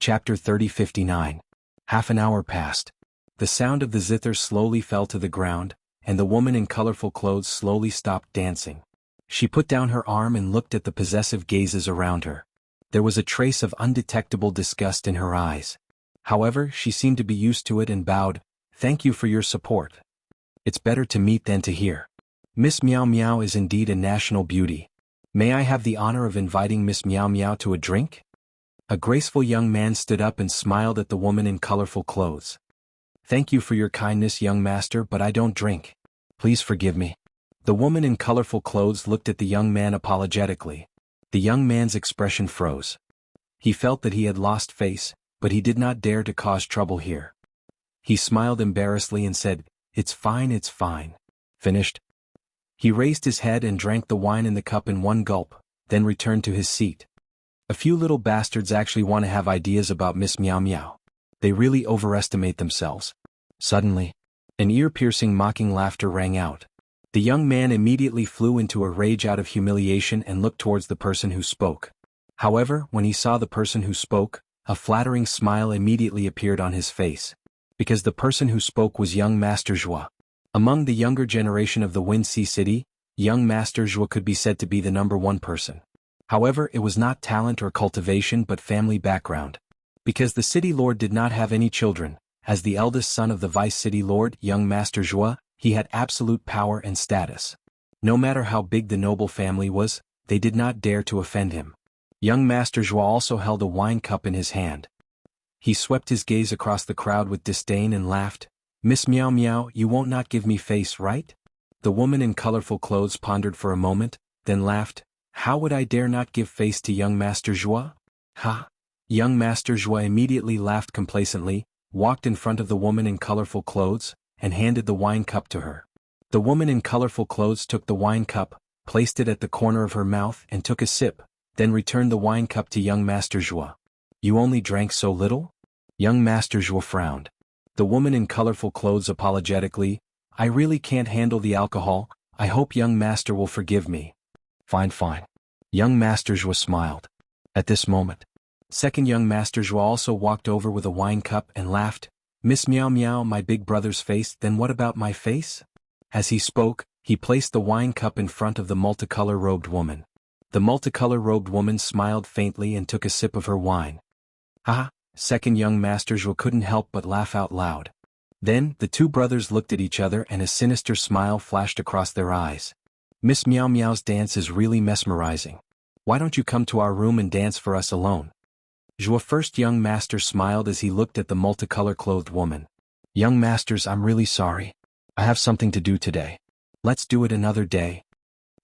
Chapter 30:59. Half an hour passed. The sound of the zither slowly fell to the ground, and the woman in colorful clothes slowly stopped dancing. She put down her arm and looked at the possessive gazes around her. There was a trace of undetectable disgust in her eyes. However, she seemed to be used to it and bowed. "Thank you for your support. It's better to meet than to hear. Miss Meow Meow is indeed a national beauty. May I have the honor of inviting Miss Meow Meow to a drink?" A graceful young man stood up and smiled at the woman in colorful clothes. "Thank you for your kindness, young master, but I don't drink. Please forgive me." The woman in colorful clothes looked at the young man apologetically. The young man's expression froze. He felt that he had lost face, but he did not dare to cause trouble here. He smiled embarrassedly and said, it's fine. Finished? He raised his head and drank the wine in the cup in one gulp, then returned to his seat. A few little bastards actually want to have ideas about Miss Meow Meow. They really overestimate themselves. Suddenly, an ear-piercing mocking laughter rang out. The young man immediately flew into a rage out of humiliation and looked towards the person who spoke. However, when he saw the person who spoke, a flattering smile immediately appeared on his face. Because the person who spoke was young Master Zhuo. Among the younger generation of the Wind Sea City, young Master Zhuo could be said to be the #1 person. However, it was not talent or cultivation but family background. Because the city lord did not have any children, as the eldest son of the vice city lord, young Master Zhuo, he had absolute power and status. No matter how big the noble family was, they did not dare to offend him. Young Master Zhuo also held a wine cup in his hand. He swept his gaze across the crowd with disdain and laughed. "Miss Meow Meow, you won't not give me face, right?" The woman in colorful clothes pondered for a moment, then laughed. "How would I dare not give face to young Master Zhuo? Ha!" Young Master Zhuo immediately laughed complacently, walked in front of the woman in colorful clothes, and handed the wine cup to her. The woman in colorful clothes took the wine cup, placed it at the corner of her mouth and took a sip, then returned the wine cup to young Master Zhuo. "You only drank so little?" Young Master Zhuo frowned. The woman in colorful clothes apologetically, "I really can't handle the alcohol, I hope young master will forgive me." Fine. Young Master Zhuo smiled. At this moment, second young Master Zhuo also walked over with a wine cup and laughed. "Miss Meow Meow, my big brother's face, then what about my face?" As he spoke, he placed the wine cup in front of the multicolor-robed woman. The multicolor-robed woman smiled faintly and took a sip of her wine. "Ha!" Second young Master Zhuo couldn't help but laugh out loud. Then, the two brothers looked at each other and a sinister smile flashed across their eyes. "Miss Meow Meow's dance is really mesmerizing. Why don't you come to our room and dance for us alone?" Zhuo first young master smiled as he looked at the multicolor-clothed woman. "Young masters, I'm really sorry. I have something to do today. Let's do it another day."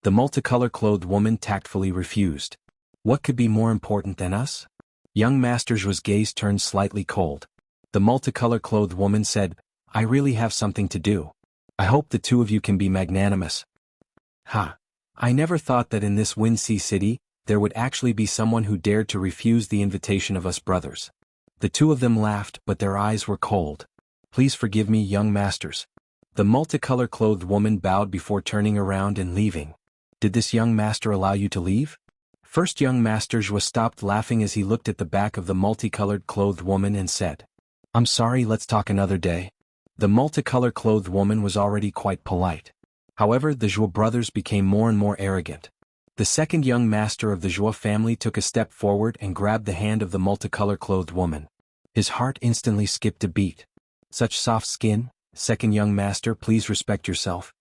The multicolor-clothed woman tactfully refused. "What could be more important than us?" Young Master Zhuo's gaze turned slightly cold. The multicolor-clothed woman said, "I really have something to do. I hope the two of you can be magnanimous." "Ha! I never thought that in this Wind Sea City, there would actually be someone who dared to refuse the invitation of us brothers." The two of them laughed, but their eyes were cold. "Please forgive me, young masters." The multicolor-clothed woman bowed before turning around and leaving. "Did this young master allow you to leave?" First young Master Zhuo stopped laughing as he looked at the back of the multicolored-clothed woman and said, "I'm sorry, let's talk another day." The multicolor-clothed woman was already quite polite. However, the Zhuo brothers became more and more arrogant. The second young master of the Zhuo family took a step forward and grabbed the hand of the multicolor-clothed woman. His heart instantly skipped a beat. "Such soft skin, second young master, please respect yourself."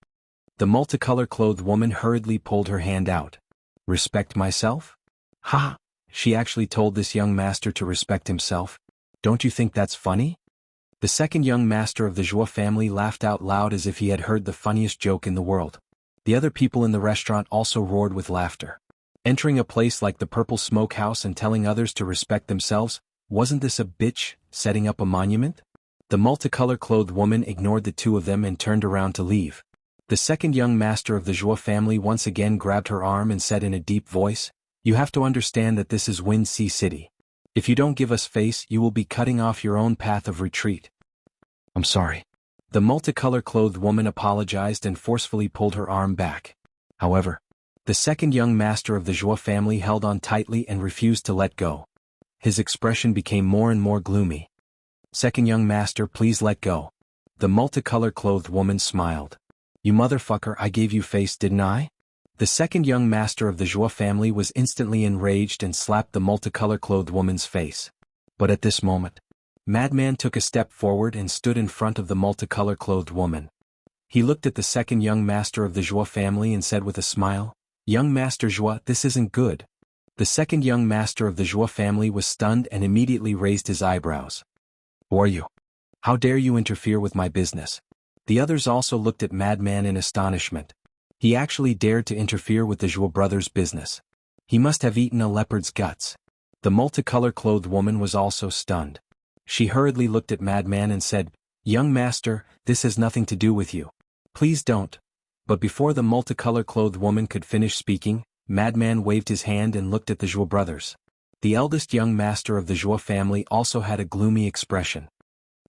The multicolor-clothed woman hurriedly pulled her hand out. "Respect myself? Ha! She actually told this young master to respect himself. Don't you think that's funny?" The second young master of the Zhuo family laughed out loud as if he had heard the funniest joke in the world. The other people in the restaurant also roared with laughter. Entering a place like the Purple Smokehouse and telling others to respect themselves, wasn't this a bitch setting up a monument? The multicolor-clothed woman ignored the two of them and turned around to leave. The second young master of the Zhuo family once again grabbed her arm and said in a deep voice, "You have to understand that this is Wind Sea City. If you don't give us face, you will be cutting off your own path of retreat." "I'm sorry." The multicolor-clothed woman apologized and forcefully pulled her arm back. However, the second young master of the Zhuo family held on tightly and refused to let go. His expression became more and more gloomy. Second young master, please let go. The multicolor-clothed woman smiled. You motherfucker, I gave you face, didn't I? The second young master of the Zhuo family was instantly enraged and slapped the multicolor-clothed woman's face. But at this moment, Madman took a step forward and stood in front of the multicolor-clothed woman. He looked at the second young master of the Zhuo family and said with a smile, Young Master Zhuo, this isn't good. The second young master of the Zhuo family was stunned and immediately raised his eyebrows. Who are you? How dare you interfere with my business? The others also looked at Madman in astonishment. He actually dared to interfere with the Zhuo brothers' business. He must have eaten a leopard's guts. The multicolor-clothed woman was also stunned. She hurriedly looked at Madman and said, Young master, this has nothing to do with you. Please don't. But before the multicolor-clothed woman could finish speaking, Madman waved his hand and looked at the Zhuo brothers. The eldest young master of the Zhuo family also had a gloomy expression.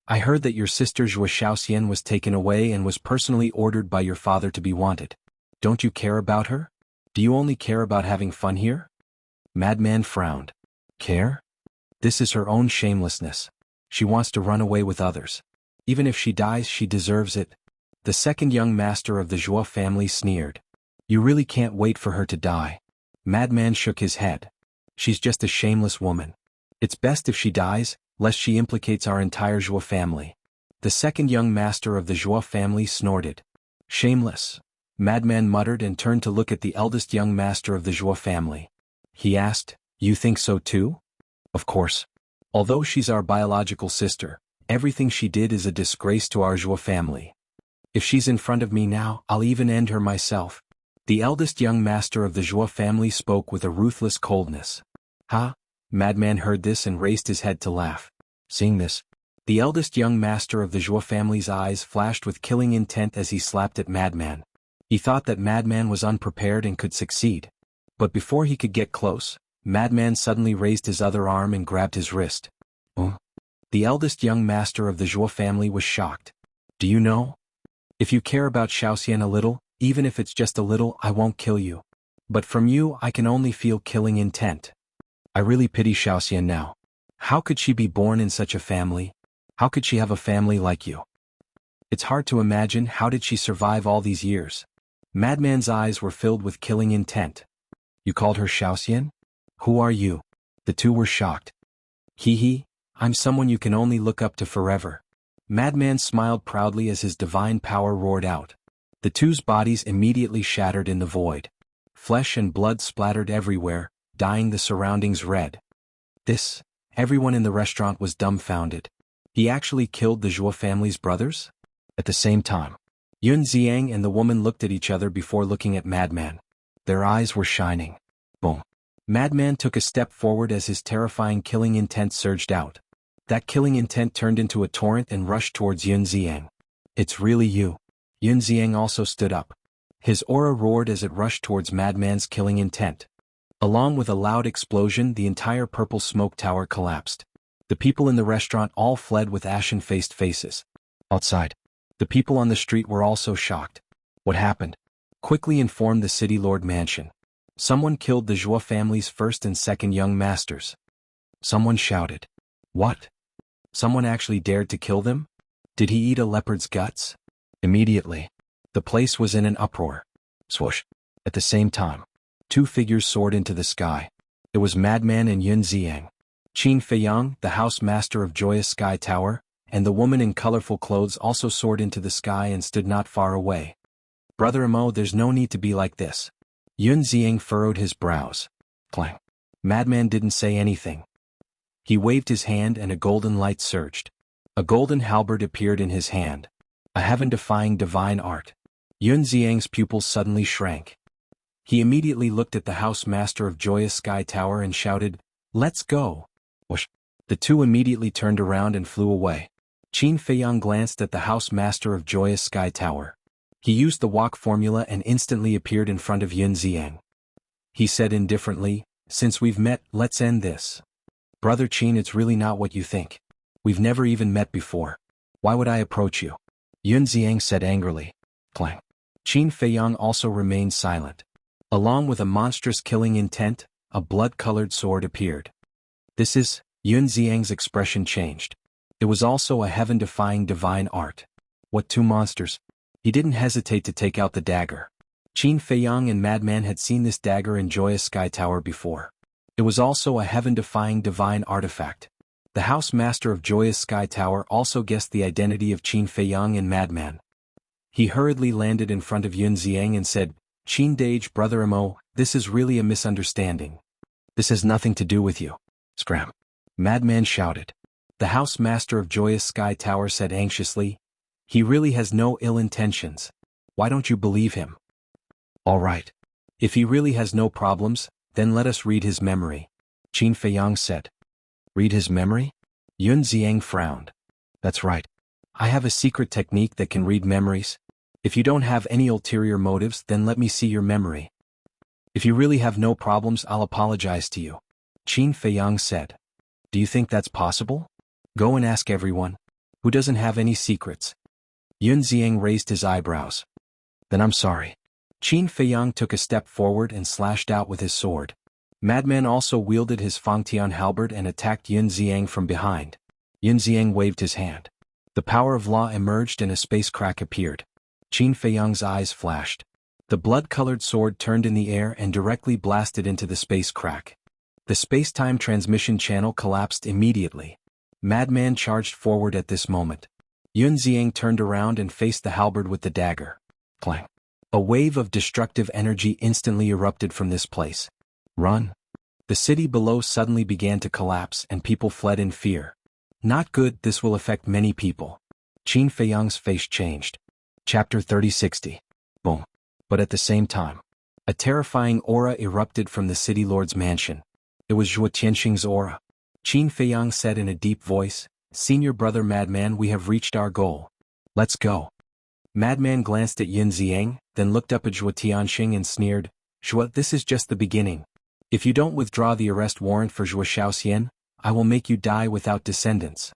I heard that your sister Zhuo Shaoxian was taken away and was personally ordered by your father to be wanted. Don't you care about her? Do you only care about having fun here? Madman frowned. Care? This is her own shamelessness. She wants to run away with others. Even if she dies, she deserves it. The second young master of the Zhuo family sneered. You really can't wait for her to die. Madman shook his head. She's just a shameless woman. It's best if she dies, lest she implicates our entire Zhuo family. The second young master of the Zhuo family snorted. Shameless. Madman muttered and turned to look at the eldest young master of the Zhuo family. He asked, You think so too? Of course. Although she's our biological sister, everything she did is a disgrace to our Zhuo family. If she's in front of me now, I'll even end her myself. The eldest young master of the Zhuo family spoke with a ruthless coldness. Ha! Madman heard this and raised his head to laugh. Seeing this, the eldest young master of the Zhuo family's eyes flashed with killing intent as he slapped at Madman. He thought that Madman was unprepared and could succeed. But before he could get close, Madman suddenly raised his other arm and grabbed his wrist. Oh! The eldest young master of the Zhuo family was shocked. Do you know? If you care about Shaoxian a little, even if it's just a little, I won't kill you. But from you I can only feel killing intent. I really pity Shaoxian now. How could she be born in such a family? How could she have a family like you? It's hard to imagine how did she survive all these years. Madman's eyes were filled with killing intent. You called her Shaoxian? Who are you? The two were shocked. Hee, I'm someone you can only look up to forever. Madman smiled proudly as his divine power roared out. The two's bodies immediately shattered in the void. Flesh and blood splattered everywhere, dyeing the surroundings red. Everyone in the restaurant was dumbfounded. He actually killed the Zhuo family's brothers? At the same time, Yun Ziang and the woman looked at each other before looking at Madman. Their eyes were shining. Boom. Madman took a step forward as his terrifying killing intent surged out. That killing intent turned into a torrent and rushed towards Yun Ziang. It's really you. Yun Ziang also stood up. His aura roared as it rushed towards Madman's killing intent. Along with a loud explosion, the entire purple smoke tower collapsed. The people in the restaurant all fled with ashen-faced faces. Outside, the people on the street were also shocked. What happened? Quickly informed the city lord mansion. Someone killed the Zhuo family's first and second young masters. Someone shouted. What? Someone actually dared to kill them? Did he eat a leopard's guts? Immediately, the place was in an uproar. Swoosh. At the same time, two figures soared into the sky. It was Madman and Yun Ziang. Qin Feiyang, the house master of Joyous Sky Tower, and the woman in colorful clothes also soared into the sky and stood not far away. Brother Imo, there's no need to be like this. Yun Ziang furrowed his brows. Clang. Madman didn't say anything. He waved his hand and a golden light surged. A golden halberd appeared in his hand. A heaven-defying divine art. Yun Ziang's pupils suddenly shrank. He immediately looked at the house master of Joyous Sky Tower and shouted, Let's go! Whoosh. The two immediately turned around and flew away. Qin Feiyang glanced at the house master of Joyous Sky Tower. He used the walk formula and instantly appeared in front of Yun Ziang. He said indifferently, Since we've met, let's end this. Brother Qin, it's really not what you think. We've never even met before. Why would I approach you? Yun Ziang said angrily. Clang. Qin Feiyang also remained silent. Along with a monstrous killing intent, a blood-colored sword appeared. This is Yun Xiang's expression changed. It was also a heaven-defying divine art. What two monsters? He didn't hesitate to take out the dagger. Qin Feiyang and Madman had seen this dagger in Joyous Sky Tower before. It was also a heaven-defying divine artifact. The house master of Joyous Sky Tower also guessed the identity of Qin Feiyang and Madman. He hurriedly landed in front of Yun Xiang and said, "Qin Dage, brother Mo, this is really a misunderstanding. This has nothing to do with you." Scram. Madman shouted. The house master of Joyous Sky Tower said anxiously, "He really has no ill intentions. Why don't you believe him?" "All right. If he really has no problems, then let us read his memory," Qin Feiyang said. "Read his memory?" Yun Xiang frowned. "That's right. I have a secret technique that can read memories. If you don't have any ulterior motives, then let me see your memory. If you really have no problems, I'll apologize to you," Qin Feiyang said. "Do you think that's possible? Go and ask everyone. Who doesn't have any secrets?" Yun Xiang raised his eyebrows. "Then I'm sorry." Qin Feiyang took a step forward and slashed out with his sword. Madman also wielded his Fangtian halberd and attacked Yun Xiang from behind. Yun Xiang waved his hand. The power of law emerged and a space crack appeared. Qin Feiyang's eyes flashed. The blood-colored sword turned in the air and directly blasted into the space crack. The space-time transmission channel collapsed immediately. Madman charged forward at this moment. Yun Xiang turned around and faced the halberd with the dagger. Clang. A wave of destructive energy instantly erupted from this place. Run. The city below suddenly began to collapse and people fled in fear. Not good, this will affect many people. Qin Feiyang's face changed. Chapter 3060. Boom. But at the same time, a terrifying aura erupted from the city lord's mansion. It was Zhuo Tianxing's aura. Qin Feiyang said in a deep voice, "Senior brother Madman, we have reached our goal. Let's go." Madman glanced at Yun Xiang, then looked up at Zhuo Tianxing and sneered, "Zhuo, this is just the beginning. If you don't withdraw the arrest warrant for Zhuo Shaoxian, I will make you die without descendants."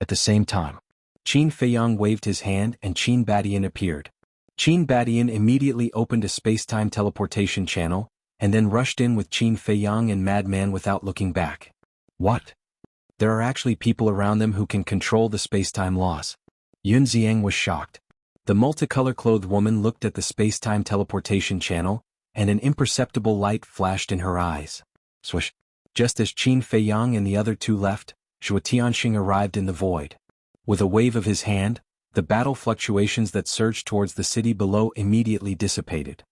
At the same time, Qin Feiyang waved his hand and Qin Badian appeared. Qin Badian immediately opened a space-time teleportation channel, and then rushed in with Qin Feiyang and Madman without looking back. What? There are actually people around them who can control the space-time laws. Yun Xiang was shocked. The multicolor-clothed woman looked at the space-time teleportation channel, and an imperceptible light flashed in her eyes. Swish. Just as Qin Feiyang and the other two left, Zhuo Tianxing arrived in the void. With a wave of his hand, the battle fluctuations that surged towards the city below immediately dissipated.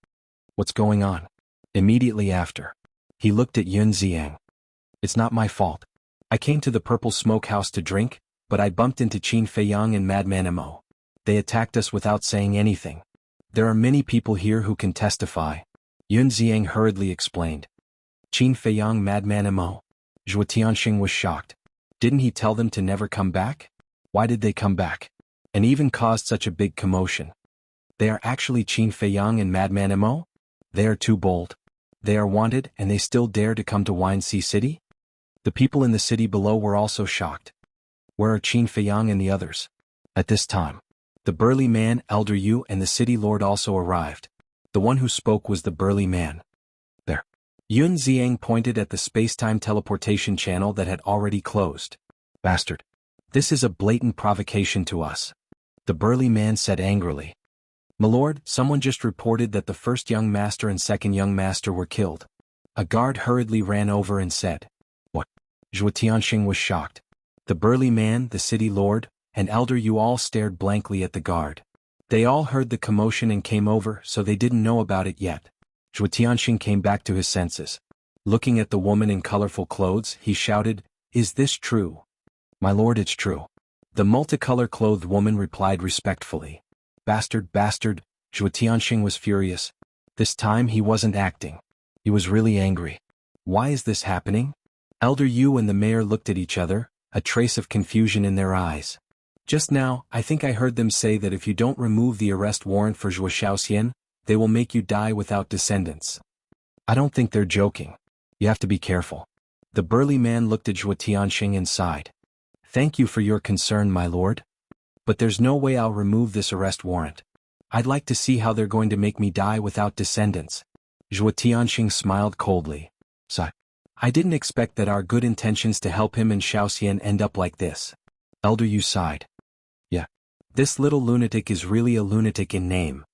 What's going on? Immediately after, he looked at Yun Xiang. It's not my fault. I came to the Purple Smokehouse to drink, but I bumped into Qin Feiyang and Madman Mo. They attacked us without saying anything. There are many people here who can testify. Yun Xiang hurriedly explained. Qin Feiyang, Madman Mo. Zhuo Tianxing was shocked. Didn't he tell them to never come back? Why did they come back? And even caused such a big commotion? They are actually Qin Feiyang and Madman Mo? They are too bold. They are wanted and they still dare to come to Wine Sea City? The people in the city below were also shocked. Where are Qin Feiyang and the others? At this time, the burly man, Elder Yu, and the city lord also arrived. The one who spoke was the burly man. There. Yun Xiang pointed at the space-time teleportation channel that had already closed. Bastard. This is a blatant provocation to us. The burly man said angrily. My lord, someone just reported that the first young master and second young master were killed. A guard hurriedly ran over and said. What? Zhuo Tianxing was shocked. The burly man, the city lord, and Elder Yu all stared blankly at the guard. They all heard the commotion and came over, so they didn't know about it yet. Zhuo Tianxing came back to his senses. Looking at the woman in colorful clothes, he shouted, "Is this true?" My lord, it's true. The multicolor-clothed woman replied respectfully. Bastard, bastard, Zhuo Tianxing was furious. This time he wasn't acting. He was really angry. Why is this happening? Elder Yu and the mayor looked at each other, a trace of confusion in their eyes. Just now, I think I heard them say that if you don't remove the arrest warrant for Zhuo Shaoxian, they will make you die without descendants. I don't think they're joking. You have to be careful. The burly man looked at Zhuo Tianxing and sighed. Thank you for your concern, my lord. But there's no way I'll remove this arrest warrant. I'd like to see how they're going to make me die without descendants. Zhuo Tianxing smiled coldly. Sigh. I didn't expect that our good intentions to help him and Xiaoxian end up like this. Elder Yu sighed. Yeah. This little lunatic is really a lunatic in name.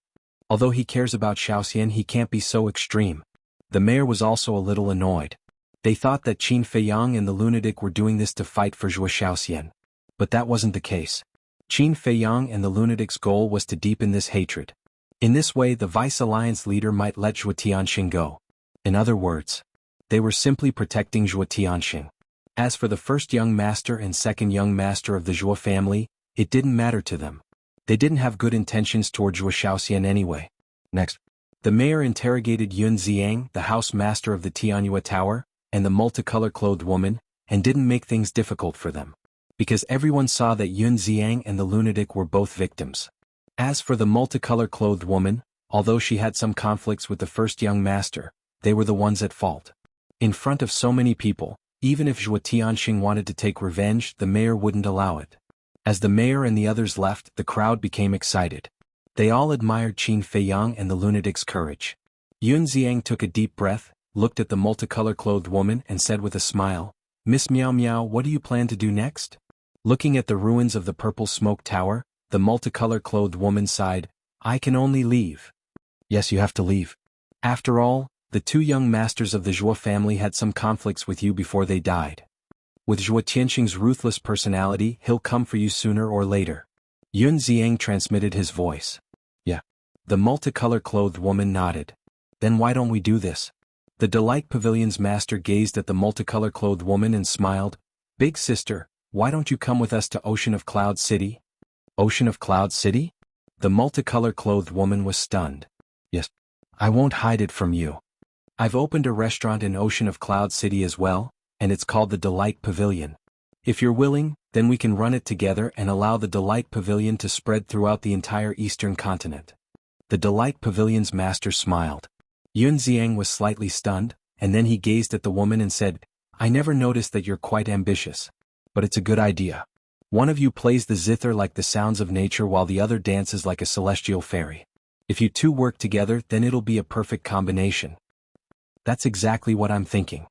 Although he cares about Xiaoxian, he can't be so extreme. The mayor was also a little annoyed. They thought that Qin Feiyang and the lunatic were doing this to fight for Zhuo Xiaoxian. But that wasn't the case. Qin Feiyang and the lunatic's goal was to deepen this hatred. In this way, the Vice Alliance leader might let Zhuo Tianxing go. In other words, they were simply protecting Zhuo Tianxing. As for the first young master and second young master of the Zhuo family, it didn't matter to them. They didn't have good intentions toward Zhuo Xiaoxian anyway. Next, the mayor interrogated Yun Ziang, the house master of the Tianyue Tower, and the multicolor-clothed woman, and didn't make things difficult for them. Because everyone saw that Yun Ziang and the lunatic were both victims. As for the multicolor-clothed woman, although she had some conflicts with the first young master, they were the ones at fault. In front of so many people, even if Zhuo Tianxing wanted to take revenge, the mayor wouldn't allow it. As the mayor and the others left, the crowd became excited. They all admired Qin Feiyang and the lunatic's courage. Yun Ziang took a deep breath, looked at the multicolor-clothed woman and said with a smile, "Miss Miao Miao, what do you plan to do next?" Looking at the ruins of the purple smoke tower, the multicolor-clothed woman sighed, "I can only leave." Yes, you have to leave. After all, the two young masters of the Zhuo family had some conflicts with you before they died. With Zhuo Tianxing's ruthless personality, he'll come for you sooner or later. Yun Ziang transmitted his voice. Yeah. The multicolor-clothed woman nodded. Then why don't we do this? The Delight Pavilion's master gazed at the multicolor-clothed woman and smiled. "Big sister, why don't you come with us to Ocean of Cloud City?" Ocean of Cloud City? The multicolor-clothed woman was stunned. Yes. I won't hide it from you. I've opened a restaurant in Ocean of Cloud City as well, and it's called the Delight Pavilion. If you're willing, then we can run it together and allow the Delight Pavilion to spread throughout the entire eastern continent. The Delight Pavilion's master smiled. Yun Ziang was slightly stunned, and then he gazed at the woman and said, "I never noticed that you're quite ambitious. But it's a good idea. One of you plays the zither like the sounds of nature while the other dances like a celestial fairy. If you two work together, then it'll be a perfect combination." That's exactly what I'm thinking.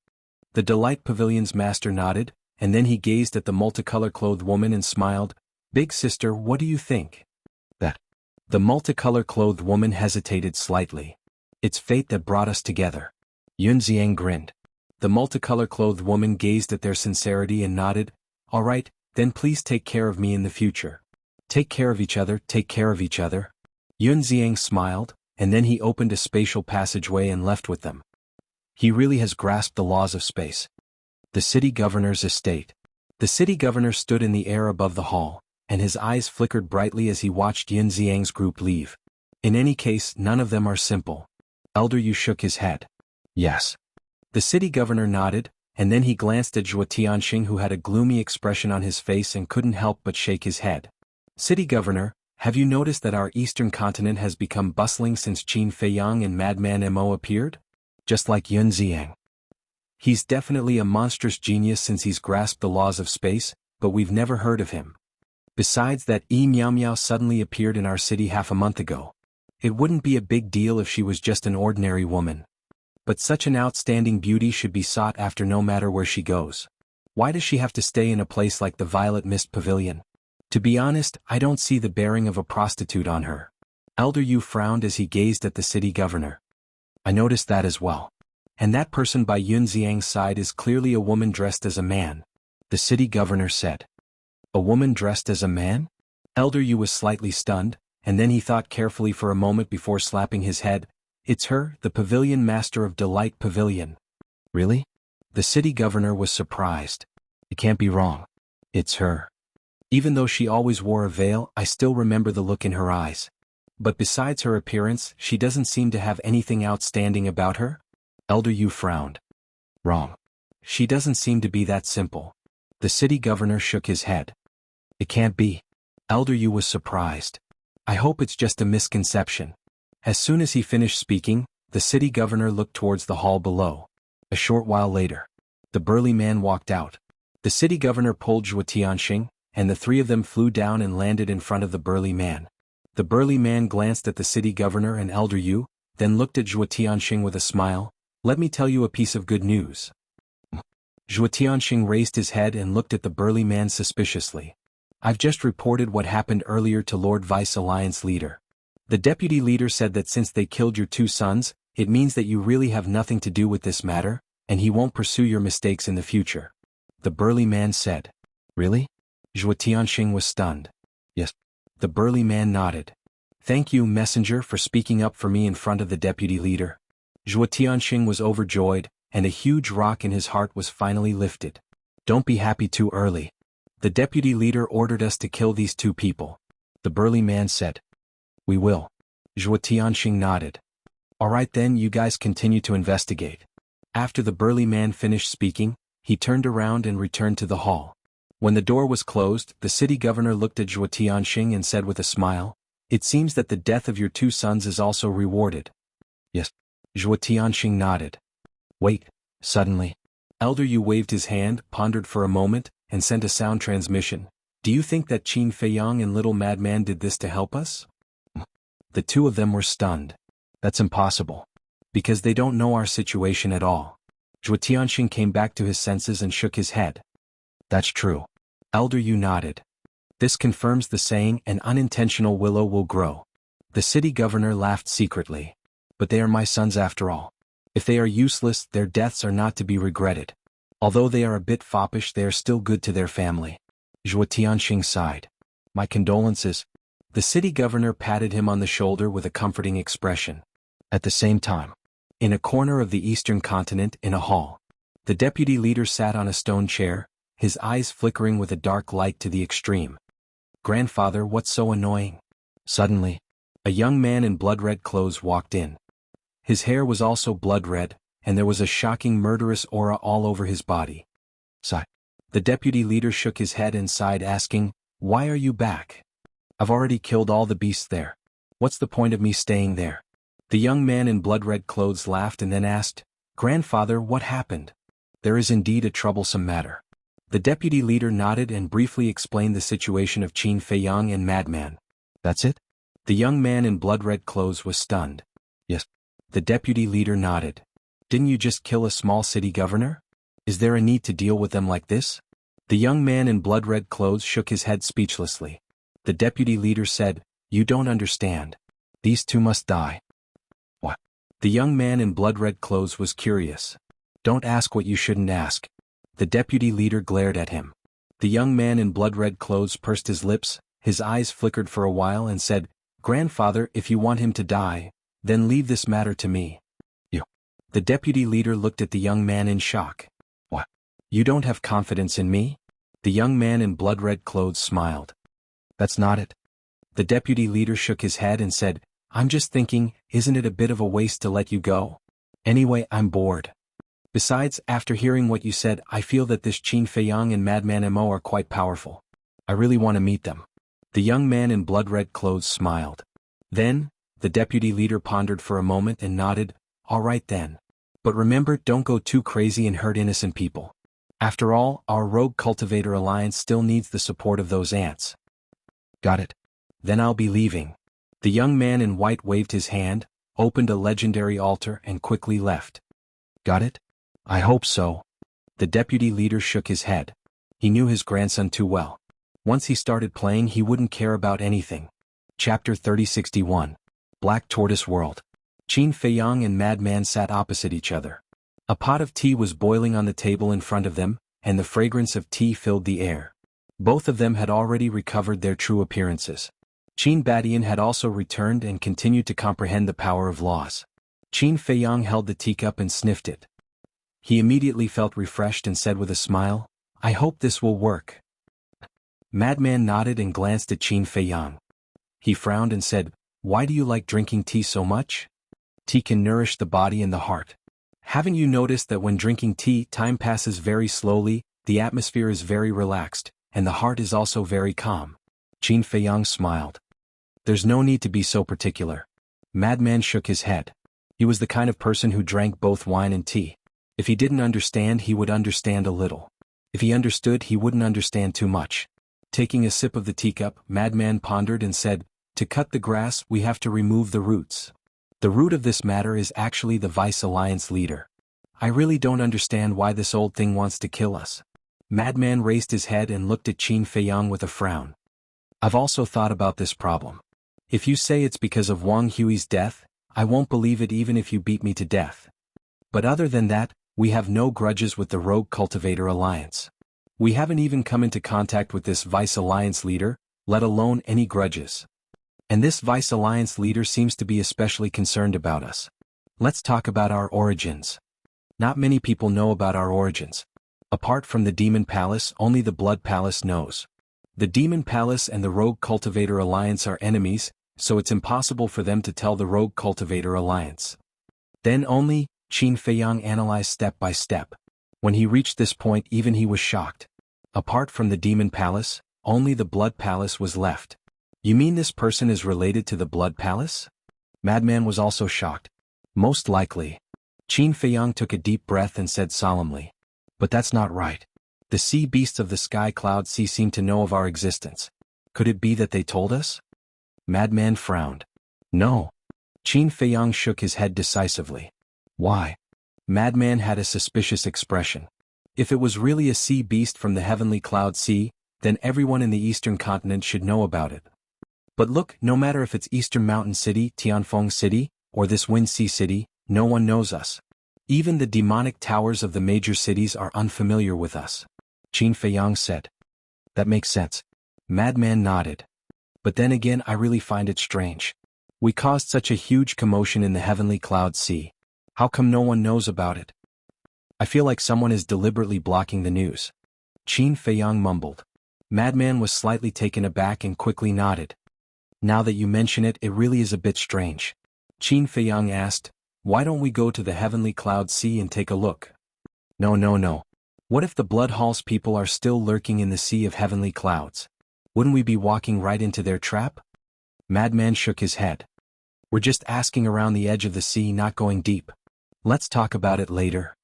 The Delight Pavilion's master nodded, and then he gazed at the multicolor-clothed woman and smiled. "Big sister, what do you think?" That. The multicolor-clothed woman hesitated slightly. "It's fate that brought us together." Yun Ziang grinned. The multicolor-clothed woman gazed at their sincerity and nodded. "All right, then please take care of me in the future." "Take care of each other, take care of each other." Yun Ziang smiled, and then he opened a spatial passageway and left with them. He really has grasped the laws of space. The city governor's estate. The city governor stood in the air above the hall, and his eyes flickered brightly as he watched Yun Ziang's group leave. In any case, none of them are simple. Elder Yu shook his head. Yes. The city governor nodded, and then he glanced at Zhuo Tianxing, who had a gloomy expression on his face and couldn't help but shake his head. "City governor, have you noticed that our eastern continent has become bustling since Qin Feiyang and Madman Mo appeared? Just like Yun Ziang. He's definitely a monstrous genius since he's grasped the laws of space, but we've never heard of him. Besides that, Miao Miao suddenly appeared in our city half a month ago. It wouldn't be a big deal if she was just an ordinary woman. But such an outstanding beauty should be sought after no matter where she goes. Why does she have to stay in a place like the Violet Mist Pavilion? To be honest, I don't see the bearing of a prostitute on her." Elder Yu frowned as he gazed at the city governor. "I noticed that as well. And that person by Yun Ziang's side is clearly a woman dressed as a man," the city governor said. "A woman dressed as a man?" Elder Yu was slightly stunned, and then he thought carefully for a moment before slapping his head. "It's her, the pavilion master of Delight Pavilion." "Really?" The city governor was surprised. "It can't be wrong. It's her. Even though she always wore a veil, I still remember the look in her eyes. But besides her appearance, she doesn't seem to have anything outstanding about her?" Elder Yu frowned. "Wrong. She doesn't seem to be that simple." The city governor shook his head. "It can't be." Elder Yu was surprised. "I hope it's just a misconception." As soon as he finished speaking, the city governor looked towards the hall below. A short while later, the burly man walked out. The city governor pulled Zhuo Tianxing, and the three of them flew down and landed in front of the burly man. The burly man glanced at the city governor and Elder Yu, then looked at Zhuo Tianxing with a smile. "Let me tell you a piece of good news." Zhuo Tianxing raised his head and looked at the burly man suspiciously. I've just reported what happened earlier to Lord Vice Alliance leader. The deputy leader said that since they killed your two sons, it means that you really have nothing to do with this matter, and he won't pursue your mistakes in the future. The burly man said. Really? Zhuo Tianxing was stunned. Yes. The burly man nodded. Thank you, messenger, for speaking up for me in front of the deputy leader. Zhuo Tianxing was overjoyed, and a huge rock in his heart was finally lifted. Don't be happy too early. The deputy leader ordered us to kill these two people. The burly man said. We will. Zhuo Tianxing nodded. Alright then, you guys continue to investigate. After the burly man finished speaking, he turned around and returned to the hall. When the door was closed, the city governor looked at Zhuo Tianxing and said with a smile, It seems that the death of your two sons is also rewarded. Yes. Zhuo Tianxing nodded. Wait, suddenly. Elder Yu waved his hand, pondered for a moment, and sent a sound transmission. Do you think that Qin Feiyang and Little Madman did this to help us? The two of them were stunned. That's impossible. Because they don't know our situation at all. Zhuo Tianxing came back to his senses and shook his head. That's true. Elder Yu nodded. This confirms the saying, an unintentional willow will grow. The city governor laughed secretly. But they are my sons after all. If they are useless, their deaths are not to be regretted. Although they are a bit foppish, they are still good to their family. Zhuo Tianxing sighed. My condolences. The city governor patted him on the shoulder with a comforting expression. At the same time, in a corner of the eastern continent, in a hall, the deputy leader sat on a stone chair, his eyes flickering with a dark light to the extreme. Grandfather, what's so annoying? Suddenly, a young man in blood-red clothes walked in. His hair was also blood-red, and there was a shocking murderous aura all over his body. Sigh. The deputy leader shook his head and sighed, asking, Why are you back? I've already killed all the beasts there. What's the point of me staying there? The young man in blood-red clothes laughed and then asked, Grandfather, what happened? There is indeed a troublesome matter. The deputy leader nodded and briefly explained the situation of Qin Feiyang and Madman. That's it? The young man in blood-red clothes was stunned. Yes. The deputy leader nodded. Didn't you just kill a small city governor? Is there a need to deal with them like this? The young man in blood-red clothes shook his head speechlessly. The deputy leader said, You don't understand. These two must die. What? The young man in blood-red clothes was curious. Don't ask what you shouldn't ask. The deputy leader glared at him. The young man in blood-red clothes pursed his lips, his eyes flickered for a while and said, Grandfather, if you want him to die, then leave this matter to me. You. The deputy leader looked at the young man in shock. What? You don't have confidence in me? The young man in blood-red clothes smiled. That's not it. The deputy leader shook his head and said, I'm just thinking, isn't it a bit of a waste to let you go? Anyway, I'm bored. Besides, after hearing what you said, I feel that this Qin Feiyang and Madman Mo are quite powerful. I really want to meet them. The young man in blood-red clothes smiled. Then, the deputy leader pondered for a moment and nodded, All right then. But remember, don't go too crazy and hurt innocent people. After all, our rogue cultivator alliance still needs the support of those ants. Got it. Then I'll be leaving. The young man in white waved his hand, opened a legendary altar and quickly left. Got it? I hope so. The deputy leader shook his head. He knew his grandson too well. Once he started playing, he wouldn't care about anything. Chapter 3061. Black Tortoise World. Qin Feiyang and Madman sat opposite each other. A pot of tea was boiling on the table in front of them, and the fragrance of tea filled the air. Both of them had already recovered their true appearances. Qin Badian had also returned and continued to comprehend the power of laws. Qin Feiyang held the teacup and sniffed it. He immediately felt refreshed and said with a smile, I hope this will work. Madman nodded and glanced at Qin Feiyang. He frowned and said, Why do you like drinking tea so much? Tea can nourish the body and the heart. Haven't you noticed that when drinking tea, time passes very slowly, the atmosphere is very relaxed, and the heart is also very calm? Qin Feiyang smiled. There's no need to be so particular. Madman shook his head. He was the kind of person who drank both wine and tea. If he didn't understand, he would understand a little. If he understood, he wouldn't understand too much. Taking a sip of the teacup, Madman pondered and said, To cut the grass, we have to remove the roots. The root of this matter is actually the Vice Alliance leader. I really don't understand why this old thing wants to kill us. Madman raised his head and looked at Qin Feiyang with a frown. I've also thought about this problem. If you say it's because of Wang Hui's death, I won't believe it even if you beat me to death. But other than that, we have no grudges with the Rogue Cultivator Alliance. We haven't even come into contact with this Vice Alliance leader, let alone any grudges. And this Vice Alliance leader seems to be especially concerned about us. Let's talk about our origins. Not many people know about our origins. Apart from the Demon Palace, only the Blood Palace knows. The Demon Palace and the Rogue Cultivator Alliance are enemies, so it's impossible for them to tell the Rogue Cultivator Alliance. Then only, Qin Feiyang analyzed step by step. When he reached this point, even he was shocked. Apart from the Demon Palace, only the Blood Palace was left. You mean this person is related to the Blood Palace? Madman was also shocked. Most likely. Qin Feiyang took a deep breath and said solemnly. But that's not right. The sea beasts of the sky cloud sea seem to know of our existence. Could it be that they told us? Madman frowned. No. Qin Feiyang shook his head decisively. Why? Madman had a suspicious expression. If it was really a sea beast from the heavenly cloud sea, then everyone in the eastern continent should know about it. But look, no matter if it's Eastern Mountain City, Tianfeng City, or this Wind Sea City, no one knows us. Even the demonic towers of the major cities are unfamiliar with us. Qin Feiyang said. That makes sense. Madman nodded. But then again, I really find it strange. We caused such a huge commotion in the heavenly cloud sea. How come no one knows about it? I feel like someone is deliberately blocking the news. Qin Feiyang mumbled. Madman was slightly taken aback and quickly nodded. Now that you mention it, it really is a bit strange. Qin Feiyang asked, why don't we go to the heavenly cloud sea and take a look? No. What if the Blood Hall's people are still lurking in the sea of heavenly clouds? Wouldn't we be walking right into their trap? Madman shook his head. We're just asking around the edge of the sea, not going deep. Let's talk about it later.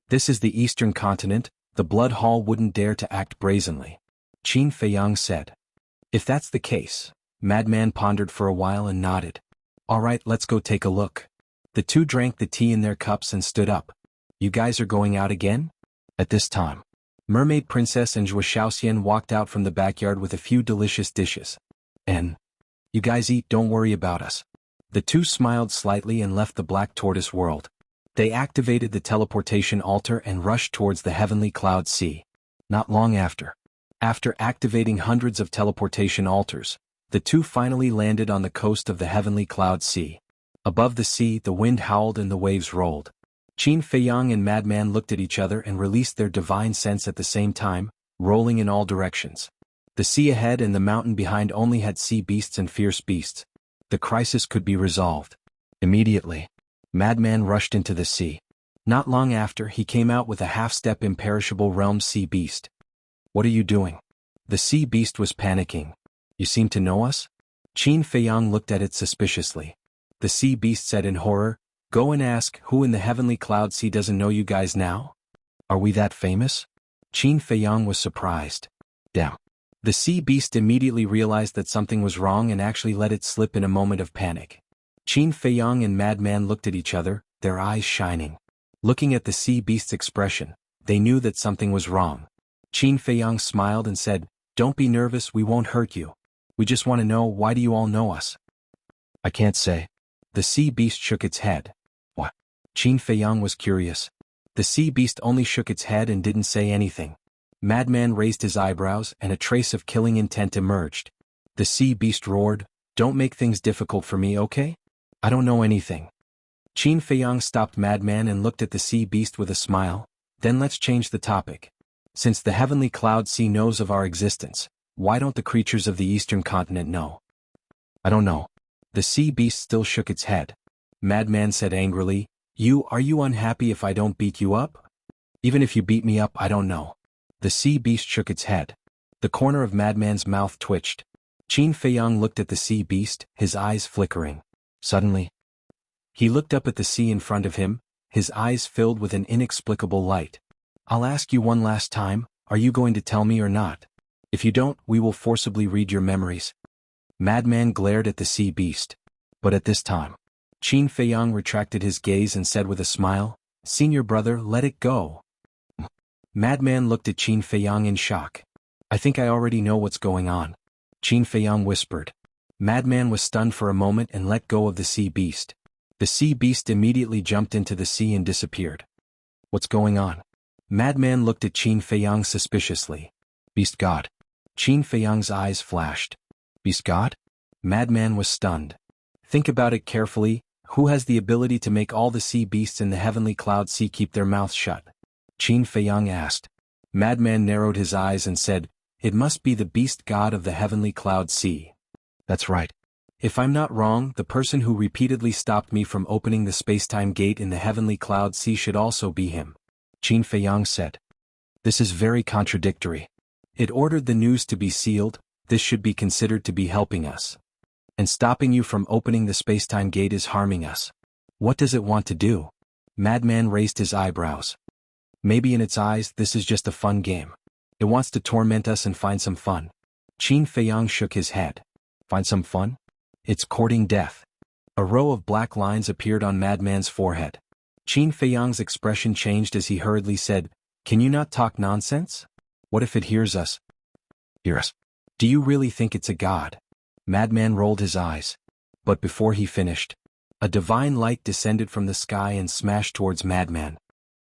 This is the eastern continent, the Blood Hall wouldn't dare to act brazenly. Qin Feiyang said. If that's the case, Madman pondered for a while and nodded. All right, let's go take a look. The two drank the tea in their cups and stood up. You guys are going out again? At this time, Mermaid Princess and Zhuo Shaoxian walked out from the backyard with a few delicious dishes. And you guys eat, don't worry about us. The two smiled slightly and left the Black Tortoise world. They activated the teleportation altar and rushed towards the heavenly cloud sea. Not long after activating hundreds of teleportation altars, the two finally landed on the coast of the heavenly cloud sea. Above the sea, the wind howled and the waves rolled. Qin Feiyang and Madman looked at each other and released their divine sense at the same time, rolling in all directions. The sea ahead and the mountain behind only had sea beasts and fierce beasts. The crisis could be resolved. Immediately, Madman rushed into the sea. Not long after, he came out with a half-step imperishable realm sea beast. What are you doing? The sea beast was panicking. You seem to know us? Qin Feiyang looked at it suspiciously. The sea beast said in horror, go and ask who in the heavenly cloud sea doesn't know you guys now? Are we that famous? Qin Feiyang was surprised. Damn. The sea beast immediately realized that something was wrong and actually let it slip in a moment of panic. Qin Feiyang and Madman looked at each other, their eyes shining. Looking at the sea beast's expression, they knew that something was wrong. Qin Feiyang smiled and said, don't be nervous, we won't hurt you. We just want to know, why do you all know us? I can't say. The sea beast shook its head. What? Qin Feiyang was curious. The sea beast only shook its head and didn't say anything. Madman raised his eyebrows and a trace of killing intent emerged. The sea beast roared, don't make things difficult for me, okay? I don't know anything. Qin Feiyang stopped Madman and looked at the sea beast with a smile. Then let's change the topic. Since the heavenly cloud sea knows of our existence, why don't the creatures of the eastern continent know? I don't know. The sea beast still shook its head. Madman said angrily, are you unhappy if I don't beat you up? Even if you beat me up, I don't know. The sea beast shook its head. The corner of Madman's mouth twitched. Qin Feiyang looked at the sea beast, his eyes flickering. Suddenly, he looked up at the sea in front of him, his eyes filled with an inexplicable light. I'll ask you one last time, are you going to tell me or not? If you don't, we will forcibly read your memories. Madman glared at the sea beast. But at this time, Qin Feiyang retracted his gaze and said with a smile, Senior brother, let it go. Madman looked at Qin Feiyang in shock. I think I already know what's going on. Qin Feiyang whispered. Madman was stunned for a moment and let go of the sea beast. The sea beast immediately jumped into the sea and disappeared. What's going on? Madman looked at Qin Feiyang suspiciously. Beast God. Qin Feiyang's eyes flashed. Beast God? Madman was stunned. Think about it carefully, who has the ability to make all the sea beasts in the heavenly cloud sea keep their mouths shut? Qin Feiyang asked. Madman narrowed his eyes and said, It must be the beast god of the heavenly cloud sea. That's right. If I'm not wrong, the person who repeatedly stopped me from opening the space-time gate in the heavenly cloud sea should also be him. Qin Feiyang said. This is very contradictory. It ordered the news to be sealed, this should be considered to be helping us. And stopping you from opening the space-time gate is harming us. What does it want to do? Madman raised his eyebrows. Maybe in its eyes this is just a fun game. It wants to torment us and find some fun. Qin Feiyang shook his head. Find some fun? It's courting death. A row of black lines appeared on Madman's forehead. Qin Feiyang's expression changed as he hurriedly said, Can you not talk nonsense? What if it hears us? Hear us? Do you really think it's a god? Madman rolled his eyes. But before he finished, a divine light descended from the sky and smashed towards Madman.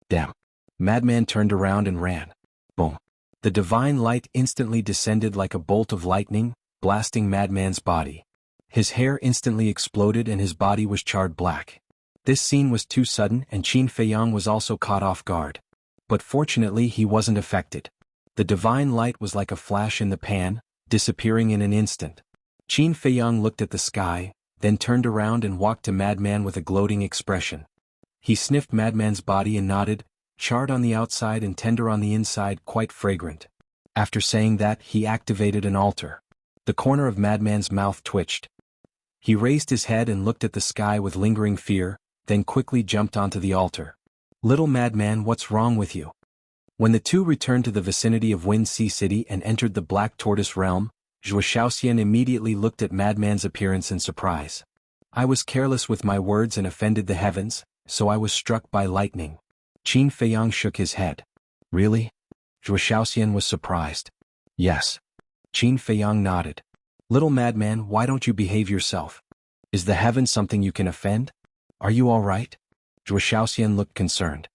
Damn. Madman turned around and ran. Boom. The divine light instantly descended like a bolt of lightning, blasting Madman's body. His hair instantly exploded and his body was charred black. This scene was too sudden and Qin Feiyang was also caught off guard. But fortunately he wasn't affected. The divine light was like a flash in the pan, disappearing in an instant. Qin Feiyang looked at the sky, then turned around and walked to Madman with a gloating expression. He sniffed Madman's body and nodded, charred on the outside and tender on the inside, quite fragrant. After saying that, he activated an altar. The corner of Madman's mouth twitched. He raised his head and looked at the sky with lingering fear, then quickly jumped onto the altar. Little Madman, what's wrong with you? When the two returned to the vicinity of Wind Sea City and entered the Black Tortoise Realm, Zhuo Shaoxian immediately looked at Madman's appearance in surprise. I was careless with my words and offended the heavens, so I was struck by lightning. Qin Feiyang shook his head. Really? Zhuo Shaoxian was surprised. Yes. Qin Feiyang nodded. Little Madman, why don't you behave yourself? Is the heaven something you can offend? Are you all right? Zhuo Shaoxian looked concerned.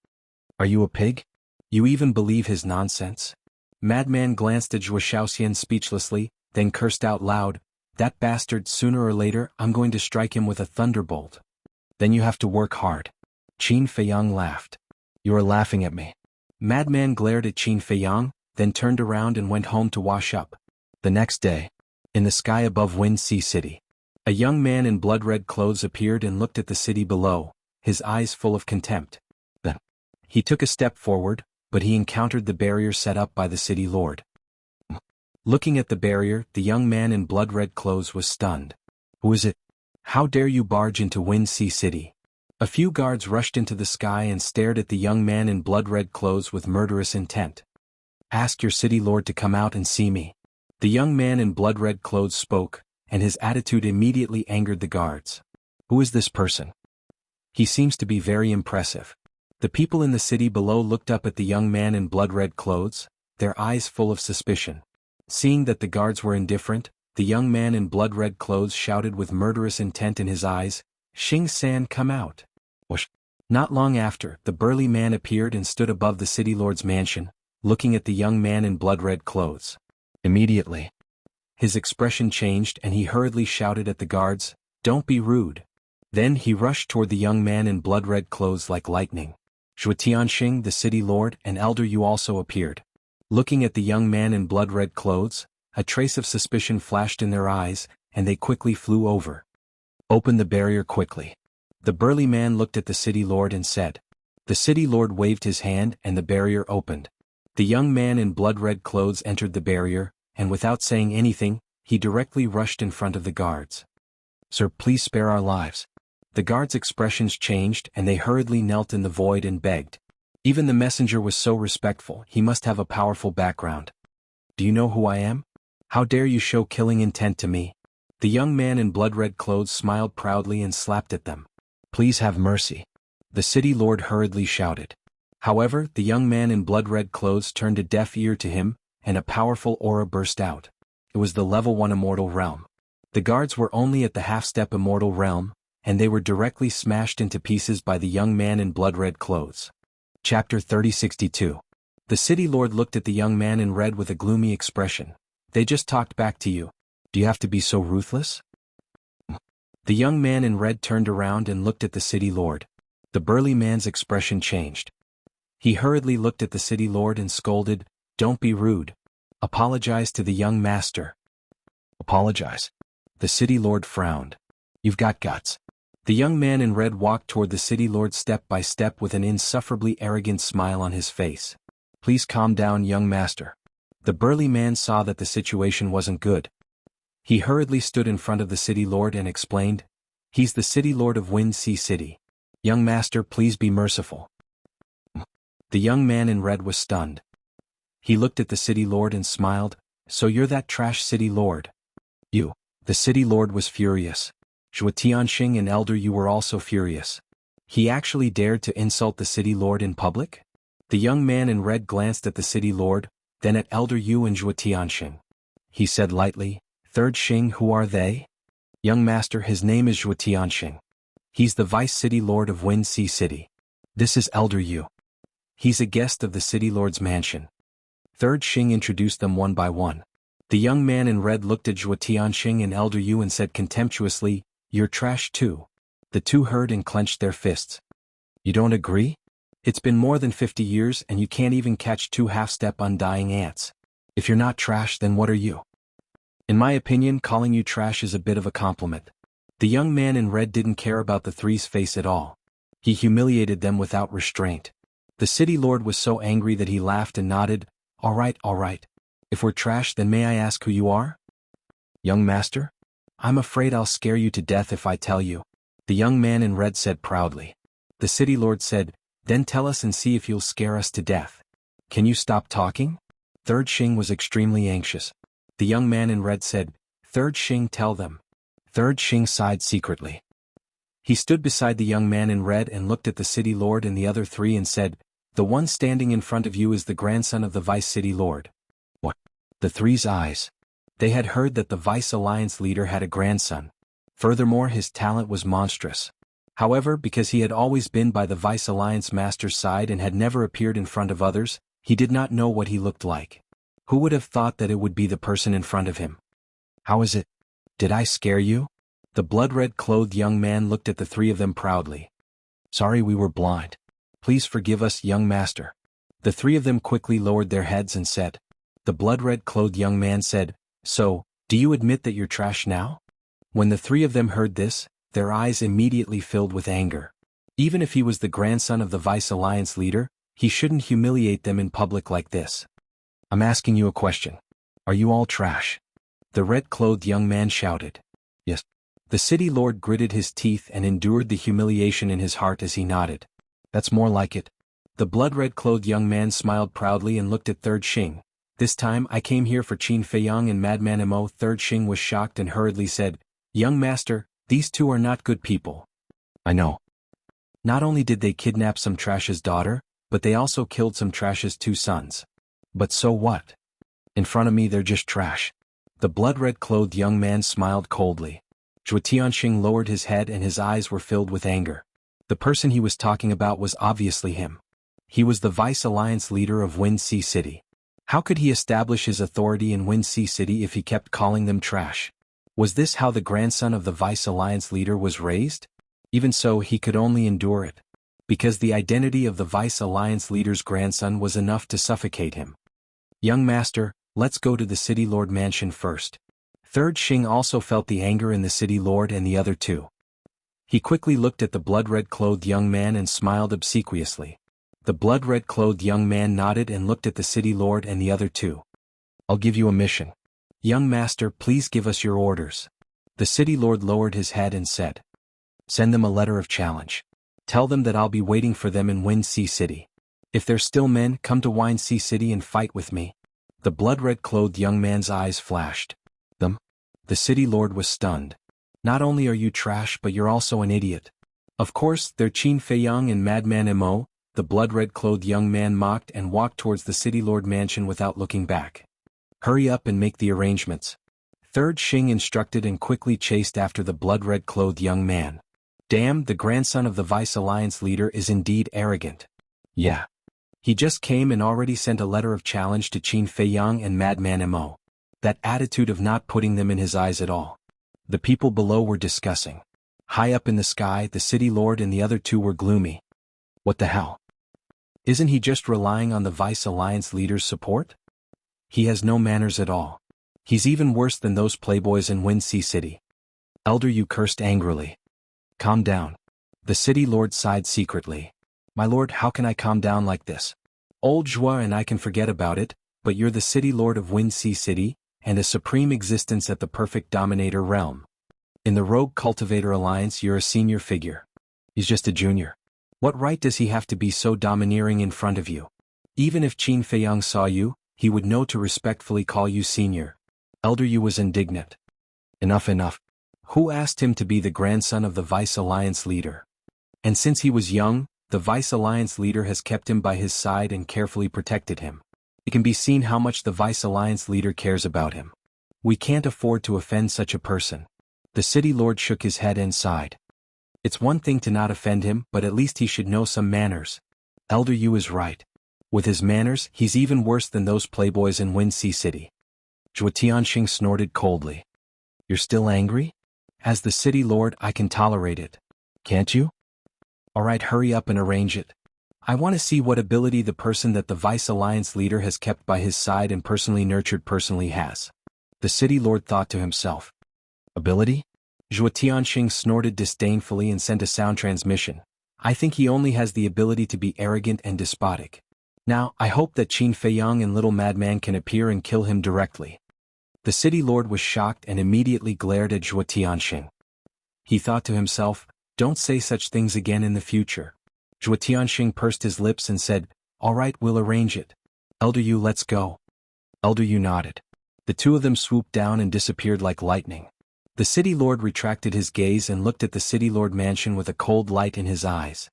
Are you a pig? You even believe his nonsense? Madman glanced at Zhuo Shaoxian speechlessly, then cursed out loud, That bastard, sooner or later I'm going to strike him with a thunderbolt. Then you have to work hard. Qin Feiyang laughed. You are laughing at me. Madman glared at Qin Feiyang, then turned around and went home to wash up. The next day, in the sky above Wind Sea City, a young man in blood-red clothes appeared and looked at the city below, his eyes full of contempt. Then, he took a step forward, but he encountered the barrier set up by the city lord. Looking at the barrier, the young man in blood-red clothes was stunned. Who is it? How dare you barge into Wind Sea City? A few guards rushed into the sky and stared at the young man in blood-red clothes with murderous intent. Ask your city lord to come out and see me. The young man in blood-red clothes spoke, and his attitude immediately angered the guards. Who is this person? He seems to be very impressive. The people in the city below looked up at the young man in blood-red clothes, their eyes full of suspicion. Seeing that the guards were indifferent, the young man in blood-red clothes shouted with murderous intent in his eyes, Xing San, come out. Whoosh. Not long after, the burly man appeared and stood above the city lord's mansion, looking at the young man in blood-red clothes. Immediately, his expression changed and he hurriedly shouted at the guards, Don't be rude. Then he rushed toward the young man in blood-red clothes like lightning. Zhuo Tianxing, the city lord, and elder Yu also appeared. Looking at the young man in blood-red clothes, a trace of suspicion flashed in their eyes, and they quickly flew over. Open the barrier quickly. The burly man looked at the city lord and said. The city lord waved his hand and the barrier opened. The young man in blood-red clothes entered the barrier, and without saying anything, he directly rushed in front of the guards. Sir, please spare our lives. The guards' expressions changed and they hurriedly knelt in the void and begged. Even the messenger was so respectful, he must have a powerful background. Do you know who I am? How dare you show killing intent to me? The young man in blood-red clothes smiled proudly and slapped at them. Please have mercy. the city lord hurriedly shouted. However, the young man in blood-red clothes turned a deaf ear to him, and a powerful aura burst out. It was the level 1 immortal realm. The guards were only at the half-step immortal realm, and they were directly smashed into pieces by the young man in blood-red clothes. Chapter 3062. The city lord looked at the young man in red with a gloomy expression. They just talked back to you. Do you have to be so ruthless? The young man in red turned around and looked at the city lord. The burly man's expression changed. He hurriedly looked at the city lord and scolded, "Don't be rude. Apologize to the young master." Apologize? The city lord frowned. You've got guts. The young man in red walked toward the city lord step by step with an insufferably arrogant smile on his face. Please calm down, young master. The burly man saw that the situation wasn't good. He hurriedly stood in front of the city lord and explained, "He's the city lord of Wind Sea City. Young master, please be merciful." The young man in red was stunned. He looked at the city lord and smiled, "So you're that trash city lord?" "You." The city lord was furious. Zhuo Tianxing and Elder Yu were also furious. He actually dared to insult the city lord in public? The young man in red glanced at the city lord, then at Elder Yu and Zhuo Tianxing. He said lightly, "Third Xing, who are they?" "Young master, his name is Zhuo Tianxing. He's the vice city lord of Wind Sea City. This is Elder Yu. He's a guest of the city lord's mansion." Third Xing introduced them one by one. The young man in red looked at Zhuo Tianxing and Elder Yu and said contemptuously, "You're trash too." The two heard and clenched their fists. "You don't agree? It's been more than 50 years and you can't even catch 2 half-step undying ants. If you're not trash, then what are you? In my opinion, calling you trash is a bit of a compliment." The young man in red didn't care about the three's face at all. He humiliated them without restraint. The city lord was so angry that he laughed and nodded, all right. If we're trash, then may I ask who you are?" "Young master? I'm afraid I'll scare you to death if I tell you," the young man in red said proudly. The city lord said, "Then tell us and see if you'll scare us to death. Can you stop talking?" Third Xing was extremely anxious. The young man in red said, "Third Xing, tell them." Third Xing sighed secretly. He stood beside the young man in red and looked at the city lord and the other three and said, "The one standing in front of you is the grandson of the vice city lord." What? The three's eyes. They had heard that the vice alliance leader had a grandson. Furthermore, his talent was monstrous. However, because he had always been by the vice alliance master's side and had never appeared in front of others, he did not know what he looked like. Who would have thought that it would be the person in front of him? "How is it? Did I scare you?" The blood-red clothed young man looked at the three of them proudly. "Sorry, we were blind. Please forgive us, young master." The three of them quickly lowered their heads and said. The blood-red clothed young man said, "So, do you admit that you're trash now?" When the three of them heard this, their eyes immediately filled with anger. Even if he was the grandson of the vice alliance leader, he shouldn't humiliate them in public like this. "I'm asking you a question. Are you all trash?" The red-clothed young man shouted. "Yes." The city lord gritted his teeth and endured the humiliation in his heart as he nodded. "That's more like it." The blood-red-clothed young man smiled proudly and looked at Third Xing. "This time I came here for Qin Feiyang and Madman Mo." Third Xing was shocked and hurriedly said, "Young master, these two are not good people." "I know. Not only did they kidnap some trash's daughter, but they also killed some trash's 2 sons. But so what? In front of me they're just trash." The blood-red-clothed young man smiled coldly. Zhuo Tianxing lowered his head and his eyes were filled with anger. The person he was talking about was obviously him. He was the vice alliance leader of Wind Sea City. How could he establish his authority in Wind Sea City if he kept calling them trash? Was this how the grandson of the vice alliance leader was raised? Even so, he could only endure it. Because the identity of the vice alliance leader's grandson was enough to suffocate him. "Young master, let's go to the city lord mansion first." Third Xing also felt the anger in the city lord and the other two. He quickly looked at the blood-red-clothed young man and smiled obsequiously. The blood-red-clothed young man nodded and looked at the city lord and the other two. "I'll give you a mission. Young master, please give us your orders." The city lord lowered his head and said. "Send them a letter of challenge. Tell them that I'll be waiting for them in Wind Sea City. If they're still men, come to Wind Sea City and fight with me." The blood-red-clothed young man's eyes flashed. "Them?" The city lord was stunned. "Not only are you trash but you're also an idiot. Of course, they're Qin Feiyang and Madman Mo, the blood-red-clothed young man mocked and walked towards the city lord mansion without looking back. Hurry up and make the arrangements. Third Xing instructed and quickly chased after the blood-red-clothed young man. Damn, the grandson of the Vice Alliance leader is indeed arrogant. Yeah. He just came and already sent a letter of challenge to Qin Feiyang and Madman Mo. That attitude of not putting them in his eyes at all. The people below were discussing. High up in the sky, the city lord and the other two were gloomy. What the hell? Isn't he just relying on the Vice Alliance leader's support? He has no manners at all. He's even worse than those playboys in Wuxia City. Elder Yu cursed angrily. Calm down. The city lord sighed secretly. My lord, how can I calm down like this? Old Zhua and I can forget about it, but you're the city lord of Wuxia City, and a supreme existence at the perfect dominator realm. In the Rogue Cultivator Alliance you're a senior figure. He's just a junior. What right does he have to be so domineering in front of you? Even if Qin Feiyang saw you, he would know to respectfully call you senior. Elder Yu was indignant. Enough, enough. Who asked him to be the grandson of the Vice Alliance leader? And since he was young, the Vice Alliance leader has kept him by his side and carefully protected him. It can be seen how much the Vice Alliance leader cares about him. We can't afford to offend such a person. The city lord shook his head and sighed. It's one thing to not offend him, but at least he should know some manners. Elder Yu is right. With his manners, he's even worse than those playboys in Wuxia City. Zhuo Tianxing snorted coldly. You're still angry? As the city lord, I can tolerate it. Can't you? Alright, hurry up and arrange it. I want to see what ability the person that the Vice Alliance leader has kept by his side and personally nurtured personally has. The city lord thought to himself. Ability? Zhuo Tianxing snorted disdainfully and sent a sound transmission. I think he only has the ability to be arrogant and despotic. Now, I hope that Qin Feiyang and Little Madman can appear and kill him directly. The city lord was shocked and immediately glared at Zhuo Tianxing. He thought to himself, don't say such things again in the future. Zhuo Tianxing pursed his lips and said, all right, we'll arrange it. Elder Yu, let's go. Elder Yu nodded. The two of them swooped down and disappeared like lightning. The city lord retracted his gaze and looked at the city lord mansion with a cold light in his eyes.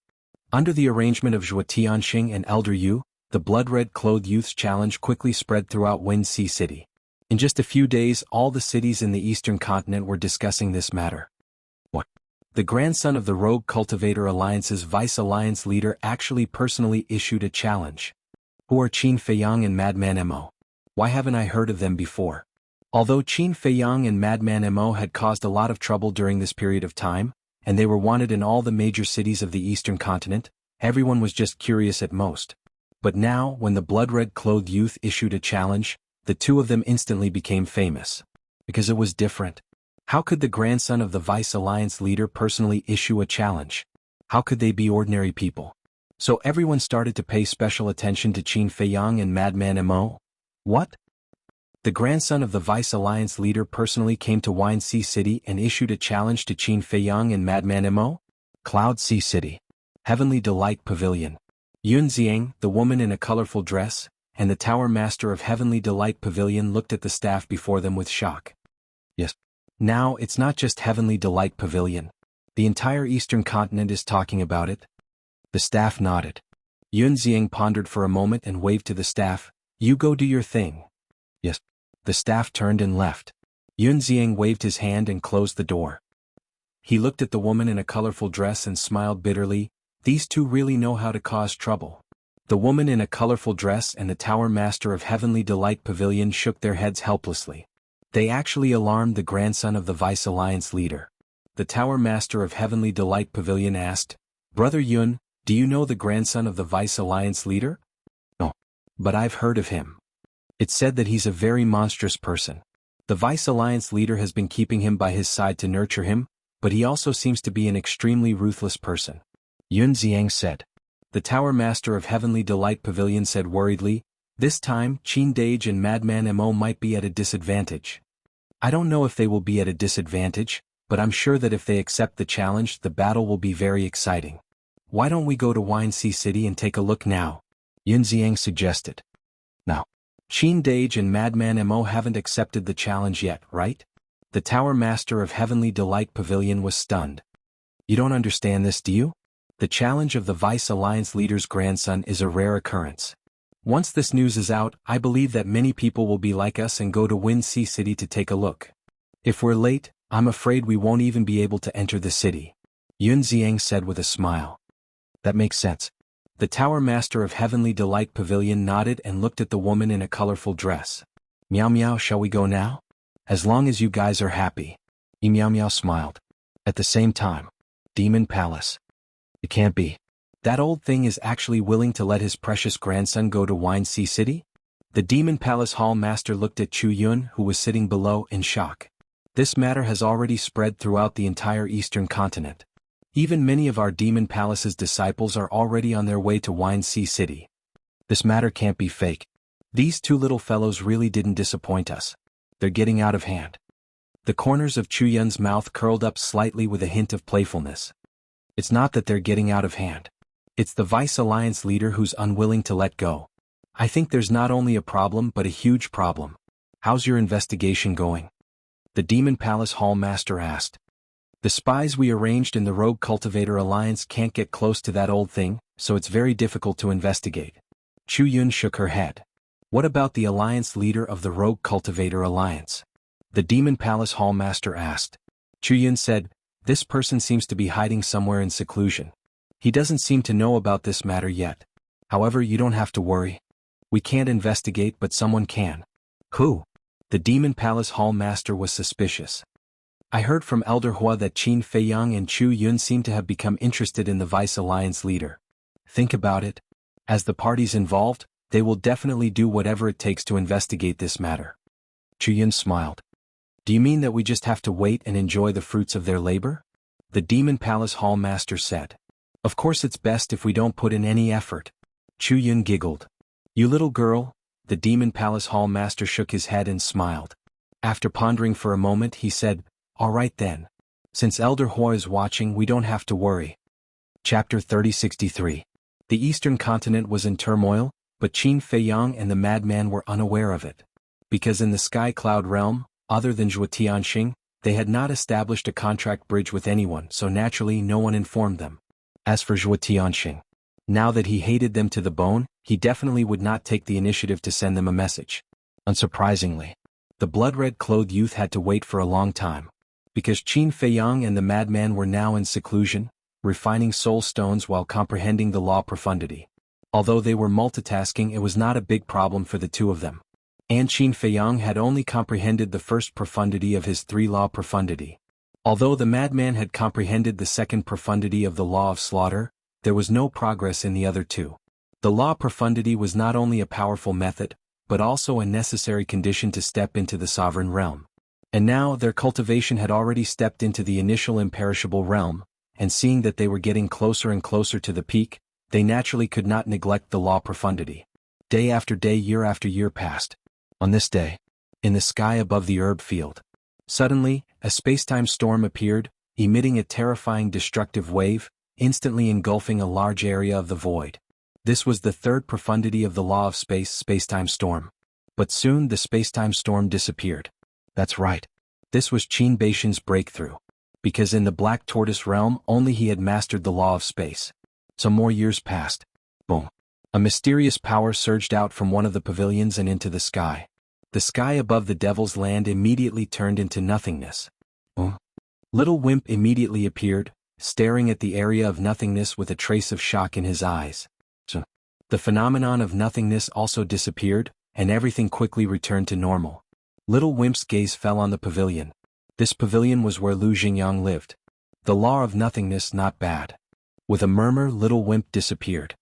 Under the arrangement of Zhuo Tianxing and Elder Yu, the blood-red-clothed youth's challenge quickly spread throughout Wuxia City. In just a few days, all the cities in the eastern continent were discussing this matter. What? The grandson of the Rogue Cultivator Alliance's Vice Alliance leader actually personally issued a challenge. Who are Qin Feiyang and Madman Mo? Why haven't I heard of them before? Although Qin Feiyang and Madman Mo had caused a lot of trouble during this period of time, and they were wanted in all the major cities of the eastern continent, everyone was just curious at most. But now, when the blood-red-clothed youth issued a challenge, the two of them instantly became famous. Because it was different. How could the grandson of the Vice Alliance leader personally issue a challenge? How could they be ordinary people? So everyone started to pay special attention to Qin Feiyang and Madman Mo. What? The grandson of the Vice Alliance leader personally came to Wuxia City and issued a challenge to Qin Feiyang and Madman Mo? Cloud Sea City. Heavenly Delight Pavilion. Yun Xiang, the woman in a colorful dress, and the tower master of Heavenly Delight Pavilion looked at the staff before them with shock. Yes. Now, it's not just Heavenly Delight Pavilion. The entire eastern continent is talking about it. The staff nodded. Yun Xiang pondered for a moment and waved to the staff, you go do your thing. Yes. The staff turned and left. Yun Xiang waved his hand and closed the door. He looked at the woman in a colorful dress and smiled bitterly. These two really know how to cause trouble. The woman in a colorful dress and the tower master of Heavenly Delight Pavilion shook their heads helplessly. They actually alarmed the grandson of the Vice Alliance leader. The tower master of Heavenly Delight Pavilion asked, Brother Yun, do you know the grandson of the Vice Alliance leader? No. But I've heard of him. It's said that he's a very monstrous person. The Vice Alliance leader has been keeping him by his side to nurture him, but he also seems to be an extremely ruthless person. Yun Xiang said. The tower master of Heavenly Delight Pavilion said worriedly, this time, Qin Dage and Madman Mo might be at a disadvantage. I don't know if they will be at a disadvantage, but I'm sure that if they accept the challenge, the battle will be very exciting. Why don't we go to Wuxia City and take a look now? Yun Xiang suggested. Now, Qin Dage and Madman Mo haven't accepted the challenge yet, right? The tower master of Heavenly Delight Pavilion was stunned. You don't understand this, do you? The challenge of the Vice Alliance leader's grandson is a rare occurrence. Once this news is out, I believe that many people will be like us and go to Windsea City to take a look. If we're late, I'm afraid we won't even be able to enter the city. Yun Xiang said with a smile. That makes sense. The Tower Master of Heavenly Delight Pavilion nodded and looked at the woman in a colorful dress. Meow meow, shall we go now? As long as you guys are happy. Meow meow smiled. At the same time. Demon Palace. It can't be. That old thing is actually willing to let his precious grandson go to Windsea City? The Demon Palace Hall Master looked at Chu Yun, who was sitting below, in shock. This matter has already spread throughout the entire eastern continent. Even many of our Demon Palace's disciples are already on their way to Windsea City. This matter can't be fake. These two little fellows really didn't disappoint us. They're getting out of hand. The corners of Chu Yun's mouth curled up slightly with a hint of playfulness. It's not that they're getting out of hand. It's the Vice Alliance leader who's unwilling to let go. I think there's not only a problem but a huge problem. How's your investigation going? The Demon Palace Hall Master asked. The spies we arranged in the Rogue Cultivator Alliance can't get close to that old thing, so it's very difficult to investigate. Chu Yun shook her head. What about the Alliance leader of the Rogue Cultivator Alliance? The Demon Palace Hall Master asked. Chu Yun said, this person seems to be hiding somewhere in seclusion. He doesn't seem to know about this matter yet. However, you don't have to worry. We can't investigate, but someone can. Who? The Demon Palace Hall Master was suspicious. I heard from Elder Hua that Qin Feiyang and Chu Yun seem to have become interested in the Vice Alliance leader. Think about it. As the parties involved, they will definitely do whatever it takes to investigate this matter. Chu Yun smiled. Do you mean that we just have to wait and enjoy the fruits of their labor? The Demon Palace Hall Master said. Of course it's best if we don't put in any effort. Chu Yun giggled. You little girl. The Demon Palace Hall Master shook his head and smiled. After pondering for a moment he said, all right then. Since Elder Hua is watching, we don't have to worry. Chapter 3063. The eastern continent was in turmoil, but Qin Feiyang and the madman were unaware of it. Because in the Sky Cloud realm, other than Zhuo Tianxing, they had not established a contract bridge with anyone, so naturally no one informed them. As for Zhuo Tianxing, now that he hated them to the bone, he definitely would not take the initiative to send them a message. Unsurprisingly, the blood-red-clothed youth had to wait for a long time. Because Qin Feiyang and the madman were now in seclusion, refining soul stones while comprehending the law profundity. Although they were multitasking, it was not a big problem for the two of them. And Qin Feiyang had only comprehended the first profundity of his three-law profundity. Although the madman had comprehended the second profundity of the law of slaughter, there was no progress in the other two. The law profundity was not only a powerful method, but also a necessary condition to step into the sovereign realm. And now their cultivation had already stepped into the initial imperishable realm, and seeing that they were getting closer and closer to the peak, they naturally could not neglect the law profundity. Day after day, year after year passed. On this day, in the sky above the herb field, suddenly, a spacetime storm appeared, emitting a terrifying destructive wave, instantly engulfing a large area of the void. This was the third profundity of the law of spacetime storm. But soon the spacetime storm disappeared. That's right. This was Qin Beishan's breakthrough. Because in the Black Tortoise realm only he had mastered the law of space. Some more years passed. Boom. A mysterious power surged out from one of the pavilions and into the sky. The sky above the Devil's Land immediately turned into nothingness. Little Wimp immediately appeared, staring at the area of nothingness with a trace of shock in his eyes. The phenomenon of nothingness also disappeared, and everything quickly returned to normal. Little Wimp's gaze fell on the pavilion. This pavilion was where Lu Xingyang lived. The law of nothingness, not bad. With a murmur, Little Wimp disappeared.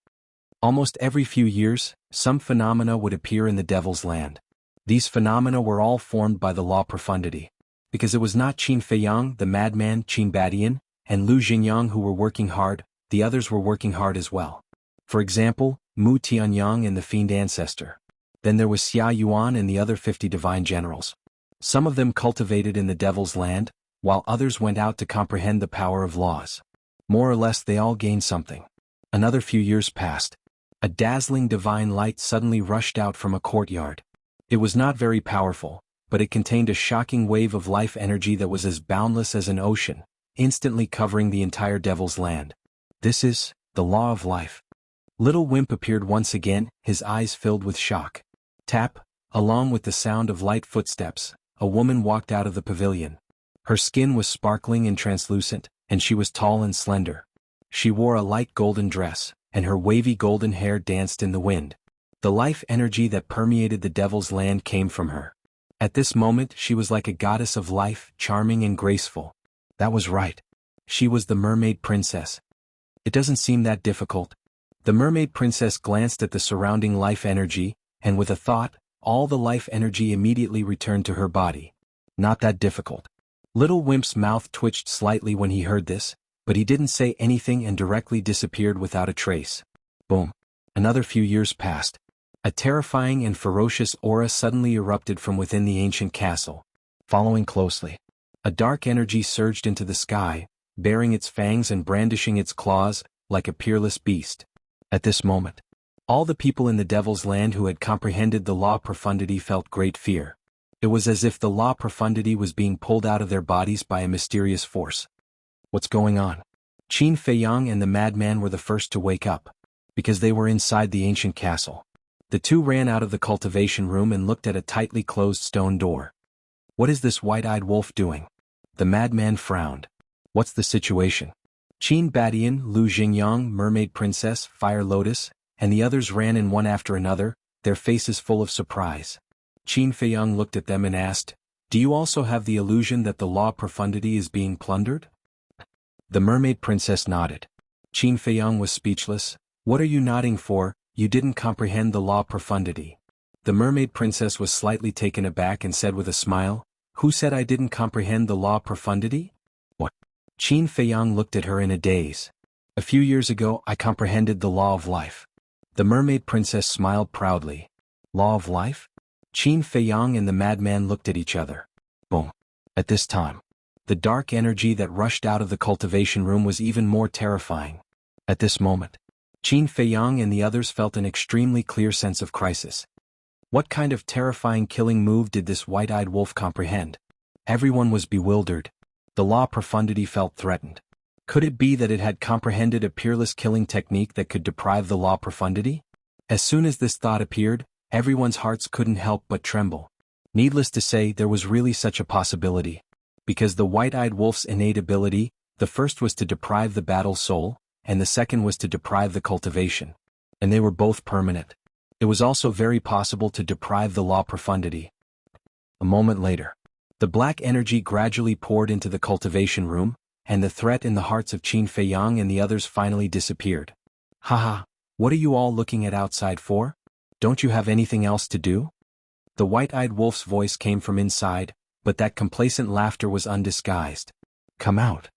Almost every few years, some phenomena would appear in the Devil's Land. These phenomena were all formed by the law profundity. Because it was not Qin Feiyang, the madman, Qin Badian, and Lu Xingyang who were working hard, the others were working hard as well. For example, Mu Tianyang and the Fiend Ancestor. Then there was Xia Yuan and the other 50 divine generals. Some of them cultivated in the Devil's Land, while others went out to comprehend the power of laws. More or less they all gained something. Another few years passed. A dazzling divine light suddenly rushed out from a courtyard. It was not very powerful, but it contained a shocking wave of life energy that was as boundless as an ocean, instantly covering the entire Devil's Land. This is the law of life. Little Wimp appeared once again, his eyes filled with shock. Tap, along with the sound of light footsteps, a woman walked out of the pavilion. Her skin was sparkling and translucent, and she was tall and slender. She wore a light golden dress, and her wavy golden hair danced in the wind. The life energy that permeated the Devil's Land came from her. At this moment she was like a goddess of life, charming and graceful. That was right. She was the Mermaid Princess. It doesn't seem that difficult. The Mermaid Princess glanced at the surrounding life energy, and with a thought, all the life energy immediately returned to her body. Not that difficult. Little Wimp's mouth twitched slightly when he heard this, but he didn't say anything and directly disappeared without a trace. Boom. Another few years passed. A terrifying and ferocious aura suddenly erupted from within the ancient castle. Following closely, a dark energy surged into the sky, baring its fangs and brandishing its claws, like a peerless beast. At this moment, all the people in the Devil's Land who had comprehended the law profundity felt great fear. It was as if the law profundity was being pulled out of their bodies by a mysterious force. What's going on? Qin Feiyang and the madman were the first to wake up, because they were inside the ancient castle. The two ran out of the cultivation room and looked at a tightly closed stone door. What is this white-eyed wolf doing? The madman frowned. What's the situation? Qin Badian, Lu Jingyang, Mermaid Princess, Fire Lotus, and the others ran in one after another, their faces full of surprise. Qin Feiyang looked at them and asked, "Do you also have the illusion that the law profundity is being plundered?" The Mermaid Princess nodded. Qin Feiyang was speechless. "What are you nodding for? You didn't comprehend the law profundity." The Mermaid Princess was slightly taken aback and said with a smile, "Who said I didn't comprehend the law profundity?" "What?" Qin Feiyang looked at her in a daze. "A few years ago I comprehended the law of life." The Mermaid Princess smiled proudly. "Law of life?" Qin Feiyang and the madman looked at each other. Boom. At this time, the dark energy that rushed out of the cultivation room was even more terrifying. At this moment, Qin Feiyang and the others felt an extremely clear sense of crisis. What kind of terrifying killing move did this white-eyed wolf comprehend? Everyone was bewildered. The law profundity felt threatened. Could it be that it had comprehended a peerless killing technique that could deprive the law profundity? As soon as this thought appeared, everyone's hearts couldn't help but tremble. Needless to say, there was really such a possibility. Because the white-eyed wolf's innate ability, the first was to deprive the battle soul, and the second was to deprive the cultivation. And they were both permanent. It was also very possible to deprive the law profundity. A moment later, the black energy gradually poured into the cultivation room, and the threat in the hearts of Qin Feiyang and the others finally disappeared. "Haha, what are you all looking at outside for? Don't you have anything else to do?" The white-eyed wolf's voice came from inside, but that complacent laughter was undisguised. "Come out,"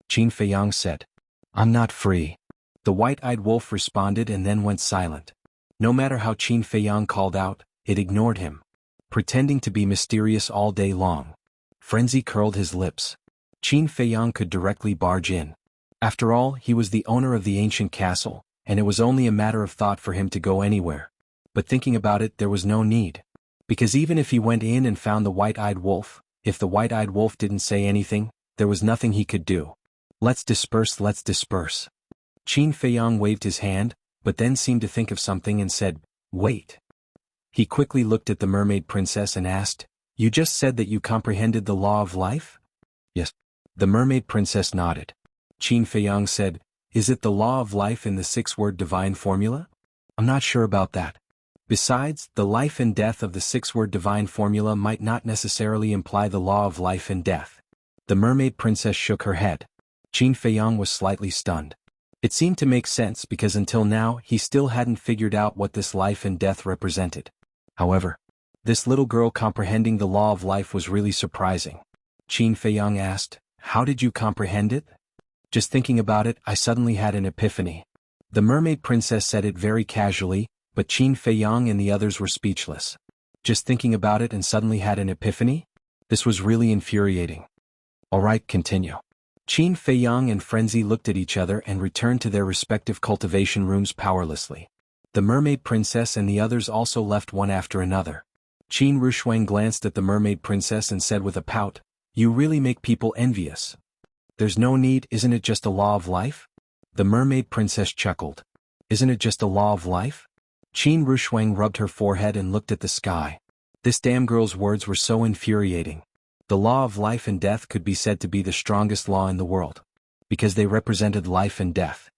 Qin Feiyang said. "I'm not free." The white-eyed wolf responded and then went silent. No matter how Qin Feiyang called out, it ignored him, pretending to be mysterious all day long. Frenzy curled his lips. Qin Feiyang could directly barge in. After all, he was the owner of the ancient castle, and it was only a matter of thought for him to go anywhere. But thinking about it, there was no need. Because even if he went in and found the white-eyed wolf, if the white-eyed wolf didn't say anything, there was nothing he could do. Let's disperse." Qin Feiyang waved his hand, but then seemed to think of something and said, "Wait." He quickly looked at the Mermaid Princess and asked, "You just said that you comprehended the law of life?" "Yes." The Mermaid Princess nodded. Qin Feiyang said, "Is it the law of life in the six-word divine formula?" "I'm not sure about that. Besides, the life and death of the six-word divine formula might not necessarily imply the law of life and death." The Mermaid Princess shook her head. Qin Feiyang was slightly stunned. It seemed to make sense because until now he still hadn't figured out what this life and death represented. However, this little girl comprehending the law of life was really surprising. Qin Feiyang asked, "How did you comprehend it?" "Just thinking about it, I suddenly had an epiphany." The Mermaid Princess said it very casually, but Qin Feiyang and the others were speechless. Just thinking about it and suddenly had an epiphany? This was really infuriating. "Alright, continue." Qin Feiyang and Frenzy looked at each other and returned to their respective cultivation rooms powerlessly. The Mermaid Princess and the others also left one after another. Qin Rushuang glanced at the Mermaid Princess and said with a pout, "You really make people envious." There's no need, isn't it just a law of life? The mermaid princess chuckled. Isn't it just a law of life? Qin Rushuang rubbed her forehead and looked at the sky. This damn girl's words were so infuriating. The law of life and death could be said to be the strongest law in the world. Because they represented life and death.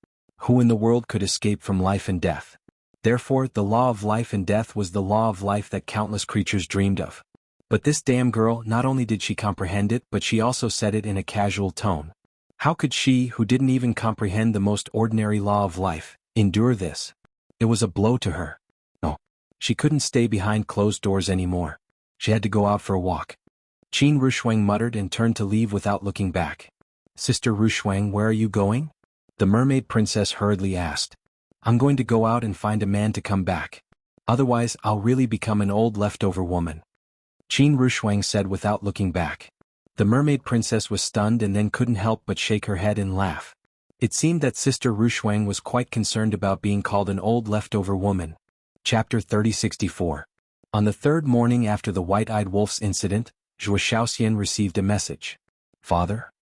Who in the world could escape from life and death? Therefore, the law of life and death was the law of life that countless creatures dreamed of. But this damn girl, not only did she comprehend it, but she also said it in a casual tone. How could she, who didn't even comprehend the most ordinary law of life, endure this? It was a blow to her. No. She couldn't stay behind closed doors anymore. She had to go out for a walk. Qin Rushuang muttered and turned to leave without looking back. Sister Rushuang, where are you going? The mermaid princess hurriedly asked. I'm going to go out and find a man to come back. Otherwise, I'll really become an old leftover woman. Qin Rushuang said without looking back. The mermaid princess was stunned and then couldn't help but shake her head and laugh. It seemed that Sister Rushuang was quite concerned about being called an old leftover woman. Chapter 3064. On the third morning after the white-eyed wolf's incident, Zhuo Shaoxian received a message. Father?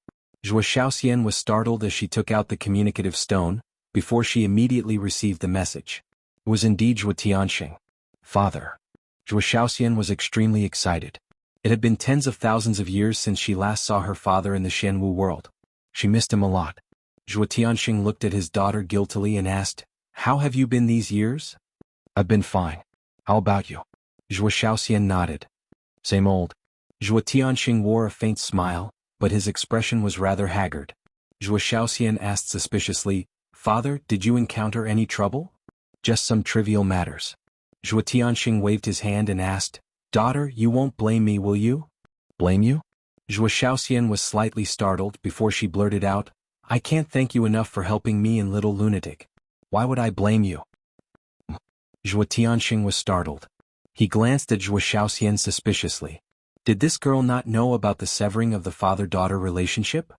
Zhuo Shaoxian was startled as she took out the communicative stone, before she immediately received the message. It was indeed Zhuo Tianxing. Father. Zhuo Shaoxian was extremely excited. It had been tens of thousands of years since she last saw her father in the Xianwu world. She missed him a lot. Zhuo Tianxing looked at his daughter guiltily and asked, How have you been these years? I've been fine. How about you? Zhuo Shaoxian nodded. Same old. Zhuo Tianxing wore a faint smile, but his expression was rather haggard. Zhuo Shaoxian asked suspiciously, Father, did you encounter any trouble? Just some trivial matters. Zhuo Tianxing waved his hand and asked, Daughter, you won't blame me, will you? Blame you? Zhuo Shaoxian was slightly startled before she blurted out, I can't thank you enough for helping me and little lunatic. Why would I blame you? Zhuo Tianxing was startled. He glanced at Zhuo Shaoxian suspiciously. Did this girl not know about the severing of the father-daughter relationship?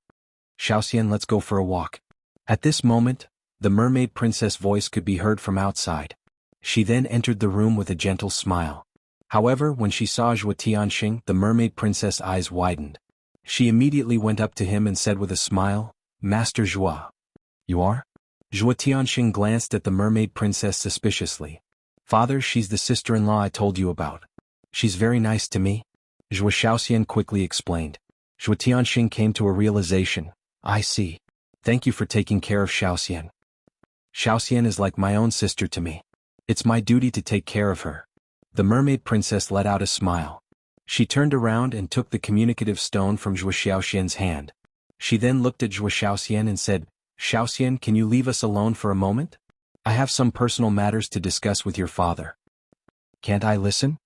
Shaoxian, let's go for a walk. At this moment, the mermaid princess' voice could be heard from outside. She then entered the room with a gentle smile. However, when she saw Zhuo Tianxing, the mermaid princess' eyes widened. She immediately went up to him and said with a smile, Master Zhuo. You are? Zhuo Tianxing glanced at the mermaid princess suspiciously. Father, she's the sister-in-law I told you about. She's very nice to me. Zhuo Shaoxian quickly explained. Zhuo Tianxing came to a realization. I see. Thank you for taking care of Shaoxian. Shaoxian is like my own sister to me. It's my duty to take care of her. The mermaid princess let out a smile. She turned around and took the communicative stone from Zhuo Shaoxian's hand. She then looked at Zhuo Shaoxian and said, Shaoxian, can you leave us alone for a moment? I have some personal matters to discuss with your father. Can't I listen?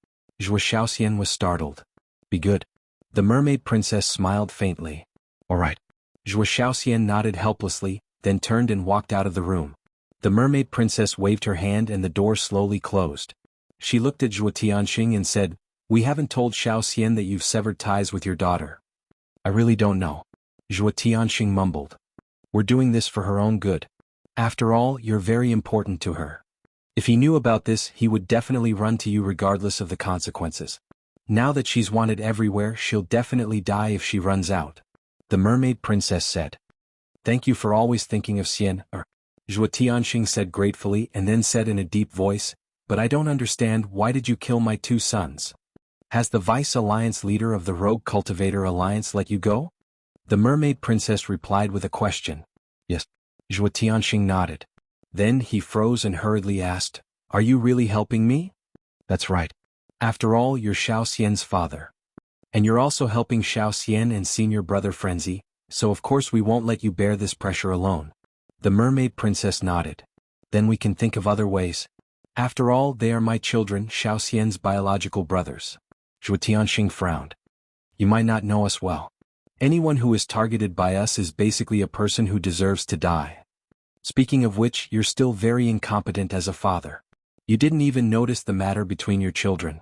Zhuo Shaoxian was startled. Be good. The mermaid princess smiled faintly. All right. Zhuo Shaoxian nodded helplessly, then turned and walked out of the room. The mermaid princess waved her hand and the door slowly closed. She looked at Zhuo Tianxing and said, We haven't told Shaoxian that you've severed ties with your daughter. I really don't know. Zhuo Tianxing mumbled. We're doing this for her own good. After all, you're very important to her. If he knew about this, he would definitely run to you regardless of the consequences. Now that she's wanted everywhere, she'll definitely die if she runs out. The mermaid princess said. Thank you for always thinking of Xian, Zhuo Tianxing said gratefully and then said in a deep voice, But I don't understand, why did you kill my 2 sons? Has the Vice Alliance leader of the Rogue Cultivator Alliance let you go? The mermaid princess replied with a question. Yes. Zhuo Tianxing nodded. Then he froze and hurriedly asked, Are you really helping me? That's right. After all, you're Shaoxian's father. And you're also helping Shaoxian and senior brother Frenzy, so of course we won't let you bear this pressure alone. The mermaid princess nodded. Then we can think of other ways. After all, they are my children, Shaoxian's biological brothers. Zhuo Tianxing frowned. You might not know us well. Anyone who is targeted by us is basically a person who deserves to die. Speaking of which, you're still very incompetent as a father. You didn't even notice the matter between your children.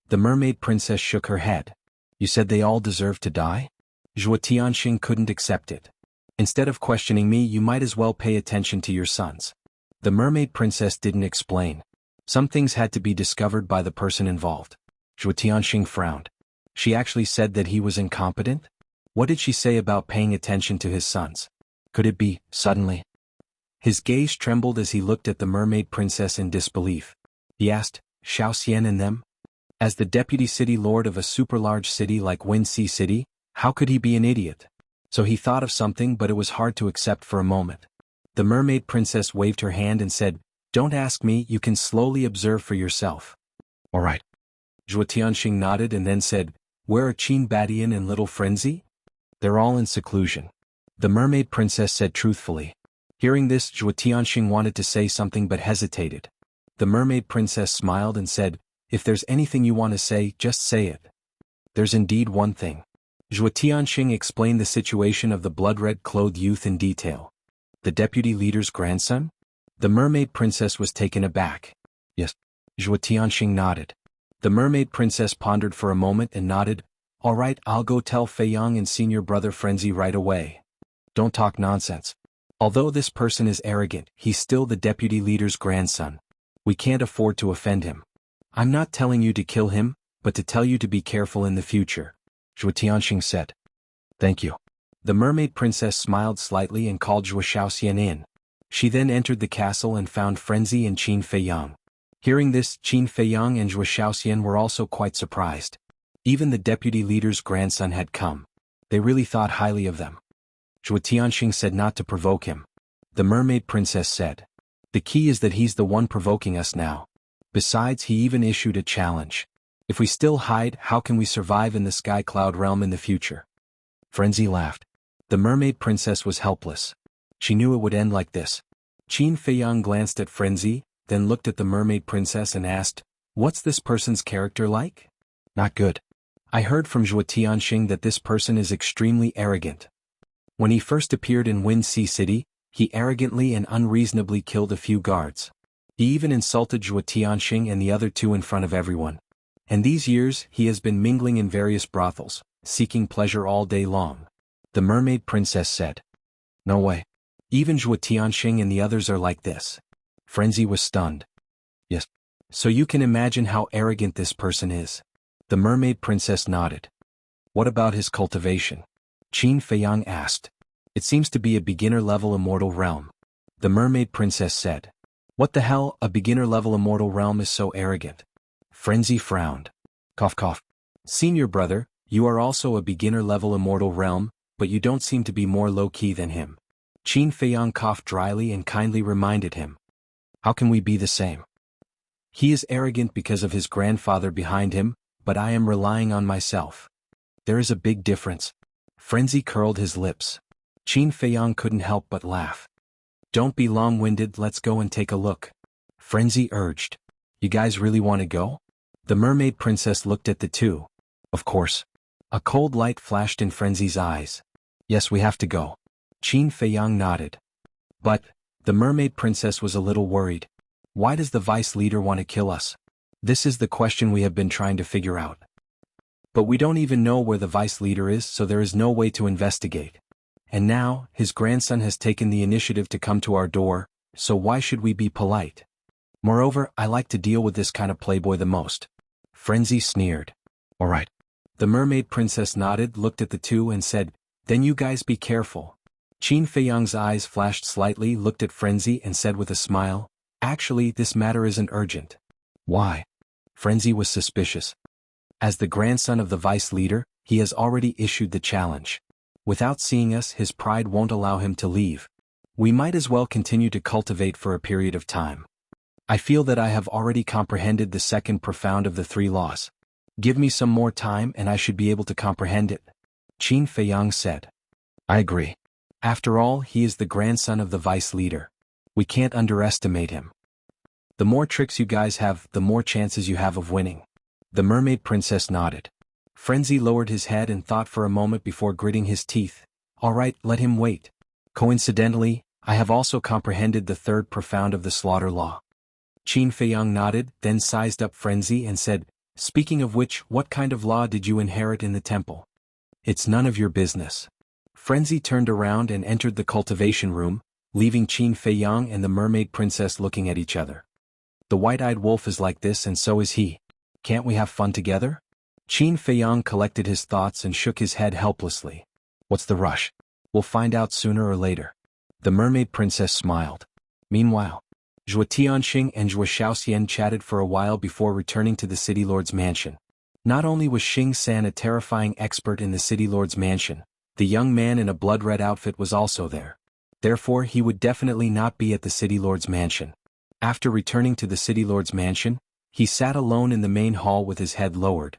The mermaid princess shook her head. You said they all deserve to die? Zhuo Tianxing couldn't accept it. Instead of questioning me, you might as well pay attention to your sons. The mermaid princess didn't explain. Some things had to be discovered by the person involved. Zhuo Tianxing frowned. She actually said that he was incompetent? What did she say about paying attention to his sons? Could it be, suddenly? His gaze trembled as he looked at the mermaid princess in disbelief. He asked, Xiao Xian and them? As the deputy city lord of a super-large city like Wuxia City, how could he be an idiot? So he thought of something, but it was hard to accept for a moment. The mermaid princess waved her hand and said, Don't ask me, you can slowly observe for yourself. All right. Zhuo Tianxing nodded and then said, Where are Qin Badian and Little Frenzy? They're all in seclusion. The mermaid princess said truthfully. Hearing this, Zhuo Tianxing wanted to say something but hesitated. The mermaid princess smiled and said, If there's anything you want to say, just say it. There's indeed one thing. Zhuo Tianxing explained the situation of the blood-red-clothed youth in detail. The deputy leader's grandson? The mermaid princess was taken aback. Yes. Zhuo Tianxing nodded. The mermaid princess pondered for a moment and nodded. All right, I'll go tell Fei Yang and senior brother Frenzy right away. Don't talk nonsense. Although this person is arrogant, he's still the deputy leader's grandson. We can't afford to offend him. I'm not telling you to kill him, but to tell you to be careful in the future, Zhuo Tianxing said. Thank you. The mermaid princess smiled slightly and called Zhuo Xiaoxian in. She then entered the castle and found Frenzy and Qin Feiyang. Hearing this, Qin Feiyang and Zhuo Xiaoxian were also quite surprised. Even the deputy leader's grandson had come. They really thought highly of them. Zhuo Tianxing said not to provoke him. The mermaid princess said, The key is that he's the one provoking us now. Besides, he even issued a challenge. If we still hide, how can we survive in the Sky Cloud realm in the future? Frenzy laughed. The mermaid princess was helpless. She knew it would end like this. Qin Feiyang glanced at Frenzy, then looked at the mermaid princess and asked, What's this person's character like? Not good. I heard from Zhuo Tianxing that this person is extremely arrogant. When he first appeared in Wuxia City, he arrogantly and unreasonably killed a few guards. He even insulted Zhuo Tianxing and the other two in front of everyone. And these years, he has been mingling in various brothels, seeking pleasure all day long. The mermaid princess said. No way. Even Zhuo Tianxing and the others are like this. Frenzy was stunned. Yes. So you can imagine how arrogant this person is. The mermaid princess nodded. What about his cultivation? Qin Feiyang asked. It seems to be a beginner-level immortal realm. The mermaid princess said. What the hell, a beginner-level immortal realm is so arrogant? Frenzy frowned. Cough cough. Senior brother, you are also a beginner-level immortal realm, but you don't seem to be more low-key than him. Qin Feiyang coughed dryly and kindly reminded him. How can we be the same? He is arrogant because of his grandfather behind him, but I am relying on myself. There is a big difference. Frenzy curled his lips. Qin Feiyang couldn't help but laugh. Don't be long-winded, let's go and take a look. Frenzy urged. You guys really want to go? The mermaid princess looked at the two. Of course. A cold light flashed in Frenzy's eyes. Yes, we have to go. Qin Feiyang nodded. But, the mermaid princess was a little worried. Why does the vice leader want to kill us? This is the question we have been trying to figure out. But we don't even know where the vice leader is, so there is no way to investigate. And now, his grandson has taken the initiative to come to our door, so why should we be polite? Moreover, I like to deal with this kind of playboy the most. Frenzy sneered. All right. The mermaid princess nodded, looked at the two and said, Then you guys be careful. Qin Feiyang's eyes flashed slightly, looked at Frenzy and said with a smile, Actually, this matter isn't urgent. Why? Frenzy was suspicious. As the grandson of the vice leader, he has already issued the challenge. Without seeing us, his pride won't allow him to leave. We might as well continue to cultivate for a period of time. I feel that I have already comprehended the second profound of the three laws. Give me some more time and I should be able to comprehend it. Qin Feiyang said. I agree. After all, he is the grandson of the vice leader. We can't underestimate him. The more tricks you guys have, the more chances you have of winning. The mermaid princess nodded. Frenzy lowered his head and thought for a moment before gritting his teeth. All right, let him wait. Coincidentally, I have also comprehended the third profound of the slaughter law. Qin Feiyang nodded, then sized up Frenzy and said, Speaking of which, what kind of law did you inherit in the temple? It's none of your business. Frenzy turned around and entered the cultivation room, leaving Qin Feiyang and the mermaid princess looking at each other. The white-eyed wolf is like this and so is he. Can't we have fun together? Qin Feiyang collected his thoughts and shook his head helplessly. What's the rush? We'll find out sooner or later. The mermaid princess smiled. Meanwhile, Zhuo Tianxing and Zhuo Shaoxian chatted for a while before returning to the city lord's mansion. Not only was Xing San a terrifying expert in the city lord's mansion, the young man in a blood-red outfit was also there. Therefore, he would definitely not be at the city lord's mansion. After returning to the city lord's mansion, he sat alone in the main hall with his head lowered.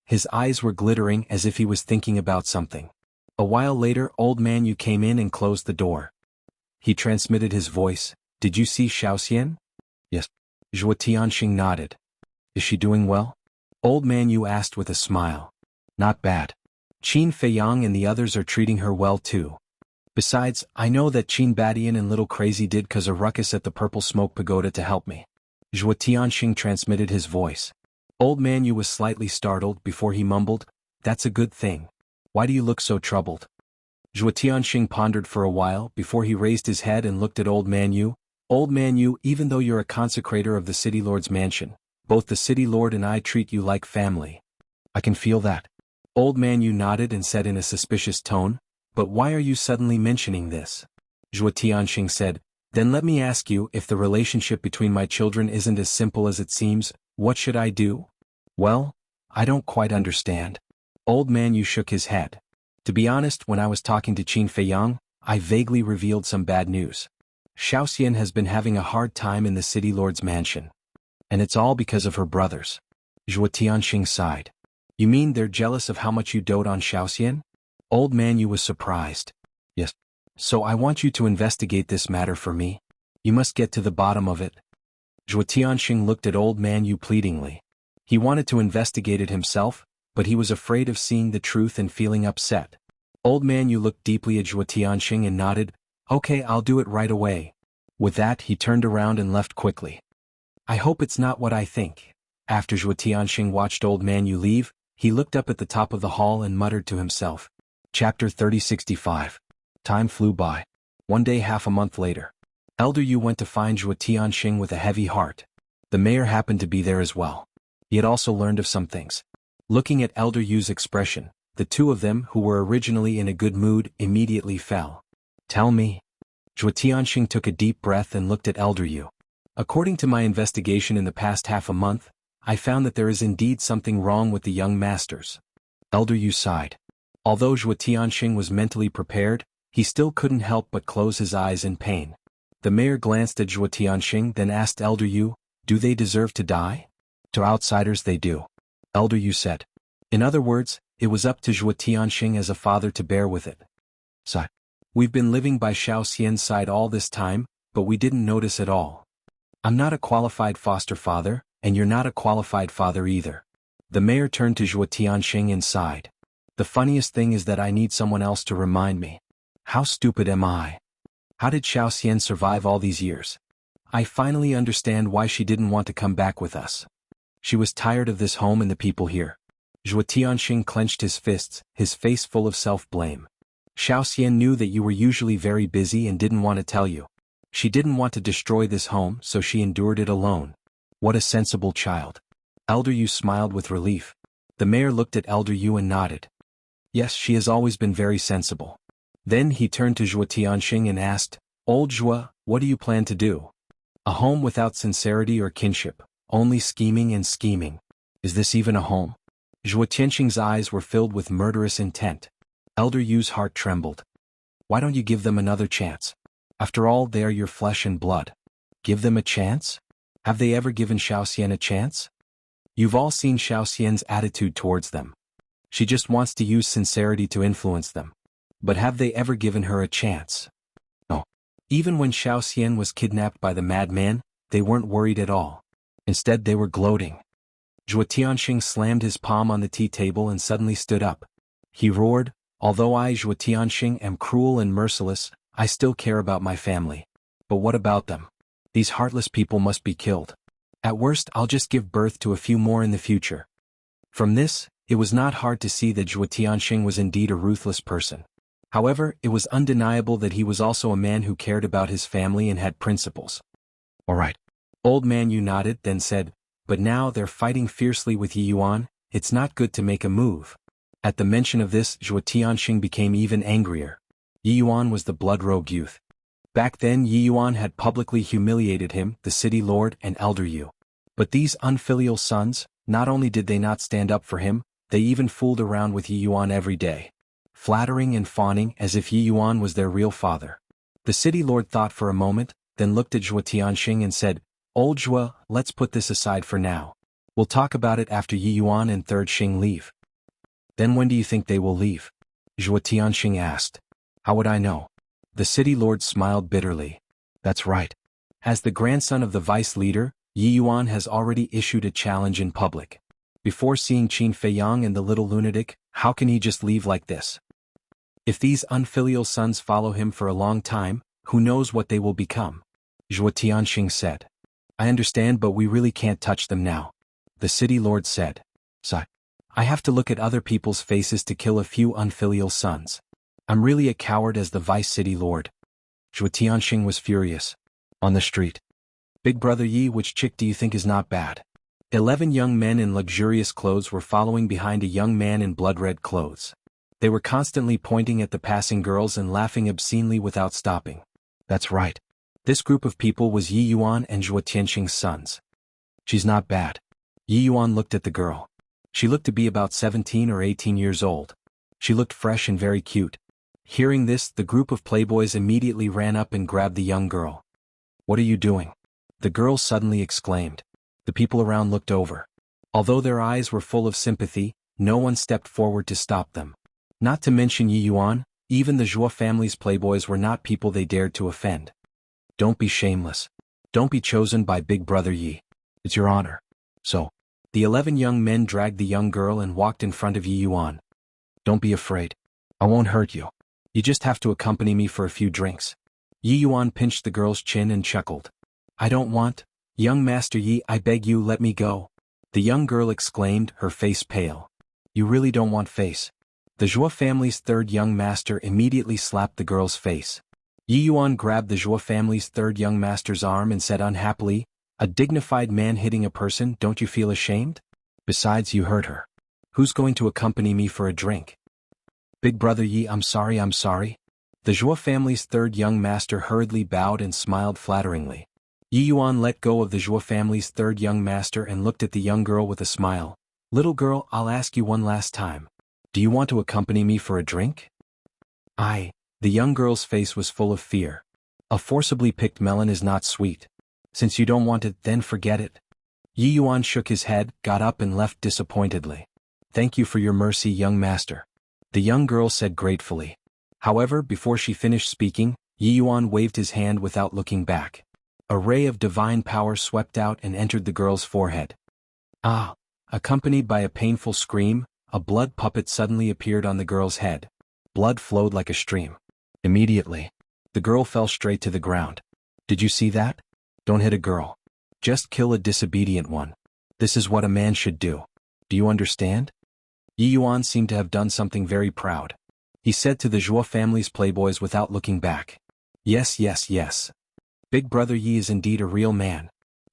His eyes were glittering as if he was thinking about something. A while later, old man Yu came in and closed the door. He transmitted his voice. Did you see Shaoxian? Yes. Zhuo Tianxing nodded. Is she doing well? Old man Yu asked with a smile. Not bad. Qin Feiyang and the others are treating her well too. Besides, I know that Qin Badian and Little Crazy did cause a ruckus at the Purple Smoke Pagoda to help me. Zhuo Tianxing transmitted his voice. Old man Yu was slightly startled before he mumbled, That's a good thing. Why do you look so troubled? Zhuo Tianxing pondered for a while before he raised his head and looked at Old man Yu. Old man Yu, even though you're a consecrator of the city lord's mansion, both the city lord and I treat you like family. I can feel that. Old man Yu nodded and said in a suspicious tone, But why are you suddenly mentioning this? Zhuo Tianxing said, Then let me ask you, if the relationship between my children isn't as simple as it seems, what should I do? Well, I don't quite understand. Old man Yu shook his head. To be honest, when I was talking to Qin Feiyang, I vaguely revealed some bad news. Shaoxian has been having a hard time in the city lord's mansion. And it's all because of her brothers. Zhuo Tianxing sighed. You mean they're jealous of how much you dote on Shaoxian? Old man Yu was surprised. Yes. So I want you to investigate this matter for me. You must get to the bottom of it. Zhuo Tianxing looked at old man Yu pleadingly. He wanted to investigate it himself, but he was afraid of seeing the truth and feeling upset. Old man Yu looked deeply at Zhuo Tianxing and nodded, Okay, I'll do it right away. With that, he turned around and left quickly. I hope it's not what I think. After Zhuo Tianxing watched old man Yu leave, he looked up at the top of the hall and muttered to himself. Chapter 3065. Time flew by. One day, half a month later, Elder Yu went to find Zhuo Tianxing with a heavy heart. The mayor happened to be there as well. He had also learned of some things. Looking at Elder Yu's expression, the two of them, who were originally in a good mood, immediately fell. Tell me. Zhuo Tianxing took a deep breath and looked at Elder Yu. According to my investigation in the past half a month, I found that there is indeed something wrong with the young masters. Elder Yu sighed. Although Zhuo Tianxing was mentally prepared, he still couldn't help but close his eyes in pain. The mayor glanced at Zhuo Tianxing, then asked Elder Yu, Do they deserve to die? To outsiders they do. Elder Yu said. In other words, it was up to Zhuo Tianxing as a father to bear with it. Sigh. We've been living by Shaoxian's side all this time, but we didn't notice at all. I'm not a qualified foster father, and you're not a qualified father either. The mayor turned to Zhuo Tianxing and sighed. The funniest thing is that I need someone else to remind me. How stupid am I? How did Shaoxian survive all these years? I finally understand why she didn't want to come back with us. She was tired of this home and the people here. Zhuo Tianxing clenched his fists, his face full of self-blame. Shaoxian knew that you were usually very busy and didn't want to tell you. She didn't want to destroy this home, so she endured it alone. What a sensible child. Elder Yu smiled with relief. The mayor looked at Elder Yu and nodded. Yes, she has always been very sensible. Then he turned to Zhuo Tianxing and asked, Old Zhuo, what do you plan to do? A home without sincerity or kinship, only scheming and scheming. Is this even a home? Zhuo Tianxing's eyes were filled with murderous intent. Elder Yu's heart trembled. Why don't you give them another chance? After all, they are your flesh and blood. Give them a chance? Have they ever given Shaoxian a chance? You've all seen Shaoxian's attitude towards them. She just wants to use sincerity to influence them. But have they ever given her a chance? No. Even when Shaoxian was kidnapped by the madman, they weren't worried at all. Instead, they were gloating. Zhuo Tianxing slammed his palm on the tea table and suddenly stood up. He roared, Although I, Zhuo Tianxing, am cruel and merciless, I still care about my family. But what about them? These heartless people must be killed. At worst, I'll just give birth to a few more in the future. From this, it was not hard to see that Zhuo Tianxing was indeed a ruthless person. However, it was undeniable that he was also a man who cared about his family and had principles. All right. Old man Yu nodded, then said, But now they're fighting fiercely with Yi Yuan, it's not good to make a move. At the mention of this, Zhuo Tianxing became even angrier. Yi Yuan was the blood-rogue youth. Back then Yi Yuan had publicly humiliated him, the city lord and elder Yu. But these unfilial sons, not only did they not stand up for him, they even fooled around with Yi Yuan every day, flattering and fawning as if Yi Yuan was their real father. The city lord thought for a moment, then looked at Zhuo Tianxing and said, "Old Zhuo, let's put this aside for now. We'll talk about it after Yi Yuan and Third Xing leave." "Then when do you think they will leave?" Zhuo Tianxing asked. "How would I know?" The city lord smiled bitterly. "That's right. As the grandson of the vice leader, Yi Yuan has already issued a challenge in public. Before seeing Qin Feiyang and the little lunatic, how can he just leave like this? If these unfilial sons follow him for a long time, who knows what they will become?" Zhuo Tianxing said. "I understand, but we really can't touch them now," the city lord said. "So, I have to look at other people's faces to kill a few unfilial sons. I'm really a coward as the vice city lord." Zhuo Tianxing was furious. On the street. "Big brother Yi, which chick do you think is not bad?" 11 young men in luxurious clothes were following behind a young man in blood-red clothes. They were constantly pointing at the passing girls and laughing obscenely without stopping. That's right. This group of people was Yi Yuan and Zhuo Tianxing's sons. "She's not bad." Yi Yuan looked at the girl. She looked to be about 17 or 18 years old. She looked fresh and very cute. Hearing this, the group of playboys immediately ran up and grabbed the young girl. "What are you doing?" the girl suddenly exclaimed. The people around looked over. Although their eyes were full of sympathy, no one stepped forward to stop them. Not to mention Yi Yuan, even the Zhuo family's playboys were not people they dared to offend. "Don't be shameless. Don't be chosen by Big Brother Yi. It's your honor." So, the 11 young men dragged the young girl and walked in front of Yi Yuan. "Don't be afraid. I won't hurt you. You just have to accompany me for a few drinks." Yi Yuan pinched the girl's chin and chuckled. "I don't want. Young Master Yi, I beg you, let me go." The young girl exclaimed, her face pale. "You really don't want face?" The Zhuo family's third young master immediately slapped the girl's face. Yi Yuan grabbed the Zhuo family's third young master's arm and said unhappily, "A dignified man hitting a person, don't you feel ashamed? Besides, you hurt her. Who's going to accompany me for a drink?" "Big brother Yi, I'm sorry. The Zhuo family's third young master hurriedly bowed and smiled flatteringly. Yi Yuan let go of the Zhuo family's third young master and looked at the young girl with a smile. "Little girl, I'll ask you one last time. Do you want to accompany me for a drink?" The young girl's face was full of fear. "A forcibly picked melon is not sweet. Since you don't want it, then forget it." Yi Yuan shook his head, got up and left disappointedly. "Thank you for your mercy, young master," the young girl said gratefully. However, before she finished speaking, Yi Yuan waved his hand without looking back. A ray of divine power swept out and entered the girl's forehead. Ah! Accompanied by a painful scream, a blood puppet suddenly appeared on the girl's head. Blood flowed like a stream. Immediately, the girl fell straight to the ground. "Did you see that? Don't hit a girl. Just kill a disobedient one. This is what a man should do. Do you understand?" Yi Yuan seemed to have done something very proud. He said to the Zhuo family's playboys without looking back. Yes. Big brother Yi is indeed a real man.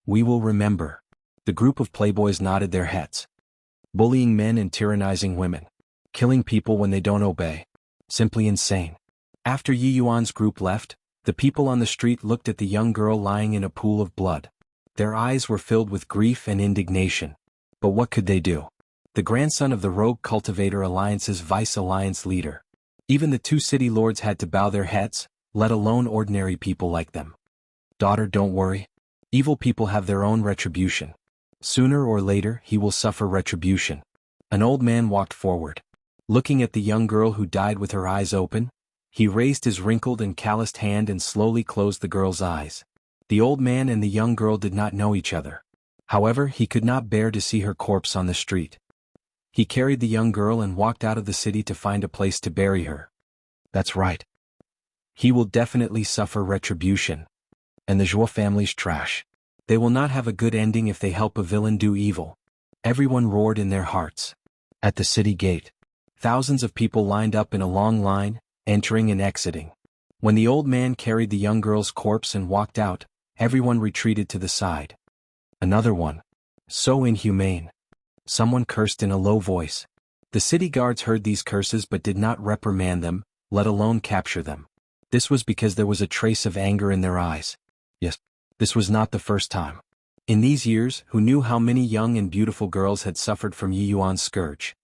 We will remember." The group of playboys nodded their heads. Bullying men and tyrannizing women. Killing people when they don't obey. Simply insane. After Yi Yuan's group left, the people on the street looked at the young girl lying in a pool of blood. Their eyes were filled with grief and indignation. But what could they do? The grandson of the Rogue Cultivator Alliance's Vice Alliance leader. Even the two city lords had to bow their heads, let alone ordinary people like them. "Daughter, don't worry. Evil people have their own retribution. Sooner or later, he will suffer retribution." An old man walked forward. Looking at the young girl who died with her eyes open, he raised his wrinkled and calloused hand and slowly closed the girl's eyes. The old man and the young girl did not know each other. However, he could not bear to see her corpse on the street. He carried the young girl and walked out of the city to find a place to bury her. That's right. He will definitely suffer retribution. And the Zhuo family's trash. They will not have a good ending if they help a villain do evil. Everyone roared in their hearts. At the city gate, thousands of people lined up in a long line, entering and exiting. When the old man carried the young girl's corpse and walked out, everyone retreated to the side. Another one. So inhumane. Someone cursed in a low voice. The city guards heard these curses but did not reprimand them, let alone capture them. This was because there was a trace of anger in their eyes. Yes, this was not the first time. In these years, who knew how many young and beautiful girls had suffered from Yi Yuan's scourge?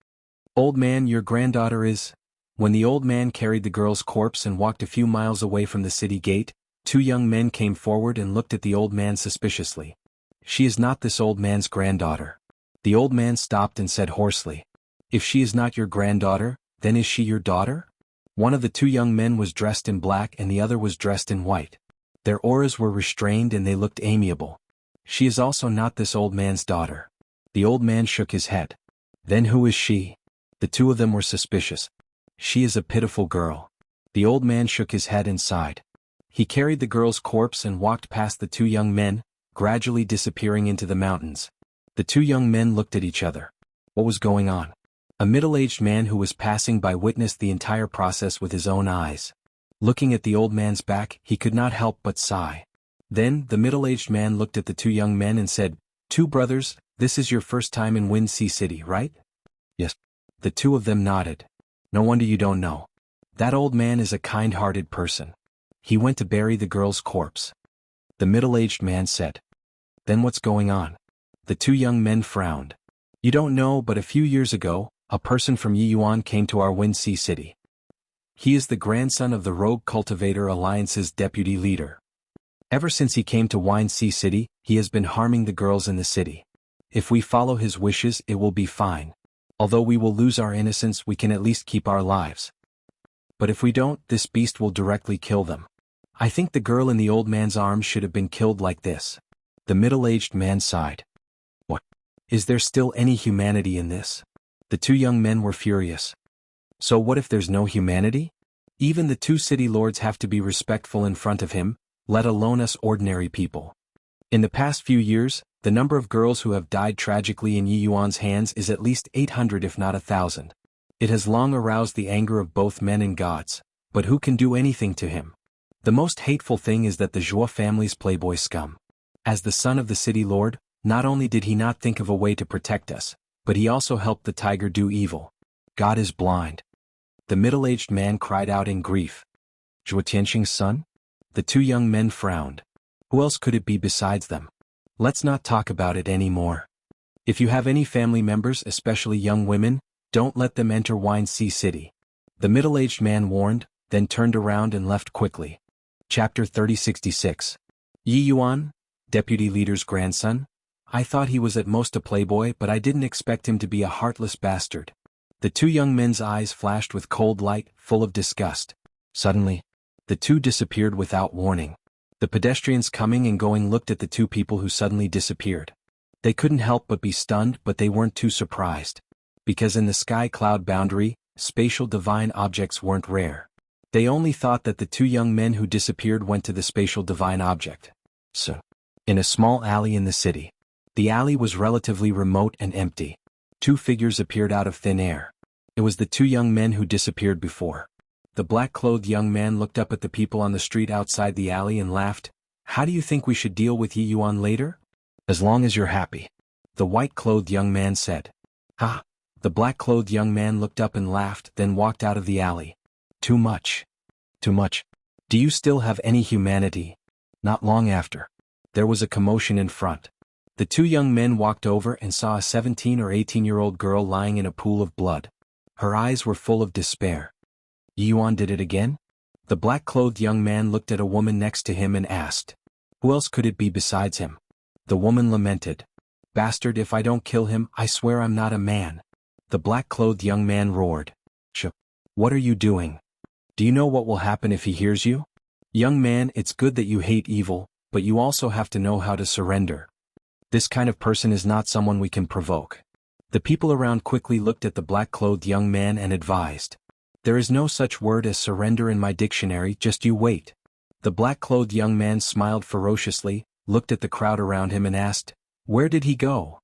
Old man, your granddaughter is... When the old man carried the girl's corpse and walked a few miles away from the city gate, two young men came forward and looked at the old man suspiciously. She is not this old man's granddaughter. The old man stopped and said hoarsely, if she is not your granddaughter, then is she your daughter? One of the two young men was dressed in black and the other was dressed in white. Their auras were restrained and they looked amiable. She is also not this old man's daughter. The old man shook his head. Then who is she? The two of them were suspicious. She is a pitiful girl. The old man shook his head and sighed. He carried the girl's corpse and walked past the two young men, gradually disappearing into the mountains. The two young men looked at each other. What was going on? A middle-aged man who was passing by witnessed the entire process with his own eyes. Looking at the old man's back, he could not help but sigh. Then, the middle-aged man looked at the two young men and said, two brothers, this is your first time in Wuxia City, right? Yes. The two of them nodded. No wonder you don't know. That old man is a kind-hearted person. He went to bury the girl's corpse. The middle-aged man said. Then what's going on? The two young men frowned. You don't know, but a few years ago, a person from Yi Yuan came to our Wuxia City. He is the grandson of the Rogue Cultivator Alliance's deputy leader. Ever since he came to Wuxia City, he has been harming the girls in the city. If we follow his wishes, it will be fine. Although we will lose our innocence, we can at least keep our lives. But if we don't, this beast will directly kill them. I think the girl in the old man's arms should have been killed like this. The middle-aged man sighed. What? Is there still any humanity in this? The two young men were furious. So what if there's no humanity? Even the two city lords have to be respectful in front of him, let alone us ordinary people. In the past few years, the number of girls who have died tragically in Yi Yuan's hands is at least 800 if not 1,000. It has long aroused the anger of both men and gods, but who can do anything to him? The most hateful thing is that the Zhuo family's playboy scum. As the son of the city lord, not only did he not think of a way to protect us, but he also helped the tiger do evil. God is blind. The middle-aged man cried out in grief. Zhuo Tianxing's son? The two young men frowned. Who else could it be besides them? Let's not talk about it anymore. If you have any family members, especially young women, don't let them enter Wuxia City. The middle-aged man warned, then turned around and left quickly. Chapter 3066. Yi Yuan, deputy leader's grandson? I thought he was at most a playboy, but I didn't expect him to be a heartless bastard. The two young men's eyes flashed with cold light, full of disgust. Suddenly, the two disappeared without warning. The pedestrians coming and going looked at the two people who suddenly disappeared. They couldn't help but be stunned, but they weren't too surprised. Because in the sky cloud boundary, spatial divine objects weren't rare. They only thought that the two young men who disappeared went to the spatial divine object. So, in a small alley in the city. The alley was relatively remote and empty. Two figures appeared out of thin air. It was the two young men who disappeared before. The black-clothed young man looked up at the people on the street outside the alley and laughed. How do you think we should deal with Yi Yuan later? As long as you're happy. The white-clothed young man said. Ha! The black-clothed young man looked up and laughed, then walked out of the alley. Too much. Too much. Do you still have any humanity? Not long after. There was a commotion in front. The two young men walked over and saw a 17 or 18-year-old girl lying in a pool of blood. Her eyes were full of despair. Yi Yuan did it again? The black-clothed young man looked at a woman next to him and asked. Who else could it be besides him? The woman lamented. Bastard, if I don't kill him, I swear I'm not a man. The black-clothed young man roared. What are you doing? Do you know what will happen if he hears you? Young man, it's good that you hate evil, but you also have to know how to surrender. This kind of person is not someone we can provoke. The people around quickly looked at the black-clothed young man and advised. There is no such word as surrender in my dictionary, just you wait. The black-clothed young man smiled ferociously, looked at the crowd around him and asked, Where did he go?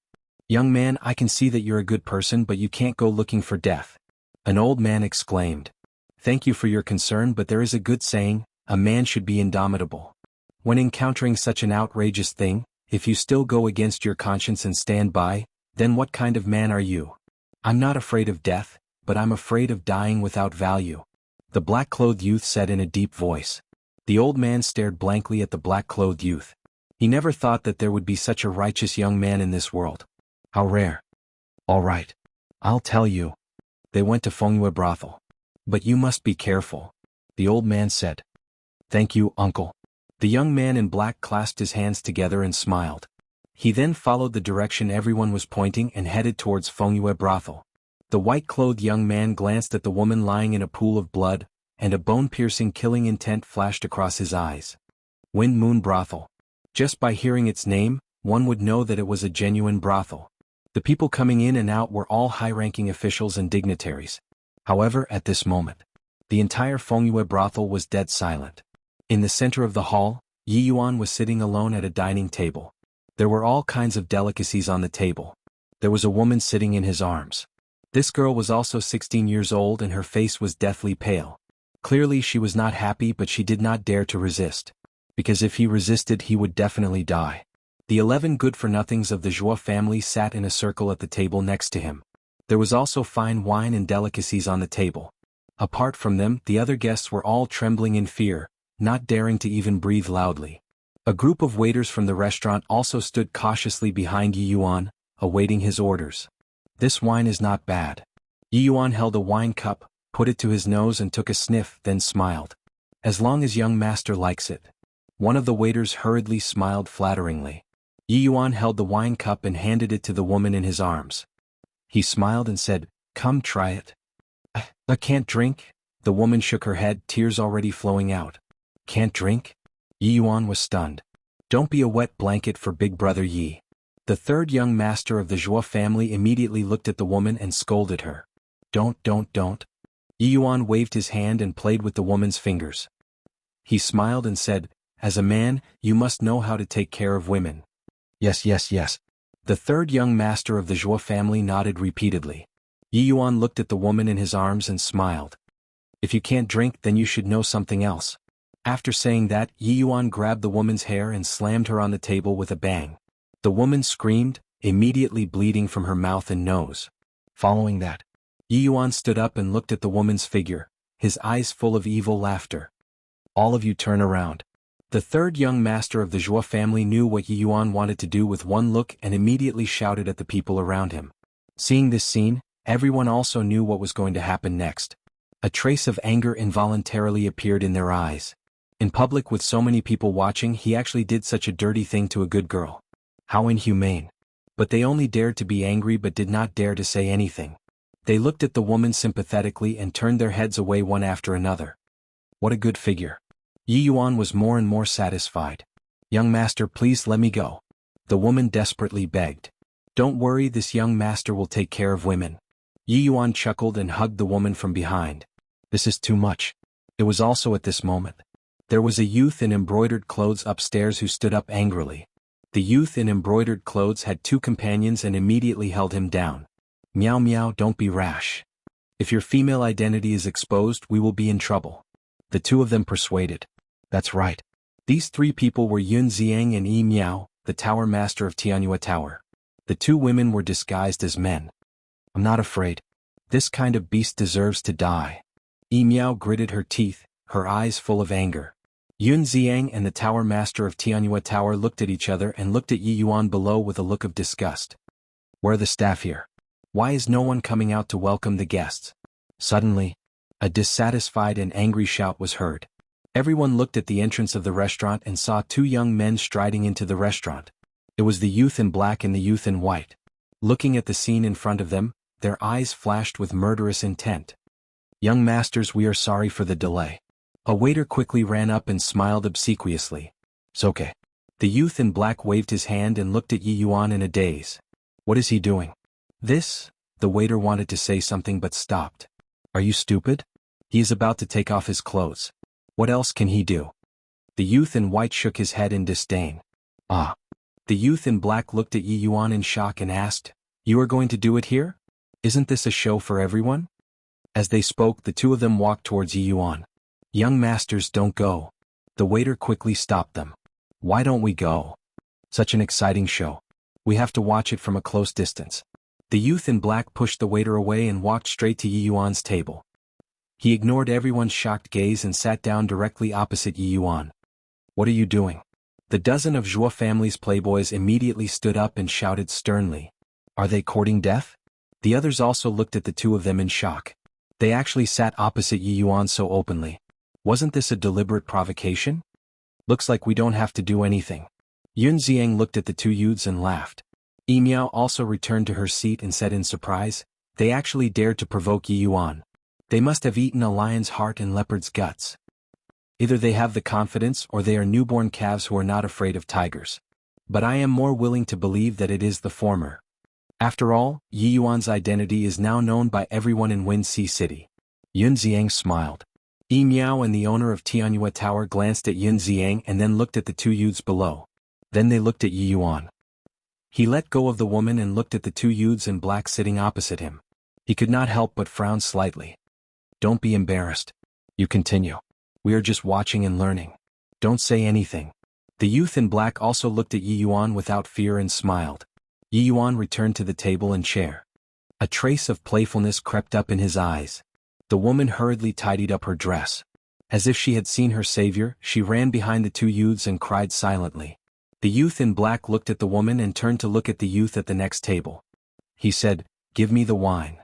Young man, I can see that you're a good person, but you can't go looking for death. An old man exclaimed. Thank you for your concern, but there is a good saying, a man should be indomitable. When encountering such an outrageous thing, if you still go against your conscience and stand by, then what kind of man are you? I'm not afraid of death, but I'm afraid of dying without value. The black-clothed youth said in a deep voice. The old man stared blankly at the black-clothed youth. He never thought that there would be such a righteous young man in this world. How rare. All right. I'll tell you. They went to Fengyue brothel. But you must be careful, the old man said. Thank you, uncle. The young man in black clasped his hands together and smiled. He then followed the direction everyone was pointing and headed towards Fengyue brothel. The white-clothed young man glanced at the woman lying in a pool of blood, and a bone-piercing killing intent flashed across his eyes. Wind Moon Brothel. Just by hearing its name, one would know that it was a genuine brothel. The people coming in and out were all high-ranking officials and dignitaries. However, at this moment, the entire Fengyue brothel was dead silent. In the center of the hall, Yi Yuan was sitting alone at a dining table. There were all kinds of delicacies on the table. There was a woman sitting in his arms. This girl was also 16 years old and her face was deathly pale. Clearly she was not happy, but she did not dare to resist. Because if he resisted he would definitely die. The 11 good-for-nothings of the Zhuo family sat in a circle at the table next to him. There was also fine wine and delicacies on the table. Apart from them, the other guests were all trembling in fear, not daring to even breathe loudly. A group of waiters from the restaurant also stood cautiously behind Yi Yuan, awaiting his orders. This wine is not bad. Yi Yuan held a wine cup, put it to his nose and took a sniff, then smiled. As long as young master likes it. One of the waiters hurriedly smiled flatteringly. Yi Yuan held the wine cup and handed it to the woman in his arms. He smiled and said, "Come try it." I can't drink." The woman shook her head, tears already flowing out. "Can't drink?" Yi Yuan was stunned. "Don't be a wet blanket for big brother Yi." The third young master of the Zhuo family immediately looked at the woman and scolded her. Don't. Yi Yuan waved his hand and played with the woman's fingers. He smiled and said, "As a man, you must know how to take care of women." Yes. The third young master of the Zhuo family nodded repeatedly. Yi Yuan looked at the woman in his arms and smiled. "If you can't drink, then you should know something else." After saying that, Yi Yuan grabbed the woman's hair and slammed her on the table with a bang. The woman screamed, immediately bleeding from her mouth and nose. Following that, Yi Yuan stood up and looked at the woman's figure, his eyes full of evil laughter. "All of you turn around." The third young master of the Zhuo family knew what Yi Yuan wanted to do with one look and immediately shouted at the people around him. Seeing this scene, everyone also knew what was going to happen next. A trace of anger involuntarily appeared in their eyes. In public with so many people watching, he actually did such a dirty thing to a good girl. How inhumane. But they only dared to be angry but did not dare to say anything. They looked at the woman sympathetically and turned their heads away one after another. What a good figure. Yi Yuan was more and more satisfied. "Young master, please let me go." The woman desperately begged. "Don't worry, this young master will take care of women." Yi Yuan chuckled and hugged the woman from behind. This is too much. It was also at this moment. There was a youth in embroidered clothes upstairs who stood up angrily. The youth in embroidered clothes had 2 companions and immediately held him down. Meow, don't be rash. If your female identity is exposed, we will be in trouble." The 2 of them persuaded. That's right. These 3 people were Yun Xiang and Yi Miao, the tower master of Tianyue Tower. The 2 women were disguised as men. "I'm not afraid. This kind of beast deserves to die." Yi Miao gritted her teeth, her eyes full of anger. Yun Xiang and the tower master of Tianyue Tower looked at each other and looked at Yi Yuan below with a look of disgust. "Where are the staff here? Why is no one coming out to welcome the guests?" Suddenly, a dissatisfied and angry shout was heard. Everyone looked at the entrance of the restaurant and saw 2 young men striding into the restaurant. It was the youth in black and the youth in white. Looking at the scene in front of them, their eyes flashed with murderous intent. "Young masters, we are sorry for the delay." A waiter quickly ran up and smiled obsequiously. "It's okay." The youth in black waved his hand and looked at Yi Yuan in a daze. "What is he doing?" "This?" The waiter wanted to say something but stopped. "Are you stupid? He is about to take off his clothes. What else can he do?" The youth in white shook his head in disdain. "Ah." The youth in black looked at Yi Yuan in shock and asked, "You are going to do it here? Isn't this a show for everyone?" As they spoke, the 2 of them walked towards Yi Yuan. "Young masters, don't go." The waiter quickly stopped them. "Why don't we go? Such an exciting show. We have to watch it from a close distance." The youth in black pushed the waiter away and walked straight to Yi Yuan's table. He ignored everyone's shocked gaze and sat down directly opposite Yi Yuan. "What are you doing?" The dozen of Zhuo family's playboys immediately stood up and shouted sternly. "Are they courting death?" The others also looked at the two of them in shock. They actually sat opposite Yi Yuan so openly. Wasn't this a deliberate provocation? "Looks like we don't have to do anything." Yun Xiang looked at the two youths and laughed. Yi Miao also returned to her seat and said in surprise, "They actually dared to provoke Yi Yuan. They must have eaten a lion's heart and leopard's guts. Either they have the confidence or they are newborn calves who are not afraid of tigers. But I am more willing to believe that it is the former. After all, Yi Yuan's identity is now known by everyone in Wind Sea City." Yun Xiang smiled. Yi Miao and the owner of Tianyue Tower glanced at Yun Xiang and then looked at the two youths below. Then they looked at Yi Yuan. He let go of the woman and looked at the two youths in black sitting opposite him. He could not help but frown slightly. "Don't be embarrassed. You continue. We are just watching and learning. Don't say anything." The youth in black also looked at Yi Yuan without fear and smiled. Yi Yuan returned to the table and chair. A trace of playfulness crept up in his eyes. The woman hurriedly tidied up her dress. As if she had seen her savior, she ran behind the two youths and cried silently. The youth in black looked at the woman and turned to look at the youth at the next table. He said, "Give me the wine."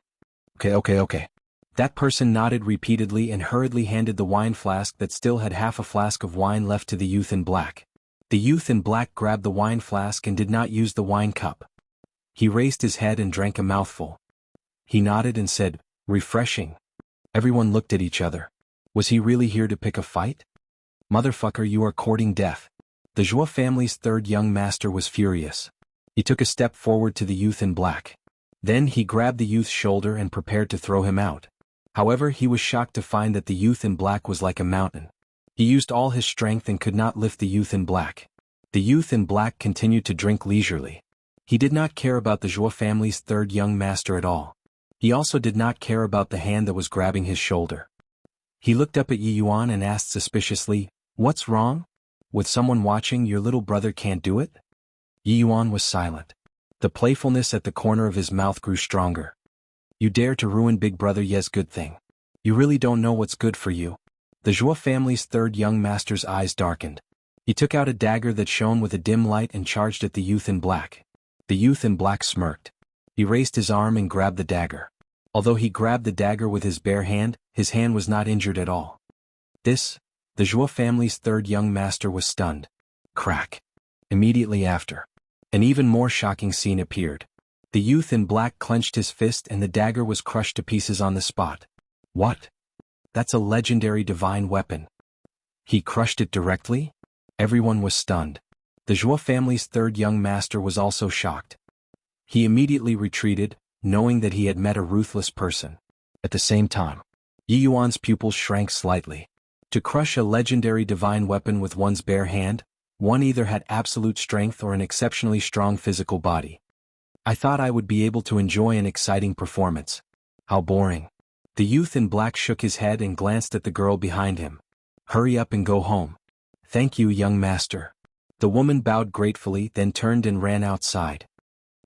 Okay. That person nodded repeatedly and hurriedly handed the wine flask that still had half a flask of wine left to the youth in black. The youth in black grabbed the wine flask and did not use the wine cup. He raised his head and drank a mouthful. He nodded and said, "Refreshing." Everyone looked at each other. Was he really here to pick a fight? "Motherfucker, you are courting death." The Zhuo family's third young master was furious. He took a step forward to the youth in black. Then he grabbed the youth's shoulder and prepared to throw him out. However, he was shocked to find that the youth in black was like a mountain. He used all his strength and could not lift the youth in black. The youth in black continued to drink leisurely. He did not care about the Zhuo family's third young master at all. He also did not care about the hand that was grabbing his shoulder. He looked up at Yi Yuan and asked suspiciously, "What's wrong? With someone watching, your little brother can't do it?" Yi Yuan was silent. The playfulness at the corner of his mouth grew stronger. "You dare to ruin Big Brother Ye's good thing. You really don't know what's good for you." The Zhuo family's third young master's eyes darkened. He took out a dagger that shone with a dim light and charged at the youth in black. The youth in black smirked. He raised his arm and grabbed the dagger. Although he grabbed the dagger with his bare hand, his hand was not injured at all. The Zhuo family's third young master was stunned. Crack. Immediately after, an even more shocking scene appeared. The youth in black clenched his fist and the dagger was crushed to pieces on the spot. "What? That's a legendary divine weapon. He crushed it directly?" Everyone was stunned. The Zhuo family's third young master was also shocked. He immediately retreated, knowing that he had met a ruthless person. At the same time, Yi Yuan's pupils shrank slightly. To crush a legendary divine weapon with one's bare hand, one either had absolute strength or an exceptionally strong physical body. "I thought I would be able to enjoy an exciting performance. How boring." The youth in black shook his head and glanced at the girl behind him. "Hurry up and go home." "Thank you, young master." The woman bowed gratefully, then turned and ran outside.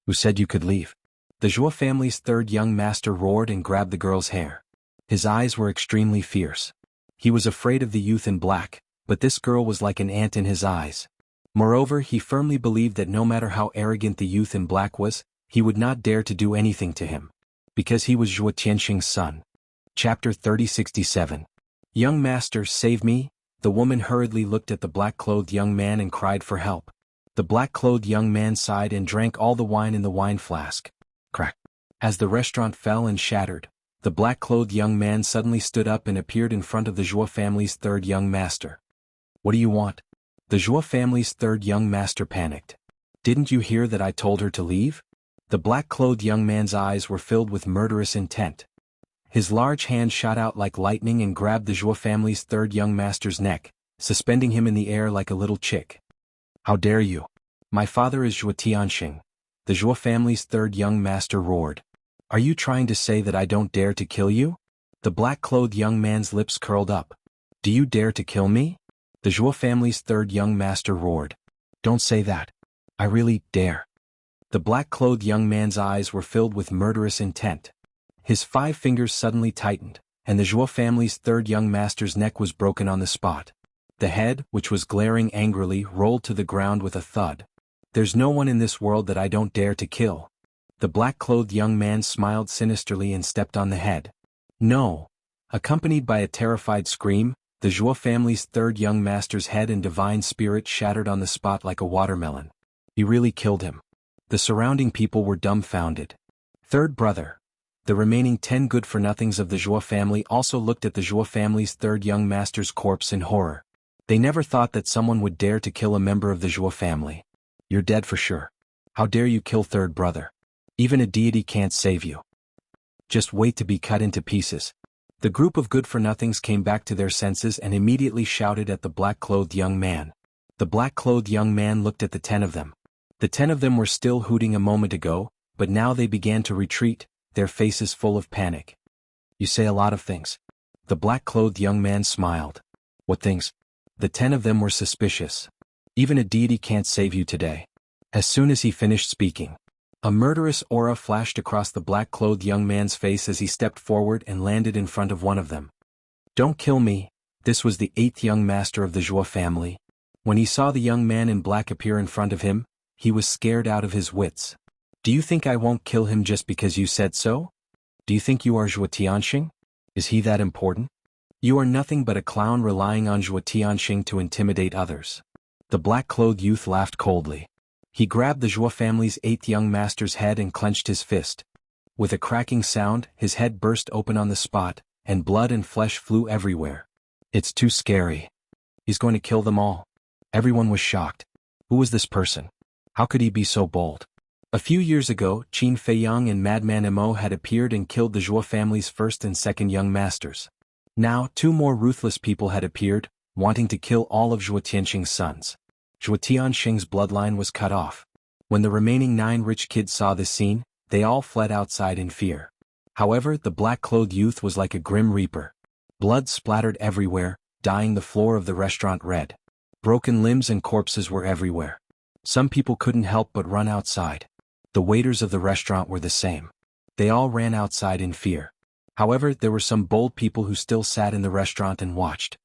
"Who said you could leave?" The Zhuo family's third young master roared and grabbed the girl's hair. His eyes were extremely fierce. He was afraid of the youth in black, but this girl was like an ant in his eyes. Moreover, he firmly believed that no matter how arrogant the youth in black was, he would not dare to do anything to him. Because he was Zhuo Tianxing's son. Chapter 3067. "Young master, save me." The woman hurriedly looked at the black-clothed young man and cried for help. The black-clothed young man sighed and drank all the wine in the wine flask. Crack. As the restaurant fell and shattered, the black-clothed young man suddenly stood up and appeared in front of the Zhuo family's third young master. "What do you want?" The Zhuo family's third young master panicked. "Didn't you hear that I told her to leave?" The black-clothed young man's eyes were filled with murderous intent. His large hand shot out like lightning and grabbed the Zhuo family's third young master's neck, suspending him in the air like a little chick. "How dare you? My father is Zhuo Tianxing." The Zhuo family's third young master roared. "Are you trying to say that I don't dare to kill you?" The black-clothed young man's lips curled up. "Do you dare to kill me?" The Zhuo family's third young master roared. "Don't say that. I really dare." The black-clothed young man's eyes were filled with murderous intent. His 5 fingers suddenly tightened, and the Zhuo family's 3rd young master's neck was broken on the spot. The head, which was glaring angrily, rolled to the ground with a thud. "There's no one in this world that I don't dare to kill." The black-clothed young man smiled sinisterly and stepped on the head. "No." Accompanied by a terrified scream, the Zhuo family's 3rd young master's head and divine spirit shattered on the spot like a watermelon. He really killed him. The surrounding people were dumbfounded. 3rd brother. The remaining 10 good-for-nothings of the Zhuo family also looked at the Zhuo family's 3rd young master's corpse in horror. They never thought that someone would dare to kill a member of the Zhuo family. "You're dead for sure. How dare you kill 3rd brother? Even a deity can't save you. Just wait to be cut into pieces." The group of good-for-nothings came back to their senses and immediately shouted at the black-clothed young man. The black-clothed young man looked at the 10 of them. The 10 of them were still hooting a moment ago, but now they began to retreat, their faces full of panic. "You say a lot of things." The black-clothed young man smiled. "What things?" The 10 of them were suspicious. "Even a deity can't save you today." As soon as he finished speaking, a murderous aura flashed across the black-clothed young man's face as he stepped forward and landed in front of one of them. "Don't kill me." This was the 8th young master of the Zhuo family. When he saw the young man in black appear in front of him, he was scared out of his wits. "Do you think I won't kill him just because you said so? Do you think you are Zhuo Tianxing? Is he that important? You are nothing but a clown relying on Zhuo Tianxing to intimidate others." The black-clothed youth laughed coldly. He grabbed the Zhuo family's 8th young master's head and clenched his fist. With a cracking sound, his head burst open on the spot, and blood and flesh flew everywhere. "It's too scary. He's going to kill them all." Everyone was shocked. Who was this person? How could he be so bold? A few years ago, Qin Feiyang and Madman Mo had appeared and killed the Zhuo family's 1st and 2nd young masters. Now, 2 more ruthless people had appeared, wanting to kill all of Zhuo Tianxing's sons. Zhuo Tianxing's bloodline was cut off. When the remaining 9 rich kids saw this scene, they all fled outside in fear. However, the black-clothed youth was like a grim reaper. Blood splattered everywhere, dyeing the floor of the restaurant red. Broken limbs and corpses were everywhere. Some people couldn't help but run outside. The waiters of the restaurant were the same. They all ran outside in fear. However, there were some bold people who still sat in the restaurant and watched.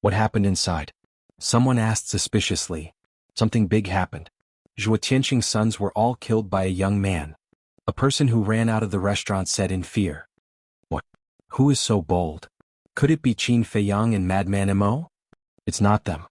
"What happened inside?" Someone asked suspiciously. "Something big happened. Zhuo Tianxing's sons were all killed by a young man." A person who ran out of the restaurant said in fear. "What? Who is so bold? Could it be Qin Feiyang and Madman Mo? It's not them.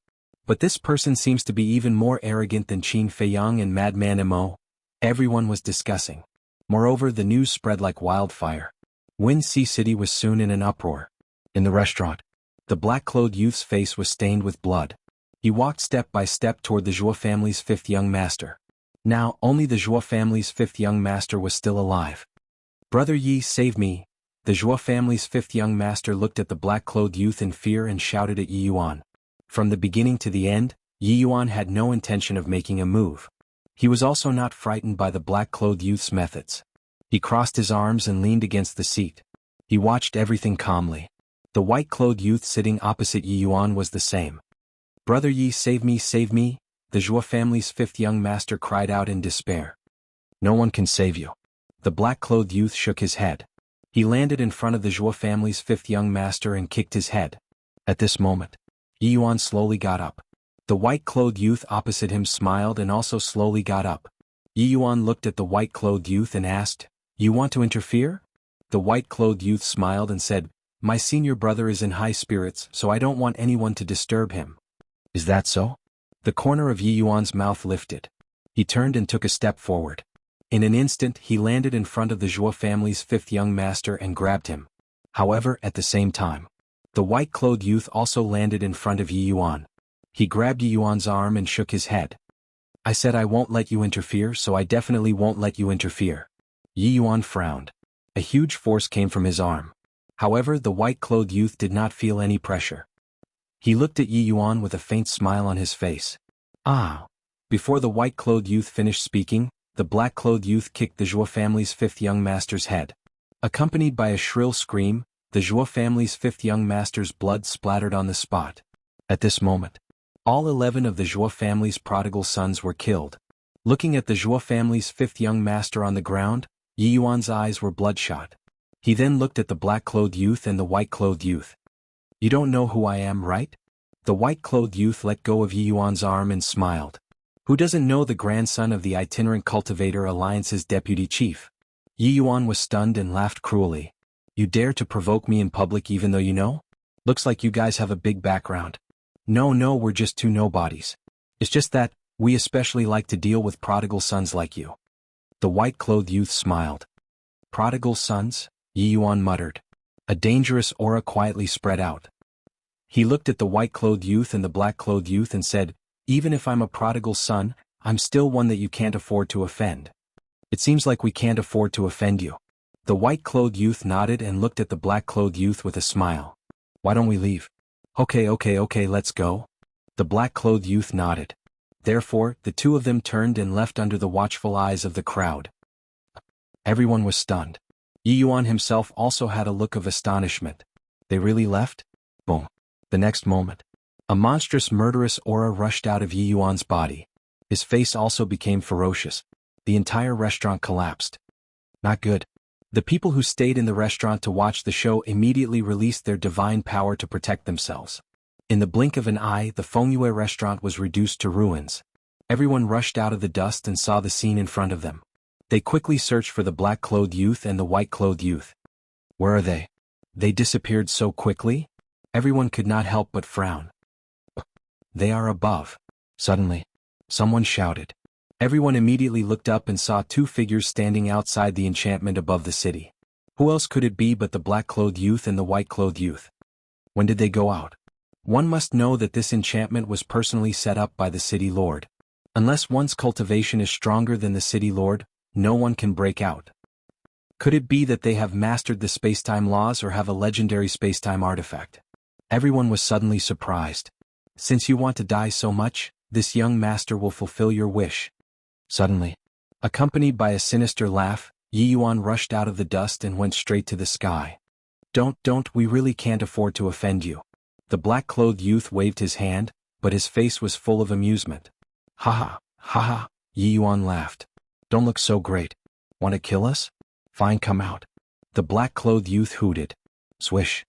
But this person seems to be even more arrogant than Qin Feiyang and Madman Mo." Everyone was discussing. Moreover, the news spread like wildfire. Winxi City was soon in an uproar. In the restaurant, the black-clothed youth's face was stained with blood. He walked step by step toward the Zhuo family's 5th young master. Now, only the Zhuo family's 5th young master was still alive. "Brother Yi, save me." The Zhuo family's 5th young master looked at the black-clothed youth in fear and shouted at Yi Yuan. From the beginning to the end, Yi Yuan had no intention of making a move. He was also not frightened by the black-clothed youth's methods. He crossed his arms and leaned against the seat. He watched everything calmly. The white-clothed youth sitting opposite Yi Yuan was the same. "Brother Yi, save me, save me," the Zhuo family's 5th young master cried out in despair. "No one can save you." The black-clothed youth shook his head. He landed in front of the Zhuo family's 5th young master and kicked his head. At this moment, Yi Yuan slowly got up. The white-clothed youth opposite him smiled and also slowly got up. Yi Yuan looked at the white-clothed youth and asked, "You want to interfere?" The white-clothed youth smiled and said, "My senior brother is in high spirits, so I don't want anyone to disturb him." "Is that so?" The corner of Yi Yuan's mouth lifted. He turned and took a step forward. In an instant he landed in front of the Zhuo family's 5th young master and grabbed him. However, at the same time, the white-clothed youth also landed in front of Yi Yuan. He grabbed Yi Yuan's arm and shook his head. "I said I won't let you interfere, so I definitely won't let you interfere." Yi Yuan frowned. A huge force came from his arm. However, the white-clothed youth did not feel any pressure. He looked at Yi Yuan with a faint smile on his face. "Ah." Before the white-clothed youth finished speaking, the black-clothed youth kicked the Zhuo family's 5th young master's head. Accompanied by a shrill scream, the Zhuo family's 5th young master's blood splattered on the spot. At this moment, all 11 of the Zhuo family's prodigal sons were killed. Looking at the Zhuo family's fifth young master on the ground, Yi Yuan's eyes were bloodshot. He then looked at the black-clothed youth and the white-clothed youth. You don't know who I am, right? The white-clothed youth let go of Yi Yuan's arm and smiled. Who doesn't know the grandson of the itinerant cultivator alliance's deputy chief? Yi Yuan was stunned and laughed cruelly. You dare to provoke me in public even though you know? Looks like you guys have a big background. No, we're just two nobodies. It's just that, we especially like to deal with prodigal sons like you. The white-clothed youth smiled. Prodigal sons? Yi Yuan muttered. A dangerous aura quietly spread out. He looked at the white-clothed youth and the black-clothed youth and said, even if I'm a prodigal son, I'm still one that you can't afford to offend. It seems like we can't afford to offend you. The white-clothed youth nodded and looked at the black-clothed youth with a smile. Why don't we leave? Okay, let's go. The black-clothed youth nodded. Therefore, the two of them turned and left under the watchful eyes of the crowd. Everyone was stunned. Yi Yuan himself also had a look of astonishment. They really left? Boom. The next moment, a monstrous murderous aura rushed out of Yi Yuan's body. His face also became ferocious. The entire restaurant collapsed. Not good. The people who stayed in the restaurant to watch the show immediately released their divine power to protect themselves. In the blink of an eye, the Fengyue restaurant was reduced to ruins. Everyone rushed out of the dust and saw the scene in front of them. They quickly searched for the black-clothed youth and the white-clothed youth. Where are they? They disappeared so quickly? Everyone could not help but frown. They are above. Suddenly, someone shouted. Everyone immediately looked up and saw two figures standing outside the enchantment above the city. Who else could it be but the black-clothed youth and the white-clothed youth? When did they go out? One must know that this enchantment was personally set up by the city lord. Unless one's cultivation is stronger than the city lord, no one can break out. Could it be that they have mastered the space-time laws or have a legendary space-time artifact? Everyone was suddenly surprised. Since you want to die so much, this young master will fulfill your wish. Suddenly, accompanied by a sinister laugh, Yi Yuan rushed out of the dust and went straight to the sky. Don't, we really can't afford to offend you. The black-clothed youth waved his hand, but his face was full of amusement. Ha ha, Yi Yuan laughed. Don't look so great. Want to kill us? Fine, come out. The black-clothed youth hooted. Swish.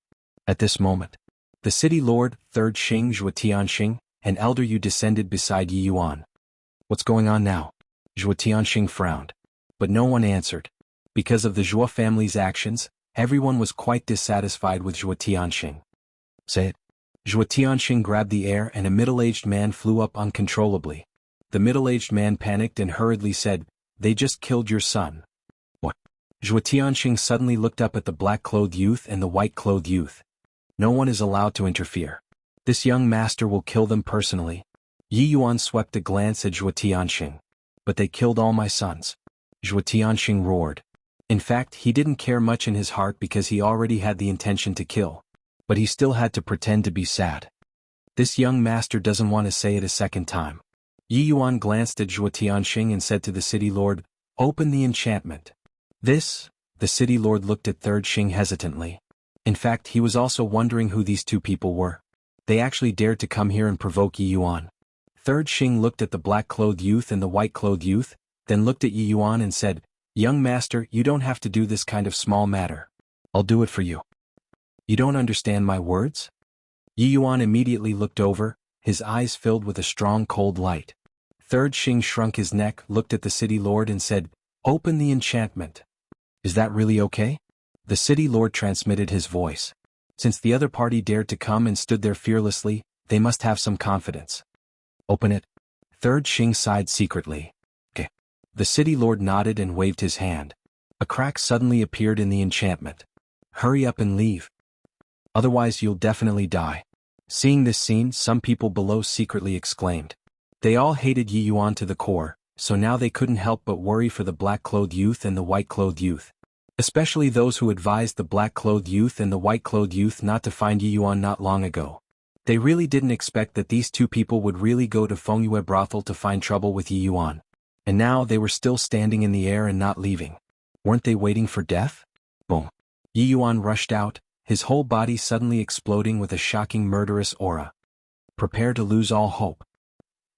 At this moment, the city lord, 3rd Xing Zhuo Tianxing, an elder Yu descended beside Yi Yuan. What's going on now? Zhuo Tianxing frowned. But no one answered. Because of the Zhuo family's actions, everyone was quite dissatisfied with Zhuo Tianxing. Say it. Zhuo Tianxing grabbed the air and a middle-aged man flew up uncontrollably. The middle-aged man panicked and hurriedly said, They just killed your son. What? Zhuo Tianxing suddenly looked up at the black-clothed youth and the white-clothed youth. No one is allowed to interfere. This young master will kill them personally. Yi Yuan swept a glance at Zhuo Tianxing. But they killed all my sons. Zhuo Tianxing roared. In fact, he didn't care much in his heart because he already had the intention to kill. But he still had to pretend to be sad. This young master doesn't want to say it a second time. Yi Yuan glanced at Zhuo Tianxing and said to the city lord, Open the enchantment. This? The city lord looked at 3rd Xing hesitantly. In fact, he was also wondering who these two people were. They actually dared to come here and provoke Yi Yuan. 3rd Xing looked at the black-clothed youth and the white-clothed youth, then looked at Yi Yuan and said, Young master, you don't have to do this kind of small matter. I'll do it for you. You don't understand my words? Yi Yuan immediately looked over, his eyes filled with a strong cold light. 3rd Xing shrunk his neck, looked at the city lord and said, Open the enchantment. Is that really okay? The city lord transmitted his voice. Since the other party dared to come and stood there fearlessly, they must have some confidence. Open it. 3rd Xing sighed secretly. Okay. The city lord nodded and waved his hand. A crack suddenly appeared in the enchantment. Hurry up and leave. Otherwise you'll definitely die. Seeing this scene, some people below secretly exclaimed. They all hated Yi Yuan to the core, so now they couldn't help but worry for the black-clothed youth and the white-clothed youth. Especially those who advised the black-clothed youth and the white-clothed youth not to find Yi Yuan not long ago. They really didn't expect that these two people would really go to Fengyue brothel to find trouble with Yi Yuan. And now they were still standing in the air and not leaving. Weren't they waiting for death? Boom. Yi Yuan rushed out, his whole body suddenly exploding with a shocking murderous aura. Prepare to lose all hope.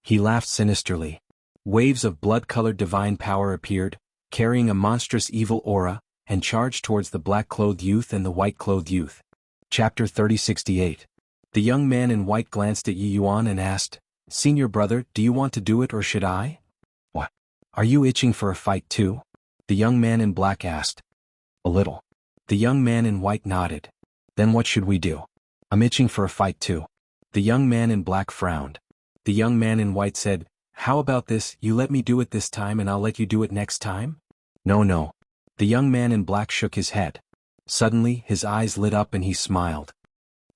He laughed sinisterly. Waves of blood-colored divine power appeared, carrying a monstrous evil aura, and charged towards the black-clothed youth and the white-clothed youth. Chapter 3068. The young man in white glanced at Yi Yuan and asked, "Senior brother, do you want to do it or should I?" "What? Are you itching for a fight too?" the young man in black asked. "A little." The young man in white nodded. "Then what should we do?" "I'm itching for a fight too." The young man in black frowned. The young man in white said, "How about this, you let me do it this time and I'll let you do it next time?" "No, no." The young man in black shook his head. Suddenly, his eyes lit up and he smiled.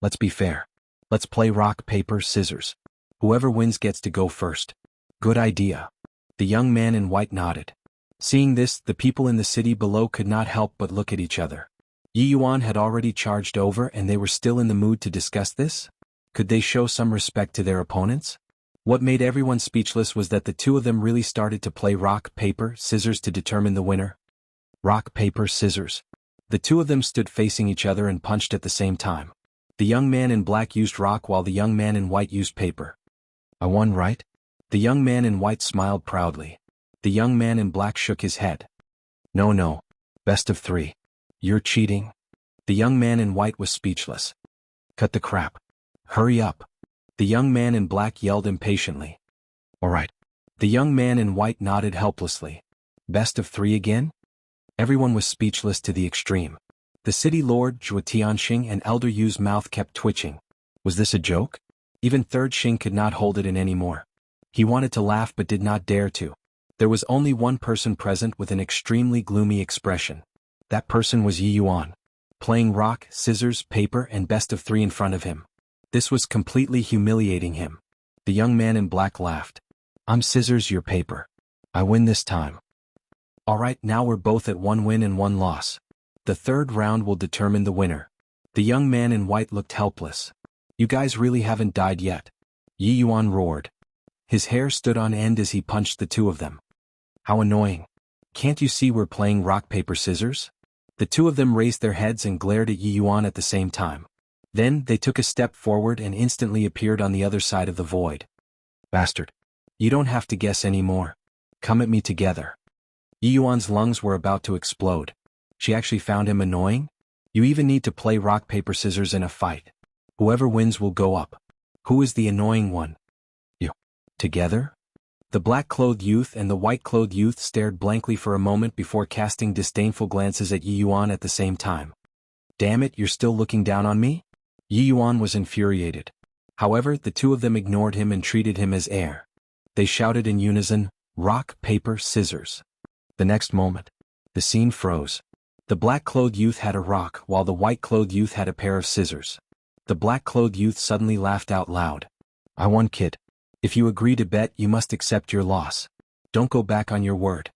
"Let's be fair. Let's play rock, paper, scissors. Whoever wins gets to go first." "Good idea." The young man in white nodded. Seeing this, the people in the city below could not help but look at each other. Yi Yuan had already charged over and they were still in the mood to discuss this? Could they show some respect to their opponents? What made everyone speechless was that the two of them really started to play rock, paper, scissors to determine the winner. Rock, paper, scissors. The two of them stood facing each other and punched at the same time. The young man in black used rock while the young man in white used paper. "I won, right?" The young man in white smiled proudly. The young man in black shook his head. "No, no. Best of 3. You're cheating." The young man in white was speechless. "Cut the crap. Hurry up." The young man in black yelled impatiently. "All right." The young man in white nodded helplessly. "Best of 3 again?" Everyone was speechless to the extreme. The city lord, Zhuo Tianxing, and Elder Yu's mouth kept twitching. Was this a joke? Even Third Xing could not hold it in anymore. He wanted to laugh but did not dare to. There was only one person present with an extremely gloomy expression. That person was Yi Yuan, playing rock, scissors, paper, and best of 3 in front of him. This was completely humiliating him. The young man in black laughed. "I'm scissors, you're paper. I win this time." "All right, now we're both at 1 win and 1 loss. The third round will determine the winner." The young man in white looked helpless. "You guys really haven't died yet?" Yi Yuan roared. His hair stood on end as he punched the two of them. "How annoying. Can't you see we're playing rock, paper, scissors?" The two of them raised their heads and glared at Yi Yuan at the same time. Then, they took a step forward and instantly appeared on the other side of the void. "Bastard. You don't have to guess anymore. Come at me together." Yi Yuan's lungs were about to explode. She actually found him annoying? You even need to play rock, paper, scissors in a fight. Whoever wins will go up. Who is the annoying one? You. Together? The black-clothed youth and the white-clothed youth stared blankly for a moment before casting disdainful glances at Yi Yuan at the same time. "Damn it, you're still looking down on me?" Yi Yuan was infuriated. However, the two of them ignored him and treated him as heir. They shouted in unison, "Rock, paper, scissors." The next moment, the scene froze. The black-clothed youth had a rock while the white-clothed youth had a pair of scissors. The black-clothed youth suddenly laughed out loud. "I won, kid. If you agree to bet, you must accept your loss. Don't go back on your word.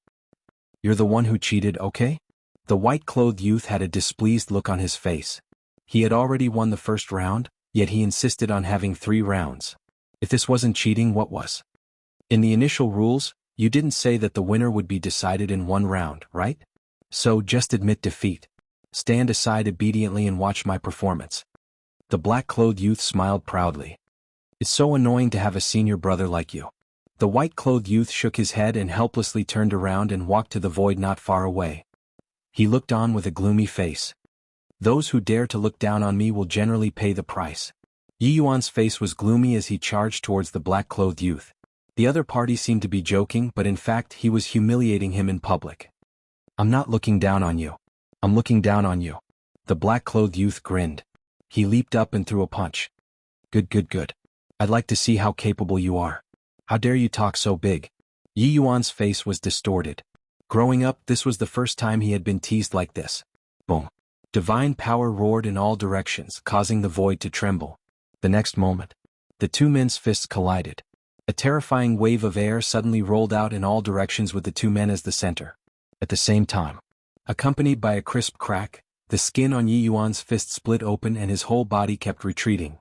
You're the one who cheated, okay?" The white-clothed youth had a displeased look on his face. He had already won the first round, yet he insisted on having 3 rounds. If this wasn't cheating, what was? In the initial rules, you didn't say that the winner would be decided in 1 round, right? So just admit defeat. Stand aside obediently and watch my performance. The black-clothed youth smiled proudly. "It's so annoying to have a senior brother like you." The white-clothed youth shook his head and helplessly turned around and walked to the void not far away. He looked on with a gloomy face. "Those who dare to look down on me will generally pay the price." Yi Yuan's face was gloomy as he charged towards the black-clothed youth. The other party seemed to be joking, but in fact he was humiliating him in public. "I'm not looking down on you. I'm looking down on you." The black-clothed youth grinned. He leaped up and threw a punch. Good, good, good. I'd like to see how capable you are. How dare you talk so big?" Yi Yuan's face was distorted. Growing up, this was the first time he had been teased like this. Boom. Divine power roared in all directions, causing the void to tremble. The next moment, the two men's fists collided. A terrifying wave of air suddenly rolled out in all directions with the two men as the center. At the same time, accompanied by a crisp crack, the skin on Yi Yuan's fist split open and his whole body kept retreating.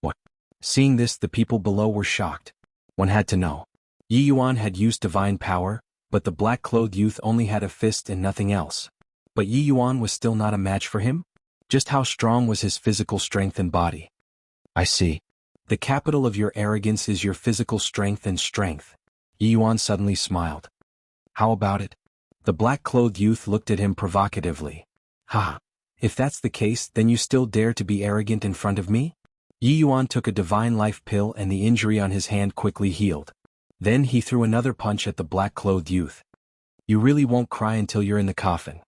What? Seeing this, the people below were shocked. One had to know. Yi Yuan had used divine power, but the black-clothed youth only had a fist and nothing else. But Yi Yuan was still not a match for him? Just how strong was his physical strength and body? I see. The capital of your arrogance is your physical strength and strength. Yi Yuan suddenly smiled. How about it? The black-clothed youth looked at him provocatively. Ha! If that's the case, then you still dare to be arrogant in front of me? Yi Yuan took a divine life pill and the injury on his hand quickly healed. Then he threw another punch at the black-clothed youth. You really won't cry until you're in the coffin.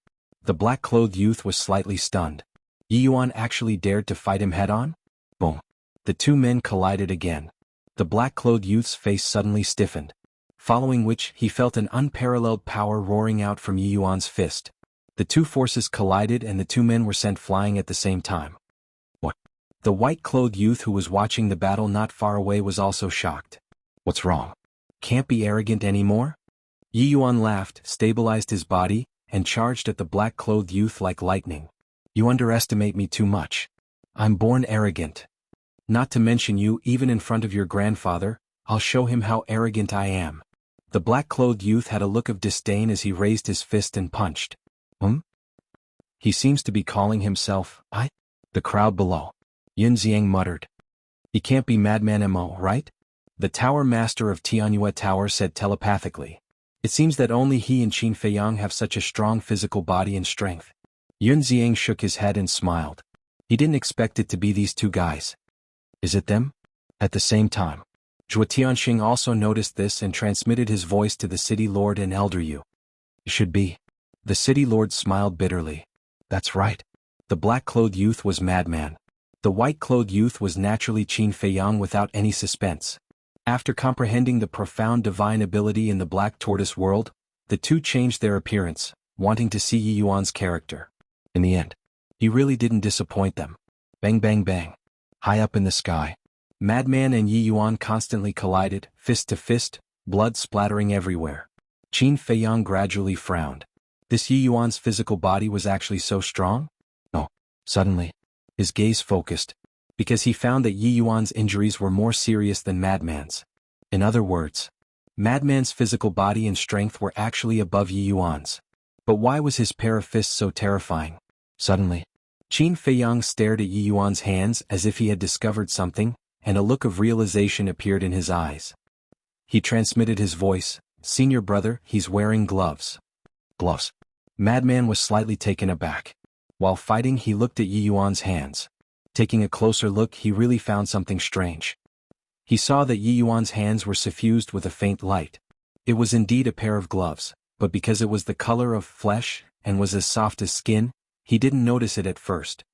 The black-clothed youth was slightly stunned. Yi Yuan actually dared to fight him head-on? Boom. The two men collided again. The black-clothed youth's face suddenly stiffened, following which he felt an unparalleled power roaring out from Yi Yuan's fist. The two forces collided and the two men were sent flying at the same time. What? The white-clothed youth who was watching the battle not far away was also shocked. What's wrong? Can't be arrogant anymore? Yi Yuan laughed, stabilized his body, and charged at the black-clothed youth like lightning. You underestimate me too much. I'm born arrogant. Not to mention you, even in front of your grandfather, I'll show him how arrogant I am. The black-clothed youth had a look of disdain as he raised his fist and punched. He seems to be calling himself, I? The crowd below. Yun Xiang muttered. He can't be Madman Mo, right? The tower master of Tianyue Tower said telepathically. It seems that only he and Qin Feiyang have such a strong physical body and strength. Yun Xiang shook his head and smiled. He didn't expect it to be these two guys. Is it them? At the same time, Zhuo Tianxing also noticed this and transmitted his voice to the city lord and elder Yu. It should be. The city lord smiled bitterly. That's right. The black-clothed youth was Madman. The white-clothed youth was naturally Qin Feiyang without any suspense. After comprehending the profound divine ability in the black tortoise world, the two changed their appearance, wanting to see Yi Yuan's character. In the end, he really didn't disappoint them. Bang bang bang. High up in the sky, Madman and Yi Yuan constantly collided, fist to fist, blood splattering everywhere. Qin Feiyang gradually frowned. This Yi Yuan's physical body was actually so strong? No. Suddenly, his gaze focused, because he found that Yi Yuan's injuries were more serious than Madman's. In other words, Madman's physical body and strength were actually above Yi Yuan's. But why was his pair of fists so terrifying? Suddenly, Qin Feiyang stared at Yi Yuan's hands as if he had discovered something, and a look of realization appeared in his eyes. He transmitted his voice, "Senior brother, he's wearing gloves." Gloves. Madman was slightly taken aback. While fighting, he looked at Yi Yuan's hands. Taking a closer look, he really found something strange. He saw that Yi Yuan's hands were suffused with a faint light. It was indeed a pair of gloves, but because it was the color of flesh and was as soft as skin, he didn't notice it at first.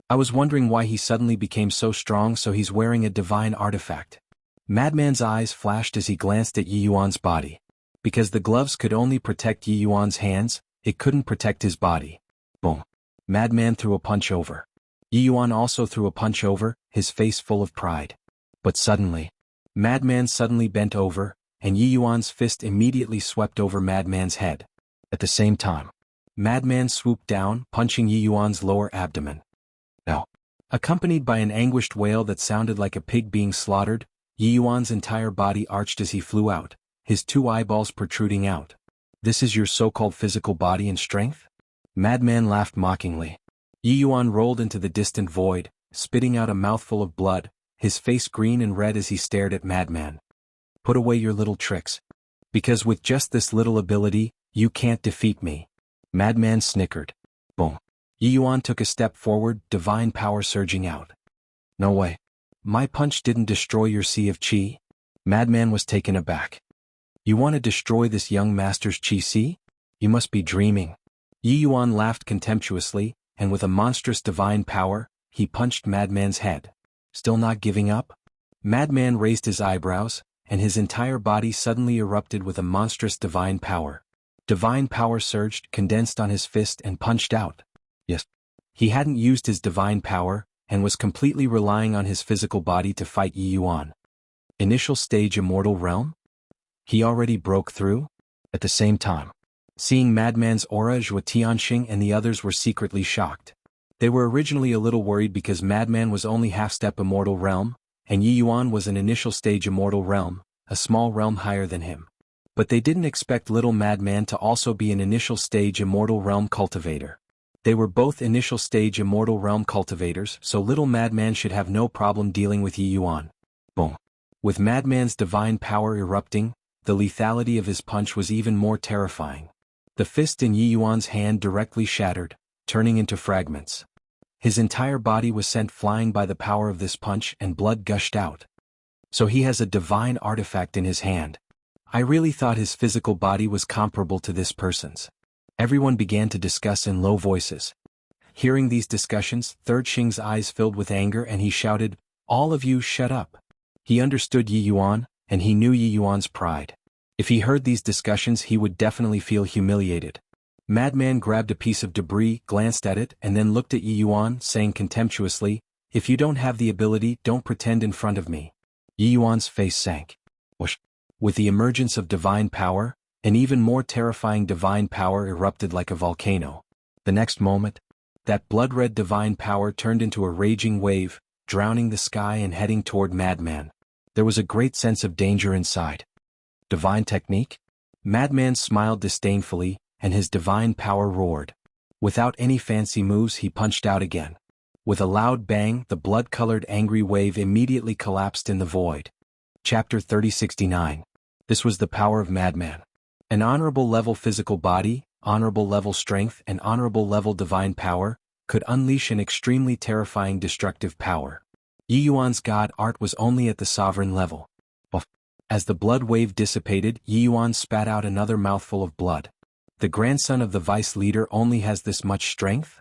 I was wondering why he suddenly became so strong, so he's wearing a divine artifact. Madman's eyes flashed as he glanced at Yi Yuan's body. Because the gloves could only protect Yi Yuan's hands, it couldn't protect his body. Boom. Madman threw a punch over. Yi Yuan also threw a punch over, his face full of pride. But suddenly, Madman suddenly bent over, and Yi Yuan's fist immediately swept over Madman's head. At the same time, Madman swooped down, punching Yi Yuan's lower abdomen. Now, accompanied by an anguished wail that sounded like a pig being slaughtered, Yi Yuan's entire body arched as he flew out, his two eyeballs protruding out. This is your so-called physical body and strength? Madman laughed mockingly. Yi Yuan rolled into the distant void, spitting out a mouthful of blood, his face green and red as he stared at Madman. Put away your little tricks. Because with just this little ability, you can't defeat me. Madman snickered. Boom. Yi Yuan took a step forward, divine power surging out. No way. My punch didn't destroy your sea of chi? Madman was taken aback. You want to destroy this young master's chi sea? You must be dreaming. Yi Yuan laughed contemptuously, and with a monstrous divine power, he punched Madman's head. Still not giving up? Madman raised his eyebrows, and his entire body suddenly erupted with a monstrous divine power. Divine power surged, condensed on his fist and punched out. Yes. He hadn't used his divine power, and was completely relying on his physical body to fight Yi Yuan. Initial stage Immortal Realm? He already broke through? At the same time, seeing Madman's aura, Zhuo Tianxing and the others were secretly shocked. They were originally a little worried because Madman was only half-step Immortal Realm, and Yi Yuan was an initial stage Immortal Realm, a small realm higher than him. But they didn't expect little Madman to also be an initial stage Immortal Realm cultivator. They were both initial stage Immortal Realm cultivators, so little Madman should have no problem dealing with Yi Yuan. Boom. With Madman's divine power erupting, the lethality of his punch was even more terrifying. The fist in Yi Yuan's hand directly shattered, turning into fragments. His entire body was sent flying by the power of this punch and blood gushed out. So he has a divine artifact in his hand. I really thought his physical body was comparable to this person's. Everyone began to discuss in low voices. Hearing these discussions, Third Xing's eyes filled with anger and he shouted, "All of you shut up." He understood Yi Yuan, and he knew Yi Yuan's pride. If he heard these discussions he would definitely feel humiliated. Madman grabbed a piece of debris, glanced at it, and then looked at Yi Yuan, saying contemptuously, "If you don't have the ability, don't pretend in front of me." Yi Yuan's face sank. Whoosh. With the emergence of divine power, an even more terrifying divine power erupted like a volcano. The next moment, that blood-red divine power turned into a raging wave, drowning the sky and heading toward Madman. There was a great sense of danger inside. Divine technique? Madman smiled disdainfully, and his divine power roared. Without any fancy moves he punched out again. With a loud bang, the blood-colored angry wave immediately collapsed in the void. Chapter 3069. This was the power of Madman. An honorable level physical body, honorable level strength, and honorable level divine power could unleash an extremely terrifying destructive power. Yi Yuan's god art was only at the sovereign level. As the blood wave dissipated, Yi Yuan spat out another mouthful of blood. The grandson of the vice leader only has this much strength?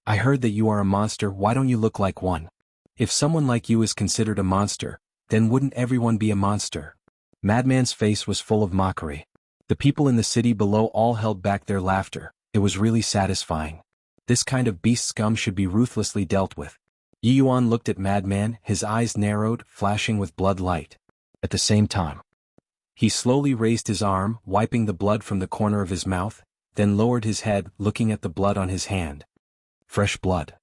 I heard that you are a monster, why don't you look like one? If someone like you is considered a monster, then wouldn't everyone be a monster? Madman's face was full of mockery. The people in the city below all held back their laughter. It was really satisfying. This kind of beast scum should be ruthlessly dealt with. Yi Yuan looked at Madman, his eyes narrowed, flashing with blood light. At the same time, he slowly raised his arm, wiping the blood from the corner of his mouth, then lowered his head, looking at the blood on his hand. Fresh blood.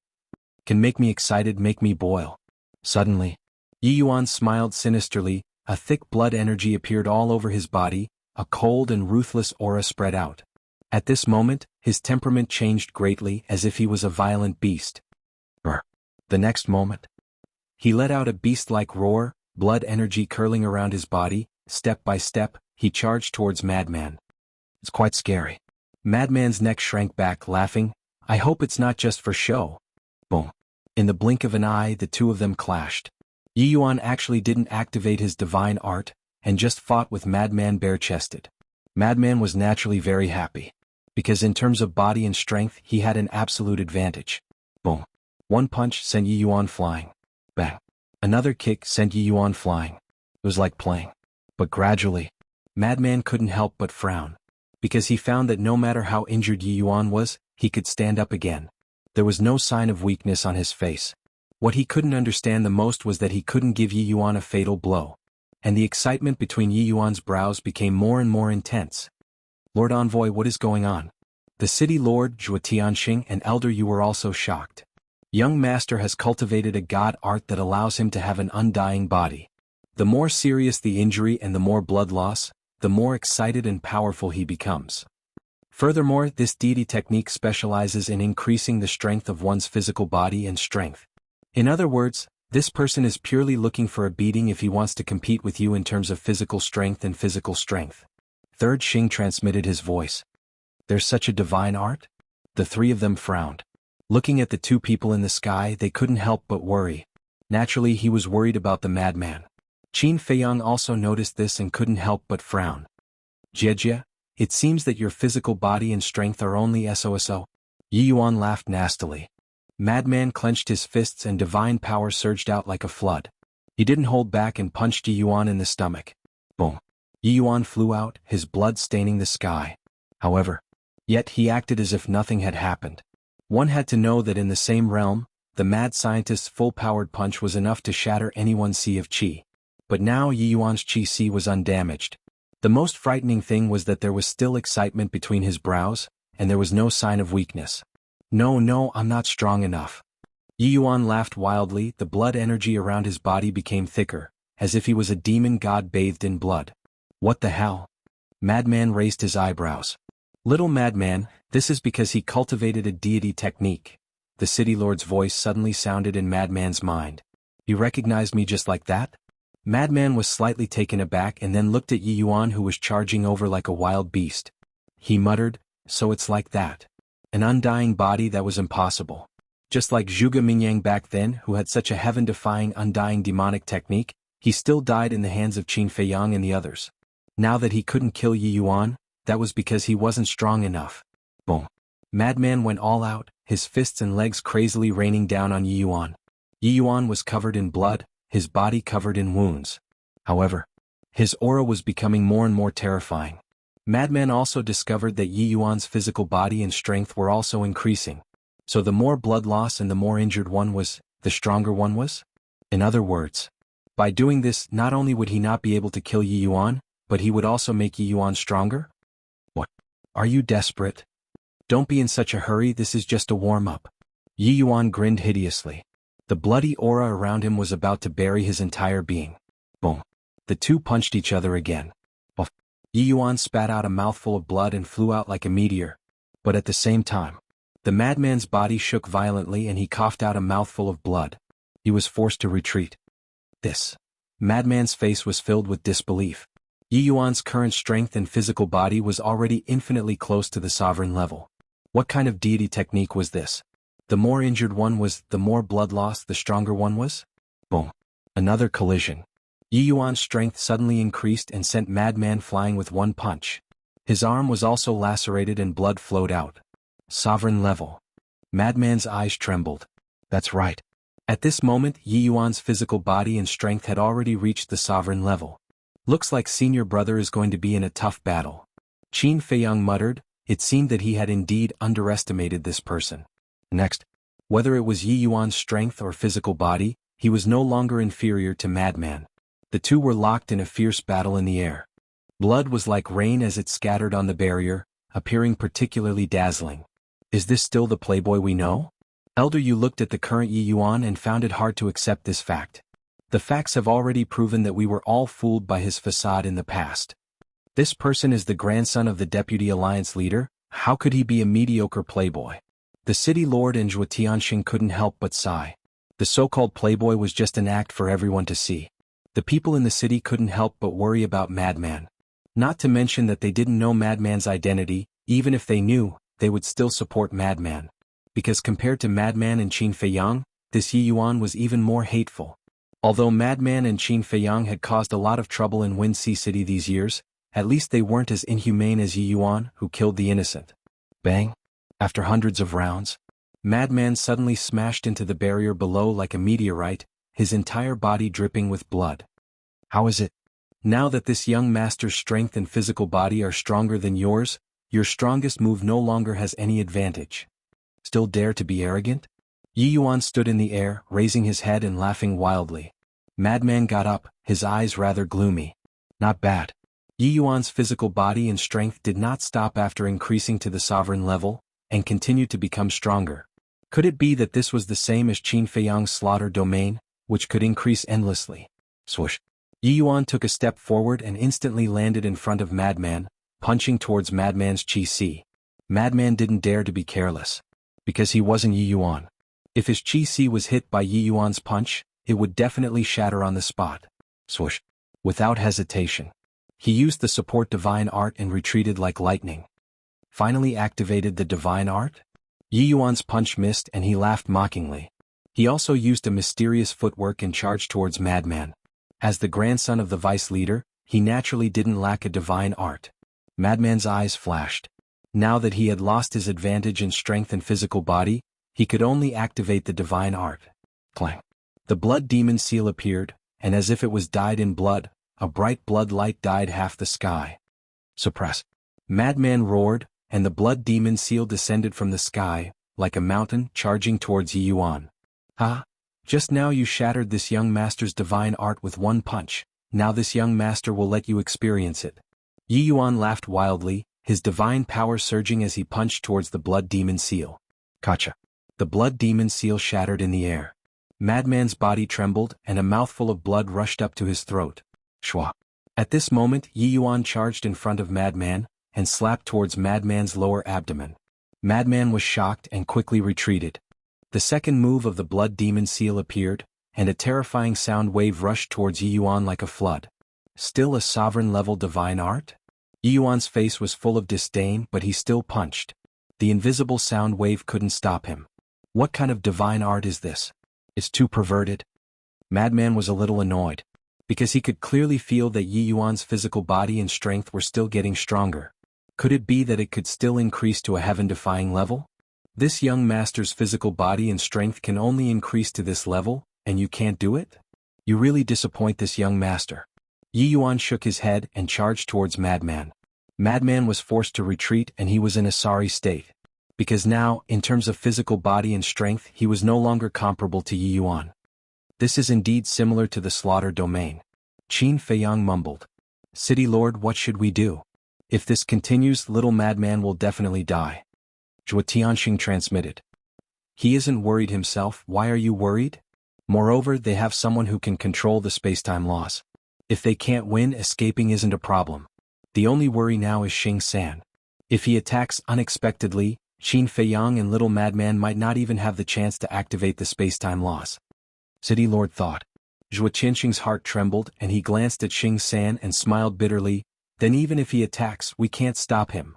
Can make me excited, make me boil. Suddenly, Yi Yuan smiled sinisterly, a thick blood energy appeared all over his body, a cold and ruthless aura spread out. At this moment, his temperament changed greatly, as if he was a violent beast. The next moment, he let out a beast-like roar, blood energy curling around his body. Step by step, he charged towards Madman. It's quite scary. Madman's neck shrank back, laughing. I hope it's not just for show. Boom. In the blink of an eye, the two of them clashed. Yi Yuan actually didn't activate his divine art, and just fought with Madman bare-chested. Madman was naturally very happy. Because in terms of body and strength, he had an absolute advantage. Boom. One punch sent Yi Yuan flying. Bang. Another kick sent Yi Yuan flying. It was like playing. But gradually, Madman couldn't help but frown. Because he found that no matter how injured Yi Yuan was, he could stand up again. There was no sign of weakness on his face. What he couldn't understand the most was that he couldn't give Yi Yuan a fatal blow. And the excitement between Yi Yuan's brows became more and more intense. Lord Envoy, what is going on? The city lord, Zhuo Tianxing, and elder Yu were also shocked. Young master has cultivated a god art that allows him to have an undying body. The more serious the injury and the more blood loss, the more excited and powerful he becomes. Furthermore, this deity technique specializes in increasing the strength of one's physical body and strength. In other words, this person is purely looking for a beating if he wants to compete with you in terms of physical strength and physical strength. Third Xing transmitted his voice. There's such a divine art? The three of them frowned. Looking at the two people in the sky, they couldn't help but worry. Naturally, he was worried about the madman. Qin Feiyang also noticed this and couldn't help but frown. Jiejie, it seems that your physical body and strength are only so. Yi Yuan laughed nastily. Madman clenched his fists and divine power surged out like a flood. He didn't hold back and punched Yi Yuan in the stomach. Boom. Yi Yuan flew out, his blood staining the sky. However, yet he acted as if nothing had happened. One had to know that in the same realm, the mad scientist's full-powered punch was enough to shatter anyone's sea of qi. But now Yi Yuan's qi sea was undamaged. The most frightening thing was that there was still excitement between his brows, and there was no sign of weakness. No, I'm not strong enough. Yi Yuan laughed wildly, the blood energy around his body became thicker, as if he was a demon god bathed in blood. What the hell? Madman raised his eyebrows. Little madman, this is because he cultivated a deity technique. The city lord's voice suddenly sounded in Madman's mind. You recognized me just like that? Madman was slightly taken aback and then looked at Yi Yuan, who was charging over like a wild beast. He muttered, "So it's like that. An undying body, that was impossible." Just like Zhuge Mingyang back then, who had such a heaven-defying undying demonic technique, he still died in the hands of Qin Feiyang and the others. Now that he couldn't kill Yi Yuan, that was because he wasn't strong enough. Boom. Madman went all out, his fists and legs crazily raining down on Yi Yuan. Yi Yuan was covered in blood, his body covered in wounds. However, his aura was becoming more and more terrifying. Madman also discovered that Yi Yuan's physical body and strength were also increasing. So the more blood loss and the more injured one was, the stronger one was? In other words, by doing this, not only would he not be able to kill Yi Yuan, but he would also make Yi Yuan stronger? What? Are you desperate? Don't be in such a hurry, this is just a warm-up. Yi Yuan grinned hideously. The bloody aura around him was about to bury his entire being. Boom. The two punched each other again. Oof. Yi Yuan spat out a mouthful of blood and flew out like a meteor. But at the same time, the madman's body shook violently and he coughed out a mouthful of blood. He was forced to retreat. This madman's face was filled with disbelief. Yi Yuan's current strength and physical body was already infinitely close to the sovereign level. What kind of deity technique was this? The more injured one was, the more blood loss the stronger one was? Boom. Another collision. Yi Yuan's strength suddenly increased and sent Madman flying with one punch. His arm was also lacerated and blood flowed out. Sovereign level. Madman's eyes trembled. That's right. At this moment, Yi Yuan's physical body and strength had already reached the sovereign level. Looks like senior brother is going to be in a tough battle. Qin Feiyang muttered. It seemed that he had indeed underestimated this person. Next, whether it was Yi Yuan's strength or physical body, he was no longer inferior to Madman. The two were locked in a fierce battle in the air. Blood was like rain as it scattered on the barrier, appearing particularly dazzling. Is this still the playboy we know? Elder Yu looked at the current Yi Yuan and found it hard to accept this fact. The facts have already proven that we were all fooled by his facade in the past. This person is the grandson of the Deputy Alliance leader. How could he be a mediocre playboy? The city lord and Zhuo Tianxing couldn't help but sigh. The so-called playboy was just an act for everyone to see. The people in the city couldn't help but worry about Madman. Not to mention that they didn't know Madman's identity. Even if they knew, they would still support Madman. Because compared to Madman and Qin Feiyang, this Yi Yuan was even more hateful. Although Madman and Qin Feiyang had caused a lot of trouble in Winxi City these years, at least they weren't as inhumane as Yi Yuan, who killed the innocent. Bang! After hundreds of rounds, Madman suddenly smashed into the barrier below like a meteorite, his entire body dripping with blood. How is it? Now that this young master's strength and physical body are stronger than yours, your strongest move no longer has any advantage. Still dare to be arrogant? Yi Yuan stood in the air, raising his head and laughing wildly. Madman got up, his eyes rather gloomy. Not bad. Yi Yuan's physical body and strength did not stop after increasing to the sovereign level, and continued to become stronger. Could it be that this was the same as Qin Feiyang's slaughter domain, which could increase endlessly? Swoosh. Yi Yuan took a step forward and instantly landed in front of Madman, punching towards Madman's Qi-Si. Madman didn't dare to be careless. Because he wasn't Yi Yuan. If his Qi-Si was hit by Yi Yuan's punch, it would definitely shatter on the spot. Swoosh. Without hesitation, he used the support divine art and retreated like lightning. Finally activated the divine art? Yi Yuan's punch missed and he laughed mockingly. He also used a mysterious footwork and charged towards Madman. As the grandson of the vice leader, he naturally didn't lack a divine art. Madman's eyes flashed. Now that he had lost his advantage in strength and physical body, he could only activate the divine art. Clang. The blood demon seal appeared, and as if it was dyed in blood, a bright blood light dyed half the sky. Suppress. Madman roared, and the blood demon seal descended from the sky, like a mountain charging towards Yi Yuan. Ha! Just now you shattered this young master's divine art with one punch, now this young master will let you experience it. Yi Yuan laughed wildly, his divine power surging as he punched towards the blood demon seal. Kacha. The blood demon seal shattered in the air. Madman's body trembled and a mouthful of blood rushed up to his throat. Shwa. At this moment Yi Yuan charged in front of Madman, and slapped towards Madman's lower abdomen. Madman was shocked and quickly retreated. The second move of the blood demon seal appeared, and a terrifying sound wave rushed towards Yi Yuan like a flood. Still a sovereign-level divine art? Yi Yuan's face was full of disdain, but he still punched. The invisible sound wave couldn't stop him. What kind of divine art is this? It's too perverted. Madman was a little annoyed, because he could clearly feel that Yi Yuan's physical body and strength were still getting stronger. Could it be that it could still increase to a heaven-defying level? This young master's physical body and strength can only increase to this level, and you can't do it? You really disappoint this young master. Yi Yuan shook his head and charged towards Madman. Madman was forced to retreat, and he was in a sorry state. Because now, in terms of physical body and strength, he was no longer comparable to Yi Yuan. This is indeed similar to the slaughter domain. Qin Feiyang mumbled. City Lord, what should we do? If this continues, little Madman will definitely die. Zhuo Tianxing transmitted. He isn't worried himself. Why are you worried? Moreover, they have someone who can control the spacetime laws. If they can't win, escaping isn't a problem. The only worry now is Xing San. If he attacks unexpectedly, Qin Feiyang and little Madman might not even have the chance to activate the spacetime laws. City Lord thought. Zhuo Tianxing's heart trembled, and he glanced at Xing San and smiled bitterly. Then even if he attacks, we can't stop him.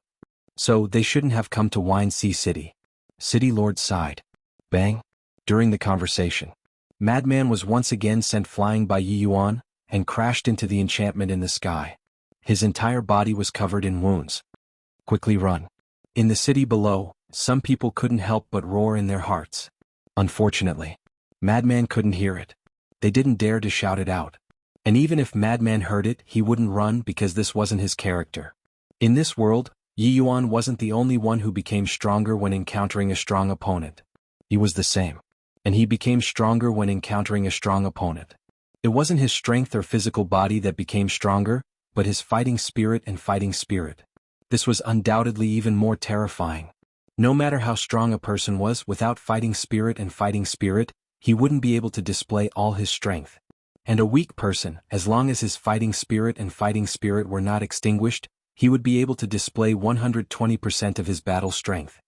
So they shouldn't have come to Wine Sea City. City Lord sighed. Bang. During the conversation, Madman was once again sent flying by Yi Yuan, and crashed into the enchantment in the sky. His entire body was covered in wounds. Quickly run. In the city below, some people couldn't help but roar in their hearts. Unfortunately, Madman couldn't hear it. They didn't dare to shout it out. And even if Madman heard it, he wouldn't run because this wasn't his character. In this world, Yi Yuan wasn't the only one who became stronger when encountering a strong opponent. He was the same. And he became stronger when encountering a strong opponent. It wasn't his strength or physical body that became stronger, but his fighting spirit and fighting spirit. This was undoubtedly even more terrifying. No matter how strong a person was, without fighting spirit and fighting spirit, he wouldn't be able to display all his strength. And a weak person, as long as his fighting spirit and fighting spirit were not extinguished, he would be able to display 120% of his battle strength.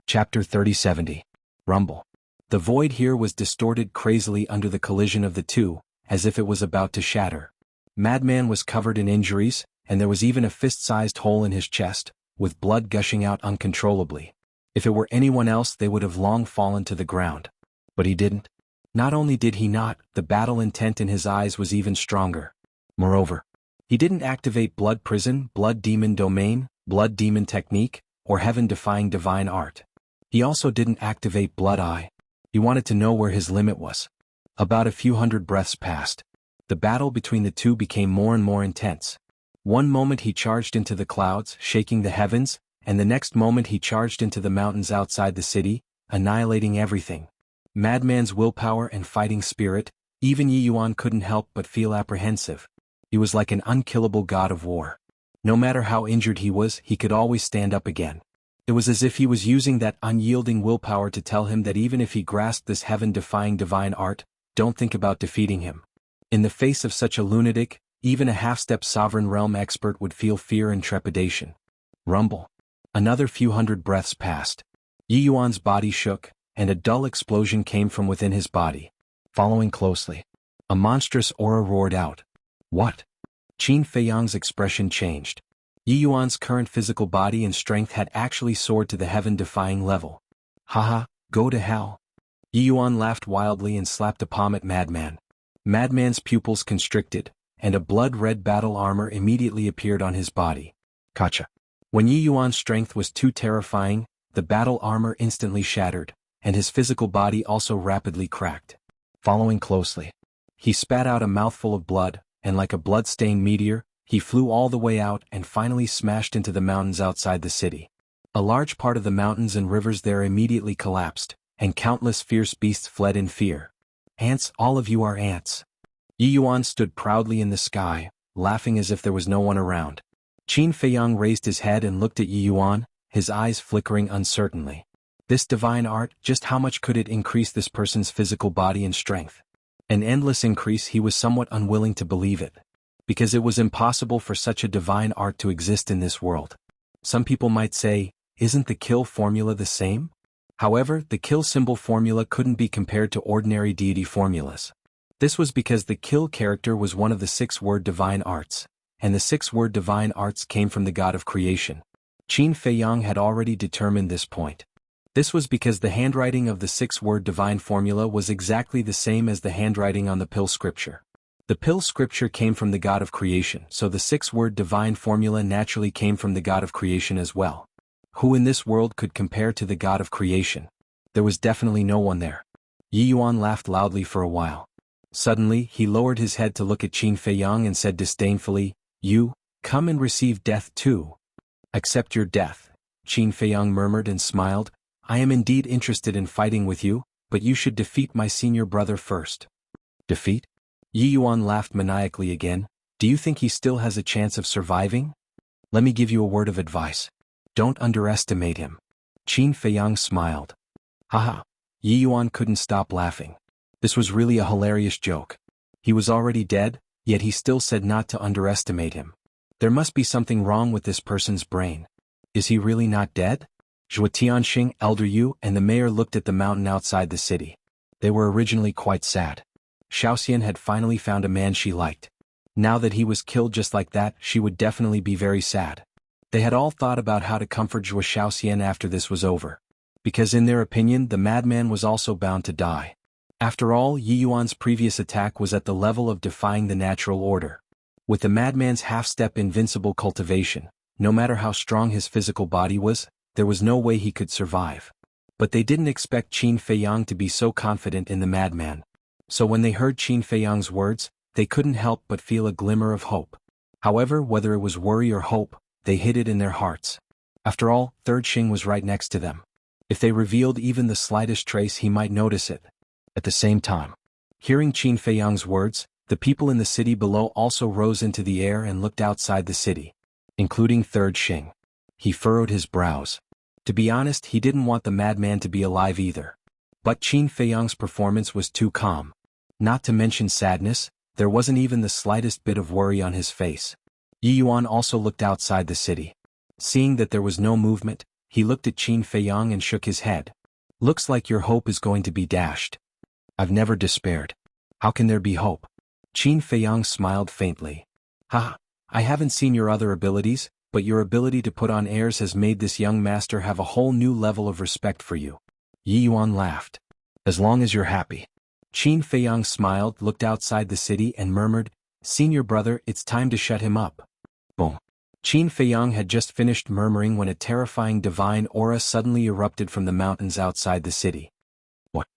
Chapter 3070. Rumble. The void here was distorted crazily under the collision of the two, as if it was about to shatter. Madman was covered in injuries, and there was even a fist-sized hole in his chest, with blood gushing out uncontrollably. If it were anyone else, they would have long fallen to the ground. But he didn't. Not only did he not, the battle intent in his eyes was even stronger. Moreover, he didn't activate Blood Prison, Blood Demon Domain, Blood Demon Technique, or Heaven-defying Divine Art. He also didn't activate Blood Eye. He wanted to know where his limit was. About a few hundred breaths passed. The battle between the two became more and more intense. One moment he charged into the clouds, shaking the heavens, and the next moment he charged into the mountains outside the city, annihilating everything. Madman's willpower and fighting spirit, even Yi Yuan couldn't help but feel apprehensive. He was like an unkillable god of war. No matter how injured he was, he could always stand up again. It was as if he was using that unyielding willpower to tell him that even if he grasped this heaven-defying divine art, don't think about defeating him. In the face of such a lunatic, even a half-step sovereign realm expert would feel fear and trepidation. Rumble. Another few hundred breaths passed. Yi Yuan's body shook, and a dull explosion came from within his body. Following closely, a monstrous aura roared out. What? Qin Feiyang's expression changed. Yi Yuan's current physical body and strength had actually soared to the heaven-defying level. Haha, go to hell. Yi Yuan laughed wildly and slapped a palm at Madman. Madman's pupils constricted, and a blood-red battle armor immediately appeared on his body. Gotcha. When Yi Yuan's strength was too terrifying, the battle armor instantly shattered, and his physical body also rapidly cracked. Following closely, he spat out a mouthful of blood, and like a blood-stained meteor, he flew all the way out and finally smashed into the mountains outside the city. A large part of the mountains and rivers there immediately collapsed, and countless fierce beasts fled in fear. Ants, all of you are ants. Yi Yuan stood proudly in the sky, laughing as if there was no one around. Qin Feiyang raised his head and looked at Yi Yuan, his eyes flickering uncertainly. This divine art, just how much could it increase this person's physical body and strength? An endless increase. He was somewhat unwilling to believe it. Because it was impossible for such a divine art to exist in this world. Some people might say, isn't the kill formula the same? However, the kill symbol formula couldn't be compared to ordinary deity formulas. This was because the kill character was one of the 6-word divine arts, and the 6-word divine arts came from the god of creation. Qin Feiyang had already determined this point. This was because the handwriting of the 6-word divine formula was exactly the same as the handwriting on the pill scripture. The pill scripture came from the god of creation, so the 6-word divine formula naturally came from the god of creation as well. Who in this world could compare to the god of creation? There was definitely no one there. Yi Yuan laughed loudly for a while. Suddenly, he lowered his head to look at Qin Feiyang and said disdainfully, "You, come and receive death too." "Accept your death," Qin Feiyang murmured and smiled. "I am indeed interested in fighting with you, but you should defeat my senior brother first." "Defeat?" Yi Yuan laughed maniacally again. "Do you think he still has a chance of surviving? Let me give you a word of advice. Don't underestimate him." Qin Feiyang smiled. Haha. Yi Yuan couldn't stop laughing. This was really a hilarious joke. He was already dead, yet he still said not to underestimate him. There must be something wrong with this person's brain. Is he really not dead? Zhuo Tianxing, Elder Yu, and the mayor looked at the mountain outside the city. They were originally quite sad. Xiaoxian had finally found a man she liked. Now that he was killed just like that, she would definitely be very sad. They had all thought about how to comfort Zhuo Xiaoxian after this was over. Because in their opinion the madman was also bound to die. After all, Yi Yuan's previous attack was at the level of defying the natural order. With the madman's half-step invincible cultivation, no matter how strong his physical body was, there was no way he could survive. But they didn't expect Qin Feiyang to be so confident in the madman. So when they heard Qin Feiyang's words, they couldn't help but feel a glimmer of hope. However, whether it was worry or hope, they hid it in their hearts. After all, Third Xing was right next to them. If they revealed even the slightest trace, he might notice it. At the same time, hearing Qin Feiyang's words, the people in the city below also rose into the air and looked outside the city, including Third Xing. He furrowed his brows. To be honest, he didn't want the madman to be alive either. But Qin Feiyang's performance was too calm. Not to mention sadness, there wasn't even the slightest bit of worry on his face. Yi Yuan also looked outside the city. Seeing that there was no movement, he looked at Qin Feiyang and shook his head. "Looks like your hope is going to be dashed." "I've never despaired. How can there be hope?" Qin Feiyang smiled faintly. "Ha! I haven't seen your other abilities, but your ability to put on airs has made this young master have a whole new level of respect for you." Yi Yuan laughed. "As long as you're happy." Qin Feiyang smiled, looked outside the city and murmured, "Senior brother, it's time to shut him up." Boom. Qin Feiyang had just finished murmuring when a terrifying divine aura suddenly erupted from the mountains outside the city. "What?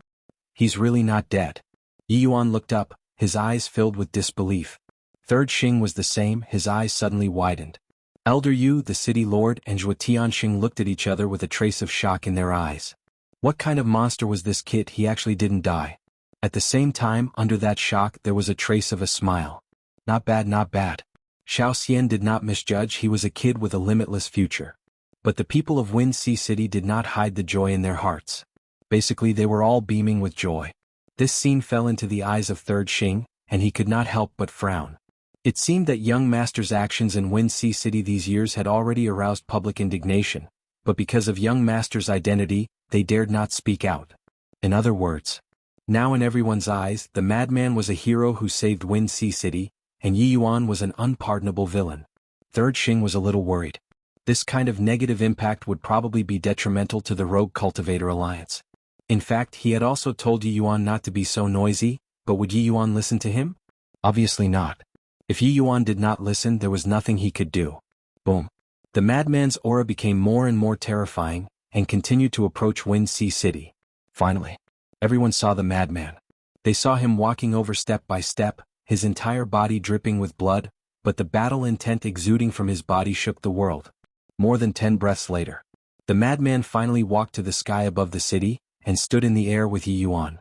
He's really not dead." Yi Yuan looked up, his eyes filled with disbelief. Third Xing was the same, his eyes suddenly widened. Elder Yu, the city lord, and Zhuo Tianxing looked at each other with a trace of shock in their eyes. What kind of monster was this kid? He actually didn't die. At the same time, under that shock there was a trace of a smile. Not bad, not bad. Xiaoxian did not misjudge, he was a kid with a limitless future. But the people of Wind Sea City did not hide the joy in their hearts. Basically they were all beaming with joy. This scene fell into the eyes of Third Xing, and he could not help but frown. It seemed that young master's actions in Wind Sea City these years had already aroused public indignation, but because of young master's identity, they dared not speak out. In other words, now in everyone's eyes, the madman was a hero who saved Wind Sea City, and Yi Yuan was an unpardonable villain. Third Xing was a little worried. This kind of negative impact would probably be detrimental to the Rogue Cultivator Alliance. In fact, he had also told Yi Yuan not to be so noisy, but would Yi Yuan listen to him? Obviously not. If Yi Yuan did not listen, there was nothing he could do. Boom. The madman's aura became more and more terrifying, and continued to approach Wind Sea City. Finally, everyone saw the madman. They saw him walking over step by step, his entire body dripping with blood, but the battle intent exuding from his body shook the world. More than 10 breaths later, the madman finally walked to the sky above the city, and stood in the air with Yi Yuan.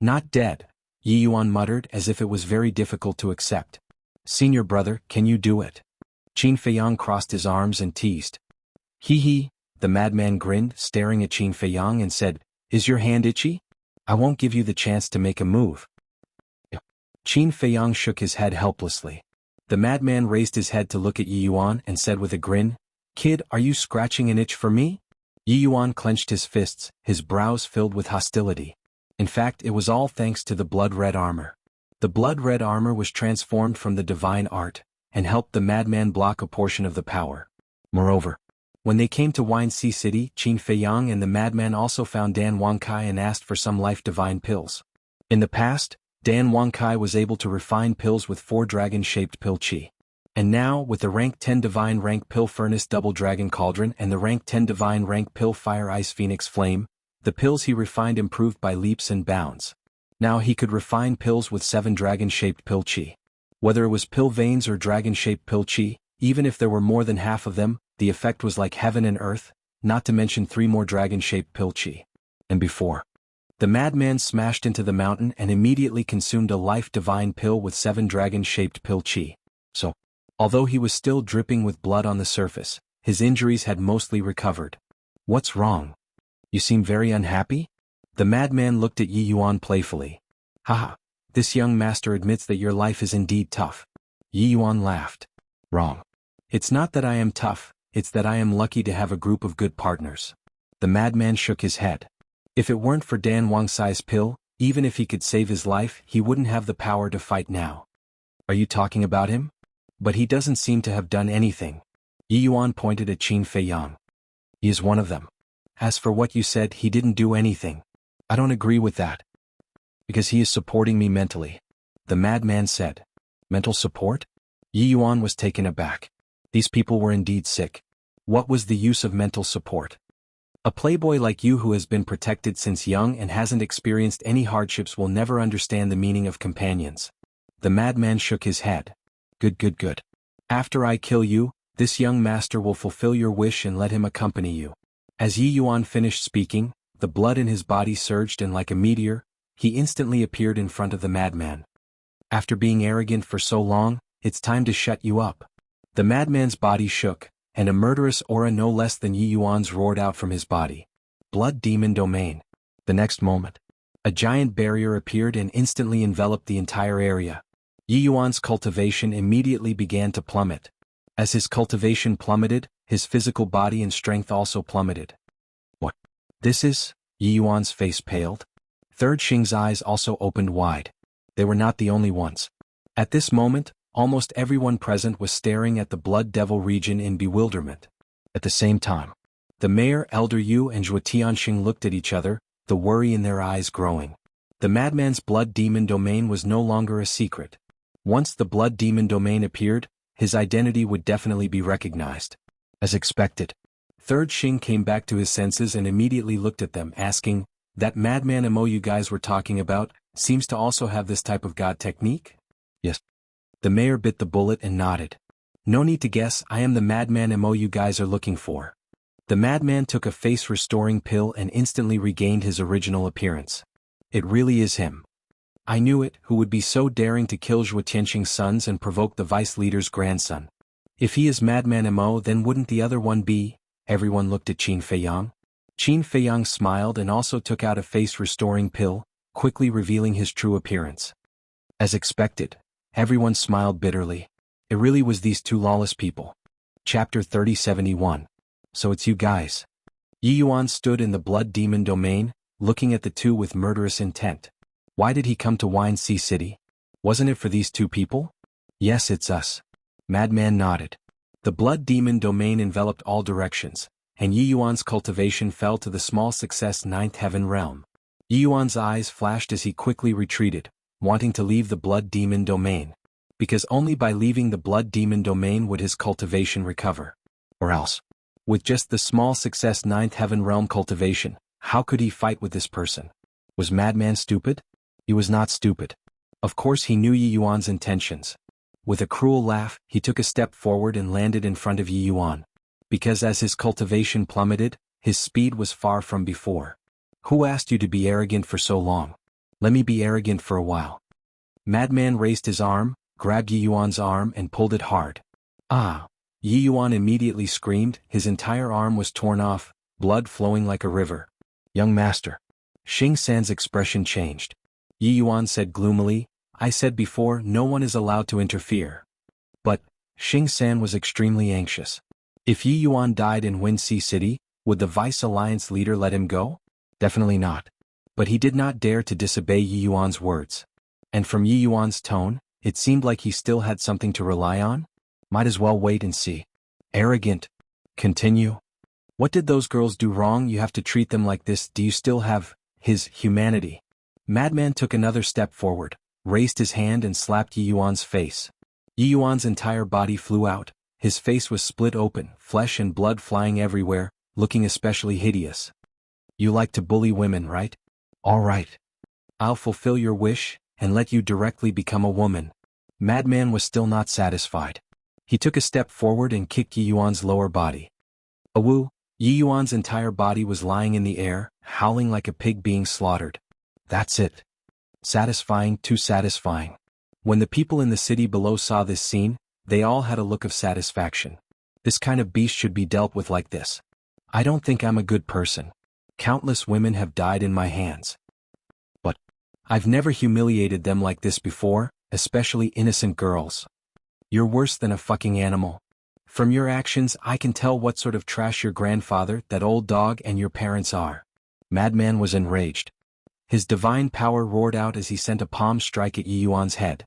"Not dead," Yi Yuan muttered as if it was very difficult to accept. "Senior brother, can you do it?" Qin Feiyang crossed his arms and teased. "Hee hee," the madman grinned, staring at Qin Feiyang and said, "Is your hand itchy? I won't give you the chance to make a move." Qin Feiyang shook his head helplessly. The madman raised his head to look at Yi Yuan and said with a grin, "Kid, are you scratching an itch for me?" Yi Yuan clenched his fists, his brows filled with hostility. In fact, it was all thanks to the blood-red armor. The blood-red armor was transformed from the divine art, and helped the madman block a portion of the power. Moreover, when they came to Wine Sea City, Qin Feiyang and the madman also found Dan Wangkai and asked for some life-divine pills. In the past, Dan Wangkai was able to refine pills with 4 dragon-shaped pill chi. And now, with the rank 10 divine rank pill furnace double dragon cauldron and the rank 10 divine rank pill fire ice phoenix flame, the pills he refined improved by leaps and bounds. Now he could refine pills with 7 dragon-shaped pill chi. Whether it was pill veins or dragon-shaped pill chi, even if there were more than half of them, the effect was like heaven and earth, not to mention 3 more dragon-shaped pill chi. And before. The madman smashed into the mountain and immediately consumed a life-divine pill with 7 dragon-shaped pill chi. So, although he was still dripping with blood on the surface, his injuries had mostly recovered. What's wrong? You seem very unhappy? The madman looked at Yi Yuan playfully. Haha, this young master admits that your life is indeed tough. Yi Yuan laughed. Wrong. It's not that I am tough, it's that I am lucky to have a group of good partners. The madman shook his head. If it weren't for Dan Wangcai's pill, even if he could save his life, he wouldn't have the power to fight now. Are you talking about him? But he doesn't seem to have done anything. Yi Yuan pointed at Qin Feiyang. He is one of them. As for what you said, he didn't do anything. I don't agree with that. Because he is supporting me mentally. The madman said. Mental support? Yi Yuan was taken aback. These people were indeed sick. What was the use of mental support? A playboy like you who has been protected since young and hasn't experienced any hardships will never understand the meaning of companions. The madman shook his head. Good. After I kill you, this young master will fulfill your wish and let him accompany you. As Yi Yuan finished speaking, the blood in his body surged and like a meteor, he instantly appeared in front of the madman. After being arrogant for so long, it's time to shut you up. The madman's body shook, and a murderous aura no less than Yi Yuan's roared out from his body. Blood Demon Domain. The next moment, a giant barrier appeared and instantly enveloped the entire area. Yi Yuan's cultivation immediately began to plummet. As his cultivation plummeted, his physical body and strength also plummeted. What? This is? Yi Yuan's face paled. Third Xing's eyes also opened wide. They were not the only ones. At this moment, almost everyone present was staring at the Blood Devil region in bewilderment. At the same time, the mayor, Elder Yu and Zhuo Tianxing looked at each other, the worry in their eyes growing. The madman's Blood Demon Domain was no longer a secret. Once the Blood Demon Domain appeared, his identity would definitely be recognized. As expected, Third Xing came back to his senses and immediately looked at them, asking, "That madman Mo you guys were talking about, seems to also have this type of god technique?" Yes. The mayor bit the bullet and nodded. No need to guess, I am the madman Mo you guys are looking for. The madman took a face-restoring pill and instantly regained his original appearance. It really is him. I knew it, who would be so daring to kill Zhuo Tianxing's sons and provoke the vice leader's grandson. If he is madman Mo, then wouldn't the other one be? Everyone looked at Qin Feiyang. Qin Feiyang smiled and also took out a face-restoring pill, quickly revealing his true appearance. As expected, everyone smiled bitterly. It really was these two lawless people. Chapter 3071. So it's you guys. Yi Yuan stood in the Blood Demon Domain, looking at the two with murderous intent. Why did he come to Wine Sea City? Wasn't it for these two people? Yes, it's us. Madman nodded. The Blood Demon Domain enveloped all directions, and Yi Yuan's cultivation fell to the small success 9th Heaven Realm. Yi Yuan's eyes flashed as he quickly retreated, wanting to leave the Blood Demon Domain. Because only by leaving the Blood Demon Domain would his cultivation recover. Or else, with just the small success 9th Heaven Realm cultivation, how could he fight with this person? Was Madman stupid? He was not stupid. Of course he knew Yi Yuan's intentions. With a cruel laugh, he took a step forward and landed in front of Yi Yuan. Because as his cultivation plummeted, his speed was far from before. Who asked you to be arrogant for so long? Let me be arrogant for a while. Madman raised his arm, grabbed Yi Yuan's arm and pulled it hard. Ah! Yi Yuan immediately screamed, his entire arm was torn off, blood flowing like a river. Young master. Xing San's expression changed. Yi Yuan said gloomily, I said before, no one is allowed to interfere. But, Xing San was extremely anxious. If Yi Yuan died in Win Sea City, would the Vice Alliance leader let him go? Definitely not. But he did not dare to disobey Yi Yuan's words. And from Yi Yuan's tone, it seemed like he still had something to rely on. Might as well wait and see. Arrogant. Continue. What did those girls do wrong? You have to treat them like this. Do you still have his humanity? Madman took another step forward, raised his hand and slapped Yi Yuan's face. Yi Yuan's entire body flew out, his face was split open, flesh and blood flying everywhere, looking especially hideous. You like to bully women, right? All right. I'll fulfill your wish, and let you directly become a woman. Madman was still not satisfied. He took a step forward and kicked Yi Yuan's lower body. Awoo! Yi Yuan's entire body was lying in the air, howling like a pig being slaughtered. That's it. Satisfying, too satisfying. When the people in the city below saw this scene, they all had a look of satisfaction. This kind of beast should be dealt with like this. I don't think I'm a good person. Countless women have died in my hands. But I've never humiliated them like this before, especially innocent girls. You're worse than a fucking animal. From your actions I can tell what sort of trash your grandfather, that old dog, and your parents are. Madman was enraged. His divine power roared out as he sent a palm strike at Yi Yuan's head.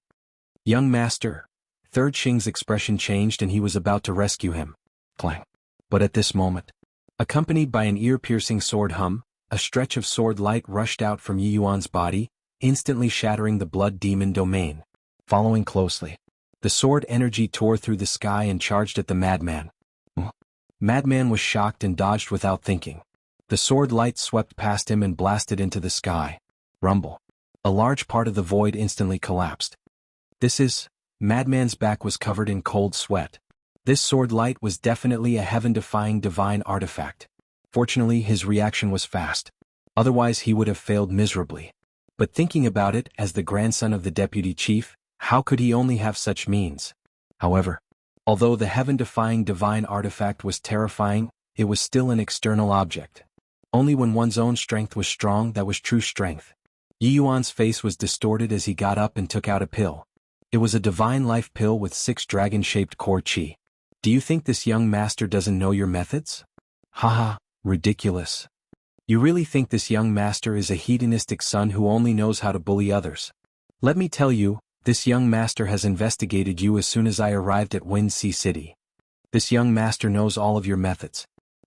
Young master. Third Xing's expression changed and he was about to rescue him. Clang. But at this moment, accompanied by an ear-piercing sword hum, a stretch of sword light rushed out from Yi Yuan's body, instantly shattering the blood demon domain. Following closely, the sword energy tore through the sky and charged at the madman. Madman was shocked and dodged without thinking. The sword light swept past him and blasted into the sky. Rumble. A large part of the void instantly collapsed. Madman's back was covered in cold sweat. This sword light was definitely a heaven-defying divine artifact. Fortunately, his reaction was fast. Otherwise he would have failed miserably. But thinking about it, as the grandson of the deputy chief, how could he only have such means? However, although the heaven-defying divine artifact was terrifying, it was still an external object. Only when one's own strength was strong, that was true strength. Yi Yuan's face was distorted as he got up and took out a pill. It was a divine life pill with 6 dragon-shaped core chi. Do you think this young master doesn't know your methods? Haha, ridiculous. You really think this young master is a hedonistic son who only knows how to bully others? Let me tell you, this young master has investigated you as soon as I arrived at Wind Sea City. This young master knows all of your methods,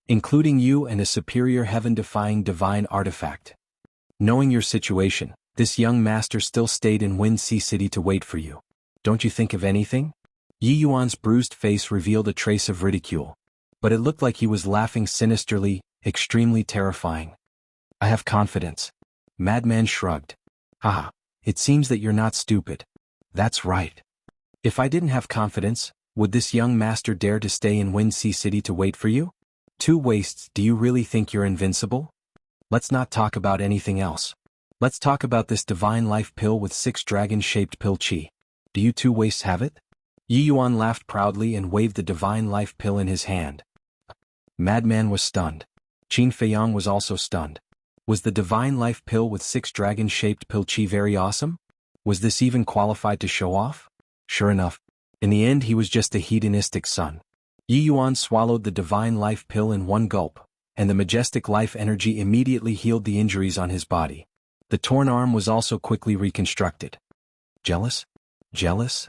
including you and a superior heaven-defying divine artifact. Knowing your situation, this young master still stayed in Wind Sea City to wait for you. Don't you think of anything? Yi Yuan's bruised face revealed a trace of ridicule, but it looked like he was laughing sinisterly, extremely terrifying. I have confidence. Madman shrugged. Haha, it seems that you're not stupid. That's right. If I didn't have confidence, would this young master dare to stay in Wind Sea City to wait for you? 2 wastes. Do you really think you're invincible? Let's not talk about anything else. Let's talk about this divine life pill with 6 dragon-shaped pill chi. Do you 2 wastes have it? Yi Yuan laughed proudly and waved the divine life pill in his hand. Madman was stunned. Qin Feiyang was also stunned. Was the divine life pill with 6 dragon-shaped pill chi very awesome? Was this even qualified to show off? Sure enough, in the end he was just a hedonistic son. Yi Yuan swallowed the divine life pill in one gulp, and the majestic life energy immediately healed the injuries on his body. The torn arm was also quickly reconstructed. Jealous? Jealous?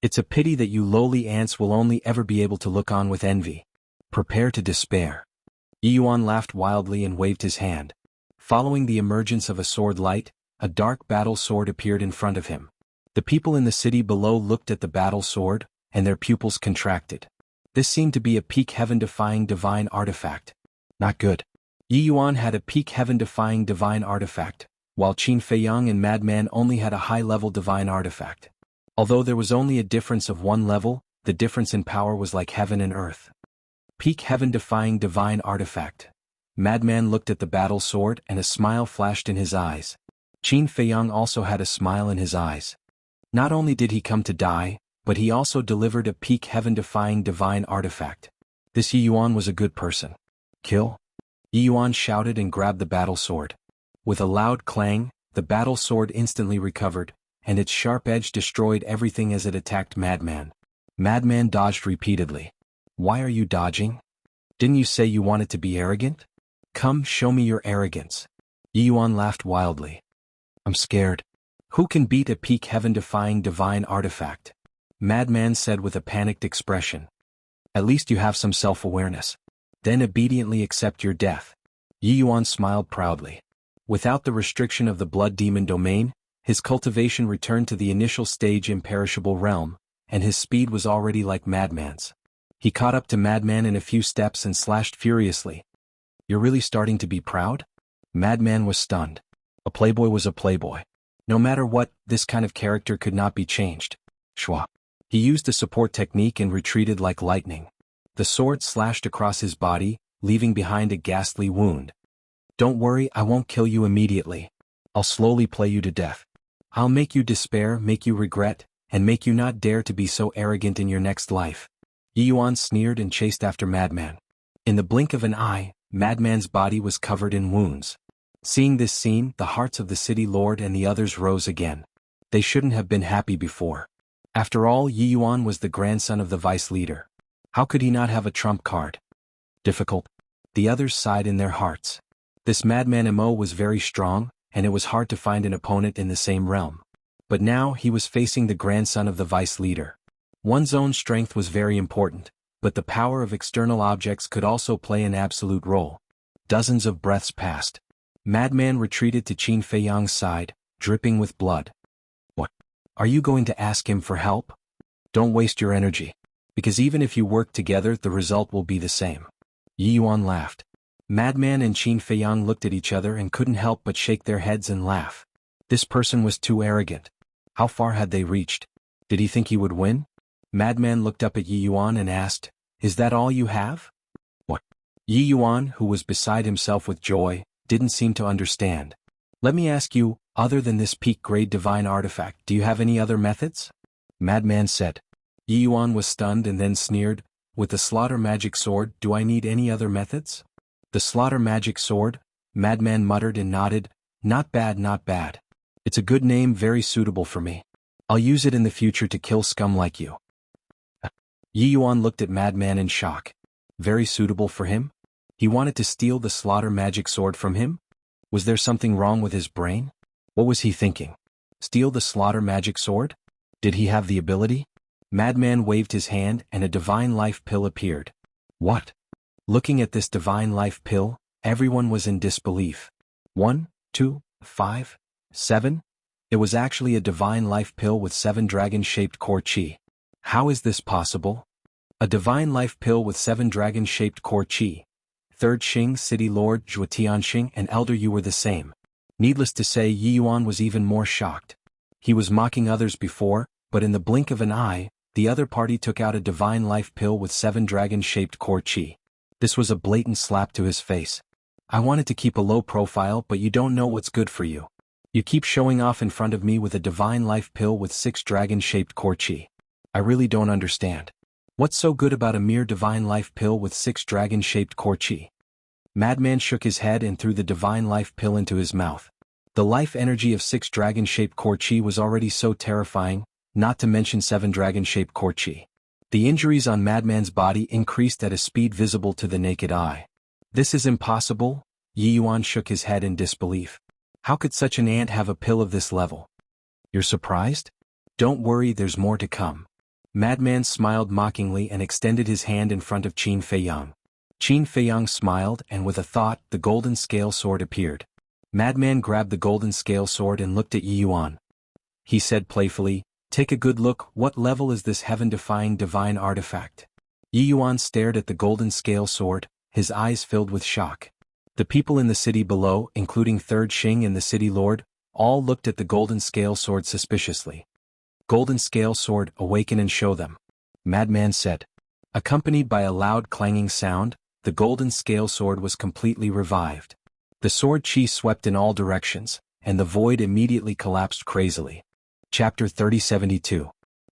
It's a pity that you lowly ants will only ever be able to look on with envy. Prepare to despair. Yi Yuan laughed wildly and waved his hand. Following the emergence of a sword light, a dark battle sword appeared in front of him. The people in the city below looked at the battle sword, and their pupils contracted. This seemed to be a peak heaven-defying divine artifact. Not good. Yi Yuan had a peak heaven-defying divine artifact, while Qin Feiyang and Madman only had a high-level divine artifact. Although there was only a difference of 1 level, the difference in power was like heaven and earth. Peak heaven-defying divine artifact. Madman looked at the battle sword and a smile flashed in his eyes. Qin Feiyang also had a smile in his eyes. Not only did he come to die, but he also delivered a peak heaven-defying divine artifact. This Yi Yuan was a good person. Kill? Yi Yuan shouted and grabbed the battle sword. With a loud clang, the battle sword instantly recovered, and its sharp edge destroyed everything as it attacked Madman. Madman dodged repeatedly. Why are you dodging? Didn't you say you wanted to be arrogant? Come, show me your arrogance. Yi Yuan laughed wildly. I'm scared. Who can beat a peak heaven-defying divine artifact? Madman said with a panicked expression. At least you have some self-awareness. Then obediently accept your death. Yi Yuan smiled proudly. Without the restriction of the blood demon domain, his cultivation returned to the initial stage imperishable realm, and his speed was already like Madman's. He caught up to Madman in a few steps and slashed furiously. You're really starting to be proud? Madman was stunned. A playboy was a playboy. No matter what, this kind of character could not be changed. Shwa. He used a support technique and retreated like lightning. The sword slashed across his body, leaving behind a ghastly wound. Don't worry, I won't kill you immediately. I'll slowly play you to death. I'll make you despair, make you regret, and make you not dare to be so arrogant in your next life. Yi Yuan sneered and chased after Madman. In the blink of an eye, Madman's body was covered in wounds. Seeing this scene, the hearts of the city lord and the others rose again. They shouldn't have been happy before. After all, Yi Yuan was the grandson of the vice leader. How could he not have a trump card? Difficult. The others sighed in their hearts. This Madman Mo was very strong, and it was hard to find an opponent in the same realm. But now he was facing the grandson of the vice leader. One's own strength was very important, but the power of external objects could also play an absolute role. Dozens of breaths passed. Madman retreated to Qin Feiyang's side, dripping with blood. What? Are you going to ask him for help? Don't waste your energy. Because even if you work together, the result will be the same. Yi Yuan laughed. Madman and Qin Feiyang looked at each other and couldn't help but shake their heads and laugh. This person was too arrogant. How far had they reached? Did he think he would win? Madman looked up at Yi Yuan and asked, Is that all you have? What? Yi Yuan, who was beside himself with joy, didn't seem to understand. Let me ask you, other than this peak-grade divine artifact, do you have any other methods? Madman said. Yi Yuan was stunned and then sneered, With the slaughter magic sword, do I need any other methods? The slaughter magic sword? Madman muttered and nodded, Not bad, not bad. It's a good name, very suitable for me. I'll use it in the future to kill scum like you. Yi Yuan looked at Madman in shock. Very suitable for him? He wanted to steal the slaughter magic sword from him? Was there something wrong with his brain? What was he thinking? Steal the slaughter magic sword? Did he have the ability? Madman waved his hand and a divine life pill appeared. What? Looking at this divine life pill, everyone was in disbelief. 1, 2, 5, 7? It was actually a divine life pill with 7 dragon-shaped core chi. How is this possible? A divine life pill with 7 dragon-shaped core chi. Third Xing City Lord Zhuo Tianxing and Elder Yu were the same. Needless to say, Yi Yuan was even more shocked. He was mocking others before, but in the blink of an eye, the other party took out a divine life pill with 7 dragon-shaped core chi. This was a blatant slap to his face. I wanted to keep a low profile, but you don't know what's good for you. You keep showing off in front of me with a divine life pill with 6 dragon-shaped core chi. I really don't understand. What's so good about a mere divine life pill with 6 dragon-shaped core chi? Madman shook his head and threw the divine life pill into his mouth. The life energy of 6 dragon-shaped core chi was already so terrifying, not to mention 7 dragon-shaped core chi. The injuries on Madman's body increased at a speed visible to the naked eye. This is impossible? Yi Yuan shook his head in disbelief. How could such an ant have a pill of this level? You're surprised? Don't worry, there's more to come. Madman smiled mockingly and extended his hand in front of Qin Feiyang. Qin Feiyang smiled and with a thought, the golden scale sword appeared. Madman grabbed the golden scale sword and looked at Yi Yuan. He said playfully, Take a good look, what level is this heaven-defying divine artifact? Yi Yuan stared at the golden scale sword, his eyes filled with shock. The people in the city below, including Third Xing and the city lord, all looked at the golden scale sword suspiciously. Golden scale sword, awaken and show them. Madman said. Accompanied by a loud clanging sound, the golden scale sword was completely revived. The sword chi swept in all directions, and the void immediately collapsed crazily. Chapter 3072.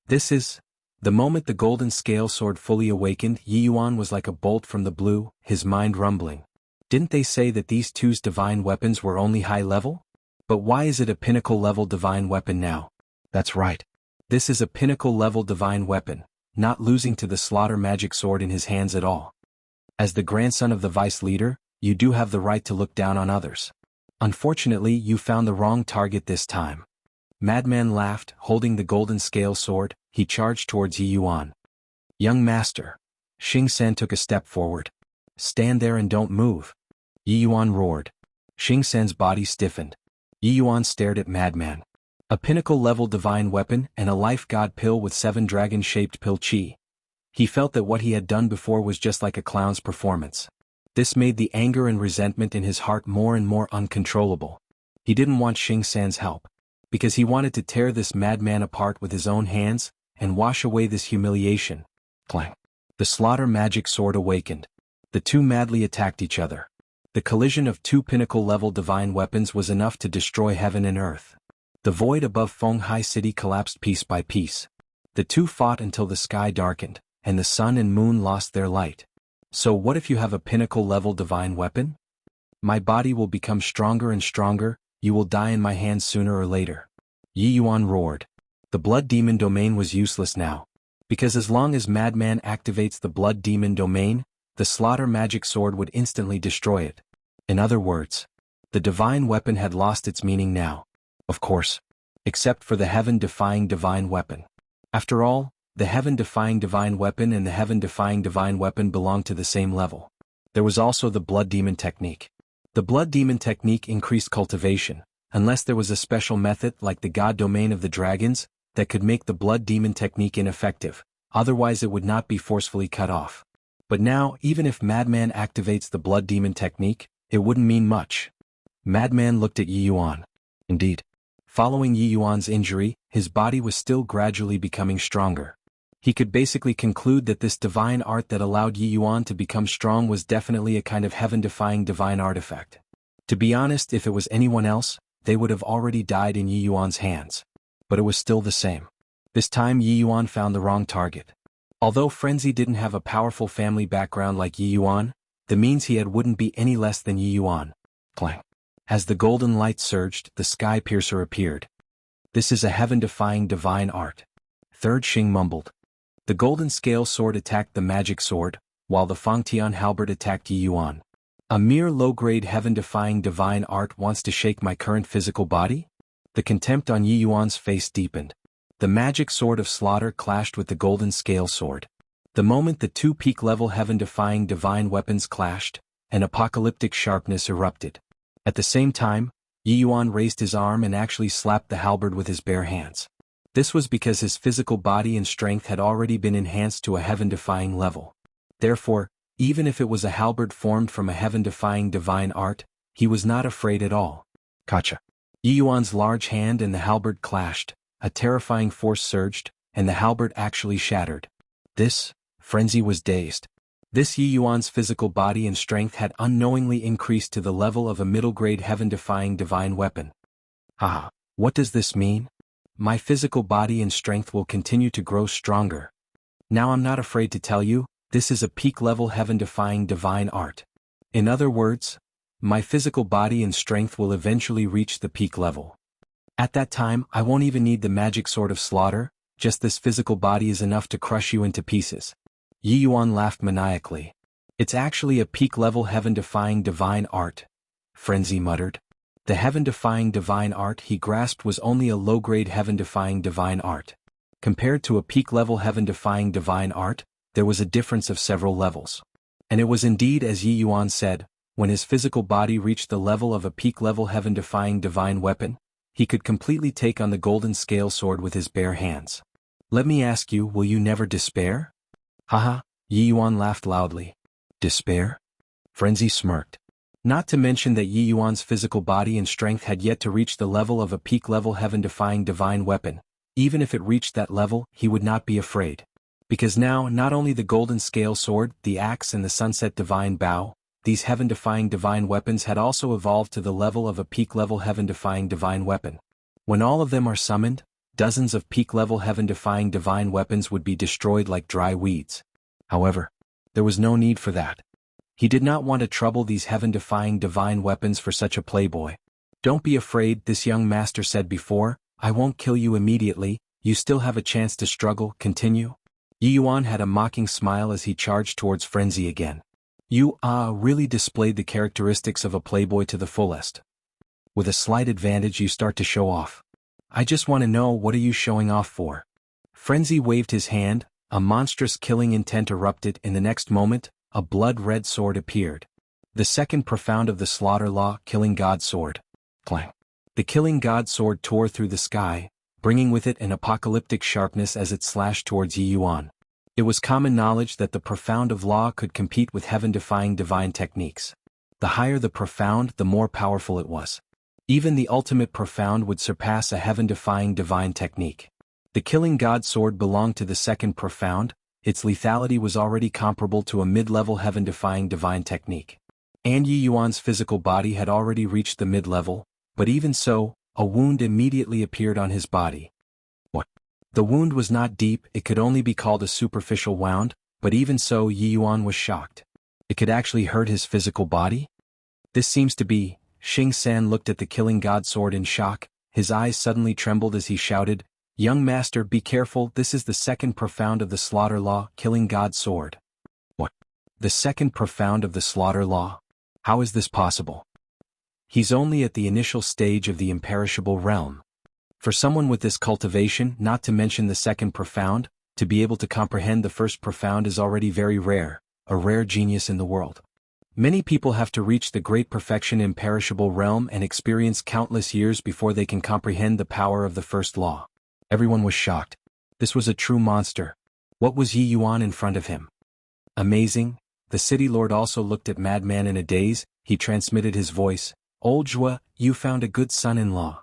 This is... The moment the golden scale sword fully awakened, Yi Yuan was like a bolt from the blue, his mind rumbling. Didn't they say that these two's divine weapons were only high level? But why is it a pinnacle level divine weapon now? That's right. This is a pinnacle level divine weapon, not losing to the slaughter magic sword in his hands at all. As the grandson of the vice leader, you do have the right to look down on others. Unfortunately, you found the wrong target this time. Madman laughed, holding the golden scale sword. He charged towards Yi Yuan. Young master. Xing San took a step forward. Stand there and don't move. Yi Yuan roared. Xing San's body stiffened. Yi Yuan stared at Madman. A pinnacle-level divine weapon and a life god pill with 7 dragon-shaped pill chi. He felt that what he had done before was just like a clown's performance. This made the anger and resentment in his heart more and more uncontrollable. He didn't want Xing San's help, because he wanted to tear this madman apart with his own hands and wash away this humiliation. Clang. The slaughter magic sword awakened. The two madly attacked each other. The collision of 2 pinnacle-level divine weapons was enough to destroy heaven and earth. The void above Fenghai City collapsed piece by piece. The two fought until the sky darkened, and the sun and moon lost their light. So what if you have a pinnacle-level divine weapon? My body will become stronger and stronger, you will die in my hands sooner or later. Yi Yuan roared. The blood demon domain was useless now. Because as long as Madman activates the blood demon domain, the slaughter magic sword would instantly destroy it. In other words, the divine weapon had lost its meaning now. Of course. Except for the heaven-defying divine weapon. After all, the heaven-defying divine weapon and the heaven-defying divine weapon belonged to the same level. There was also the blood demon technique. The blood demon technique increased cultivation, unless there was a special method like the god domain of the dragons, that could make the blood demon technique ineffective, otherwise it would not be forcefully cut off. But now, even if Madman activates the blood demon technique, it wouldn't mean much. Madman looked at Yi Yuan. Indeed. Following Yi Yuan's injury, his body was still gradually becoming stronger. He could basically conclude that this divine art that allowed Yi Yuan to become strong was definitely a kind of heaven-defying divine artifact. To be honest, if it was anyone else, they would have already died in Yi Yuan's hands. But it was still the same. This time Yi Yuan found the wrong target. Although Frenzy didn't have a powerful family background like Yi Yuan, the means he had wouldn't be any less than Yi Yuan. Clang. As the golden light surged, the sky piercer appeared. This is a heaven-defying divine art. Third Xing mumbled. The golden scale sword attacked the magic sword, while the Fangtian halberd attacked Yi Yuan. A mere low-grade heaven-defying divine art wants to shake my current physical body? The contempt on Yi Yuan's face deepened. The magic sword of slaughter clashed with the golden scale sword. The moment the 2 peak-level heaven-defying divine weapons clashed, an apocalyptic sharpness erupted. At the same time, Yi Yuan raised his arm and actually slapped the halberd with his bare hands. This was because his physical body and strength had already been enhanced to a heaven-defying level. Therefore, even if it was a halberd formed from a heaven-defying divine art, he was not afraid at all. Kacha. Yi Yuan's large hand and the halberd clashed, a terrifying force surged, and the halberd actually shattered. Frenzy was dazed. This Yi Yuan's physical body and strength had unknowingly increased to the level of a middle-grade heaven-defying divine weapon. Haha, what does this mean? My physical body and strength will continue to grow stronger. Now I'm not afraid to tell you, this is a peak-level heaven-defying divine art. In other words, my physical body and strength will eventually reach the peak level. At that time, I won't even need the magic sword of slaughter, just this physical body is enough to crush you into pieces. Yi Yuan laughed maniacally. It's actually a peak-level heaven-defying divine art, Frenzy muttered. The heaven-defying divine art he grasped was only a low-grade heaven-defying divine art. Compared to a peak-level heaven-defying divine art, there was a difference of several levels. And it was indeed as Yi Yuan said, when his physical body reached the level of a peak-level heaven-defying divine weapon, he could completely take on the golden scale sword with his bare hands. Let me ask you, will you never despair? Haha, Yi Yuan laughed loudly. Despair? Frenzy smirked. Not to mention that Yi Yuan's physical body and strength had yet to reach the level of a peak-level heaven-defying divine weapon. Even if it reached that level, he would not be afraid. Because now, not only the golden scale sword, the axe and the sunset divine bow, these heaven-defying divine weapons had also evolved to the level of a peak-level heaven-defying divine weapon. When all of them are summoned, dozens of peak-level heaven-defying divine weapons would be destroyed like dry weeds. However, there was no need for that. He did not want to trouble these heaven-defying divine weapons for such a playboy. Don't be afraid, this young master said before, I won't kill you immediately, you still have a chance to struggle, continue. Yi Yuan had a mocking smile as he charged towards Frenzy again. You, really displayed the characteristics of a playboy to the fullest. With a slight advantage you start to show off. I just want to know, what are you showing off for? Frenzy waved his hand, a monstrous killing intent erupted. In the next moment, a blood-red sword appeared. The second profound of the slaughter law, Killing God Sword. Clang. The Killing God Sword tore through the sky, bringing with it an apocalyptic sharpness as it slashed towards Yi Yuan. It was common knowledge that the profound of law could compete with heaven-defying divine techniques. The higher the profound, the more powerful it was. Even the ultimate profound would surpass a heaven-defying divine technique. The Killing God Sword belonged to the second profound. Its lethality was already comparable to a mid-level heaven-defying divine technique. And Yi Yuan's physical body had already reached the mid-level, but even so, a wound immediately appeared on his body. What? The wound was not deep, it could only be called a superficial wound, but even so Yi Yuan was shocked. It could actually hurt his physical body? This seems to be. Xing San looked at the Killing God Sword in shock, his eyes suddenly trembled as he shouted, "Young master, be careful, this is the second profound of the slaughter law, Killing God Sword." What? The second profound of the slaughter law? How is this possible? He's only at the initial stage of the imperishable realm. For someone with this cultivation, not to mention the second profound, to be able to comprehend the first profound is already very rare, a rare genius in the world. Many people have to reach the great perfection imperishable realm and experience countless years before they can comprehend the power of the first law. Everyone was shocked. This was a true monster. What was Yi Yuan in front of him? Amazing. The city lord also looked at Madman in a daze. He transmitted his voice. "Old Zhua, you found a good son-in-law."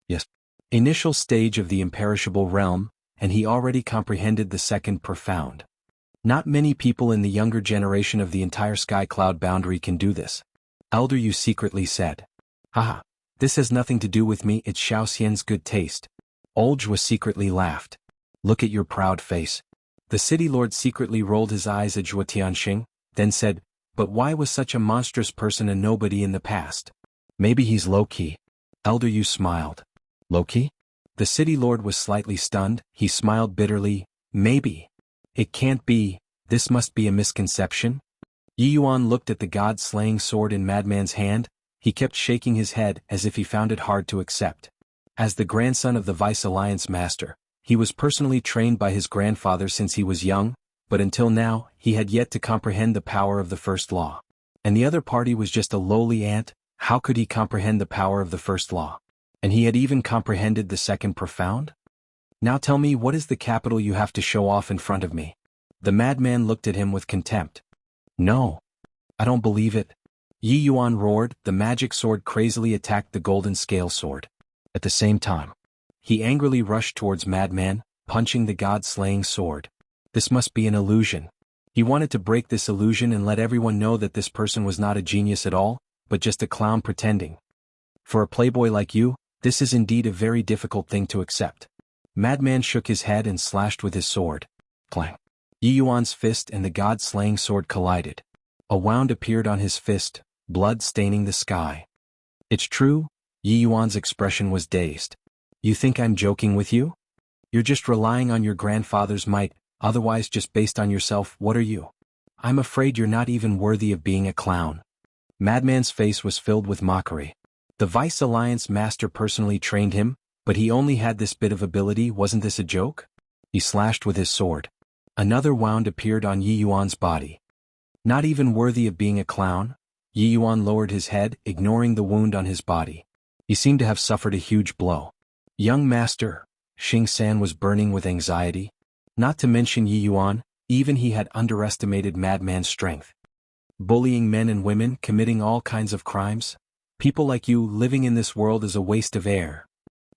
Yes. Initial stage of the imperishable realm, and he already comprehended the second profound. Not many people in the younger generation of the entire sky cloud boundary can do this. Elder Yu secretly said. "Haha. This has nothing to do with me, it's Xiao Xian's good taste." Old Zhua secretly laughed. "Look at your proud face." The city lord secretly rolled his eyes at Zhua Tianxing, then said, "But why was such a monstrous person a nobody in the past? Maybe he's low-key." Elder Yu smiled. "Low-key?" The city lord was slightly stunned, he smiled bitterly. "Maybe. It can't be, this must be a misconception." Yi Yuan looked at the god-slaying sword in Madman's hand, he kept shaking his head as if he found it hard to accept. As the grandson of the Vice Alliance Master, he was personally trained by his grandfather since he was young, but until now, he had yet to comprehend the power of the first law. And the other party was just a lowly ant. How could he comprehend the power of the first law? And he had even comprehended the second profound? "Now tell me, what is the capital you have to show off in front of me?" The madman looked at him with contempt. "No. I don't believe it." Yi Yuan roared, the magic sword crazily attacked the golden scale sword. At the same time, he angrily rushed towards Madman, punching the god-slaying sword. This must be an illusion. He wanted to break this illusion and let everyone know that this person was not a genius at all, but just a clown pretending. For a playboy like you, this is indeed a very difficult thing to accept. Madman shook his head and slashed with his sword. Clang. Yi Yuan's fist and the god-slaying sword collided. A wound appeared on his fist, blood staining the sky. "It's true?" Yi Yuan's expression was dazed. "You think I'm joking with you? You're just relying on your grandfather's might, otherwise just based on yourself. What are you? I'm afraid you're not even worthy of being a clown." Madman's face was filled with mockery. The Vice Alliance Master personally trained him, but he only had this bit of ability. Wasn't this a joke? He slashed with his sword. Another wound appeared on Yi Yuan's body. "Not even worthy of being a clown?" Yi Yuan lowered his head, ignoring the wound on his body. He seemed to have suffered a huge blow. "Young master," Xing San was burning with anxiety. Not to mention Yi Yuan, even he had underestimated Madman's strength. Bullying men and women, committing all kinds of crimes. People like you living in this world is a waste of air.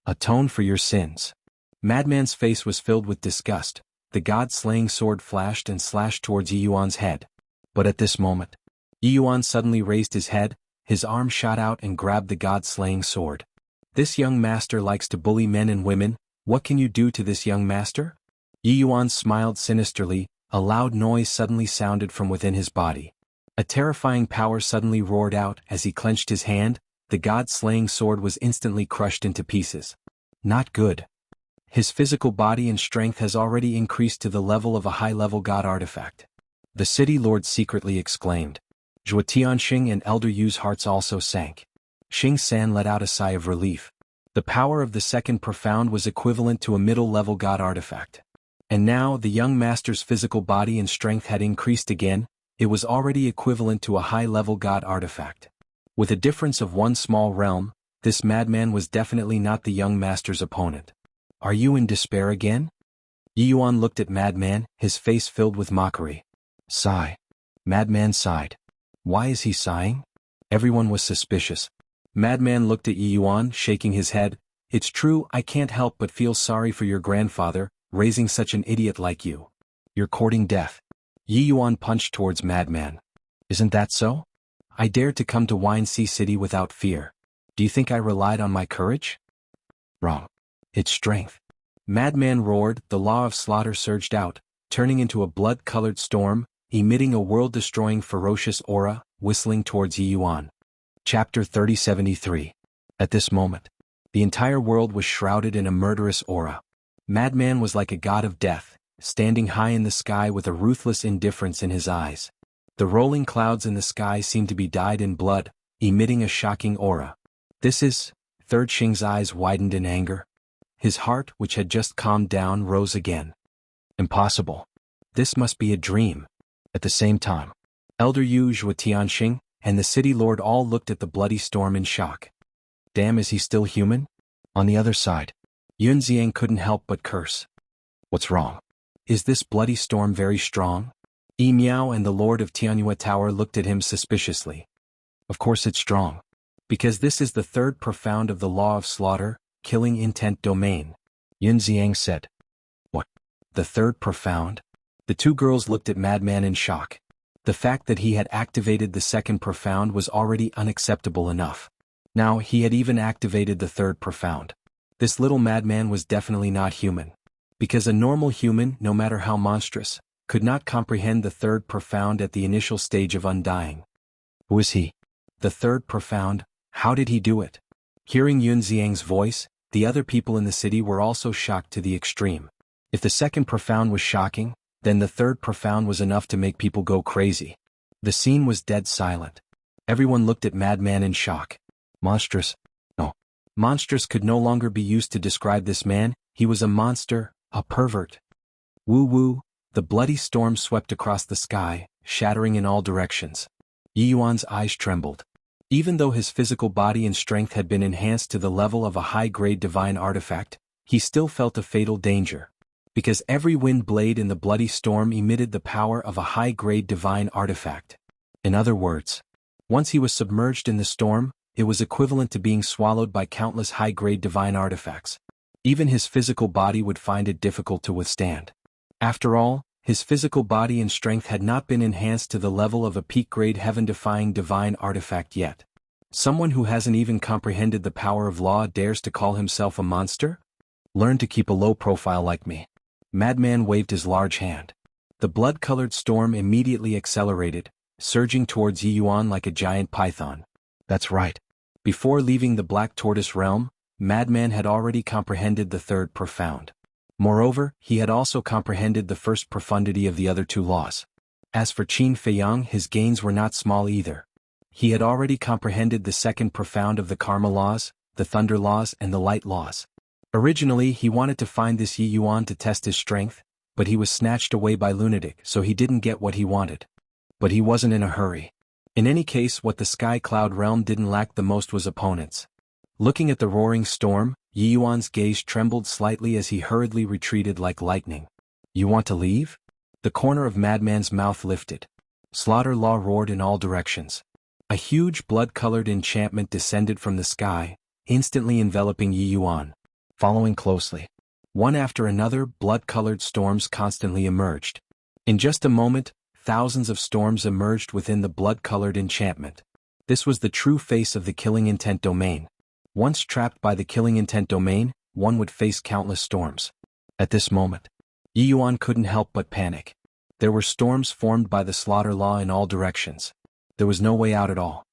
Atone for your sins. Madman's face was filled with disgust. The god-slaying sword flashed and slashed towards Yi Yuan's head. But at this moment, Yi Yuan suddenly raised his head, his arm shot out and grabbed the god-slaying sword. "This young master likes to bully men and women. What can you do to this young master?" Yi Yuan smiled sinisterly. A loud noise suddenly sounded from within his body. A terrifying power suddenly roared out as he clenched his hand. The god-slaying sword was instantly crushed into pieces. Not good. His physical body and strength has already increased to the level of a high-level god artifact. The city lord secretly exclaimed. Zhua Tianxing and Elder Yu's hearts also sank. Xing San let out a sigh of relief. The power of the second profound was equivalent to a middle-level god artifact. And now, the young master's physical body and strength had increased again. It was already equivalent to a high-level god artifact. With a difference of one small realm, this madman was definitely not the young master's opponent. Are you in despair again? Yi Yuan looked at Madman, his face filled with mockery. Sigh. Madman sighed. Why is he sighing? Everyone was suspicious. Madman looked at Yi Yuan, shaking his head. It's true, I can't help but feel sorry for your grandfather, raising such an idiot like you. You're courting death. Yi Yuan punched towards Madman. Isn't that so? I dared to come to Wine Sea City without fear. Do you think I relied on my courage? Wrong. It's strength. Madman roared, the law of slaughter surged out, turning into a blood-colored storm, emitting a world-destroying ferocious aura, whistling towards Yi Yuan. Chapter 3073. At this moment, the entire world was shrouded in a murderous aura. Madman was like a god of death, standing high in the sky with a ruthless indifference in his eyes. The rolling clouds in the sky seemed to be dyed in blood, emitting a shocking aura. This is... Third Xing's eyes widened in anger. His heart, which had just calmed down, rose again. Impossible. This must be a dream. At the same time, Elder Yu Zhuo Tianxing and the city lord all looked at the bloody storm in shock. Damn, is he still human? On the other side, Yun Xiang couldn't help but curse. What's wrong? Is this bloody storm very strong? Yi Miao and the lord of Tianyue Tower looked at him suspiciously. Of course it's strong. Because this is the third profound of the law of slaughter, killing intent domain. Yun Xiang said. What? The third profound? The two girls looked at Madman in shock. The fact that he had activated the second profound was already unacceptable enough. Now he had even activated the third profound. This little madman was definitely not human. Because a normal human, no matter how monstrous, could not comprehend the third profound at the initial stage of undying. Who is he? The third profound, how did he do it? Hearing Yun Xiang's voice, the other people in the city were also shocked to the extreme. If the second profound was shocking, then the third profound was enough to make people go crazy. The scene was dead silent. Everyone looked at Madman in shock. Monstrous? No. Monstrous could no longer be used to describe this man. He was a monster, a pervert. Woo-woo, the bloody storm swept across the sky, shattering in all directions. Yi Yuan's eyes trembled. Even though his physical body and strength had been enhanced to the level of a high-grade divine artifact, he still felt a fatal danger. Because every wind blade in the bloody storm emitted the power of a high-grade divine artifact. In other words, once he was submerged in the storm, it was equivalent to being swallowed by countless high-grade divine artifacts. Even his physical body would find it difficult to withstand. After all, his physical body and strength had not been enhanced to the level of a peak-grade heaven-defying divine artifact yet. Someone who hasn't even comprehended the power of law dares to call himself a monster? Learn to keep a low profile like me. Madman waved his large hand. The blood-colored storm immediately accelerated, surging towards Yi Yuan like a giant python. That's right. Before leaving the Black Tortoise realm, Madman had already comprehended the third profound. Moreover, he had also comprehended the first profundity of the other two laws. As for Qin Feiyang, his gains were not small either. He had already comprehended the second profound of the karma laws, the thunder laws and the light laws. Originally he wanted to find this Yi Yuan to test his strength, but he was snatched away by Lunatic, so he didn't get what he wanted. But he wasn't in a hurry. In any case, what the Sky Cloud realm didn't lack the most was opponents. Looking at the roaring storm, Yi Yuan's gaze trembled slightly as he hurriedly retreated like lightning. You want to leave? The corner of Madman's mouth lifted. Slaughter Law roared in all directions. A huge blood-colored enchantment descended from the sky, instantly enveloping Yi Yuan. Following closely, one after another, blood-colored storms constantly emerged. In just a moment, thousands of storms emerged within the blood-colored enchantment. This was the true face of the killing intent domain. Once trapped by the killing intent domain, one would face countless storms. At this moment, Yi Yuan couldn't help but panic. There were storms formed by the slaughter law in all directions. There was no way out at all.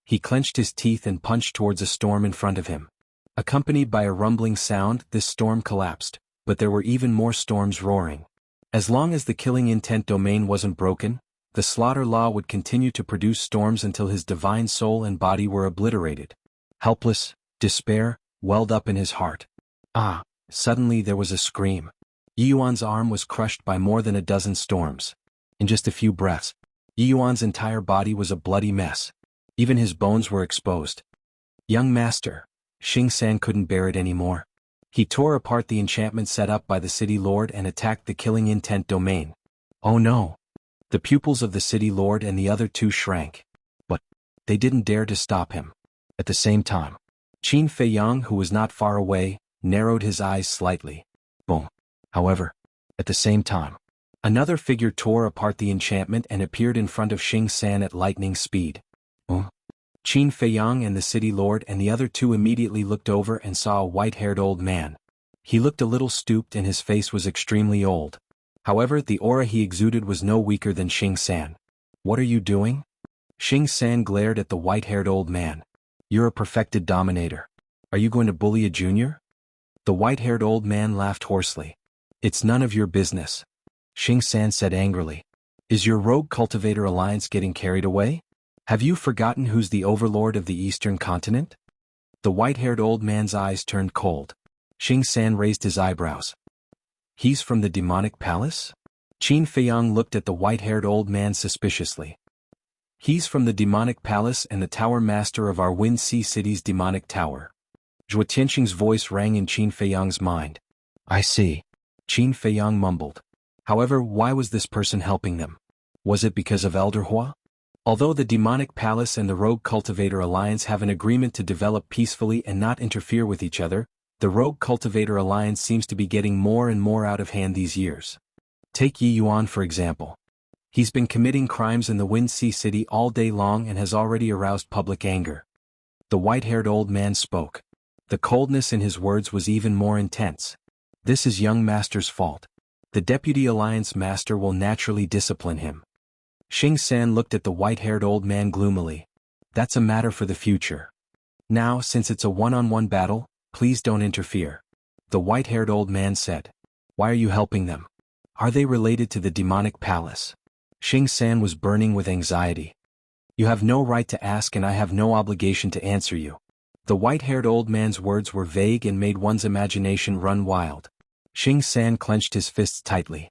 He clenched his teeth and punched towards a storm in front of him. Accompanied by a rumbling sound, this storm collapsed, but there were even more storms roaring. As long as the killing intent domain wasn't broken, the slaughter law would continue to produce storms until his divine soul and body were obliterated. Helpless, despair, welled up in his heart. Ah! Suddenly there was a scream. Yi Yuan's arm was crushed by more than a dozen storms. In just a few breaths, Yi Yuan's entire body was a bloody mess. Even his bones were exposed. Young master, Xing San couldn't bear it anymore. He tore apart the enchantment set up by the city lord and attacked the killing intent domain. Oh no! The pupils of the city lord and the other two shrank. But they didn't dare to stop him. At the same time, Qin Feiyang, who was not far away, narrowed his eyes slightly. Boom. However, at the same time, another figure tore apart the enchantment and appeared in front of Xing San at lightning speed. Qin Feiyang and the city lord and the other two immediately looked over and saw a white-haired old man. He looked a little stooped and his face was extremely old. However, the aura he exuded was no weaker than Xing San. What are you doing? Xing San glared at the white-haired old man. You're a perfected dominator. Are you going to bully a junior? The white-haired old man laughed hoarsely. It's none of your business. Xing San said angrily. Is your rogue cultivator alliance getting carried away? Have you forgotten who's the overlord of the eastern continent? The white-haired old man's eyes turned cold. Xing San raised his eyebrows. He's from the demonic palace? Qin Feiyang looked at the white-haired old man suspiciously. He's from the demonic palace and the tower master of our Wind Sea City's demonic tower. Zhuo Tianxing's voice rang in Qin Feiyang's mind. I see. Qin Feiyang mumbled. However, why was this person helping them? Was it because of Elder Hua? Although the demonic palace and the rogue cultivator alliance have an agreement to develop peacefully and not interfere with each other, the rogue cultivator alliance seems to be getting more and more out of hand these years. Take Yi Yuan for example. He's been committing crimes in the Wind Sea City all day long and has already aroused public anger. The white-haired old man spoke. The coldness in his words was even more intense. This is young master's fault. The deputy alliance master will naturally discipline him. Xing San looked at the white-haired old man gloomily. That's a matter for the future. Now, since it's a one-on-one battle, please don't interfere. The white-haired old man said. Why are you helping them? Are they related to the demonic palace? Xing San was burning with anxiety. You have no right to ask and I have no obligation to answer you. The white-haired old man's words were vague and made one's imagination run wild. Xing San clenched his fists tightly.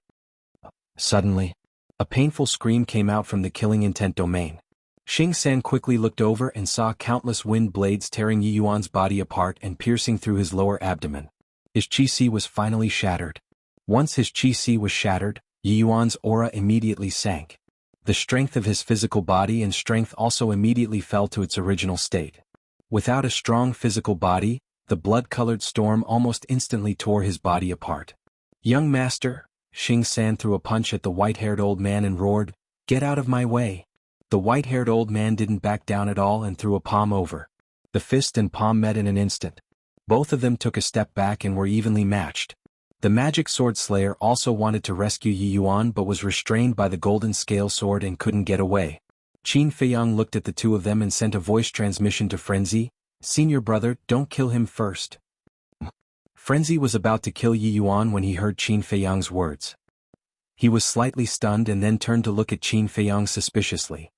Suddenly, a painful scream came out from the killing intent domain. Xing San quickly looked over and saw countless wind blades tearing Yi Yuan's body apart and piercing through his lower abdomen. His qi was finally shattered. Once his qi was shattered, Yi Yuan's aura immediately sank. The strength of his physical body and strength also immediately fell to its original state. Without a strong physical body, the blood-colored storm almost instantly tore his body apart. Young master, Xing San threw a punch at the white-haired old man and roared, Get out of my way! The white-haired old man didn't back down at all and threw a palm over. The fist and palm met in an instant. Both of them took a step back and were evenly matched. The magic sword slayer also wanted to rescue Yi Yuan but was restrained by the golden scale sword and couldn't get away. Qin Feiyang looked at the two of them and sent a voice transmission to Frenzy. Senior brother, don't kill him first. Frenzy was about to kill Yi Yuan when he heard Qin Feiyang's words. He was slightly stunned and then turned to look at Qin Feiyang suspiciously.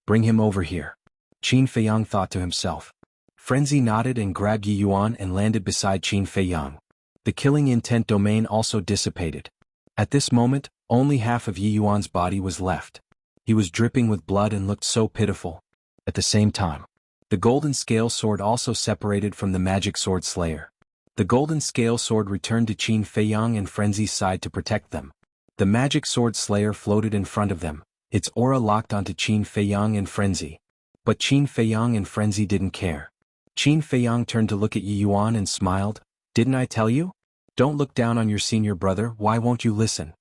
Bring him over here. Qin Feiyang thought to himself. Frenzy nodded and grabbed Yi Yuan and landed beside Qin Feiyang. The killing intent domain also dissipated. At this moment, only half of Yi Yuan's body was left. He was dripping with blood and looked so pitiful. At the same time, the golden scale sword also separated from the magic sword slayer. The golden scale sword returned to Qin Feiyang and Frenzy's side to protect them. The magic sword slayer floated in front of them, its aura locked onto Qin Feiyang and Frenzy. But Qin Feiyang and Frenzy didn't care. Qin Feiyang turned to look at Yi Yuan and smiled. Didn't I tell you? Don't look down on your senior brother, why won't you listen?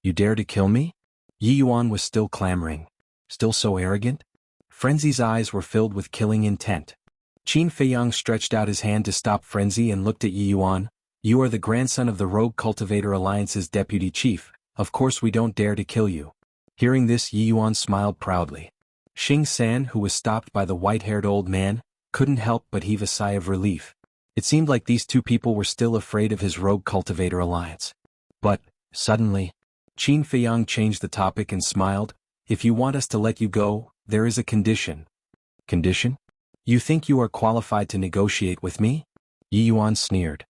You dare to kill me? Yi Yuan was still clamoring. Still so arrogant? Frenzy's eyes were filled with killing intent. Qin Feiyang stretched out his hand to stop Frenzy and looked at Yi Yuan. You are the grandson of the Rogue Cultivator Alliance's deputy chief, of course we don't dare to kill you. Hearing this, Yi Yuan smiled proudly. Xing San, who was stopped by the white-haired old man, couldn't help but heave a sigh of relief. It seemed like these two people were still afraid of his Rogue Cultivator Alliance. But, suddenly, Qin Feiyang changed the topic and smiled. If you want us to let you go, there is a condition. Condition? You think you are qualified to negotiate with me? Yi Yuan sneered.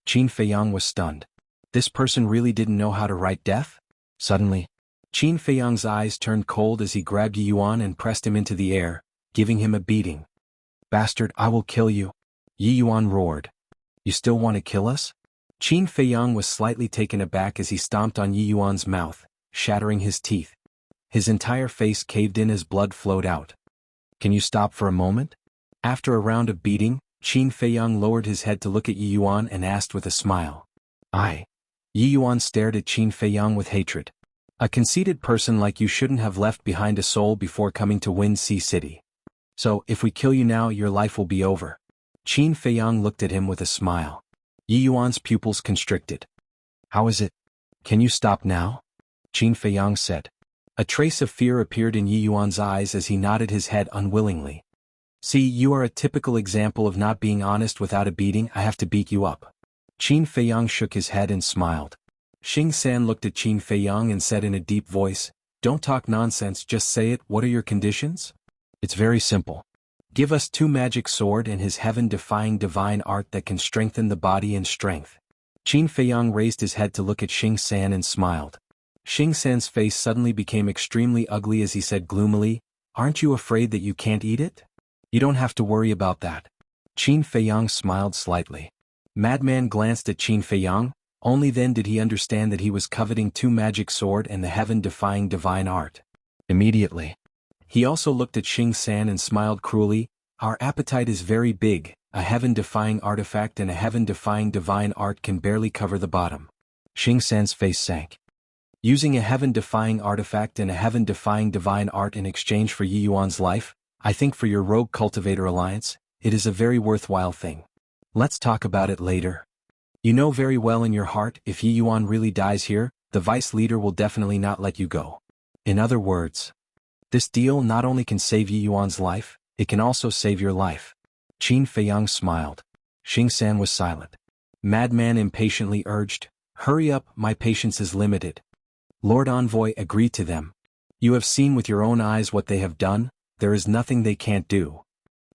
Qin Feiyang was stunned. This person really didn't know how to write death? Suddenly, Qin Feiyang's eyes turned cold as he grabbed Yi Yuan and pressed him into the air, giving him a beating. Bastard, I will kill you. Yi Yuan roared. You still want to kill us? Qin Feiyang was slightly taken aback as he stomped on Yi Yuan's mouth, shattering his teeth. His entire face caved in as blood flowed out. Can you stop for a moment? After a round of beating, Qin Feiyang lowered his head to look at Yi Yuan and asked with a smile. Yi Yuan stared at Qin Feiyang with hatred. A conceited person like you shouldn't have left behind a soul before coming to Wind Sea City. So, if we kill you now, your life will be over. Qin Feiyang looked at him with a smile. Yi Yuan's pupils constricted. How is it? Can you stop now? Qin Feiyang said. A trace of fear appeared in Yi Yuan's eyes as he nodded his head unwillingly. See, you are a typical example of not being honest. Without a beating, I have to beat you up. Qin Feiyang shook his head and smiled. Xing San looked at Qin Feiyang and said in a deep voice, Don't talk nonsense, just say it. What are your conditions? It's very simple. Give us 2 magic sword and his heaven-defying divine art that can strengthen the body and strength. Qin Feiyang raised his head to look at Xing San and smiled. Xing San's face suddenly became extremely ugly as he said gloomily, Aren't you afraid that you can't eat it? You don't have to worry about that. Qin Feiyang smiled slightly. Madman glanced at Qin Feiyang, only then did he understand that he was coveting 2 magic sword and the heaven-defying divine art. Immediately, he also looked at Xing San and smiled cruelly, Our appetite is very big, a heaven-defying artifact and a heaven-defying divine art can barely cover the bottom. Xing San's face sank. Using a heaven-defying artifact and a heaven-defying divine art in exchange for Yi Yuan's life, I think for your rogue cultivator alliance, it is a very worthwhile thing. Let's talk about it later. You know very well in your heart, if Yi Yuan really dies here, the vice leader will definitely not let you go. In other words, this deal not only can save Yi Yuan's life, it can also save your life. Qin Feiyang smiled. Xing San was silent. Madman impatiently urged, Hurry up, my patience is limited. Lord Envoy agreed to them. You have seen with your own eyes what they have done, there is nothing they can't do.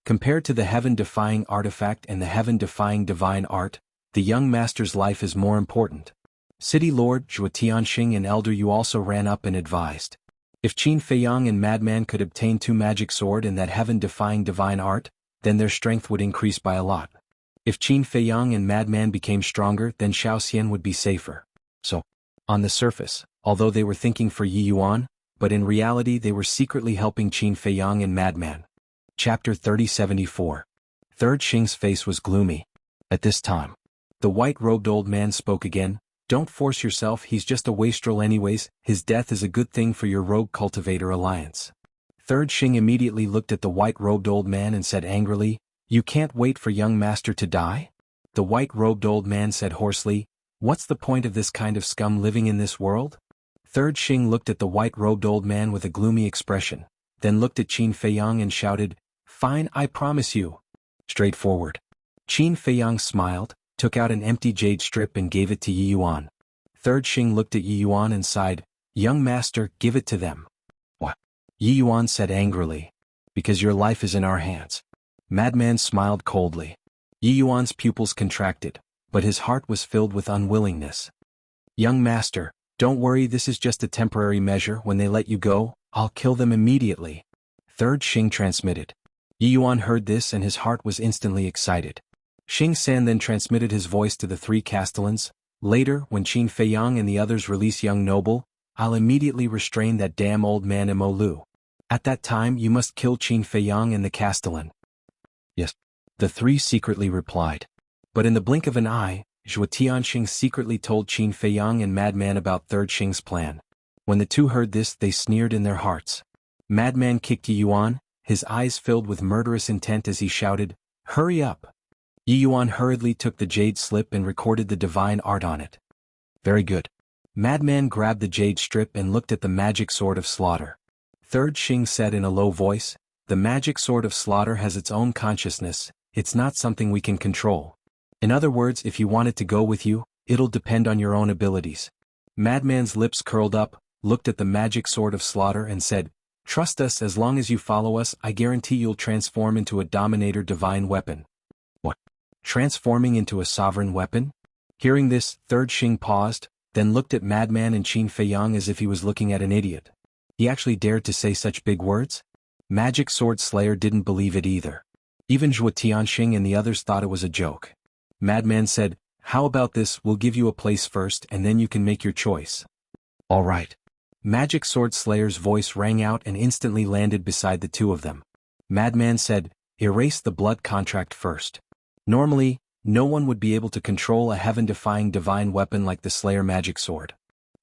Compared to the heaven-defying artifact and the heaven-defying divine art, the young master's life is more important. City Lord Zhuo Tianxing and Elder Yu also ran up and advised. If Qin Feiyang and Madman could obtain 2 magic sword and that heaven-defying divine art, then their strength would increase by a lot. If Qin Feiyang and Madman became stronger, then Xiaoxian would be safer. So, on the surface, although they were thinking for Yi Yuan, but in reality they were secretly helping Qin Feiyang and Madman. Chapter 3074. Third Xing's face was gloomy. At this time, the white-robed old man spoke again, Don't force yourself, he's just a wastrel anyways, his death is a good thing for your rogue cultivator alliance. Third Xing immediately looked at the white-robed old man and said angrily, You can't wait for young master to die? The white-robed old man said hoarsely, What's the point of this kind of scum living in this world? Third Xing looked at the white-robed old man with a gloomy expression, then looked at Qin Feiyang and shouted, Fine, I promise you. Straightforward. Qin Feiyang smiled, took out an empty jade strip and gave it to Yi Yuan. Third Xing looked at Yi Yuan and sighed, Young master, give it to them. What? Yi Yuan said angrily. Because your life is in our hands. Madman smiled coldly. Yi Yuan's pupils contracted, but his heart was filled with unwillingness. Young master, don't worry, this is just a temporary measure. When they let you go, I'll kill them immediately. Third Xing transmitted. Yi Yuan heard this and his heart was instantly excited. Xing San then transmitted his voice to the 3 castellans. Later, when Qin Feiyang and the others release young noble, I'll immediately restrain that damn old man Imo Lu. At that time you must kill Qin Feiyang and the castellan. Yes. The 3 secretly replied. But in the blink of an eye, Zhuo Tianxing secretly told Qin Feiyang and Madman about Third Xing's plan. When the 2 heard this, they sneered in their hearts. Madman kicked Yi Yuan, his eyes filled with murderous intent as he shouted, Hurry up! Yi Yuan hurriedly took the jade slip and recorded the divine art on it. Very good. Madman grabbed the jade strip and looked at the magic sword of slaughter. Third Xing said in a low voice, The magic sword of slaughter has its own consciousness, it's not something we can control. In other words, if you want it to go with you, it'll depend on your own abilities. Madman's lips curled up, looked at the magic sword of slaughter and said, Trust us, as long as you follow us, I guarantee you'll transform into a dominator divine weapon. What? transforming into a sovereign weapon? Hearing this, Third Xing paused, then looked at Madman and Qin Feiyang as if he was looking at an idiot. He actually dared to say such big words? Magic Sword Slayer didn't believe it either. Even Zhuo Tianxing and the others thought it was a joke. Madman said, "How about this, we'll give you a place first and then you can make your choice." "All right." Magic Sword Slayer's voice rang out and instantly landed beside the two of them. Madman said, "Erase the blood contract first." Normally, no one would be able to control a heaven-defying divine weapon like the Slayer Magic Sword.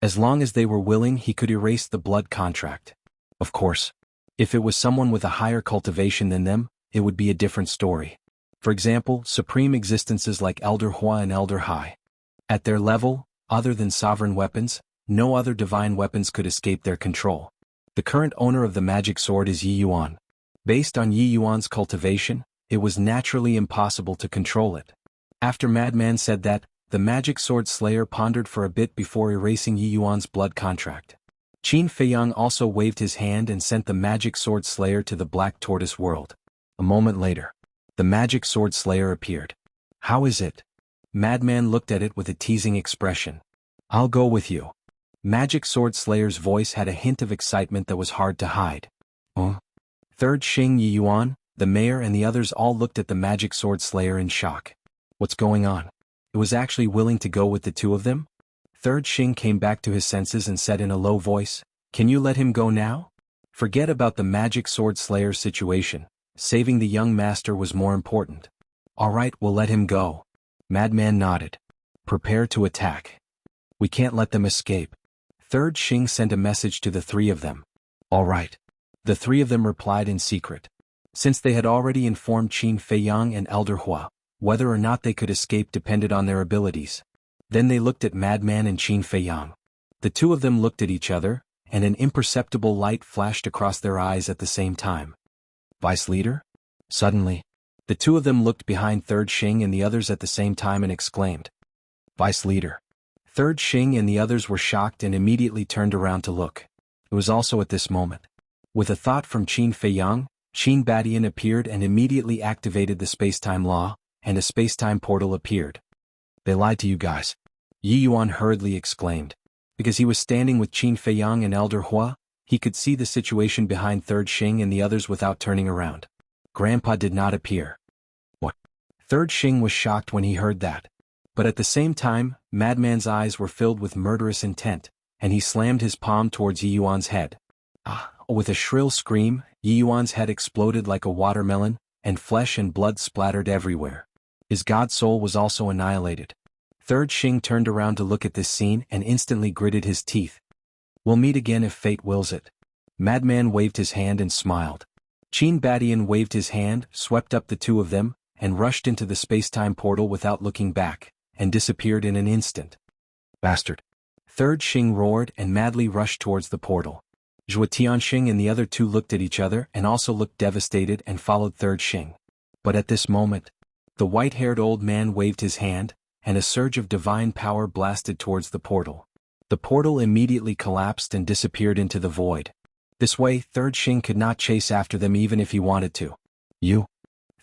As long as they were willing, he could erase the blood contract. Of course, if it was someone with a higher cultivation than them, it would be a different story. For example, supreme existences like Elder Hua and Elder Hai. At their level, other than sovereign weapons, no other divine weapons could escape their control. The current owner of the magic sword is Yi Yuan. Based on Yi Yuan's cultivation, it was naturally impossible to control it. After Madman said that, the magic sword slayer pondered for a bit before erasing Yi Yuan's blood contract. Qin Feiyang also waved his hand and sent the magic sword slayer to the Black Tortoise world. A moment later, the magic sword slayer appeared. "How is it?" Madman looked at it with a teasing expression. "I'll go with you." Magic Sword Slayer's voice had a hint of excitement that was hard to hide. Third Xing, Yi Yuan, the mayor and the others all looked at the Magic Sword Slayer in shock. What's going on? It was actually willing to go with the two of them? Third Xing came back to his senses and said in a low voice, "Can you let him go now? Forget about the Magic Sword Slayer's situation. Saving the young master was more important." "All right, we'll let him go." Madman nodded. "Prepare to attack. We can't let them escape." Third Xing sent a message to the three of them. "All right." The three of them replied in secret. Since they had already informed Qin Feiyang and Elder Hua, whether or not they could escape depended on their abilities. Then they looked at Madman and Qin Feiyang. The two of them looked at each other, and an imperceptible light flashed across their eyes at the same time. "Vice Leader?" Suddenly, the two of them looked behind Third Xing and the others at the same time and exclaimed, "Vice Leader." Third Xing and the others were shocked and immediately turned around to look. It was also at this moment. With a thought from Qin Feiyang, Qin Badian appeared and immediately activated the spacetime law, and a spacetime portal appeared. "They lied to you guys," Yi Yuan hurriedly exclaimed. Because he was standing with Qin Feiyang and Elder Hua, he could see the situation behind Third Xing and the others without turning around. Grandpa did not appear. What? Third Xing was shocked when he heard that. But at the same time, Madman's eyes were filled with murderous intent, and he slammed his palm towards Yi Yuan's head. With a shrill scream, Yi Yuan's head exploded like a watermelon, and flesh and blood splattered everywhere. His god soul was also annihilated. Third Xing turned around to look at this scene and instantly gritted his teeth. "We'll meet again if fate wills it." Madman waved his hand and smiled. Qin Badian waved his hand, swept up the two of them, and rushed into the spacetime portal without looking back, and disappeared in an instant. "Bastard!" Third Xing roared and madly rushed towards the portal. Zhuo Tianxing and the other two looked at each other and also looked devastated and followed Third Xing. But at this moment, the white-haired old man waved his hand, and a surge of divine power blasted towards the portal. The portal immediately collapsed and disappeared into the void. This way, Third Xing could not chase after them even if he wanted to. "You?"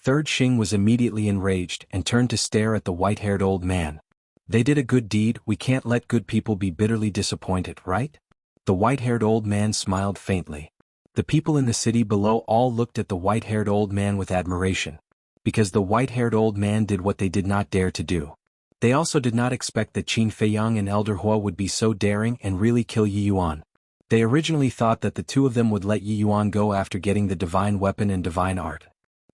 Third Xing was immediately enraged and turned to stare at the white-haired old man. "They did a good deed, we can't let good people be bitterly disappointed, right?" The white-haired old man smiled faintly. The people in the city below all looked at the white-haired old man with admiration. Because the white-haired old man did what they did not dare to do. They also did not expect that Qin Feiyang and Elder Hua would be so daring and really kill Yi Yuan. They originally thought that the two of them would let Yi Yuan go after getting the divine weapon and divine art.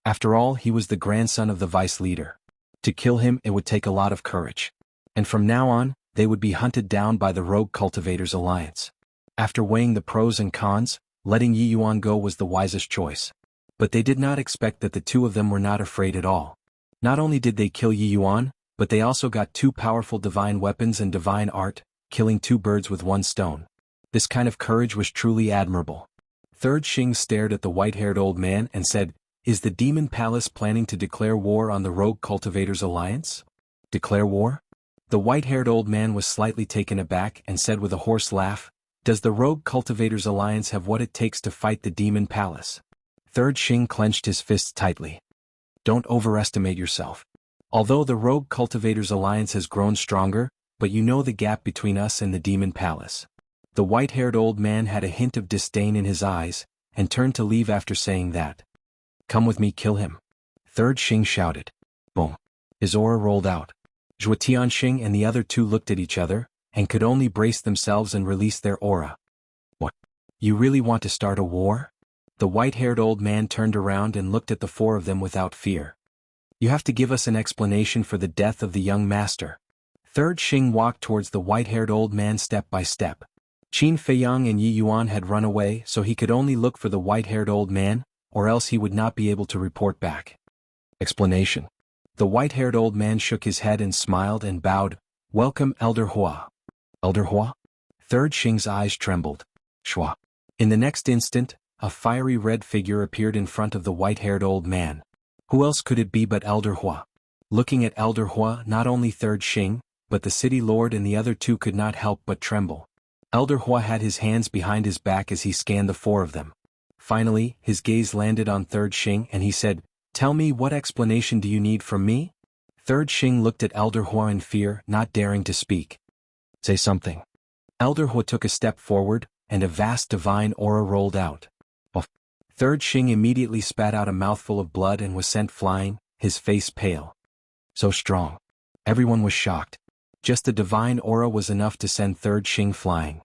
After all, he was the grandson of the vice leader. To kill him, it would take a lot of courage. And from now on, they would be hunted down by the Rogue Cultivators Alliance. After weighing the pros and cons, letting Yi Yuan go was the wisest choice. But they did not expect that the two of them were not afraid at all. Not only did they kill Yi Yuan, but they also got two powerful divine weapons and divine art, killing two birds with one stone. This kind of courage was truly admirable. Third Xing stared at the white-haired old man and said, "Is the Demon Palace planning to declare war on the Rogue Cultivators Alliance?" "Declare war?" The white-haired old man was slightly taken aback and said with a hoarse laugh, "Does the Rogue Cultivators Alliance have what it takes to fight the Demon Palace?" Third Xing clenched his fists tightly. "Don't overestimate yourself. Although the Rogue Cultivators Alliance has grown stronger, but you know the gap between us and the Demon Palace. The white-haired old man had a hint of disdain in his eyes, and turned to leave after saying that. Come with me, kill him. Third Xing shouted. Boom. His aura rolled out. Zhuo Tianxing and the other two looked at each other, and could only brace themselves and release their aura. What? You really want to start a war? The white-haired old man turned around and looked at the four of them without fear. You have to give us an explanation for the death of the young master. Third Xing walked towards the white-haired old man step by step. Qin Feiyang and Yi Yuan had run away, so he could only look for the white-haired old man, or else he would not be able to report back. Explanation. The white-haired old man shook his head and smiled and bowed. Welcome, Elder Hua. Elder Hua? Third Xing's eyes trembled. Shua. In the next instant, a fiery red figure appeared in front of the white-haired old man. Who else could it be but Elder Hua? Looking at Elder Hua, not only Third Xing, but the city lord and the other two could not help but tremble. Elder Hua had his hands behind his back as he scanned the four of them. Finally, his gaze landed on Third Xing and he said, Tell me, what explanation do you need from me? Third Xing looked at Elder Hua in fear, not daring to speak. Say something. Elder Hua took a step forward, and a vast divine aura rolled out. Third Xing immediately spat out a mouthful of blood and was sent flying, his face pale. So strong. Everyone was shocked. Just the divine aura was enough to send Third Xing flying.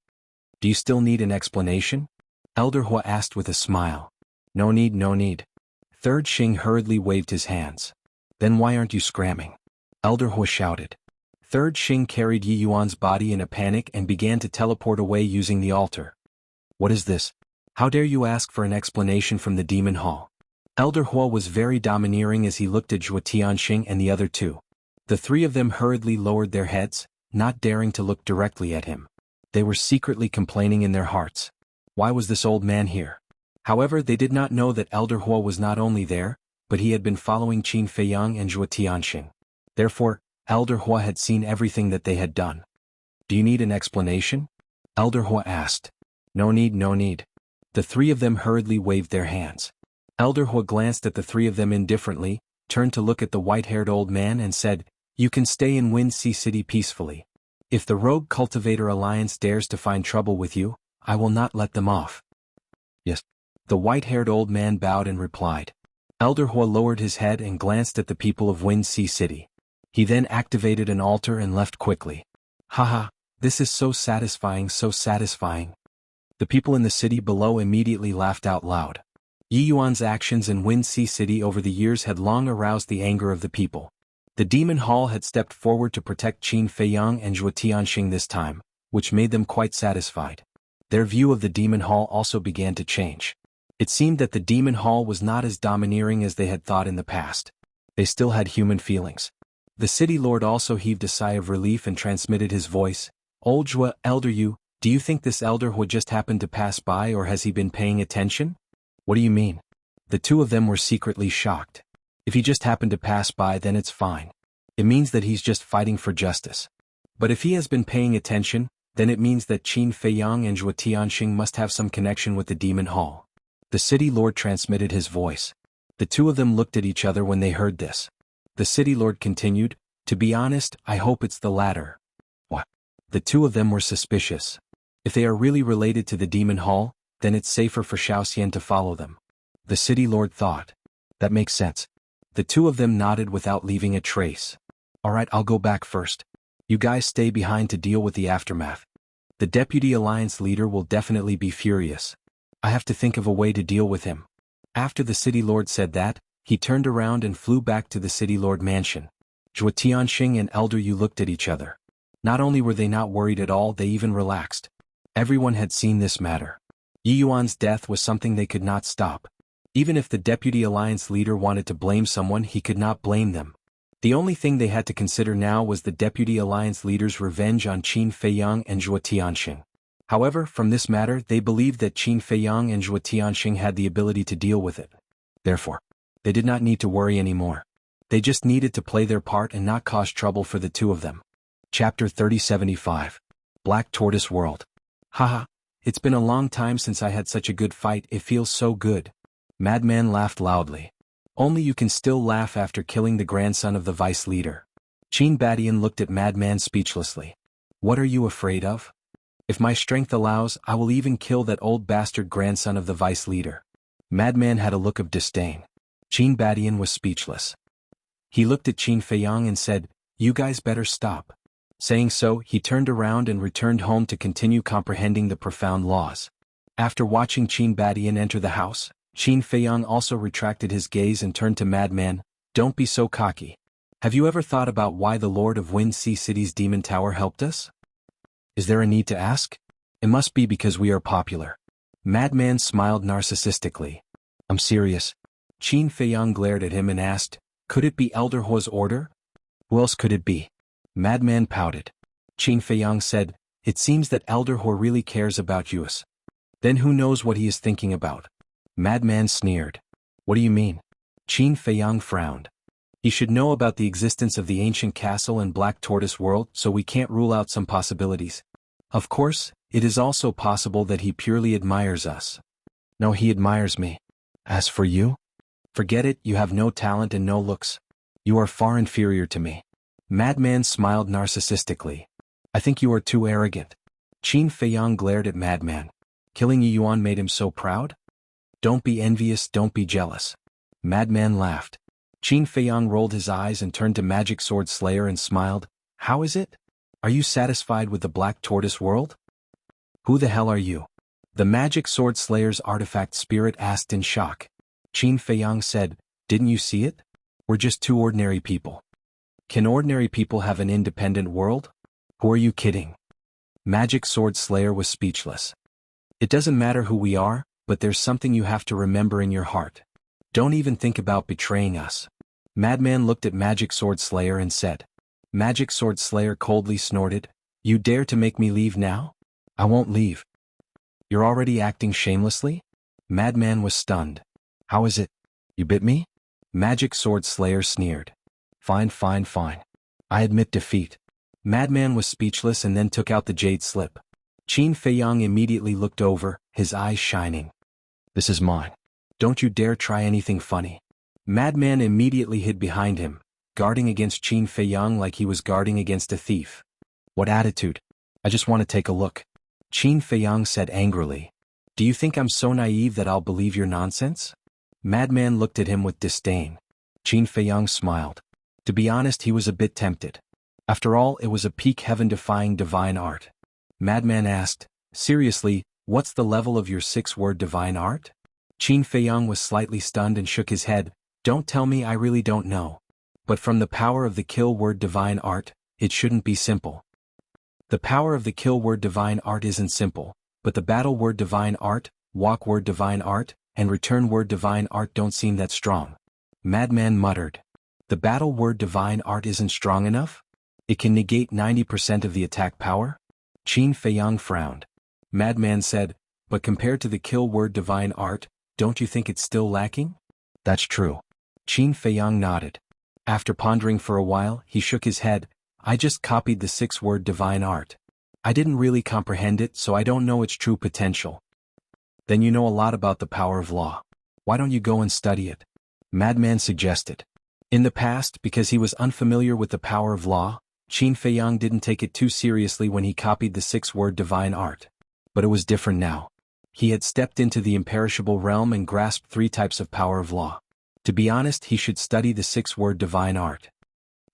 Do you still need an explanation? Elder Hua asked with a smile. No need, no need. Third Xing hurriedly waved his hands. Then why aren't you scramming? Elder Hua shouted. Third Xing carried Yi Yuan's body in a panic and began to teleport away using the altar. What is this? How dare you ask for an explanation from the Demon Hall? Elder Hua was very domineering as he looked at Zhuo Tianxing and the other two. The three of them hurriedly lowered their heads, not daring to look directly at him. They were secretly complaining in their hearts. Why was this old man here? However, they did not know that Elder Hua was not only there, but he had been following Qin Feiyang and Zhuo Tianxing. Therefore, Elder Hua had seen everything that they had done. Do you need an explanation? Elder Hua asked. No need, no need. The three of them hurriedly waved their hands. Elder Hua glanced at the three of them indifferently, turned to look at the white-haired old man and said, You can stay in Wind Sea City peacefully. If the Rogue Cultivator Alliance dares to find trouble with you, I will not let them off. Yes. The white-haired old man bowed and replied. Elder Hua lowered his head and glanced at the people of Wind Sea City. He then activated an altar and left quickly. Haha, this is so satisfying, so satisfying. The people in the city below immediately laughed out loud. Yi Yuan's actions in Wind Sea City over the years had long aroused the anger of the people. The Demon Hall had stepped forward to protect Qin Feiyang and Zhuo Tianxing this time, which made them quite satisfied. Their view of the Demon Hall also began to change. It seemed that the Demon Hall was not as domineering as they had thought in the past. They still had human feelings. The city lord also heaved a sigh of relief and transmitted his voice. Old Zhuo, Elder Yu, do you think this Elder Hua just happened to pass by or has he been paying attention? What do you mean? The two of them were secretly shocked. If he just happened to pass by, then it's fine. It means that he's just fighting for justice. But if he has been paying attention, then it means that Qin Feiyang and Zhuo Tianxing must have some connection with the Demon Hall. The city lord transmitted his voice. The two of them looked at each other when they heard this. The city lord continued, To be honest, I hope it's the latter. What? The two of them were suspicious. If they are really related to the Demon Hall, then it's safer for Xiaoxian to follow them. The city lord thought. That makes sense. The two of them nodded without leaving a trace. Alright, I'll go back first. You guys stay behind to deal with the aftermath. The Deputy Alliance leader will definitely be furious. I have to think of a way to deal with him. After the city lord said that, he turned around and flew back to the city lord mansion. Zhuo Tianxing and Elder Yu looked at each other. Not only were they not worried at all, they even relaxed. Everyone had seen this matter. Yi Yuan's death was something they could not stop. Even if the Deputy Alliance leader wanted to blame someone, he could not blame them. The only thing they had to consider now was the Deputy Alliance leader's revenge on Qin Feiyang and Zhuo Tianxing. However, from this matter, they believed that Qin Feiyang and Zhuo Tianxing had the ability to deal with it. Therefore, they did not need to worry anymore. They just needed to play their part and not cause trouble for the two of them. Chapter 3075. Black Tortoise World. Haha, it's been a long time since I had such a good fight, it feels so good. Madman laughed loudly. Only you can still laugh after killing the grandson of the vice leader. Qin Badian looked at Madman speechlessly. What are you afraid of? If my strength allows, I will even kill that old bastard grandson of the vice leader. Madman had a look of disdain. Qin Badian was speechless. He looked at Qin Feiyang and said, "You guys better stop." Saying so, he turned around and returned home to continue comprehending the profound laws. After watching Qin Badian enter the house, Qin Feiyang also retracted his gaze and turned to Madman. Don't be so cocky. Have you ever thought about why the Lord of Wind Sea City's Demon Tower helped us? Is there a need to ask? It must be because we are popular. Madman smiled narcissistically. I'm serious. Qin Feiyang glared at him and asked, could it be Elder Huo's order? Who else could it be? Madman pouted. Qin Feiyang said, it seems that Elder Huo really cares about us. Then who knows what he is thinking about? Madman sneered. What do you mean? Qin Feiyang frowned. He should know about the existence of the ancient castle and Black Tortoise world, so we can't rule out some possibilities. Of course, it is also possible that he purely admires us. No, he admires me. As for you? Forget it, you have no talent and no looks. You are far inferior to me. Madman smiled narcissistically. I think you are too arrogant. Qin Feiyang glared at Madman. Killing Yuan made him so proud? Don't be envious, don't be jealous. Madman laughed. Qin Feiyang rolled his eyes and turned to Magic Sword Slayer and smiled. How is it? Are you satisfied with the Black Tortoise world? Who the hell are you? The Magic Sword Slayer's artifact spirit asked in shock. Qin Feiyang said, didn't you see it? We're just two ordinary people. Can ordinary people have an independent world? Who are you kidding? Magic Sword Slayer was speechless. It doesn't matter who we are, but there's something you have to remember in your heart. Don't even think about betraying us. Madman looked at Magic Sword Slayer and said. Magic Sword Slayer coldly snorted, you dare to make me leave now? I won't leave. You're already acting shamelessly? Madman was stunned. How is it? You bit me? Magic Sword Slayer sneered. Fine, fine, fine. I admit defeat. Madman was speechless and then took out the jade slip. Qin Feiyang immediately looked over, his eyes shining. This is mine. Don't you dare try anything funny. Madman immediately hid behind him, guarding against Qin Feiyang like he was guarding against a thief. What attitude? I just want to take a look. Qin Feiyang said angrily. Do you think I'm so naive that I'll believe your nonsense? Madman looked at him with disdain. Qin Feiyang smiled. To be honest, he was a bit tempted. After all, it was a peak heaven-defying divine art. Madman asked, seriously, what's the level of your 6-word divine art? Qin Feiyang was slightly stunned and shook his head. Don't tell me, I really don't know. But from the power of the kill word divine art, it shouldn't be simple. The power of the kill word divine art isn't simple, but the battle word divine art, walk word divine art, and return word divine art don't seem that strong. Madman muttered. The battle word divine art isn't strong enough? It can negate 90% of the attack power? Qin Feiyang frowned. Madman said, but compared to the kill word divine art, don't you think it's still lacking? That's true. Qin Feiyang nodded. After pondering for a while, he shook his head. I just copied the 6-word divine art. I didn't really comprehend it, so I don't know its true potential. Then you know a lot about the power of law. Why don't you go and study it? Madman suggested. In the past, because he was unfamiliar with the power of law, Qin Feiyang didn't take it too seriously when he copied the 6-word divine art. But it was different now. He had stepped into the imperishable realm and grasped 3 types of power of law. To be honest, he should study the 6-word divine art.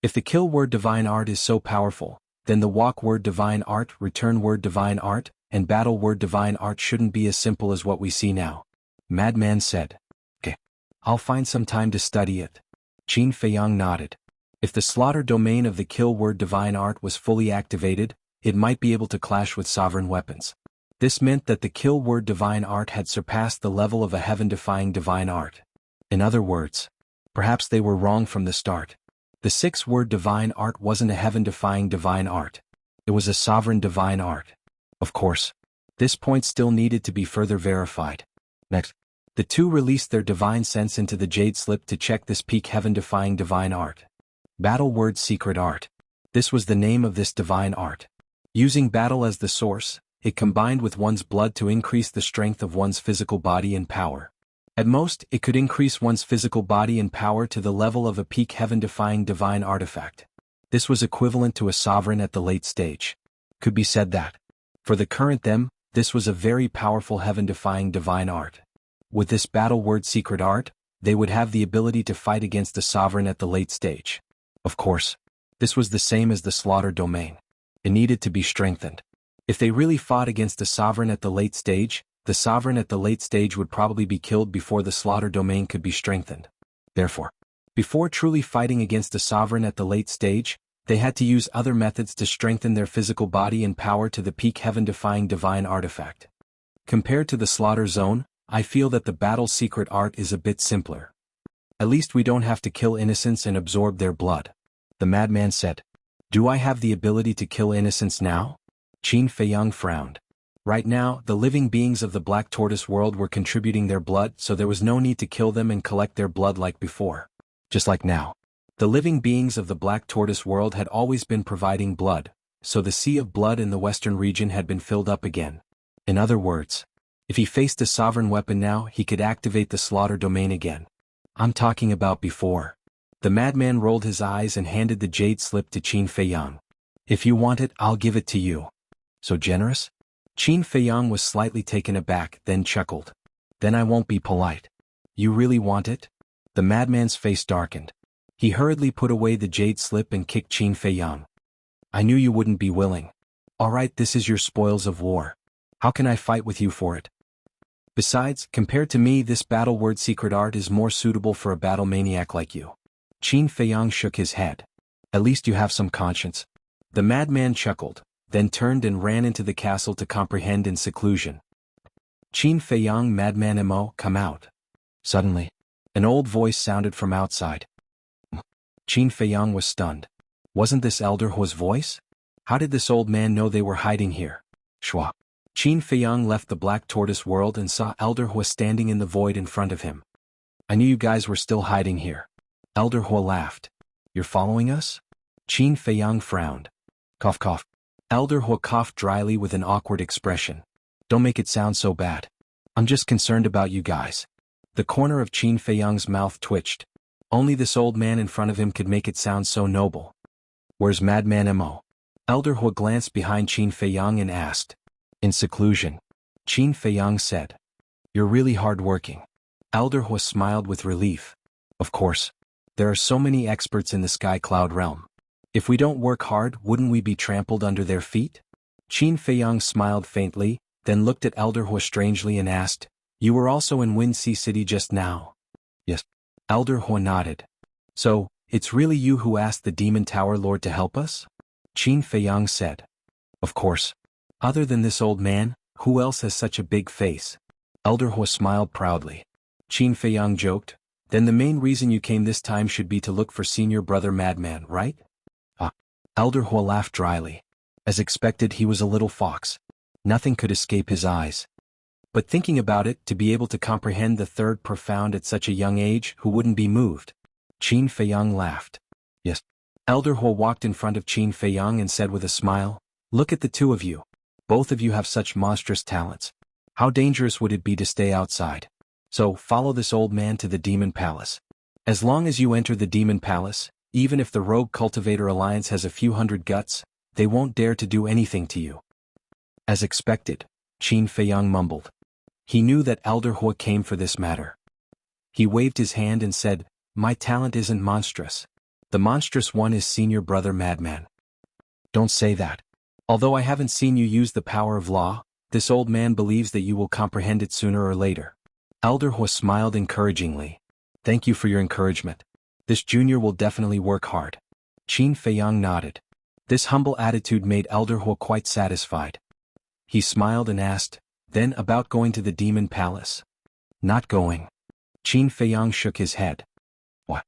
If the kill word divine art is so powerful, then the walk word divine art, return word divine art, and battle word divine art shouldn't be as simple as what we see now. Madman said. Okay. I'll find some time to study it. Qin Feiyang nodded. If the slaughter domain of the kill word divine art was fully activated, it might be able to clash with sovereign weapons. This meant that the kill word divine art had surpassed the level of a heaven-defying divine art. In other words, perhaps they were wrong from the start. The 6-word divine art wasn't a heaven-defying divine art. It was a sovereign divine art. Of course, this point still needed to be further verified. Next, the two released their divine sense into the jade slip to check this peak heaven-defying divine art. Battle word secret art. This was the name of this divine art. Using battle as the source, it combined with one's blood to increase the strength of one's physical body and power. At most, it could increase one's physical body and power to the level of a peak heaven-defying divine artifact. This was equivalent to a sovereign at the late stage. Could be said that, for the current them, this was a very powerful heaven-defying divine art. With this battle word secret art, they would have the ability to fight against the sovereign at the late stage. Of course, this was the same as the slaughter domain. It needed to be strengthened. If they really fought against the sovereign at the late stage, the sovereign at the late stage would probably be killed before the slaughter domain could be strengthened. Therefore, before truly fighting against the sovereign at the late stage, they had to use other methods to strengthen their physical body and power to the peak heaven-defying divine artifact. Compared to the slaughter zone, I feel that the battle secret art is a bit simpler. At least we don't have to kill innocents and absorb their blood. The madman said. Do I have the ability to kill innocents now? Qin Feiyang frowned. Right now, the living beings of the Black Tortoise world were contributing their blood, so there was no need to kill them and collect their blood like before. Just like now. The living beings of the Black Tortoise world had always been providing blood, so the sea of blood in the western region had been filled up again. In other words, if he faced a sovereign weapon now, he could activate the slaughter domain again. I'm talking about before. The madman rolled his eyes and handed the jade slip to Qin Feiyang. If you want it, I'll give it to you. So generous? Qin Feiyang was slightly taken aback, then chuckled. Then I won't be polite. You really want it? The madman's face darkened. He hurriedly put away the jade slip and kicked Qin Feiyang. I knew you wouldn't be willing. All right, this is your spoils of war. How can I fight with you for it? Besides, compared to me, this battle word secret art is more suitable for a battle maniac like you. Qin Feiyang shook his head. At least you have some conscience. The madman chuckled, then turned and ran into the castle to comprehend in seclusion. Qin Feiyang, madman Mo, come out. Suddenly, an old voice sounded from outside. Qin Feiyang was stunned. Wasn't this Elder Huo's voice? How did this old man know they were hiding here? Shua. Qin Feiyang left the Black Tortoise world and saw Elder Huo standing in the void in front of him. I knew you guys were still hiding here. Elder Huo laughed. You're following us? Qin Feiyang frowned. Cough cough. Elder Huo coughed dryly with an awkward expression. Don't make it sound so bad. I'm just concerned about you guys. The corner of Qin Feiyang's mouth twitched. Only this old man in front of him could make it sound so noble. Where's Madman Mo? Elder Huo glanced behind Qin Feiyang and asked. In seclusion. Qin Feiyang said. You're really hard-working. Elder Huo smiled with relief. Of course. There are so many experts in the Sky Cloud realm. If we don't work hard, wouldn't we be trampled under their feet? Qin Feiyang smiled faintly, then looked at Elder Huo strangely and asked, You were also in Wind Sea City just now? Yes. Elder Huo nodded. So, it's really you who asked the Demon Tower Lord to help us? Qin Feiyang said. Of course. Other than this old man, who else has such a big face? Elder Huo smiled proudly. Qin Feiyang joked. Then the main reason you came this time should be to look for senior brother Madman, right? Elder Huo laughed dryly. As expected, he was a little fox. Nothing could escape his eyes. But thinking about it, to be able to comprehend the third profound at such a young age, who wouldn't be moved? Qin Feiyang laughed. Yes. Elder Huo walked in front of Qin Feiyang and said with a smile, Look at the two of you. Both of you have such monstrous talents. How dangerous would it be to stay outside? So, follow this old man to the Demon Palace. As long as you enter the Demon Palace, even if the Rogue Cultivator Alliance has a few hundred guts, they won't dare to do anything to you. As expected, Qin Feiyang mumbled. He knew that Elder Huo came for this matter. He waved his hand and said, My talent isn't monstrous. The monstrous one is senior brother Madman. Don't say that. Although I haven't seen you use the power of law, this old man believes that you will comprehend it sooner or later. Elder Huo smiled encouragingly. Thank you for your encouragement. This junior will definitely work hard. Qin Feiyang nodded. This humble attitude made Elder Huo quite satisfied. He smiled and asked, Then about going to the Demon Palace? Not going. Qin Feiyang shook his head. What?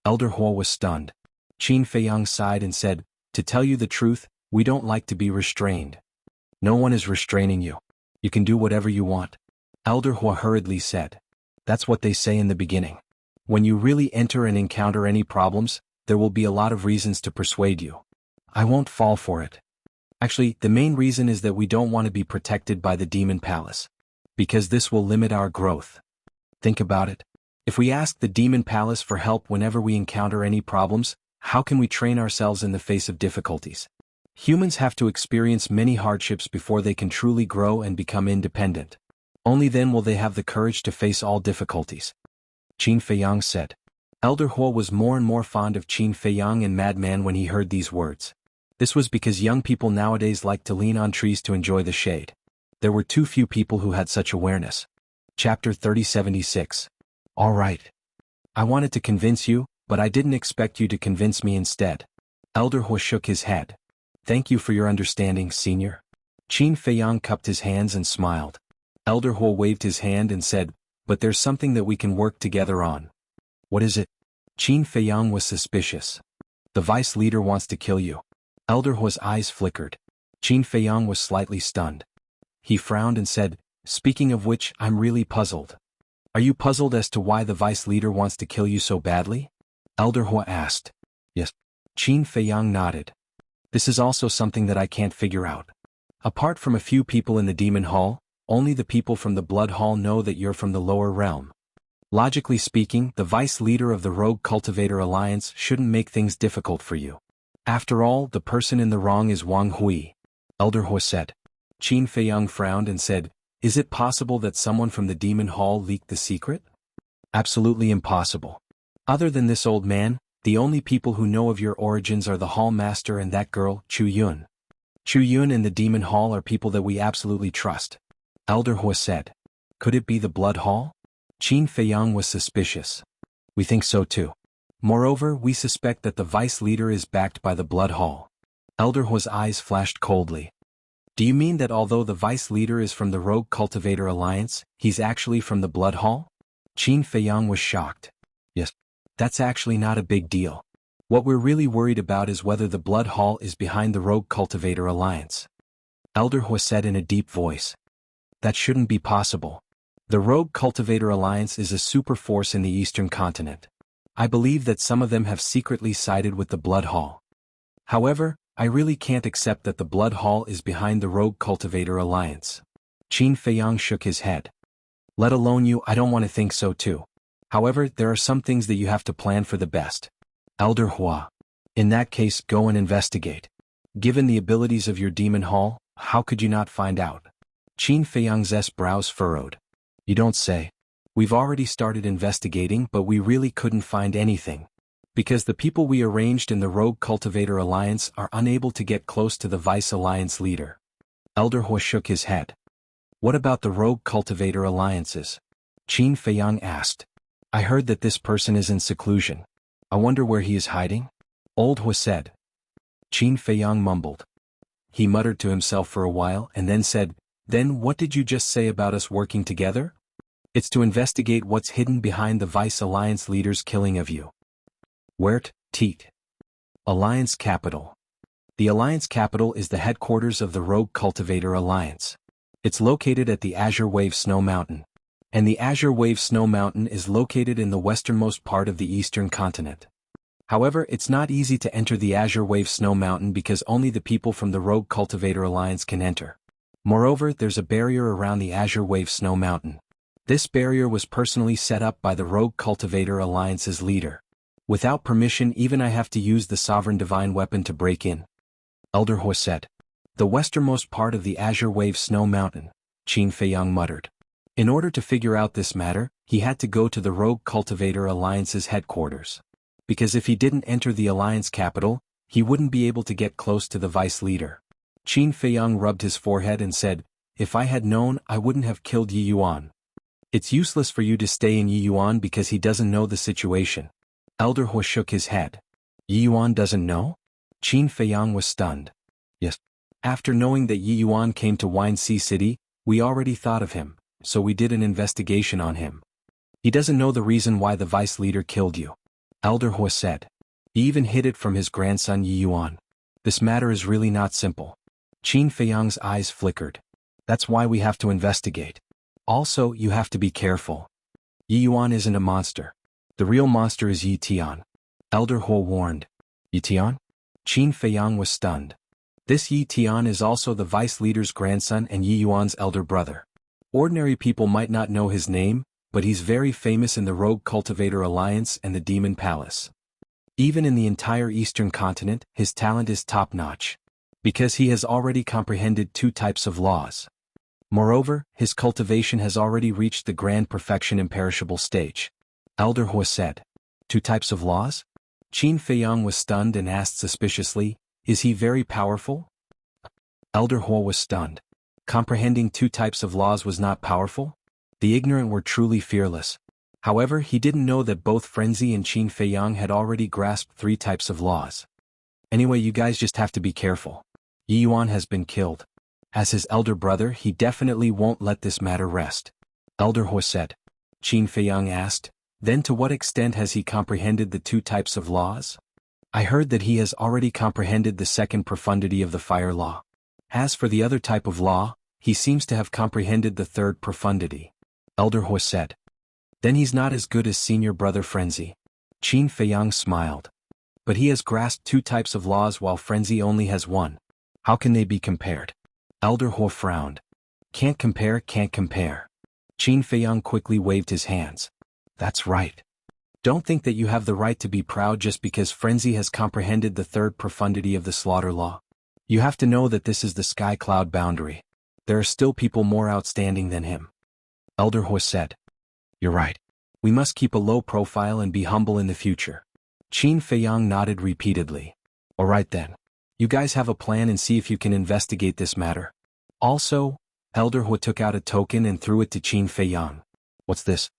Elder Huo was stunned. Qin Feiyang sighed and said, To tell you the truth, we don't like to be restrained. No one is restraining you. You can do whatever you want. Elder Huo hurriedly said. That's what they say in the beginning. When you really enter and encounter any problems, there will be a lot of reasons to persuade you. I won't fall for it. Actually, the main reason is that we don't want to be protected by the Demon Palace. Because this will limit our growth. Think about it. If we ask the Demon Palace for help whenever we encounter any problems, how can we train ourselves in the face of difficulties? Humans have to experience many hardships before they can truly grow and become independent. Only then will they have the courage to face all difficulties. Qin Feiyang said. Elder Huo was more and more fond of Qin Feiyang and Madman when he heard these words. This was because young people nowadays like to lean on trees to enjoy the shade. There were too few people who had such awareness. Chapter 3076. All right. I wanted to convince you, but I didn't expect you to convince me instead. Elder Huo shook his head. Thank you for your understanding, senior. Qin Feiyang cupped his hands and smiled. Elder Huo waved his hand and said, but there's something that we can work together on. What is it? Qin Feiyang was suspicious. The vice leader wants to kill you. Elder Huo's eyes flickered. Qin Feiyang was slightly stunned. He frowned and said, speaking of which, I'm really puzzled. Are you puzzled as to why the vice leader wants to kill you so badly? Elder Huo asked. Yes. Qin Feiyang nodded. This is also something that I can't figure out. Apart from a few people in the Demon Hall, only the people from the Blood Hall know that you're from the lower realm. Logically speaking, the vice leader of the Rogue Cultivator Alliance shouldn't make things difficult for you. After all, the person in the wrong is Wang Hui. Elder Huo said. Qin Feiyang frowned and said, is it possible that someone from the Demon Hall leaked the secret? Absolutely impossible. Other than this old man, the only people who know of your origins are the Hall Master and that girl, Chu Yun. Chu Yun and the Demon Hall are people that we absolutely trust. Elder Huo said. Could it be the Blood Hall? Qin Feiyang was suspicious. We think so too. Moreover, we suspect that the vice leader is backed by the Blood Hall. Elder Huo's eyes flashed coldly. Do you mean that although the vice leader is from the Rogue Cultivator Alliance, he's actually from the Blood Hall? Qin Feiyang was shocked. Yes. That's actually not a big deal. What we're really worried about is whether the Blood Hall is behind the Rogue Cultivator Alliance. Elder Huo said in a deep voice. That shouldn't be possible. The Rogue Cultivator Alliance is a super force in the Eastern continent. I believe that some of them have secretly sided with the Blood Hall. However, I really can't accept that the Blood Hall is behind the Rogue Cultivator Alliance. Qin Feiyang shook his head. Let alone you, I don't want to think so too. However, there are some things that you have to plan for the best. Elder Huo. In that case, go and investigate. Given the abilities of your Demon Hall, how could you not find out? Qin Feiyang's brows furrowed. You don't say. We've already started investigating, but we really couldn't find anything. Because the people we arranged in the Rogue Cultivator Alliance are unable to get close to the Vice Alliance leader. Elder Huo shook his head. What about the Rogue Cultivator Alliances? Qin Feiyang asked. I heard that this person is in seclusion. I wonder where he is hiding? Old Huo said. Qin Feiyang mumbled. He muttered to himself for a while and then said, then what did you just say about us working together? It's to investigate what's hidden behind the Vice Alliance leader's killing of you. Wert, Teat. Alliance Capital. The Alliance Capital is the headquarters of the Rogue Cultivator Alliance. It's located at the Azure Wave Snow Mountain. And the Azure Wave Snow Mountain is located in the westernmost part of the eastern continent. However, it's not easy to enter the Azure Wave Snow Mountain because only the people from the Rogue Cultivator Alliance can enter. Moreover, there's a barrier around the Azure Wave Snow Mountain. This barrier was personally set up by the Rogue Cultivator Alliance's leader. Without permission, even I have to use the Sovereign Divine Weapon to break in. Elder Huo said. The westernmost part of the Azure Wave Snow Mountain, Qin Feiyang muttered. In order to figure out this matter, he had to go to the Rogue Cultivator Alliance's headquarters. Because if he didn't enter the Alliance capital, he wouldn't be able to get close to the vice leader. Qin Feiyang rubbed his forehead and said, if I had known, I wouldn't have killed Yi Yuan. It's useless for you to stay in Yi Yuan because he doesn't know the situation. Elder Huo shook his head. Yi Yuan doesn't know? Qin Feiyang was stunned. Yes. After knowing that Yi Yuan came to Wine Sea City, we already thought of him, so we did an investigation on him. He doesn't know the reason why the vice leader killed you. Elder Huo said. He even hid it from his grandson Yi Yuan. This matter is really not simple. Qin Feiyang's eyes flickered. That's why we have to investigate. Also, you have to be careful. Yi Yuan isn't a monster. The real monster is Yi Tian. Elder Huo warned. Yi Tian? Qin Feiyang was stunned. This Yi Tian is also the vice leader's grandson and Yi Yuan's elder brother. Ordinary people might not know his name, but he's very famous in the Rogue Cultivator Alliance and the Demon Palace. Even in the entire Eastern continent, his talent is top-notch, because he has already comprehended 2 types of laws. Moreover, his cultivation has already reached the grand perfection imperishable stage. Elder Hua said. 2 types of laws? Qin Feiyang was stunned and asked suspiciously, is he very powerful? Elder Hua was stunned. Comprehending 2 types of laws was not powerful? The ignorant were truly fearless. However, he didn't know that both Frenzy and Qin Feiyang had already grasped 3 types of laws. Anyway, you guys just have to be careful. Yi Yuan has been killed. As his elder brother, he definitely won't let this matter rest. Elder Hua said. Qin Feiyang asked, then to what extent has he comprehended the 2 types of laws? I heard that he has already comprehended the 2nd profundity of the fire law. As for the other type of law, he seems to have comprehended the 3rd profundity. Elder Hua said. Then he's not as good as senior brother Frenzy. Qin Feiyang smiled. But he has grasped 2 types of laws while Frenzy only has 1. How can they be compared? Elder Hua frowned. Can't compare, can't compare. Qin Feiyang quickly waved his hands. That's right. Don't think that you have the right to be proud just because Frenzy has comprehended the 3rd profundity of the slaughter law. You have to know that this is the sky-cloud boundary. There are still people more outstanding than him. Elder Hua said. You're right. We must keep a low profile and be humble in the future. Qin Feiyang nodded repeatedly. Alright then. You guys have a plan and see if you can investigate this matter. Also, Elder Hua took out a token and threw it to Qin Feiyang. What's this?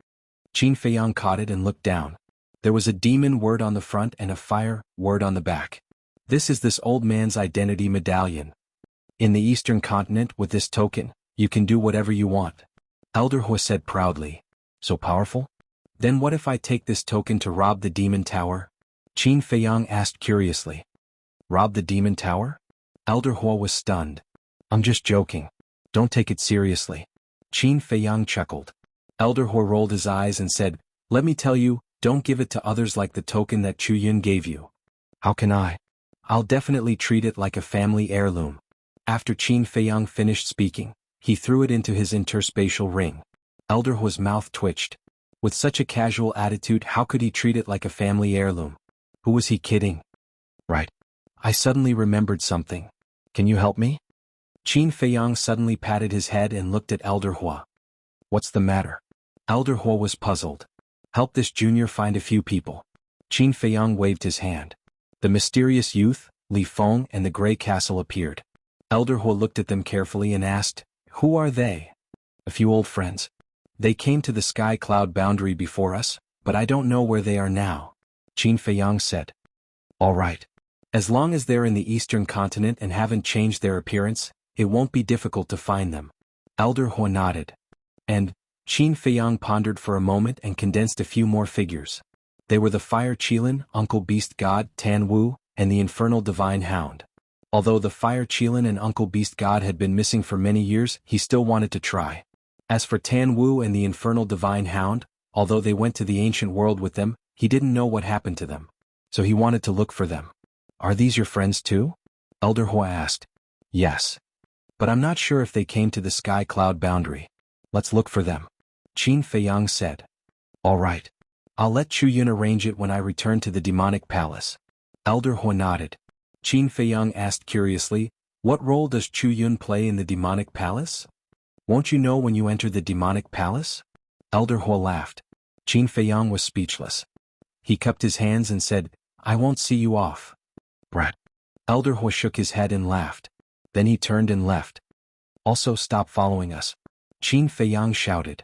Qin Feiyang caught it and looked down. There was a demon word on the front and a fire word on the back. This is this old man's identity medallion. In the Eastern continent, with this token, you can do whatever you want. Elder Hua said proudly. So powerful? Then what if I take this token to rob the demon tower? Qin Feiyang asked curiously. Rob the demon tower? Elder Hua was stunned. I'm just joking. Don't take it seriously. Qin Feiyang chuckled. Elder Hua rolled his eyes and said, let me tell you, don't give it to others like the token that Chu Yun gave you. How can I? I'll definitely treat it like a family heirloom. After Qin Feiyang finished speaking, he threw it into his interspatial ring. Elder Hua's mouth twitched. With such a casual attitude, how could he treat it like a family heirloom? Who was he kidding? Right. I suddenly remembered something. Can you help me? Qin Feiyang suddenly patted his head and looked at Elder Hua. What's the matter? Elder Hua was puzzled. Help this junior find a few people. Qin Feiyang waved his hand. The mysterious youth, Li Feng and the Grey Castle appeared. Elder Hua looked at them carefully and asked, who are they? A few old friends. They came to the sky-cloud boundary before us, but I don't know where they are now. Qin Feiyang said. All right. As long as they're in the Eastern continent and haven't changed their appearance, it won't be difficult to find them. Elder Hua nodded. And, Qin Feiyang pondered for a moment and condensed a few more figures. They were the Fire Qilin, Uncle Beast God, Tan Wu, and the Infernal Divine Hound. Although the Fire Qilin and Uncle Beast God had been missing for many years, he still wanted to try. As for Tan Wu and the Infernal Divine Hound, although they went to the ancient world with them, he didn't know what happened to them. So he wanted to look for them. Are these your friends too? Elder Hua asked. Yes. But I'm not sure if they came to the sky-cloud boundary. Let's look for them. Qin Feiyang said. All right. I'll let Chu Yun arrange it when I return to the demonic palace. Elder Hua nodded. Qin Feiyang asked curiously, what role does Chu Yun play in the demonic palace? Won't you know when you enter the demonic palace? Elder Hua laughed. Qin Feiyang was speechless. He cupped his hands and said, I won't see you off. Brat. Elder Hua shook his head and laughed. Then he turned and left. Also stop following us. Qin Feiyang shouted.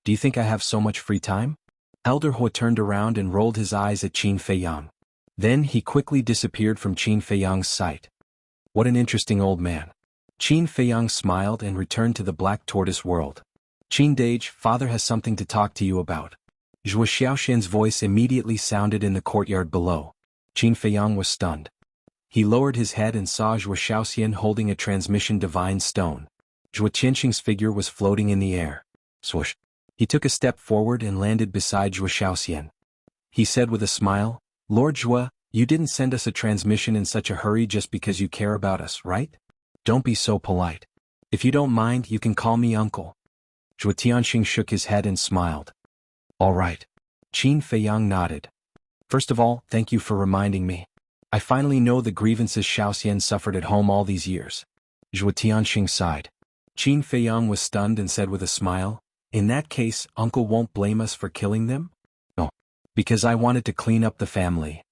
Do you think I have so much free time? Elder Hua turned around and rolled his eyes at Qin Feiyang. Then he quickly disappeared from Qin Feiyang's sight. What an interesting old man. Qin Feiyang smiled and returned to the Black Tortoise world. Qin Dage, father has something to talk to you about. Zhuo Xiaoxian's voice immediately sounded in the courtyard below. Qin Feiyang was stunned. He lowered his head and saw Zhuo Xiaoxian holding a transmission divine stone. Zhuo Qianxing's figure was floating in the air. Swoosh. He took a step forward and landed beside Zhuo Xiaoxian. He said with a smile, Lord Zhuo, you didn't send us a transmission in such a hurry just because you care about us, right? Don't be so polite. If you don't mind, you can call me uncle. Zhuo Tianxing shook his head and smiled. All right. Qin Feiyang nodded. First of all, thank you for reminding me. I finally know the grievances Xiaoxian suffered at home all these years. Zhuo Tianxing sighed. Qin Feiyang was stunned and said with a smile, in that case, Uncle won't blame us for killing them? No. Because I wanted to clean up the family.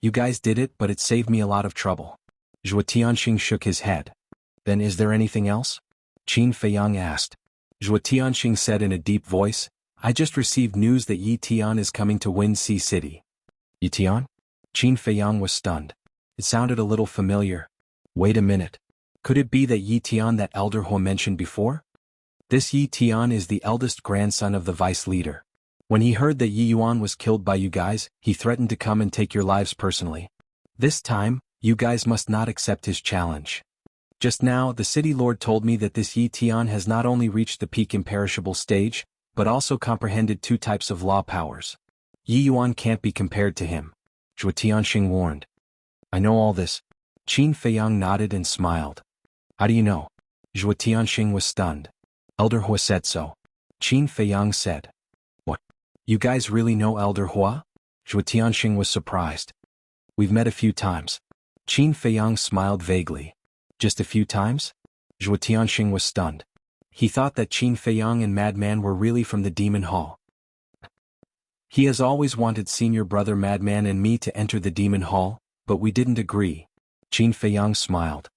You guys did it, but it saved me a lot of trouble. Zhuo Tianxing shook his head. Then is there anything else? Qin Feiyang asked. Zhuo Tianxing said in a deep voice, I just received news that Yi Tian is coming to Wind Sea City. Yi Tian? Qin Feiyang was stunned. It sounded a little familiar. Wait a minute. Could it be that Yi Tian that Elder Huo mentioned before? This Yi Tian is the eldest grandson of the vice leader. When he heard that Yi Yuan was killed by you guys, he threatened to come and take your lives personally. This time, you guys must not accept his challenge. Just now, the city lord told me that this Yi Tian has not only reached the peak imperishable stage, but also comprehended 2 types of law powers. Yi Yuan can't be compared to him. Zhuo Tianxing warned. I know all this. Qin Feiyang nodded and smiled. How do you know? Zhuo Tianxing was stunned. Elder Hua said so. Qin Feiyang said. What? You guys really know Elder Hua? Zhuo Tianxing was surprised. We've met a few times. Qin Feiyang smiled vaguely. Just a few times? Zhuo Tianxing was stunned. He thought that Qin Feiyang and Madman were really from the Demon Hall. He has always wanted senior brother Madman and me to enter the Demon Hall, but we didn't agree. Qin Feiyang smiled.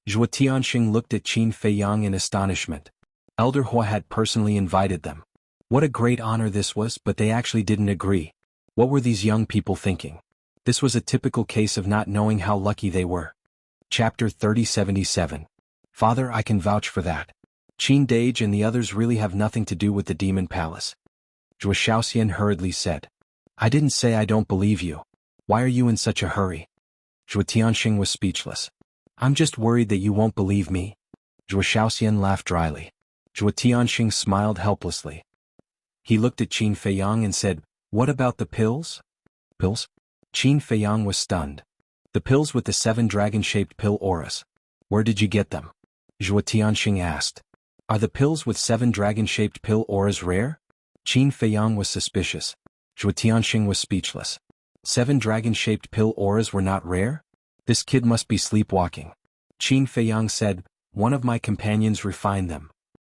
Zhuo Tianxing looked at Qin Feiyang in astonishment. Elder Hua had personally invited them. What a great honor this was, but they actually didn't agree. What were these young people thinking? This was a typical case of not knowing how lucky they were. Chapter 3077. Father, I can vouch for that. Qin Dage and the others really have nothing to do with the Demon Palace. Zhuo Xiaoxian hurriedly said. I didn't say I don't believe you. Why are you in such a hurry? Zhuo Tianxing was speechless. I'm just worried that you won't believe me. Zhuo Xiaoxian laughed dryly. Zhuo Tianxing smiled helplessly. He looked at Qin Feiyang and said, What about the pills? Pills? Qin Feiyang was stunned. The pills with the 7 dragon-shaped pill auras. Where did you get them? Zhuo Tianxing asked. Are the pills with 7 dragon-shaped pill auras rare? Qin Feiyang was suspicious. Zhuo Tianxing was speechless. 7 dragon-shaped pill auras were not rare? This kid must be sleepwalking. Qin Feiyang said, One of my companions refined them.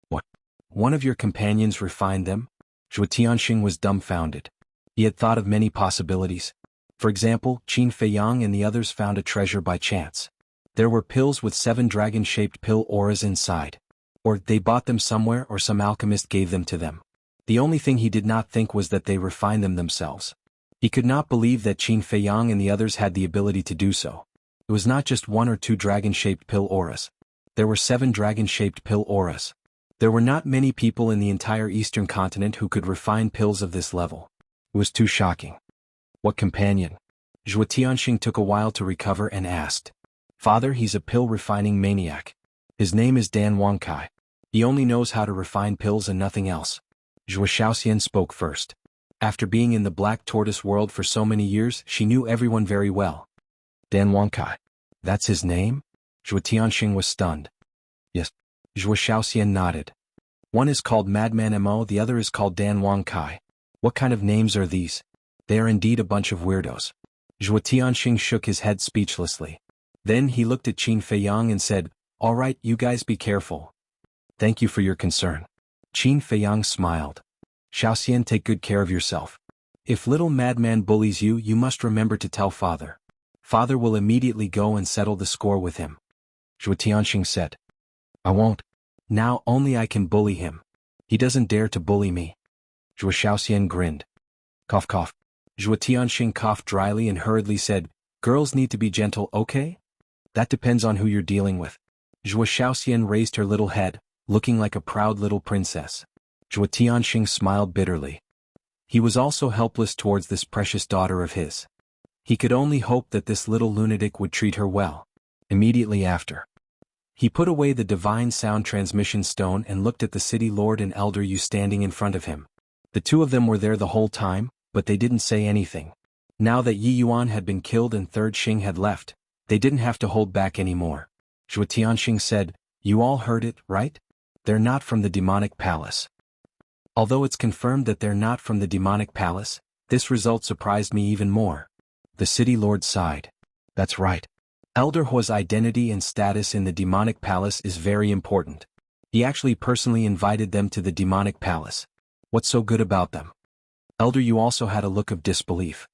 What? One of your companions refined them? Zhuo Tianxing was dumbfounded. He had thought of many possibilities. For example, Qin Feiyang and the others found a treasure by chance. There were pills with 7 dragon-shaped pill auras inside. Or they bought them somewhere or some alchemist gave them to them. The only thing he did not think was that they refined them themselves. He could not believe that Qin Feiyang and the others had the ability to do so. It was not just 1 or 2 dragon-shaped pill auras. There were 7 dragon-shaped pill auras. There were not many people in the entire eastern continent who could refine pills of this level. It was too shocking. What companion? Zhuo Tianxing took a while to recover and asked. Father, he's a pill-refining maniac. His name is Dan Wangkai. He only knows how to refine pills and nothing else. Zhuo Xiaoxian spoke first. After being in the Black Tortoise world for so many years, she knew everyone very well. Dan Wangkai. That's his name? Zhuo Tianxing was stunned. Yes. Zhuo Xiaoxian nodded. One is called Madman Mo, the other is called Dan Wangkai. What kind of names are these? They are indeed a bunch of weirdos. Zhuo Tianxing shook his head speechlessly. Then he looked at Qin Feiyang and said, All right, you guys be careful. Thank you for your concern. Qin Feiyang smiled. Xiaoxian, take good care of yourself. If little Madman bullies you, you must remember to tell Father. Father will immediately go and settle the score with him. Zhuo Tianxing said. I won't. Now only I can bully him. He doesn't dare to bully me. Zhuo Xiaoxian grinned. Cough cough. Zhuo Tianxing coughed dryly and hurriedly said, Girls need to be gentle, okay? That depends on who you're dealing with. Zhuo Xiaoxian raised her little head, looking like a proud little princess. Zhuo Tianxing smiled bitterly. He was also helpless towards this precious daughter of his. He could only hope that this little lunatic would treat her well. Immediately after, he put away the divine sound transmission stone and looked at the city lord and elder Yu standing in front of him. The two of them were there the whole time, but they didn't say anything. Now that Yi Yuan had been killed and Third Xing had left, they didn't have to hold back anymore. Zhuo Tianxing said, You all heard it, right? They're not from the demonic palace. Although it's confirmed that they're not from the demonic palace, this result surprised me even more. The city lord sighed. That's right. Elder Hua's identity and status in the demonic palace is very important. He actually personally invited them to the demonic palace. What's so good about them? Elder Yu also had a look of disbelief.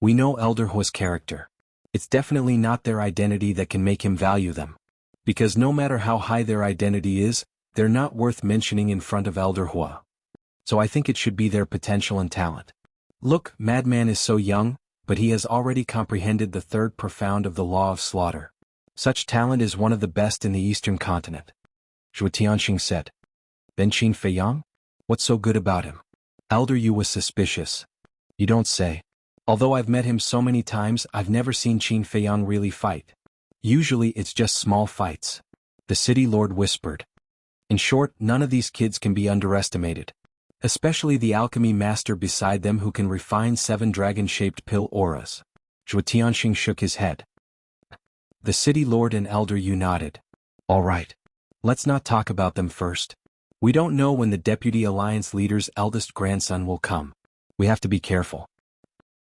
We know Elder Hua's character. It's definitely not their identity that can make him value them. Because no matter how high their identity is, they're not worth mentioning in front of Elder Hua. So I think it should be their potential and talent. Look, Madman is so young, but he has already comprehended the third profound of the law of slaughter. Such talent is one of the best in the eastern continent. Zhuo Tianxing said. Then Qin Feiyang? What's so good about him? Elder Yu was suspicious. You don't say. Although I've met him so many times, I've never seen Qin Feiyang really fight. Usually it's just small fights. The city lord whispered. In short, none of these kids can be underestimated. Especially the alchemy master beside them who can refine 7 dragon-shaped pill auras. Zhuo Tianxing shook his head. The city lord and Elder Yu nodded. All right. Let's not talk about them first. We don't know when the Deputy Alliance leader's eldest grandson will come. We have to be careful.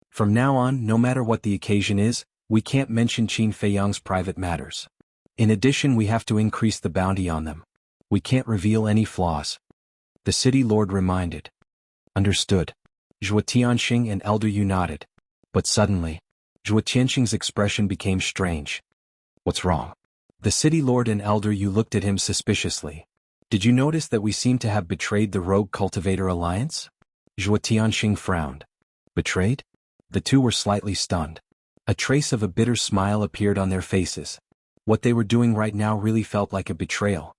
From now on, no matter what the occasion is, we can't mention Qin Feiyang's private matters. In addition, we have to increase the bounty on them. We can't reveal any flaws. The city lord reminded. Understood. Zhuo Tianxing and Elder Yu nodded. But suddenly, Zhuo Tianxing's expression became strange. What's wrong? The city lord and Elder Yu looked at him suspiciously. Did you notice that we seem to have betrayed the rogue cultivator alliance? Zhuo Tianxing frowned. Betrayed? The two were slightly stunned. A trace of a bitter smile appeared on their faces. What they were doing right now really felt like a betrayal.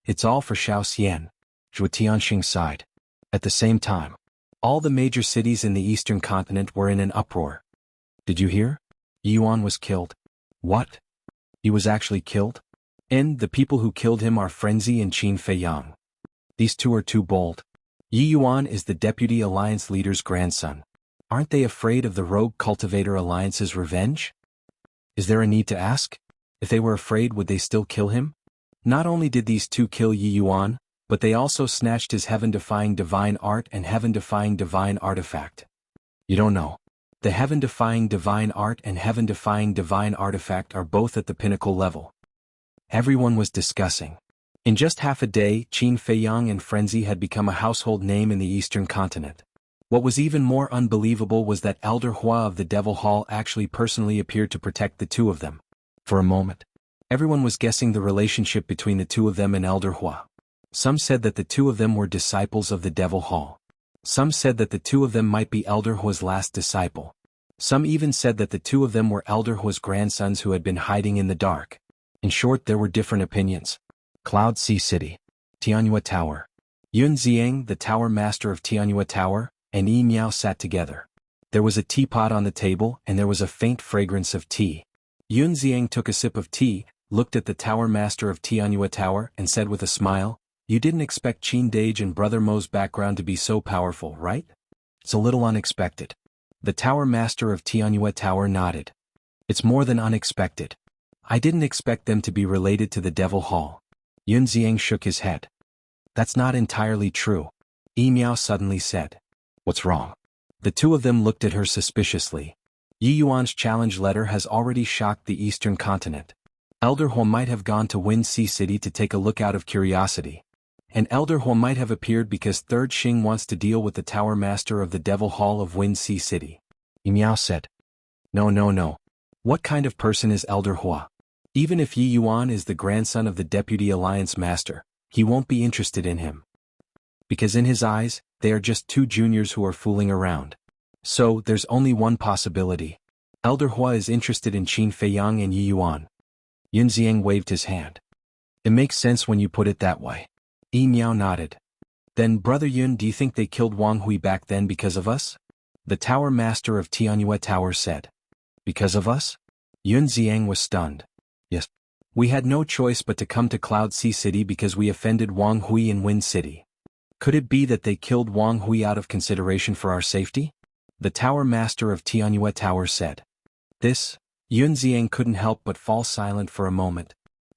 It's all for Xiao Xian. Zhuo Tianxing sighed. At the same time, all the major cities in the eastern continent were in an uproar. Did you hear? Yuan was killed. What? He was actually killed? And the people who killed him are Frenzy and Qin Feiyang. These two are too bold. Yi Yuan is the Deputy Alliance leader's grandson. Aren't they afraid of the Rogue Cultivator Alliance's revenge? Is there a need to ask? If they were afraid, would they still kill him? Not only did these two kill Yi Yuan, but they also snatched his heaven-defying divine art and heaven-defying divine artifact. You don't know. The heaven-defying divine art and heaven-defying divine artifact are both at the pinnacle level. Everyone was discussing. In just half a day, Qin Feiyang and Frenzy had become a household name in the eastern continent. What was even more unbelievable was that Elder Hua of the Devil Hall actually personally appeared to protect the two of them. For a moment, everyone was guessing the relationship between the two of them and Elder Hua. Some said that the two of them were disciples of the Devil Hall. Some said that the two of them might be Elder Hua's last disciple. Some even said that the two of them were Elder Hua's grandsons who had been hiding in the dark. In short, there were different opinions. Cloud Sea City. Tianyue Tower. Yun Ziang, the tower master of Tianyue Tower, and Yi Miao sat together. There was a teapot on the table and there was a faint fragrance of tea. Yun Ziang took a sip of tea, looked at the tower master of Tianyue Tower and said with a smile, "You didn't expect Qin Dage and Brother Mo's background to be so powerful, right?" "It's a little unexpected." The tower master of Tianyue Tower nodded. "It's more than unexpected. I didn't expect them to be related to the Devil Hall." Yun Ziang shook his head. "That's not entirely true," Yi Miao suddenly said. "What's wrong?" The two of them looked at her suspiciously. Yi Yuan's challenge letter has already shocked the eastern continent. Elder Hua might have gone to Wind Sea City to take a look out of curiosity. And Elder Hua might have appeared because Third Xing wants to deal with the tower master of the Devil Hall of Wind Sea City. Yi Miao said. No. What kind of person is Elder Hua? Even if Yi Yuan is the grandson of the Deputy Alliance Master, he won't be interested in him. Because in his eyes, they are just two juniors who are fooling around. So, there's only one possibility. Elder Hua is interested in Qin Feiyang and Yi Yuan. Yun Ziang waved his hand. It makes sense when you put it that way. Yi Miao nodded. Then, Brother Yun, do you think they killed Wang Hui back then because of us? The tower master of Tianyue Tower said. Because of us? Yun Ziang was stunned. Yes. We had no choice but to come to Cloud Sea City because we offended Wang Hui in Wind City. Could it be that they killed Wang Hui out of consideration for our safety? The tower master of Tianyue Tower said. This, Yun Ziang couldn't help but fall silent for a moment.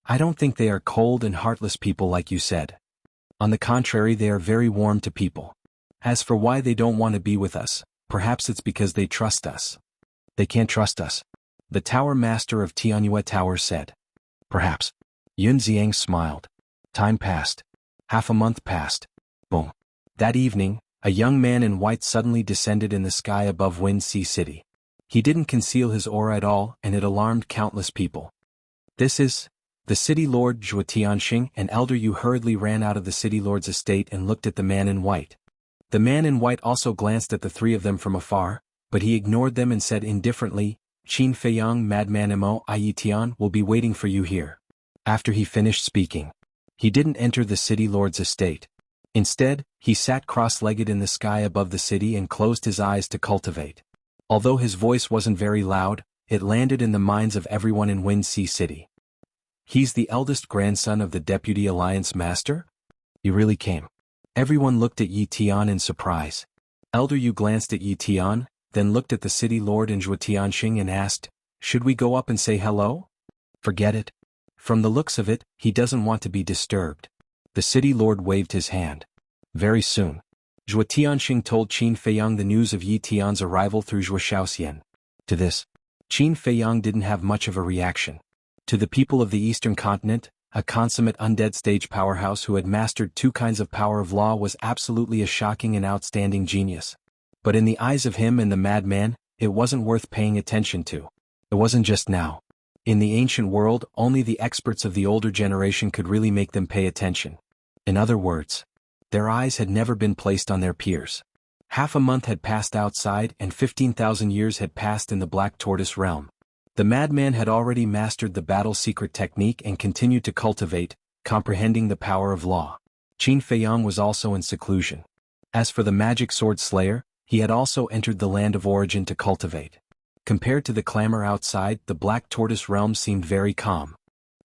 I don't think they are cold and heartless people like you said. On the contrary, they are very warm to people. As for why they don't want to be with us, perhaps it's because they trust us. They can't trust us, the tower master of Tianyue Tower said. Perhaps. Yun Xiang smiled. Time passed. Half a month passed. Boom. That evening, a young man in white suddenly descended in the sky above Wind Sea City. He didn't conceal his aura at all, and it alarmed countless people. This is the city lord Zhuo Tianxing. An elder Yu hurriedly ran out of the city lord's estate and looked at the man in white. The man in white also glanced at the three of them from afar, but he ignored them and said indifferently, Qin Feiyang, Madman Mo Yi Tian will be waiting for you here. After he finished speaking, he didn't enter the city lord's estate. Instead, he sat cross-legged in the sky above the city and closed his eyes to cultivate. Although his voice wasn't very loud, it landed in the minds of everyone in Wind Sea City. He's the eldest grandson of the Deputy Alliance Master? He really came. Everyone looked at Yi Tian in surprise. Elder Yu glanced at Yi Tian, then looked at the city lord and Zhuo Tianxing and asked, should we go up and say hello? Forget it. From the looks of it, he doesn't want to be disturbed. The city lord waved his hand. Very soon, Zhuo Tianxing told Qin Feiyang the news of Yi Tian's arrival through Zhuo Shaoxian. To this, Qin Feiyang didn't have much of a reaction. To the people of the Eastern Continent, a consummate undead stage powerhouse who had mastered two kinds of power of law was absolutely a shocking and outstanding genius. But in the eyes of him and the madman, it wasn't worth paying attention to. It wasn't just now. In the ancient world, only the experts of the older generation could really make them pay attention. In other words, their eyes had never been placed on their peers. Half a month had passed outside and 15,000 years had passed in the Black Tortoise realm. The madman had already mastered the battle secret technique and continued to cultivate, comprehending the power of law. Qin Feiyang was also in seclusion. As for the magic sword slayer, he had also entered the land of origin to cultivate. Compared to the clamor outside, the Black Tortoise realm seemed very calm.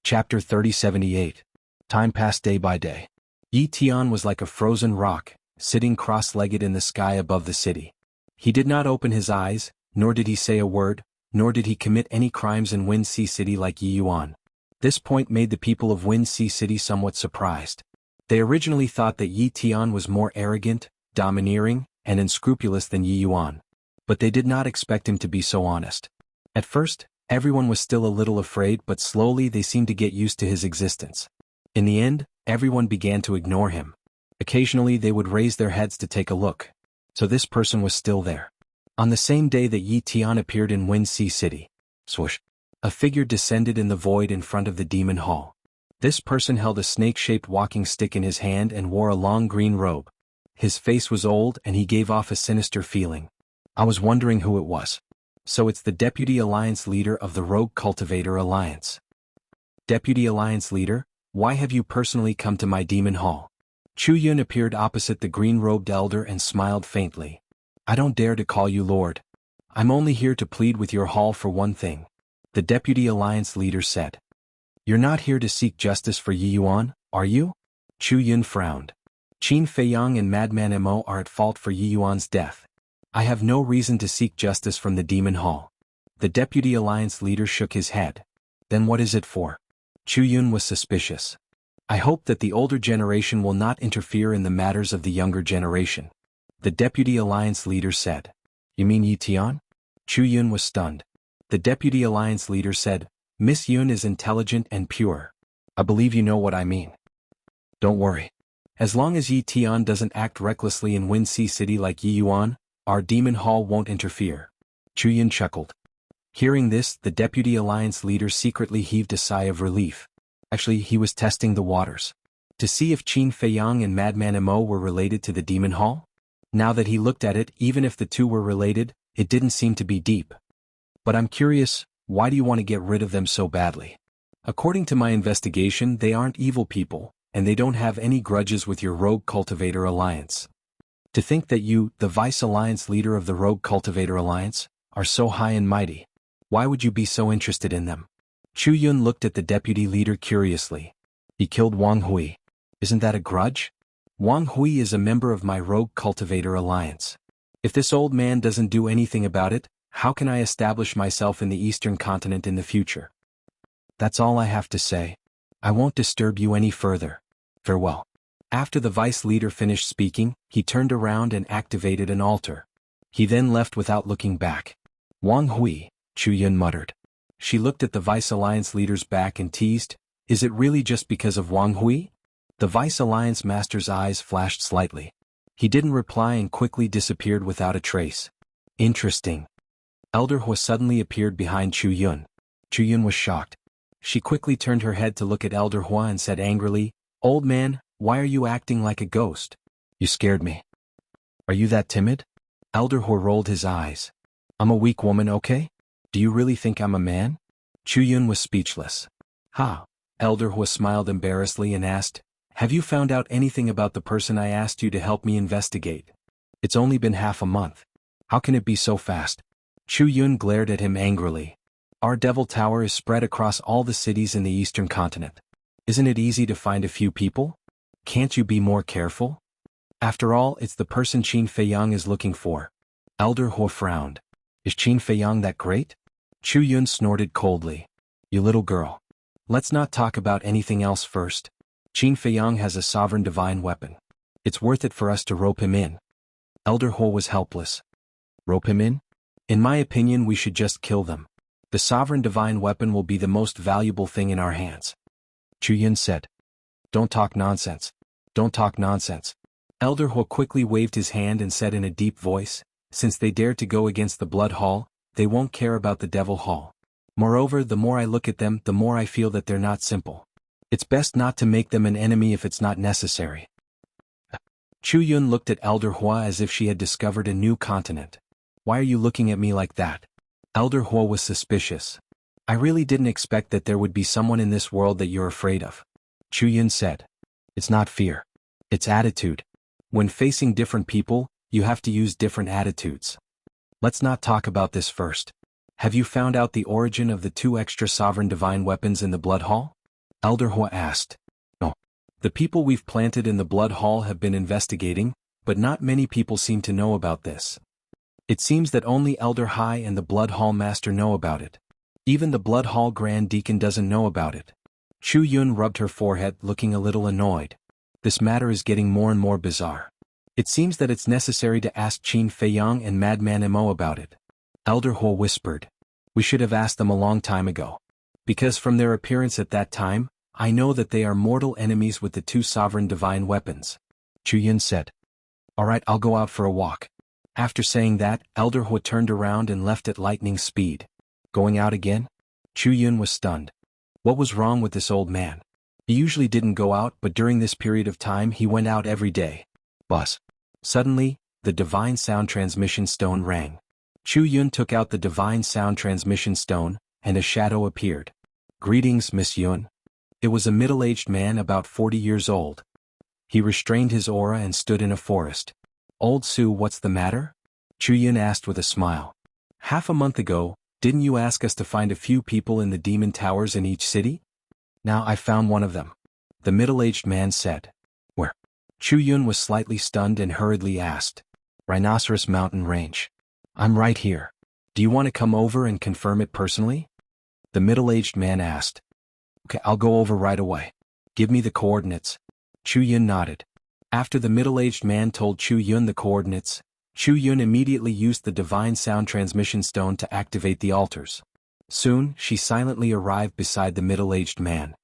Chapter 3078. Time passed day by day. Yi Tian was like a frozen rock, sitting cross-legged in the sky above the city. He did not open his eyes, nor did he say a word, nor did he commit any crimes in Wind Sea City like Yi Yuan. This point made the people of Wind Sea City somewhat surprised. They originally thought that Yi Tian was more arrogant, domineering, and unscrupulous than Yi Yuan. But they did not expect him to be so honest. At first, everyone was still a little afraid, but slowly they seemed to get used to his existence. In the end, everyone began to ignore him. Occasionally they would raise their heads to take a look. So this person was still there. On the same day that Yi Tian appeared in Wind Sea City, swoosh, a figure descended in the void in front of the demon hall. This person held a snake-shaped walking stick in his hand and wore a long green robe. His face was old and he gave off a sinister feeling. I was wondering who it was. So it's the Deputy Alliance Leader of the Rogue Cultivator Alliance. Deputy Alliance Leader, why have you personally come to my demon hall? Chu Yun appeared opposite the green-robed elder and smiled faintly. I don't dare to call you Lord. I'm only here to plead with your hall for one thing. The Deputy Alliance Leader said. You're not here to seek justice for Yi Yuan, are you? Chu Yun frowned. Qin Feiyang and Madman Mo are at fault for Yi Yuan's death. I have no reason to seek justice from the demon hall. The Deputy Alliance Leader shook his head. Then what is it for? Chu Yun was suspicious. I hope that the older generation will not interfere in the matters of the younger generation. The Deputy Alliance Leader said. You mean Yi Tian? Chu Yun was stunned. The Deputy Alliance Leader said, Miss Yun is intelligent and pure. I believe you know what I mean. Don't worry. As long as Yi Tian doesn't act recklessly in Wind Sea City like Yi Yuan, our demon hall won't interfere. Chu Yun chuckled. Hearing this, the Deputy Alliance Leader secretly heaved a sigh of relief. Actually, he was testing the waters. To see if Qin Feiyang and Madman Mo were related to the demon hall? Now that he looked at it, even if the two were related, it didn't seem to be deep. But I'm curious, why do you want to get rid of them so badly? According to my investigation, they aren't evil people, and they don't have any grudges with your Rogue Cultivator Alliance. To think that you, the Vice Alliance Leader of the Rogue Cultivator Alliance, are so high and mighty. Why would you be so interested in them? Chu Yun looked at the Deputy Leader curiously. He killed Wang Hui. Isn't that a grudge? Wang Hui is a member of my Rogue Cultivator Alliance. If this old man doesn't do anything about it, how can I establish myself in the Eastern Continent in the future? That's all I have to say. I won't disturb you any further. Farewell. After the vice leader finished speaking, he turned around and activated an altar. He then left without looking back. Wang Hui, Chu Yun muttered. She looked at the Vice Alliance leader's back and teased, "Is it really just because of Wang Hui?" The Vice Alliance master's eyes flashed slightly. He didn't reply and quickly disappeared without a trace. Interesting. Elder Hua suddenly appeared behind Chu Yun. Chu Yun was shocked. She quickly turned her head to look at Elder Hua and said angrily, "Old man, why are you acting like a ghost? You scared me. Are you that timid?" Elder Hua rolled his eyes. "I'm a weak woman, okay? Do you really think I'm a man?" Chu Yun was speechless. "Ha." Elder Hua smiled embarrassedly and asked, "Have you found out anything about the person I asked you to help me investigate? It's only been half a month. How can it be so fast?" Chu Yun glared at him angrily. "Our Devil Tower is spread across all the cities in the eastern continent. Isn't it easy to find a few people? Can't you be more careful? After all, it's the person Qin Feiyang is looking for." Elder Hua frowned. "Is Qin Feiyang that great?" Chu Yun snorted coldly. "You little girl. Let's not talk about anything else first. Qin Feiyang has a sovereign divine weapon. It's worth it for us to rope him in." Elder Hua was helpless. "Rope him in? In my opinion, we should just kill them. The sovereign divine weapon will be the most valuable thing in our hands." Chu Yun said. "Don't talk nonsense. Don't talk nonsense." Elder Hua quickly waved his hand and said in a deep voice, "Since they dare to go against the Blood Hall, they won't care about the Devil Hall. Moreover, the more I look at them, the more I feel that they're not simple. It's best not to make them an enemy if it's not necessary." Chu Yun looked at Elder Hua as if she had discovered a new continent. "Why are you looking at me like that?" Elder Hua was suspicious. "I really didn't expect that there would be someone in this world that you're afraid of." Chu Yun said. "It's not fear. It's attitude. When facing different people, you have to use different attitudes. Let's not talk about this first. Have you found out the origin of the 2 extra sovereign divine weapons in the Blood Hall?" Elder Hua asked. "No. The people we've planted in the Blood Hall have been investigating, but not many people seem to know about this. It seems that only Elder Hai and the Blood Hall Master know about it. Even the Blood Hall Grand Deacon doesn't know about it." Chu Yun rubbed her forehead, looking a little annoyed. This matter is getting more and more bizarre. It seems that it's necessary to ask Qin Feiyang and Madman Mo about it. Elder Hua whispered. "We should have asked them a long time ago. Because from their appearance at that time, I know that they are mortal enemies with the 2 sovereign divine weapons." Chu Yun said. "All right, I'll go out for a walk." After saying that, Elder Hua turned around and left at lightning speed. Going out again? Chu Yun was stunned. What was wrong with this old man? He usually didn't go out, but during this period of time he went out every day. Buzz. Suddenly, the divine sound transmission stone rang. Chu Yun took out the divine sound transmission stone, and a shadow appeared. "Greetings, Miss Yun." It was a middle-aged man about 40 years old. He restrained his aura and stood in a forest. "Old Su, what's the matter?" Chu Yun asked with a smile. "Half a month ago, didn't you ask us to find a few people in the demon towers in each city? Now I found one of them," the middle-aged man said. "Where?" Chu Yun was slightly stunned and hurriedly asked. "Rhinoceros Mountain Range. I'm right here. Do you want to come over and confirm it personally?" The middle-aged man asked. "Okay, I'll go over right away. Give me the coordinates." Chu Yun nodded. After the middle-aged man told Chu Yun the coordinates, Chu Yun immediately used the divine sound transmission stone to activate the altars. Soon, she silently arrived beside the middle-aged man.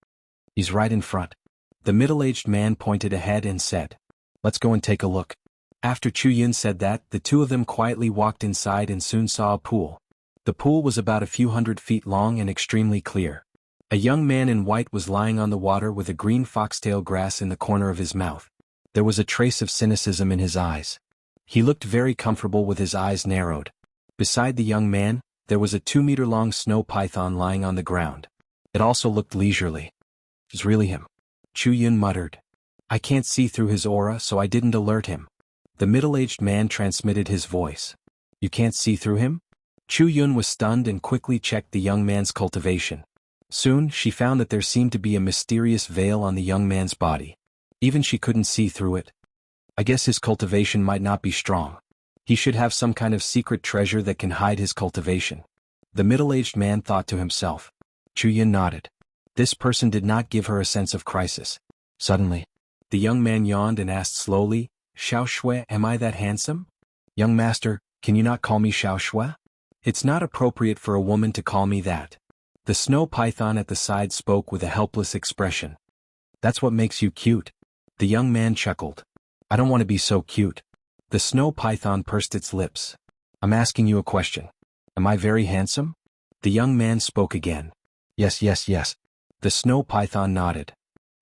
"He's right in front." The middle-aged man pointed ahead and said, "Let's go and take a look." After Chu Yun said that, the 2 of them quietly walked inside and soon saw a pool. The pool was about a few hundred feet long and extremely clear. A young man in white was lying on the water with a green foxtail grass in the corner of his mouth. There was a trace of cynicism in his eyes. He looked very comfortable with his eyes narrowed. Beside the young man, there was a 2-meter-long snow python lying on the ground. It also looked leisurely. "It's really him," Chu Yun muttered. "I can't see through his aura, so I didn't alert him." The middle-aged man transmitted his voice. "You can't see through him?" Chu Yun was stunned and quickly checked the young man's cultivation. Soon, she found that there seemed to be a mysterious veil on the young man's body. Even she couldn't see through it. I guess his cultivation might not be strong. He should have some kind of secret treasure that can hide his cultivation. The middle-aged man thought to himself. Chu Yun nodded. This person did not give her a sense of crisis. Suddenly, The young man yawned and asked slowly, Xiao Shui, am I that handsome? Young master, can you not call me Xiao Shui? It's not appropriate for a woman to call me that. The snow python at the side spoke with a helpless expression. That's what makes you cute. The young man chuckled. I don't want to be so cute. The snow python pursed its lips. I'm asking you a question. Am I very handsome? The young man spoke again. Yes, yes, yes. The snow python nodded.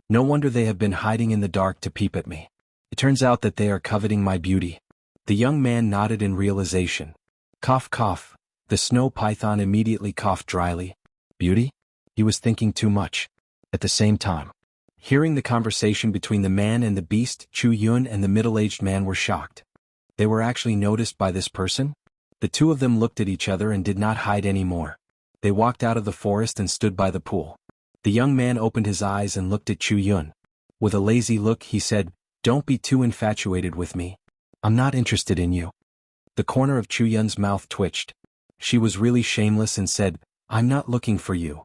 No wonder they have been hiding in the dark to peep at me. It turns out that they are coveting my beauty. The young man nodded in realization. Cough, cough. The snow python immediately coughed dryly. Beauty? He was thinking too much. At the same time, hearing the conversation between the man and the beast, Chu Yun and the middle-aged man were shocked. They were actually noticed by this person? The two of them looked at each other and did not hide anymore. They walked out of the forest and stood by the pool. The young man opened his eyes and looked at Chu Yun. With a lazy look he said, Don't be too infatuated with me. I'm not interested in you. The corner of Chu Yun's mouth twitched. She was really shameless and said, I'm not looking for you.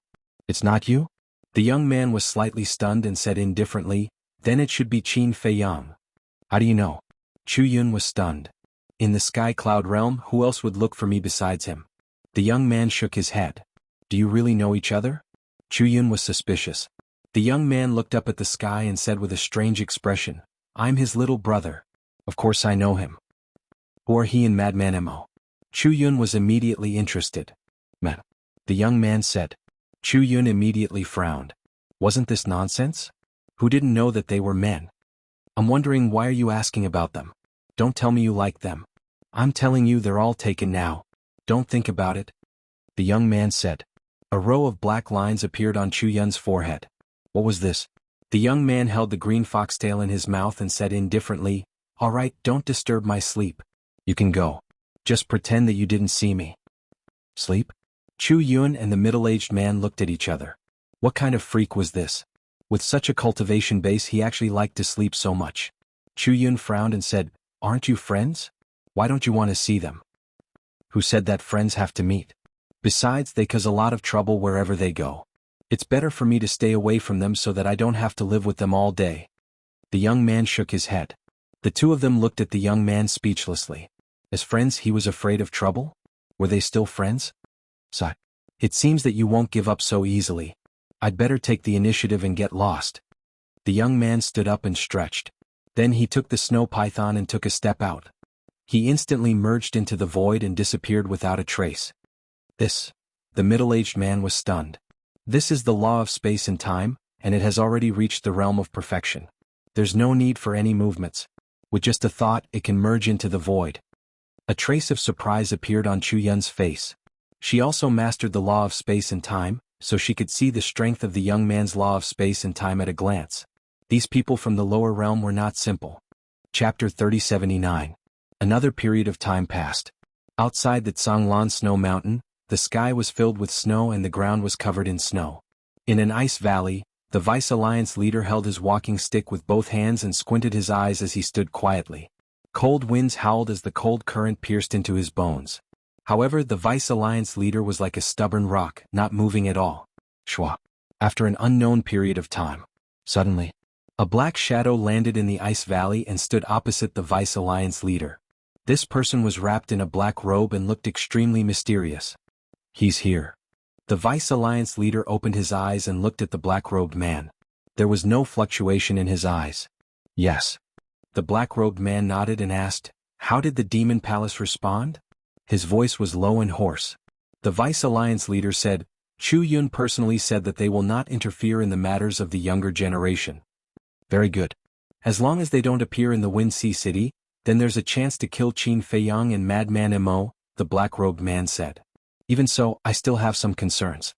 It's not you? The young man was slightly stunned and said indifferently, Then it should be Qin Fei Yang. How do you know? Chu Yun was stunned. In the sky cloud realm, who else would look for me besides him? The young man shook his head. Do you really know each other? Chu Yun was suspicious. The young man looked up at the sky and said with a strange expression, I'm his little brother. Of course I know him. Who are he and Madman Mo? Chu Yun was immediately interested. Man. The young man said. Chu Yun immediately frowned. Wasn't this nonsense? Who didn't know that they were men? I'm wondering why are you asking about them? Don't tell me you like them. I'm telling you they're all taken now. Don't think about it. The young man said. A row of black lines appeared on Chu Yun's forehead. What was this? The young man held the green foxtail in his mouth and said indifferently, All right, don't disturb my sleep. You can go. Just pretend that you didn't see me. Sleep? Chu Yun and the middle-aged man looked at each other. What kind of freak was this? With such a cultivation base he actually liked to sleep so much. Chu Yun frowned and said, Aren't you friends? Why don't you want to see them? Who said that friends have to meet? Besides, they cause a lot of trouble wherever they go. It's better for me to stay away from them so that I don't have to live with them all day. The young man shook his head. The two of them looked at the young man speechlessly. As friends he was afraid of trouble? Were they still friends? Sigh. It seems that you won't give up so easily. I'd better take the initiative and get lost. The young man stood up and stretched. Then he took the snow python and took a step out. He instantly merged into the void and disappeared without a trace. The middle-aged man was stunned. This is the law of space and time, and it has already reached the realm of perfection. There's no need for any movements. With just a thought, it can merge into the void. A trace of surprise appeared on Chu Yun's face. She also mastered the law of space and time, so she could see the strength of the young man's law of space and time at a glance. These people from the lower realm were not simple. Chapter 3079. Another period of time passed. Outside the Zhanglan Snow Mountain, the sky was filled with snow and the ground was covered in snow. In an ice valley, the Vice Alliance leader held his walking stick with both hands and squinted his eyes as he stood quietly. Cold winds howled as the cold current pierced into his bones. However, the Vice Alliance leader was like a stubborn rock, not moving at all. Shwa. After an unknown period of time. Suddenly, a black shadow landed in the ice valley and stood opposite the Vice Alliance leader. This person was wrapped in a black robe and looked extremely mysterious. He's here. The Vice Alliance leader opened his eyes and looked at the black-robed man. There was no fluctuation in his eyes. Yes. The black-robed man nodded and asked, How did the Demon Palace respond? His voice was low and hoarse. The Vice Alliance leader said, Chu Yun personally said that they will not interfere in the matters of the younger generation. Very good. As long as they don't appear in the Wind Sea City, then there's a chance to kill Qin Fei Yang and Madman Mo, the black-robed man said. Even so, I still have some concerns.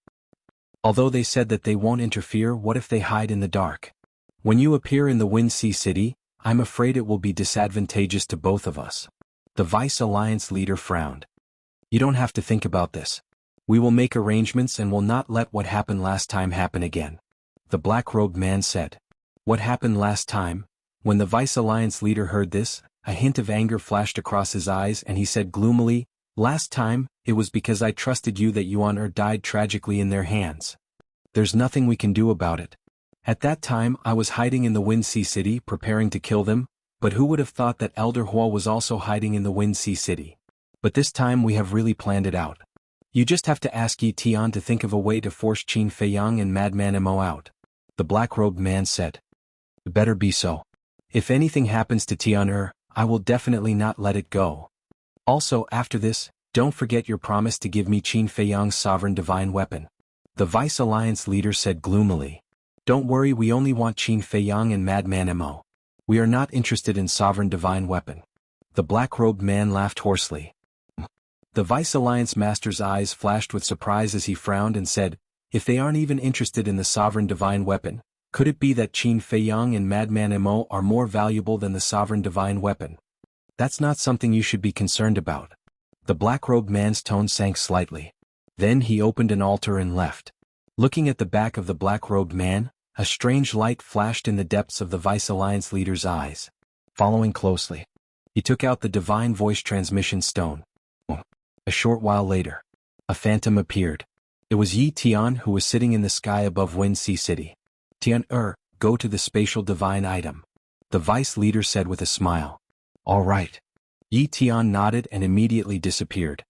Although they said that they won't interfere, what if they hide in the dark? When you appear in the Wind Sea City, I'm afraid it will be disadvantageous to both of us. The Vice Alliance leader frowned. You don't have to think about this. We will make arrangements and will not let what happened last time happen again. The black-robed man said. What happened last time? When the Vice Alliance leader heard this, a hint of anger flashed across his eyes and he said gloomily, Last time, it was because I trusted you that Yuan died tragically in their hands. There's nothing we can do about it. At that time I was hiding in the Wind Sea City preparing to kill them, but who would have thought that Elder Hua was also hiding in the Wind Sea City? But this time we have really planned it out. You just have to ask Yi Tian to think of a way to force Qin Feiyang and Madman Mo out. The black-robed man said. Better be so. If anything happens to Tian I will definitely not let it go. Also after this, don't forget your promise to give me Qin Feiyang's sovereign divine weapon. The Vice Alliance leader said gloomily. Don't worry, we only want Qin Feiyang and Madman Mo. We are not interested in sovereign divine weapon. The black-robed man laughed hoarsely. The Vice Alliance master's eyes flashed with surprise as he frowned and said, if they aren't even interested in the sovereign divine weapon, could it be that Qin Feiyang and Madman Mo are more valuable than the sovereign divine weapon? That's not something you should be concerned about. The black-robed man's tone sank slightly. Then he opened an altar and left. Looking at the back of the black-robed man, a strange light flashed in the depths of the Vice Alliance leader's eyes. Following closely, he took out the divine voice transmission stone. A short while later, a phantom appeared. It was Yi Tian who was sitting in the sky above Wind Sea City. Tian go to the spatial divine item. The vice leader said with a smile. All right. Yi Tian nodded and immediately disappeared.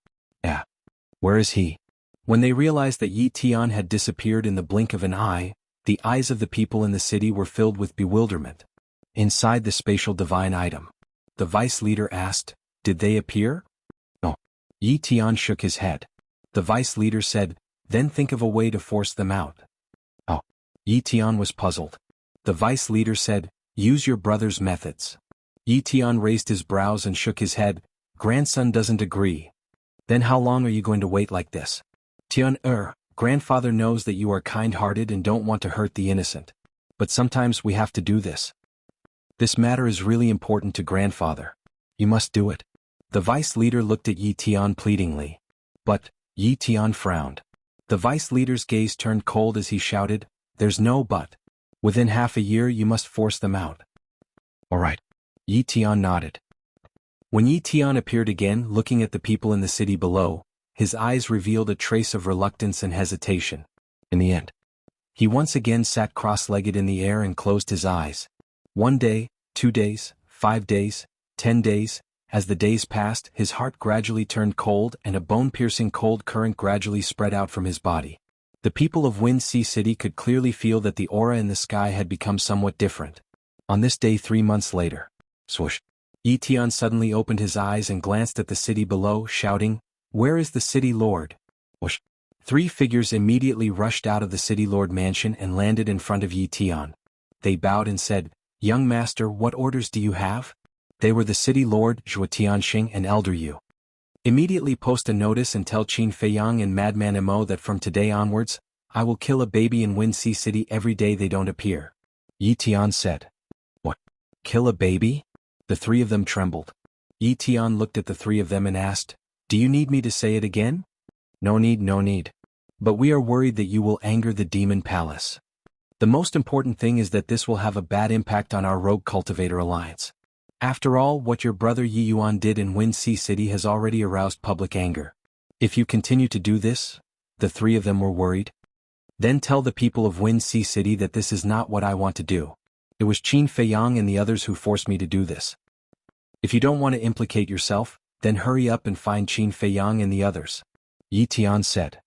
Where is he? When they realized that Yi Tian had disappeared in the blink of an eye, the eyes of the people in the city were filled with bewilderment. Inside the spatial divine item, the vice leader asked, did they appear? No. Yi Tian shook his head. The vice leader said, then think of a way to force them out. Oh. Yi Tian was puzzled. The vice leader said, use your brother's methods. Yi Tian raised his brows and shook his head. Grandson doesn't agree. Then how long are you going to wait like this? Tian grandfather knows that you are kind-hearted and don't want to hurt the innocent. But sometimes we have to do this. This matter is really important to grandfather. You must do it. The vice leader looked at Yi Tian pleadingly. But, Yi Tian frowned. The vice leader's gaze turned cold as he shouted, there's no but. Within half a year you must force them out. All right. Yi Tian nodded. When Yi Tian appeared again looking at the people in the city below, his eyes revealed a trace of reluctance and hesitation. In the end, he once again sat cross-legged in the air and closed his eyes. 1 day, 2 days, 5 days, 10 days, as the days passed, his heart gradually turned cold and a bone-piercing cold current gradually spread out from his body. The people of Wind Sea City could clearly feel that the aura in the sky had become somewhat different. On this day 3 months later, swoosh, Yi Tian suddenly opened his eyes and glanced at the city below, shouting, where is the city lord? Whoosh. 3 figures immediately rushed out of the city lord mansion and landed in front of Yi Tian. They bowed and said, young master, what orders do you have? They were the city lord, Zhuo Tianxing and Elder Yu. Immediately post a notice and tell Qin Feiyang and Madman Mo that from today onwards, I will kill a baby in Wind Sea City every day they don't appear. Yi Tian said. What? Kill a baby? The 3 of them trembled. Yi Tian looked at the 3 of them and asked, do you need me to say it again? No need, no need. But we are worried that you will anger the demon palace. The most important thing is that this will have a bad impact on our rogue cultivator alliance. After all, what your brother Yi Yuan did in Wind Sea City has already aroused public anger. If you continue to do this, the 3 of them were worried. Then tell the people of Wind Sea City that this is not what I want to do. It was Qin Feiyang and the others who forced me to do this. If you don't want to implicate yourself, then hurry up and find Qin Feiyang and the others. Yi Tian said.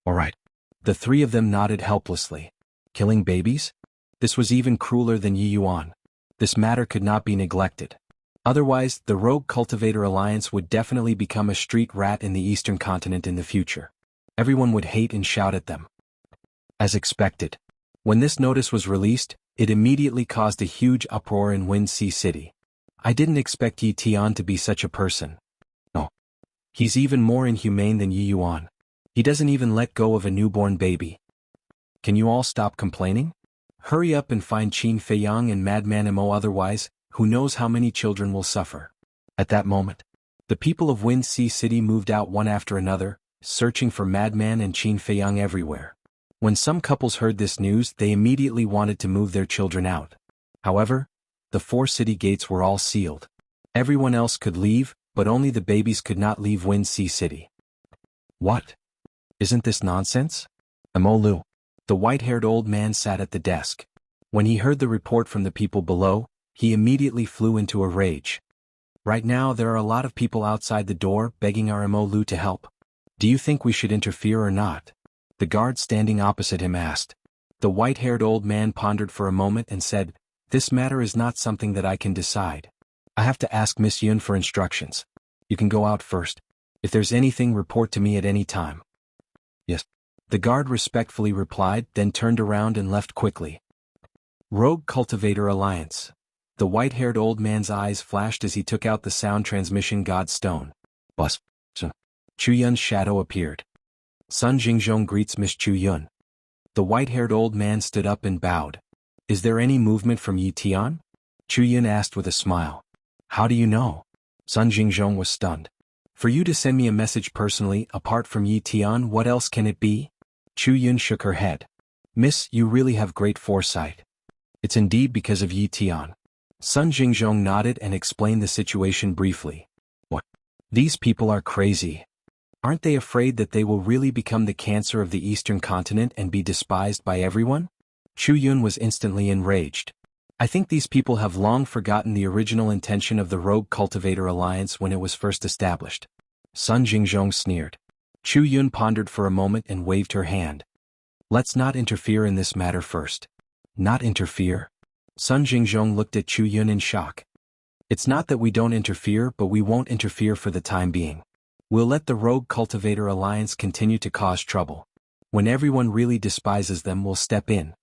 All right. The 3 of them nodded helplessly. Killing babies? This was even crueler than Yi Yuan. This matter could not be neglected. Otherwise, the Rogue Cultivator Alliance would definitely become a street rat in the Eastern continent in the future. Everyone would hate and shout at them. As expected, when this notice was released, it immediately caused a huge uproar in Wind Sea City. I didn't expect Yi Tian to be such a person. No. He's even more inhumane than Yi Yuan. He doesn't even let go of a newborn baby. Can you all stop complaining? Hurry up and find Qin Feiyang and Madman Mo, otherwise, who knows how many children will suffer. At that moment, the people of Wind Sea City moved out one after another, searching for Madman and Qin Feiyang everywhere. When some couples heard this news, they immediately wanted to move their children out. However, the 4 city gates were all sealed. Everyone else could leave, but only the babies could not leave Wind Sea City. What? Isn't this nonsense? Amolu. The white-haired old man sat at the desk. When he heard the report from the people below, he immediately flew into a rage. Right now there are a lot of people outside the door begging our Molu to help. Do you think we should interfere or not? The guard standing opposite him asked. The white-haired old man pondered for a moment and said, "This matter is not something that I can decide. I have to ask Miss Yun for instructions. You can go out first. If there's anything, report to me at any time." "Yes." The guard respectfully replied, then turned around and left quickly. Rogue Cultivator Alliance. The white-haired old man's eyes flashed as he took out the sound transmission god stone. Bus. Chu Yun's shadow appeared. Sun Jingzhong greets Miss Chu Yun. The white-haired old man stood up and bowed. "Is there any movement from Yi Tian?" Chu Yun asked with a smile. "How do you know?" Sun Jingzhong was stunned. "For you to send me a message personally, apart from Yi Tian, what else can it be?" Chu Yun shook her head. "Miss, you really have great foresight. It's indeed because of Yi Tian." Sun Jingzhong nodded and explained the situation briefly. "What? These people are crazy. Aren't they afraid that they will really become the cancer of the Eastern continent and be despised by everyone?" Chu Yun was instantly enraged. "I think these people have long forgotten the original intention of the Rogue Cultivator Alliance when it was first established." Sun Jingzhong sneered. Chu Yun pondered for a moment and waved her hand. "Let's not interfere in this matter first." "Not interfere?" Sun Jingzhong looked at Chu Yun in shock. "It's not that we don't interfere, but we won't interfere for the time being. We'll let the Rogue Cultivator Alliance continue to cause trouble. When everyone really despises them, we'll step in.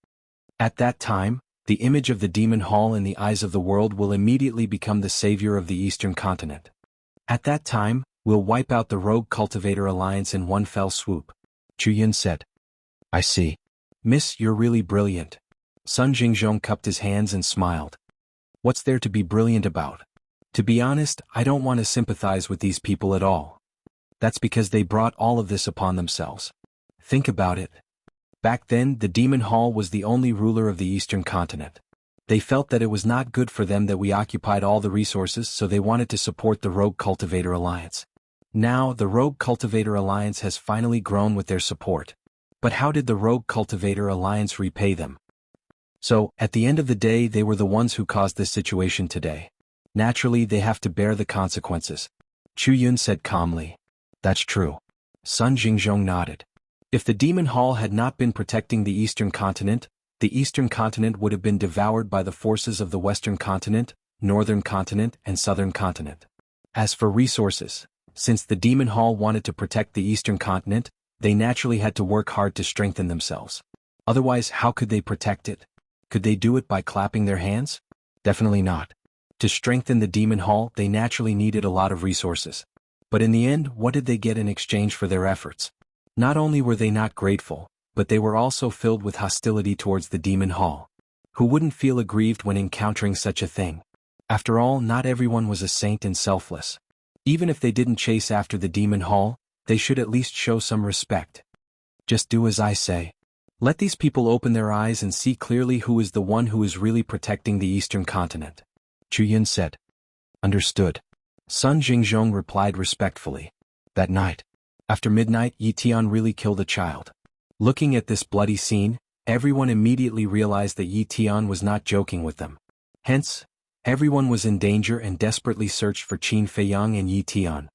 At that time, the image of the Demon Hall in the eyes of the world will immediately become the savior of the Eastern continent. At that time, we'll wipe out the Rogue Cultivator Alliance in one fell swoop." Chu Yun said. "I see. Miss, you're really brilliant." Sun Jingzhong cupped his hands and smiled. "What's there to be brilliant about? To be honest, I don't want to sympathize with these people at all. That's because they brought all of this upon themselves. Think about it. Back then, the Demon Hall was the only ruler of the Eastern continent. They felt that it was not good for them that we occupied all the resources, so they wanted to support the Rogue Cultivator Alliance. Now, the Rogue Cultivator Alliance has finally grown with their support. But how did the Rogue Cultivator Alliance repay them? So, at the end of the day, they were the ones who caused this situation today. Naturally, they have to bear the consequences." Chu Yun said calmly. "That's true." Sun Jingzhong nodded. "If the Demon Hall had not been protecting the Eastern continent would have been devoured by the forces of the Western continent, Northern continent, and Southern continent. As for resources, since the Demon Hall wanted to protect the Eastern continent, they naturally had to work hard to strengthen themselves. Otherwise, how could they protect it? Could they do it by clapping their hands? Definitely not. To strengthen the Demon Hall, they naturally needed a lot of resources. But in the end, what did they get in exchange for their efforts? Not only were they not grateful, but they were also filled with hostility towards the Demon Hall. Who wouldn't feel aggrieved when encountering such a thing? After all, not everyone was a saint and selfless. Even if they didn't chase after the Demon Hall, they should at least show some respect. Just do as I say. Let these people open their eyes and see clearly who is the one who is really protecting the Eastern continent." Chu Yun said. "Understood." Sun Jingzhong replied respectfully. That night, after midnight, Yi Tian really killed a child. Looking at this bloody scene, everyone immediately realized that Yi Tian was not joking with them. Hence, everyone was in danger and desperately searched for Qin Feiyang and Yi Tian.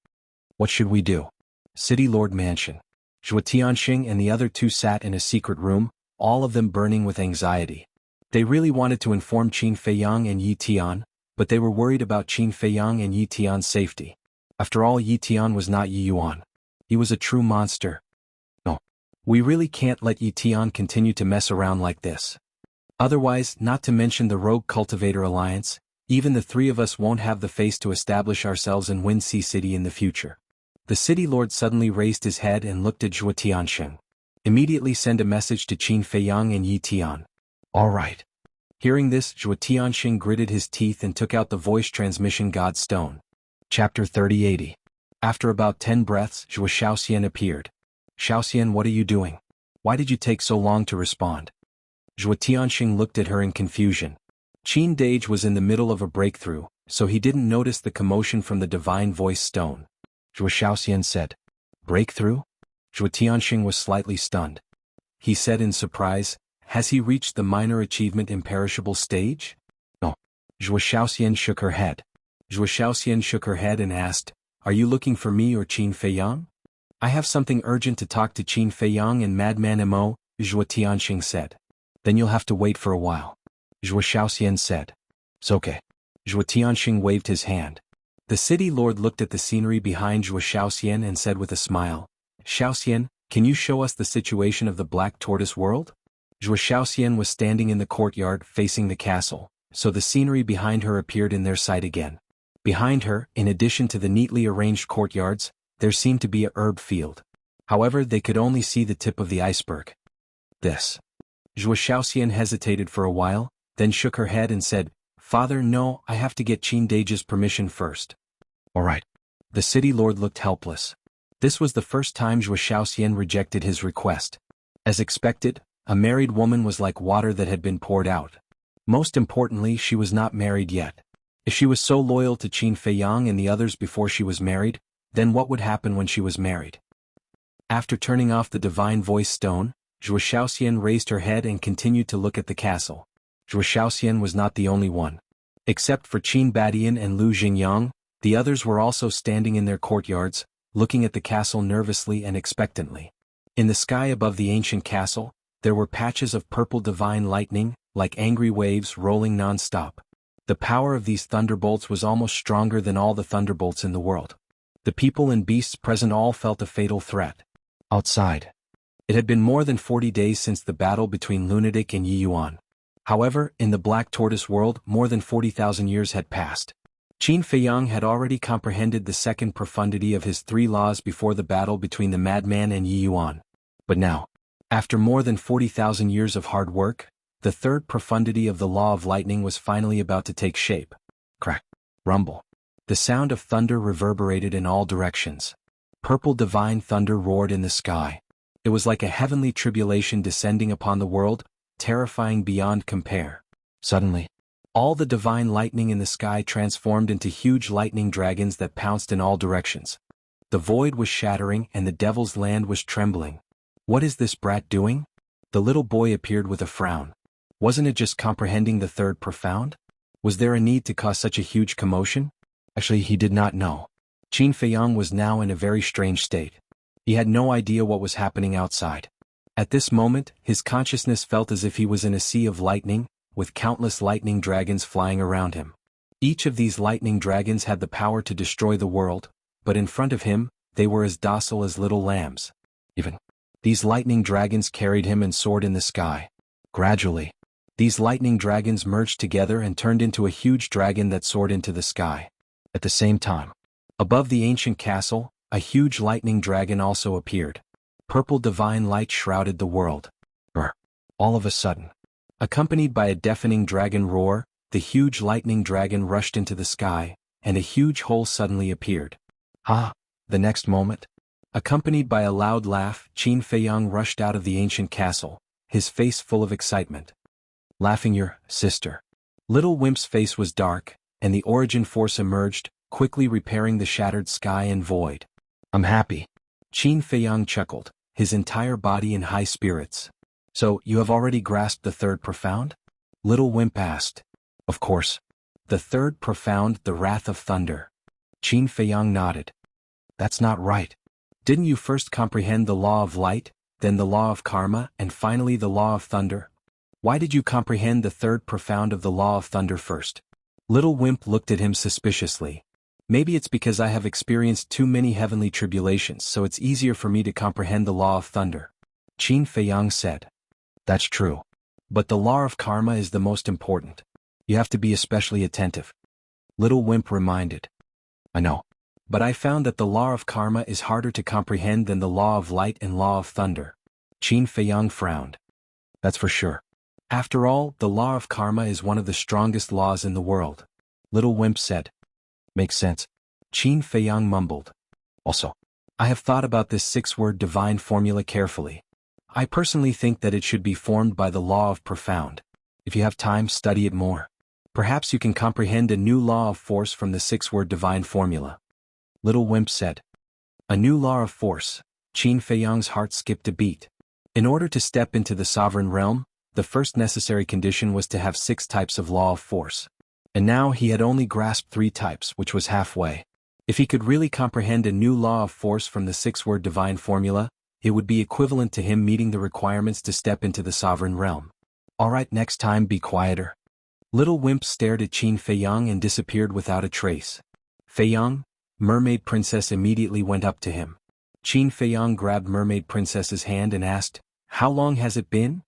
What should we do? City Lord Mansion. Zhuo Tianxing and the other two sat in a secret room, all of them burning with anxiety. They really wanted to inform Qin Feiyang and Yi Tian, but they were worried about Qin Feiyang and Yi Tian's safety. After all, Yi Tian was not Yi Yuan. He was a true monster. No. We really can't let Yi Tian continue to mess around like this. Otherwise, not to mention the Rogue Cultivator Alliance, even the three of us won't have the face to establish ourselves in Wind Sea City in the future. The city lord suddenly raised his head and looked at Zhuo Tianxing. Immediately send a message to Qin Feiyang and Yi Tian. All right. Hearing this, Zhuo Tianxing gritted his teeth and took out the voice transmission god stone. Chapter 3080. After about 10 breaths, Zhuo Shaoxian appeared. Shaoxian, what are you doing? Why did you take so long to respond? Zhuo Tianxing looked at her in confusion. Qin Dage was in the middle of a breakthrough, so he didn't notice the commotion from the divine voice stone. Zhuo Shaoxian said. Breakthrough? Zhuo Tianxing was slightly stunned. He said in surprise, Has he reached the minor achievement imperishable stage? No. Zhuo Shaoxian shook her head. Zhuo Shaoxian shook her head and asked, Are you looking for me or Qin Feiyang? I have something urgent to talk to Qin Feiyang and Madman Mo, Zhuo Tianxing said. Then you'll have to wait for a while. Zhuo Shaoxian said. It's okay. Zhuo Tianxing waved his hand. The city lord looked at the scenery behind Zhuo Shaoxian and said with a smile, Shaoxian, can you show us the situation of the Black Tortoise world? Zhuo Shaoxian was standing in the courtyard facing the castle, so the scenery behind her appeared in their sight again. Behind her, in addition to the neatly arranged courtyards, there seemed to be a herb field. However, they could only see the tip of the iceberg. This. Zhuo Shaoxian hesitated for a while, then shook her head and said, Father, no, I have to get Qin Dage's permission first. All right. The city lord looked helpless. This was the first time Zhuo Shaoxian rejected his request. As expected, a married woman was like water that had been poured out. Most importantly, she was not married yet. If she was so loyal to Qin Feiyang and the others before she was married, then what would happen when she was married? After turning off the divine voice stone, Zhuo Shaoxian raised her head and continued to look at the castle. Zhuo Shaoxian was not the only one. Except for Qin Badian and Lu Jingyang, the others were also standing in their courtyards, looking at the castle nervously and expectantly. In the sky above the ancient castle, there were patches of purple divine lightning, like angry waves rolling non-stop. The power of these thunderbolts was almost stronger than all the thunderbolts in the world. The people and beasts present all felt a fatal threat. Outside. It had been more than 40 days since the battle between Lunatic and Yi Yuan. However, in the Black Tortoise world, more than 40,000 years had passed. Qin Feiyang had already comprehended the second profundity of his 3 laws before the battle between the madman and Yi Yuan. But now, after more than 40,000 years of hard work, the third profundity of the law of lightning was finally about to take shape. Crack. Rumble. The sound of thunder reverberated in all directions. Purple divine thunder roared in the sky. It was like a heavenly tribulation descending upon the world, terrifying beyond compare. Suddenly, all the divine lightning in the sky transformed into huge lightning dragons that pounced in all directions. The void was shattering and the devil's land was trembling. What is this brat doing? The little boy appeared with a frown. Wasn't it just comprehending the third profound? Was there a need to cause such a huge commotion? Actually, he did not know. Qin Feiyang was now in a very strange state. He had no idea what was happening outside. At this moment, his consciousness felt as if he was in a sea of lightning, with countless lightning dragons flying around him. Each of these lightning dragons had the power to destroy the world, but in front of him, they were as docile as little lambs. Even these lightning dragons carried him and soared in the sky. Gradually, these lightning dragons merged together and turned into a huge dragon that soared into the sky. At the same time, above the ancient castle, a huge lightning dragon also appeared. Purple divine light shrouded the world. All of a sudden, accompanied by a deafening dragon roar, the huge lightning dragon rushed into the sky, and a huge hole suddenly appeared. Ha! The next moment, accompanied by a loud laugh, Qin Feiyang rushed out of the ancient castle, his face full of excitement. Laughing your sister. Little Wimp's face was dark, and the origin force emerged, quickly repairing the shattered sky and void. I'm happy. Qin Feiyang chuckled, his entire body in high spirits. So, you have already grasped the third profound? Little Wimp asked. Of course. The third profound, the wrath of thunder. Qin Feiyang nodded. That's not right. Didn't you first comprehend the law of light, then the law of karma, and finally the law of thunder? Why did you comprehend the third profound of the law of thunder first? Little Wimp looked at him suspiciously. Maybe it's because I have experienced too many heavenly tribulations, so it's easier for me to comprehend the law of thunder. Qin Feiyang said. That's true. But the law of karma is the most important. You have to be especially attentive. Little Wimp reminded. I know. But I found that the law of karma is harder to comprehend than the law of light and law of thunder. Qin Feiyang frowned. That's for sure. After all, the law of karma is one of the strongest laws in the world. Little Wimp said. Makes sense. Qin Feiyang mumbled. Also, I have thought about this 6-word divine formula carefully. I personally think that it should be formed by the law of profound. If you have time, study it more. Perhaps you can comprehend a new law of force from the 6-word divine formula. Little Wimp said. A new law of force. Qin Feiyang's heart skipped a beat. In order to step into the sovereign realm, the first necessary condition was to have 6 types of law of force. And now he had only grasped 3 types, which was halfway. If he could really comprehend a new law of force from the 6-word divine formula, it would be equivalent to him meeting the requirements to step into the sovereign realm. Alright, next time be quieter. Little Wimp stared at Qin Feiyang and disappeared without a trace. Feiyang, Mermaid Princess immediately went up to him. Qin Feiyang grabbed Mermaid Princess's hand and asked, "How long has it been?"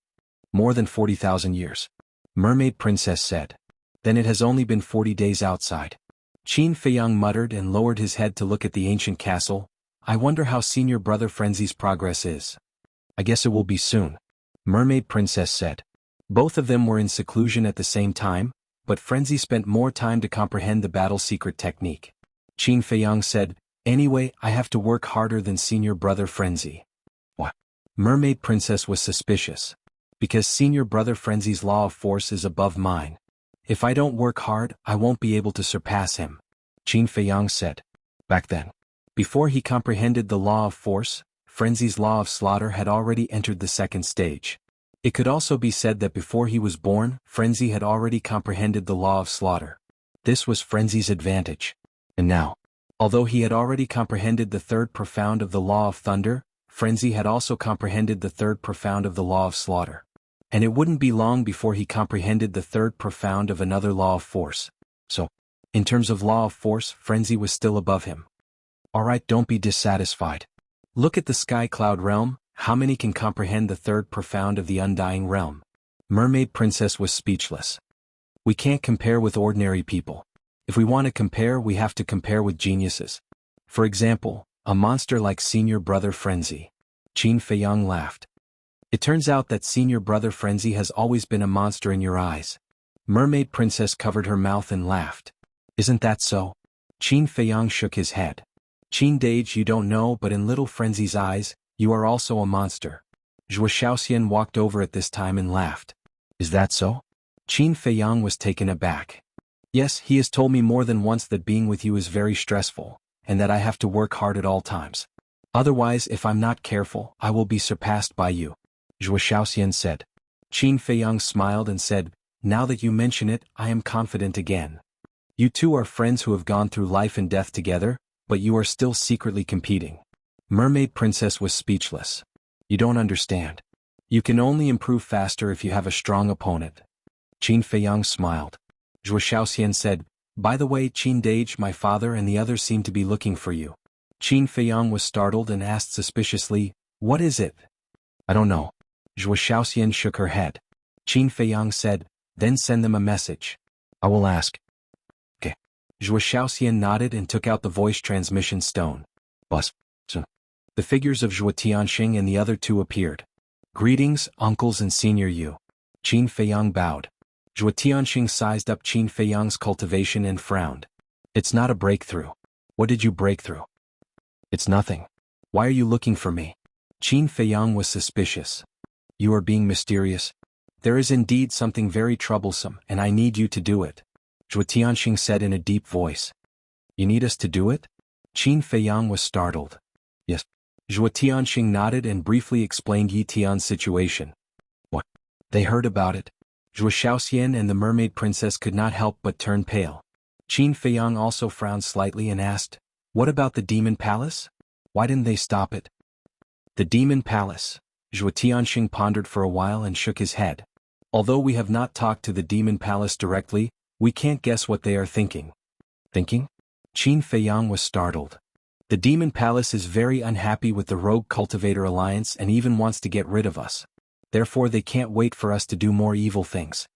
"More than 40,000 years. Mermaid Princess said. "Then it has only been 40 days outside." Qin Feiyang muttered and lowered his head to look at the ancient castle. "I wonder how Senior Brother Frenzy's progress is." "I guess it will be soon," Mermaid Princess said. Both of them were in seclusion at the same time, but Frenzy spent more time to comprehend the battle secret technique. Qin Feiyang said, "Anyway, I have to work harder than Senior Brother Frenzy." "What?" Mermaid Princess was suspicious. "Because Senior Brother Frenzy's law of force is above mine. If I don't work hard, I won't be able to surpass him," Qin Feiyang said. Back then, before he comprehended the law of force, Frenzy's law of slaughter had already entered the second stage. It could also be said that before he was born, Frenzy had already comprehended the law of slaughter. This was Frenzy's advantage. And now, although he had already comprehended the third profound of the law of thunder, Frenzy had also comprehended the third profound of the law of slaughter. And it wouldn't be long before he comprehended the third profound of another law of force. So, in terms of law of force, Frenzy was still above him. Alright, don't be dissatisfied. Look at the sky cloud realm. How many can comprehend the third profound of the undying realm? Mermaid Princess was speechless. We can't compare with ordinary people. If we want to compare, we have to compare with geniuses. For example, a monster like Senior Brother Frenzy. Qin Feiyang laughed. It turns out that Senior Brother Frenzy has always been a monster in your eyes. Mermaid Princess covered her mouth and laughed. Isn't that so? Qin Feiyang shook his head. Qin Dage, you don't know, but in little Frenzy's eyes, you are also a monster. Zhuo Shaoxian walked over at this time and laughed. Is that so? Qin Feiyang was taken aback. Yes, he has told me more than once that being with you is very stressful, and that I have to work hard at all times. Otherwise, if I'm not careful, I will be surpassed by you, Zhuo Shaoxian said. Qin Feiyang smiled and said, now that you mention it, I am confident again. You two are friends who have gone through life and death together, but you are still secretly competing. Mermaid Princess was speechless. You don't understand. You can only improve faster if you have a strong opponent. Qin Feiyang smiled. Zhuo Shaoxian said, by the way, Qin Dage, my father and the others seem to be looking for you. Qin Feiyang was startled and asked suspiciously, what is it? I don't know. Zhuo Shaoxian shook her head. Qin Feiyang said, then send them a message. I will ask. Okay. Zhuo Shaoxian nodded and took out the voice transmission stone. Buzz. The figures of Zhuo Tianxing and the other two appeared. Greetings, uncles and Senior Yu. Qin Feiyang bowed. Zhuo Tianxing sized up Qin Feiyang's cultivation and frowned. It's not a breakthrough. What did you break through? It's nothing. Why are you looking for me? Qin Feiyang was suspicious. You are being mysterious. There is indeed something very troublesome, and I need you to do it. Zhuo Tianxing said in a deep voice. You need us to do it? Qin Feiyang was startled. Yes. Zhuo Tianxing nodded and briefly explained Yi Tian's situation. What? They heard about it. Zhuo Shaoxian and the Mermaid Princess could not help but turn pale. Qin Feiyang also frowned slightly and asked, what about the Demon Palace? Why didn't they stop it? The Demon Palace. Zhuo Tianxing pondered for a while and shook his head. Although we have not talked to the Demon Palace directly, we can't guess what they are thinking. Thinking? Qin Feiyang was startled. The Demon Palace is very unhappy with the Rogue Cultivator Alliance and even wants to get rid of us. Therefore they can't wait for us to do more evil things.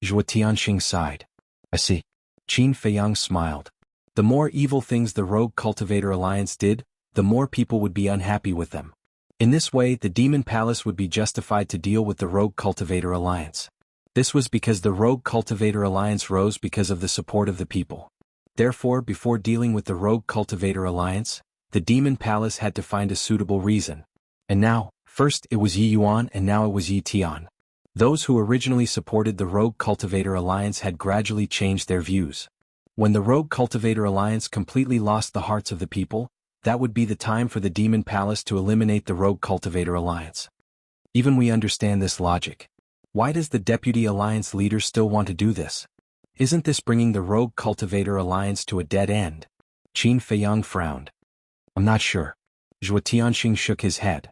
Zhuo Tianxing sighed. I see. Qin Feiyang smiled. The more evil things the Rogue Cultivator Alliance did, the more people would be unhappy with them. In this way, the Demon Palace would be justified to deal with the Rogue Cultivator Alliance. This was because the Rogue Cultivator Alliance rose because of the support of the people. Therefore, before dealing with the Rogue Cultivator Alliance, the Demon Palace had to find a suitable reason. And now, first it was Yi Yuan and now it was Yi Tian. Those who originally supported the Rogue Cultivator Alliance had gradually changed their views. When the Rogue Cultivator Alliance completely lost the hearts of the people, that would be the time for the Demon Palace to eliminate the Rogue Cultivator Alliance. Even we understand this logic. Why does the Deputy Alliance leader still want to do this? Isn't this bringing the Rogue Cultivator Alliance to a dead end? Qin Feiyang frowned. I'm not sure. Zhuo Tianxing shook his head.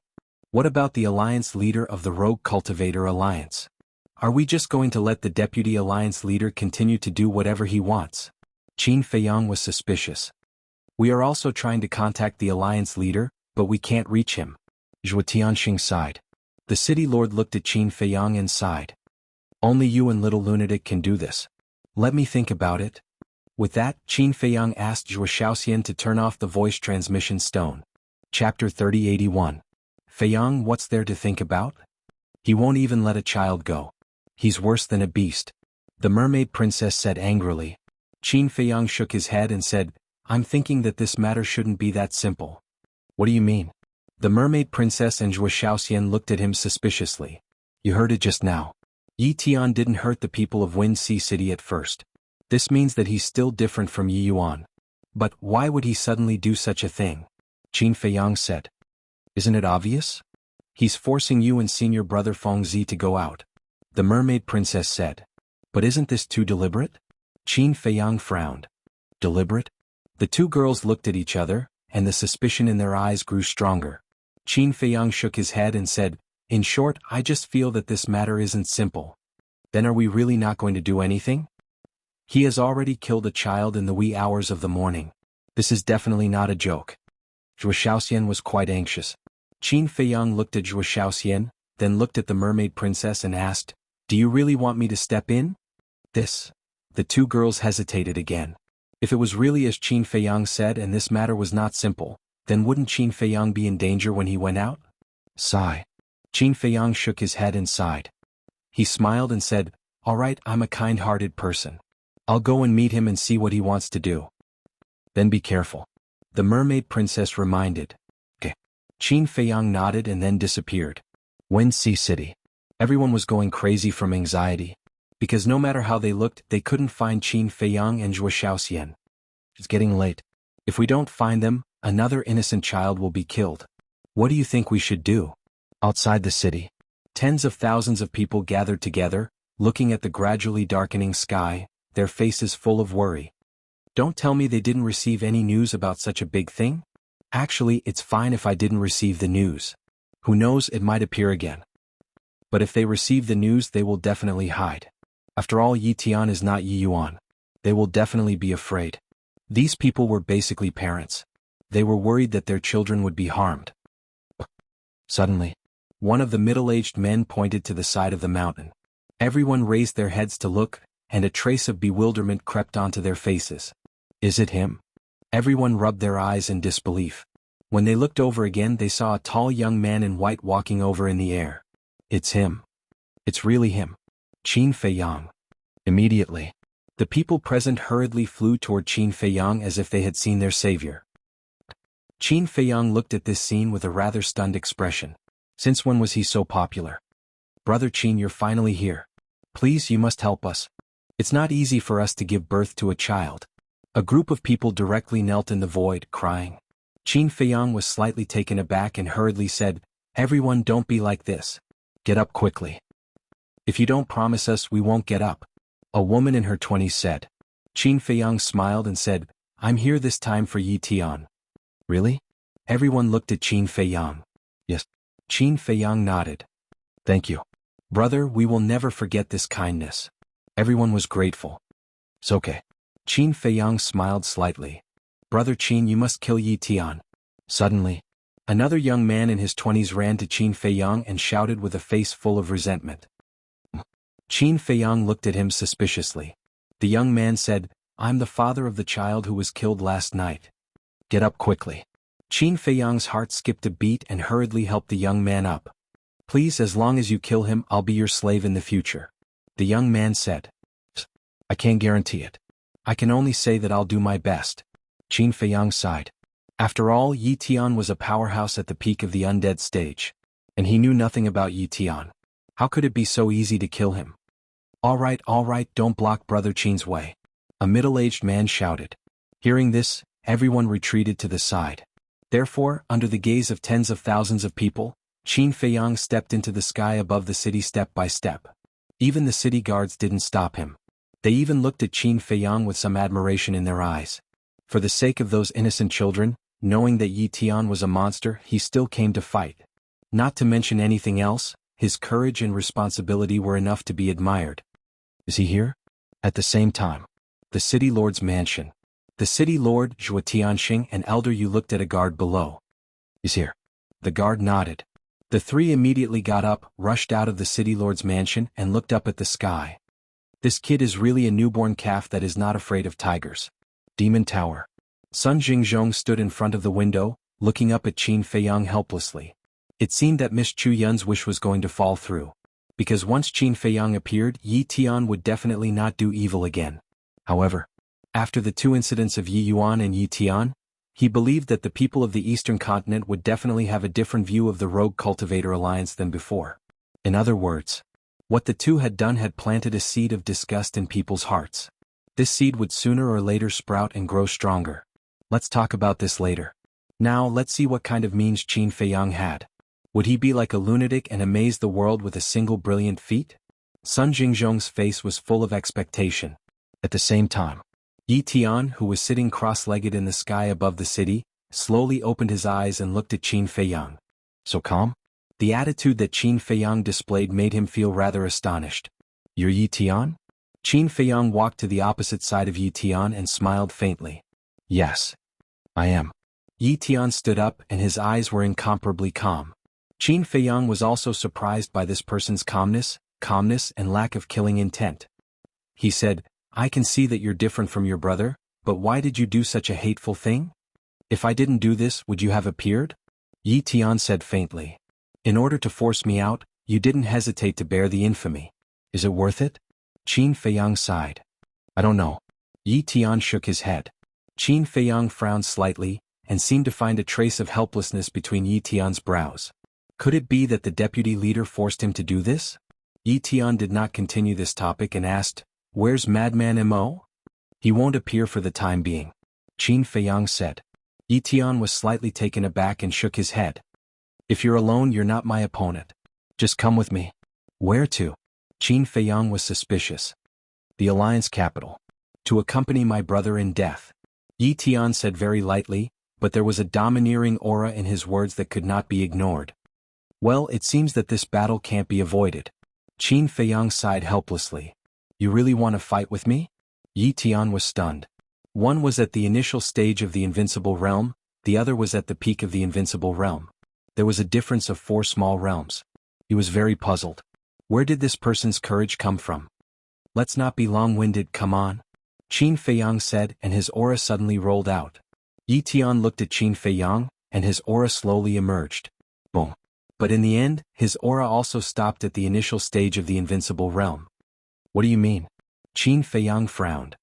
What about the Alliance leader of the Rogue Cultivator Alliance? Are we just going to let the Deputy Alliance leader continue to do whatever he wants? Qin Feiyang was suspicious. We are also trying to contact the Alliance leader, but we can't reach him. Zhuo Tianxing sighed. The city lord looked at Qin Feiyang and sighed. Only you and little lunatic can do this. Let me think about it. With that, Qin Feiyang asked Zhuo Shaoxian to turn off the voice transmission stone. Chapter 3081. Feiyang, what's there to think about? He won't even let a child go. He's worse than a beast. The mermaid princess said angrily. Qin Feiyang shook his head and said, I'm thinking that this matter shouldn't be that simple. What do you mean? The mermaid princess and Zhuo Shaoxian looked at him suspiciously. You heard it just now. Yi Tian didn't hurt the people of Wind Sea City at first. This means that he's still different from Yi Yuan. But why would he suddenly do such a thing? Qin Feiyang said. Isn't it obvious? He's forcing you and senior brother Feng Zi to go out. The mermaid princess said. But isn't this too deliberate? Qin Feiyang frowned. Deliberate? The two girls looked at each other, and the suspicion in their eyes grew stronger. Qin Feiyang shook his head and said, in short, I just feel that this matter isn't simple. Then are we really not going to do anything? He has already killed a child in the wee hours of the morning. This is definitely not a joke. Zhuo Shaoxian was quite anxious. Qin Feiyang looked at Zhuo Shaoxian, then looked at the mermaid princess and asked, do you really want me to step in? This. The two girls hesitated again. If it was really as Qin Feiyang said and this matter was not simple, then wouldn't Qin Feiyang be in danger when he went out? Sigh. Qin Feiyang shook his head and sighed. He smiled and said, all right, I'm a kind-hearted person. I'll go and meet him and see what he wants to do. Then be careful. The mermaid princess reminded. Okay. Qin Feiyang nodded and then disappeared. Wind Sea City. Everyone was going crazy from anxiety. Because no matter how they looked, they couldn't find Qin Feiyang and Zhuo Shaoxian. It's getting late. If we don't find them, another innocent child will be killed. What do you think we should do? Outside the city, tens of thousands of people gathered together, looking at the gradually darkening sky, their faces full of worry. Don't tell me they didn't receive any news about such a big thing? Actually, it's fine if I didn't receive the news. Who knows, it might appear again. But if they receive the news, they will definitely hide. After all, Yi Tian is not Yi Yuan. They will definitely be afraid. These people were basically parents. They were worried that their children would be harmed. Suddenly, one of the middle-aged men pointed to the side of the mountain. Everyone raised their heads to look, and a trace of bewilderment crept onto their faces. Is it him? Everyone rubbed their eyes in disbelief. When they looked over again, they saw a tall young man in white walking over in the air. It's him. It's really him. Qin Feiyang. Immediately, the people present hurriedly flew toward Qin Feiyang as if they had seen their savior. Qin Feiyang looked at this scene with a rather stunned expression. Since when was he so popular? Brother Qin, you're finally here. Please, you must help us. It's not easy for us to give birth to a child. A group of people directly knelt in the void, crying. Qin Feiyang was slightly taken aback and hurriedly said, everyone, don't be like this. Get up quickly. If you don't promise us, we won't get up. A woman in her 20s said. Qin Feiyang smiled and said, I'm here this time for Yi Tian. Really? Everyone looked at Qin Feiyang. Yes. Qin Feiyang nodded. Thank you. Brother, we will never forget this kindness. Everyone was grateful. It's okay. Qin Feiyang smiled slightly. Brother Qin, you must kill Yi Tian. Suddenly, another young man in his 20s ran to Qin Feiyang and shouted with a face full of resentment. Qin Feiyang looked at him suspiciously. The young man said, I'm the father of the child who was killed last night. Get up quickly. Qin Feiyang's heart skipped a beat and hurriedly helped the young man up. Please, as long as you kill him, I'll be your slave in the future. The young man said. I can't guarantee it. I can only say that I'll do my best. Qin Feiyang sighed. After all, Yi Tian was a powerhouse at the peak of the undead stage. And he knew nothing about Yi Tian. How could it be so easy to kill him? All right, don't block Brother Qin's way. A middle-aged man shouted. Hearing this, everyone retreated to the side. Therefore, under the gaze of tens of thousands of people, Qin Feiyang stepped into the sky above the city step by step. Even the city guards didn't stop him. They even looked at Qin Feiyang with some admiration in their eyes. For the sake of those innocent children, knowing that Yi Tian was a monster, he still came to fight. Not to mention anything else, his courage and responsibility were enough to be admired. Is he here? At the same time, the city lord's mansion. The city lord, Zhuo Tianxing, and Elder Yu looked at a guard below. He's here. The guard nodded. The three immediately got up, rushed out of the city lord's mansion, and looked up at the sky. This kid is really a newborn calf that is not afraid of tigers. Demon Tower. Sun Jingzhong stood in front of the window, looking up at Qin Feiyang helplessly. It seemed that Miss Chu Yun's wish was going to fall through. Because once Qin Feiyang appeared, Yi Tian would definitely not do evil again. However, after the two incidents of Yi Yuan and Yi Tian, he believed that the people of the Eastern continent would definitely have a different view of the Rogue Cultivator Alliance than before. In other words, what the two had done had planted a seed of disgust in people's hearts. This seed would sooner or later sprout and grow stronger. Let's talk about this later. Now let's see what kind of means Qin Feiyang had. Would he be like a lunatic and amaze the world with a single brilliant feat? Sun Jingzhong's face was full of expectation. At the same time, Yi Tian, who was sitting cross-legged in the sky above the city, slowly opened his eyes and looked at Qin Feiyang. So calm? The attitude that Qin Feiyang displayed made him feel rather astonished. You're Yi Tian? Qin Feiyang walked to the opposite side of Yi Tian and smiled faintly. Yes. I am. Yi Tian stood up and his eyes were incomparably calm. Qin Feiyang was also surprised by this person's calmness, and lack of killing intent. He said, I can see that you're different from your brother, but why did you do such a hateful thing? If I didn't do this, would you have appeared? Yi Tian said faintly. In order to force me out, you didn't hesitate to bear the infamy. Is it worth it? Qin Feiyang sighed. I don't know. Yi Tian shook his head. Qin Feiyang frowned slightly, and seemed to find a trace of helplessness between Yi Tian's brows. Could it be that the deputy leader forced him to do this? Yi Tian did not continue this topic and asked, Where's Madman Mo? He won't appear for the time being. Qin Feiyang said. Yi Tian was slightly taken aback and shook his head. If you're alone, you're not my opponent. Just come with me. Where to? Qin Feiyang was suspicious. The Alliance capital. To accompany my brother in death. Yi Tian said very lightly, but there was a domineering aura in his words that could not be ignored. Well, it seems that this battle can't be avoided. Qin Feiyang sighed helplessly. You really want to fight with me? Yi Tian was stunned. One was at the initial stage of the invincible realm, the other was at the peak of the invincible realm. There was a difference of 4 small realms. He was very puzzled. Where did this person's courage come from? Let's not be long-winded, come on. Qin Feiyang said, and his aura suddenly rolled out. Yi Tian looked at Qin Feiyang, and his aura slowly emerged. Boom. But in the end, his aura also stopped at the initial stage of the invincible realm. What do you mean? Qin Feiyang frowned.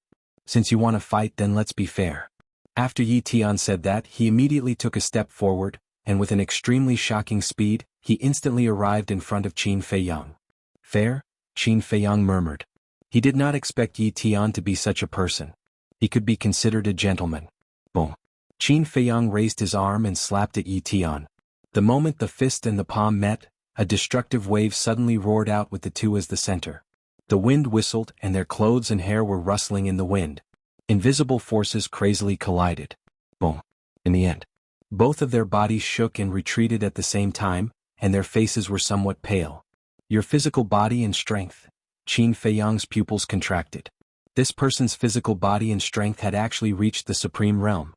Since you want to fight, then let's be fair. After Yi Tian said that, he immediately took a step forward, and with an extremely shocking speed, he instantly arrived in front of Qin Feiyang. Fair? Qin Feiyang murmured. He did not expect Yi Tian to be such a person. He could be considered a gentleman. Boom. Qin Feiyang raised his arm and slapped at Yi Tian. The moment the fist and the palm met, a destructive wave suddenly roared out with the two as the center. The wind whistled and their clothes and hair were rustling in the wind. Invisible forces crazily collided. Boom. In the end, both of their bodies shook and retreated at the same time, and their faces were somewhat pale. Your physical body and strength. Qin Feiyang's pupils contracted. This person's physical body and strength had actually reached the supreme realm.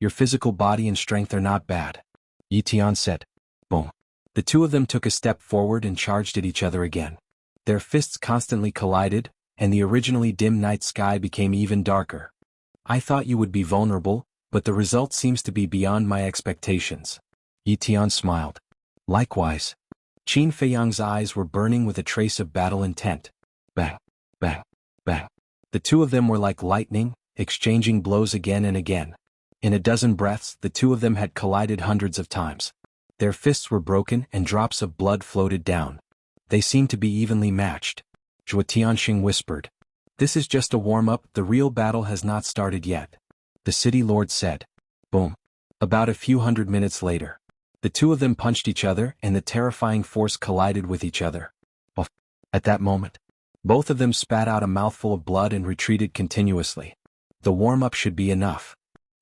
Your physical body and strength are not bad. Yi Tian said. Boom. The two of them took a step forward and charged at each other again. Their fists constantly collided, and the originally dim night sky became even darker. I thought you would be vulnerable, but the result seems to be beyond my expectations. Yi Tian smiled. Likewise. Qin Feiyang's eyes were burning with a trace of battle intent. Bang, bang, bang. The two of them were like lightning, exchanging blows again and again. In a dozen breaths, the two of them had collided hundreds of times. Their fists were broken and drops of blood floated down. They seemed to be evenly matched. Zhuo Tianxing whispered. This is just a warm-up, the real battle has not started yet. The city lord said. Boom. About a few hundred minutes later. The two of them punched each other and the terrifying force collided with each other. At that moment, Both of them spat out a mouthful of blood and retreated continuously. The warm-up should be enough.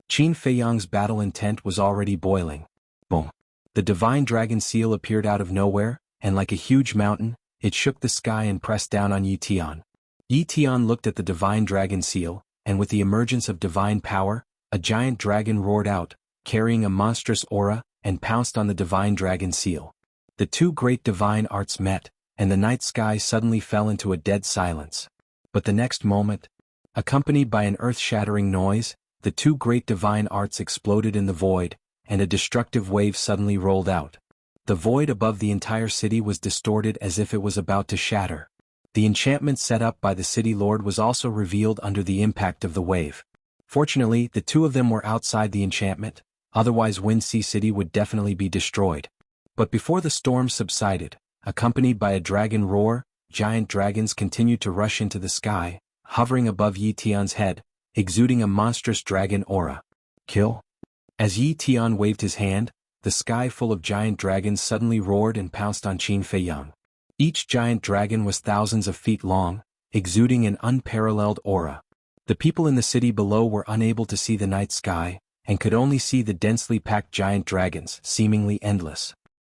Qin Feiyang's battle intent was already boiling. Boom. The divine dragon seal appeared out of nowhere, and like a huge mountain, it shook the sky and pressed down on Yi Tian. Yi Tian looked at the divine dragon seal, and with the emergence of divine power, a giant dragon roared out, carrying a monstrous aura, and pounced on the divine dragon seal. The two great divine arts met, and the night sky suddenly fell into a dead silence. But the next moment, accompanied by an earth-shattering noise, the two great divine arts exploded in the void, and a destructive wave suddenly rolled out. The void above the entire city was distorted as if it was about to shatter. The enchantment set up by the city lord was also revealed under the impact of the wave. Fortunately, the two of them were outside the enchantment, otherwise Wind Sea City would definitely be destroyed. But before the storm subsided, accompanied by a dragon roar, giant dragons continued to rush into the sky, hovering above Yi Tian's head, exuding a monstrous dragon aura. Kill? As Yi Tian waved his hand, the sky full of giant dragons suddenly roared and pounced on Qin Feiyang. Each giant dragon was thousands of feet long, exuding an unparalleled aura. The people in the city below were unable to see the night sky, and could only see the densely packed giant dragons, seemingly endless.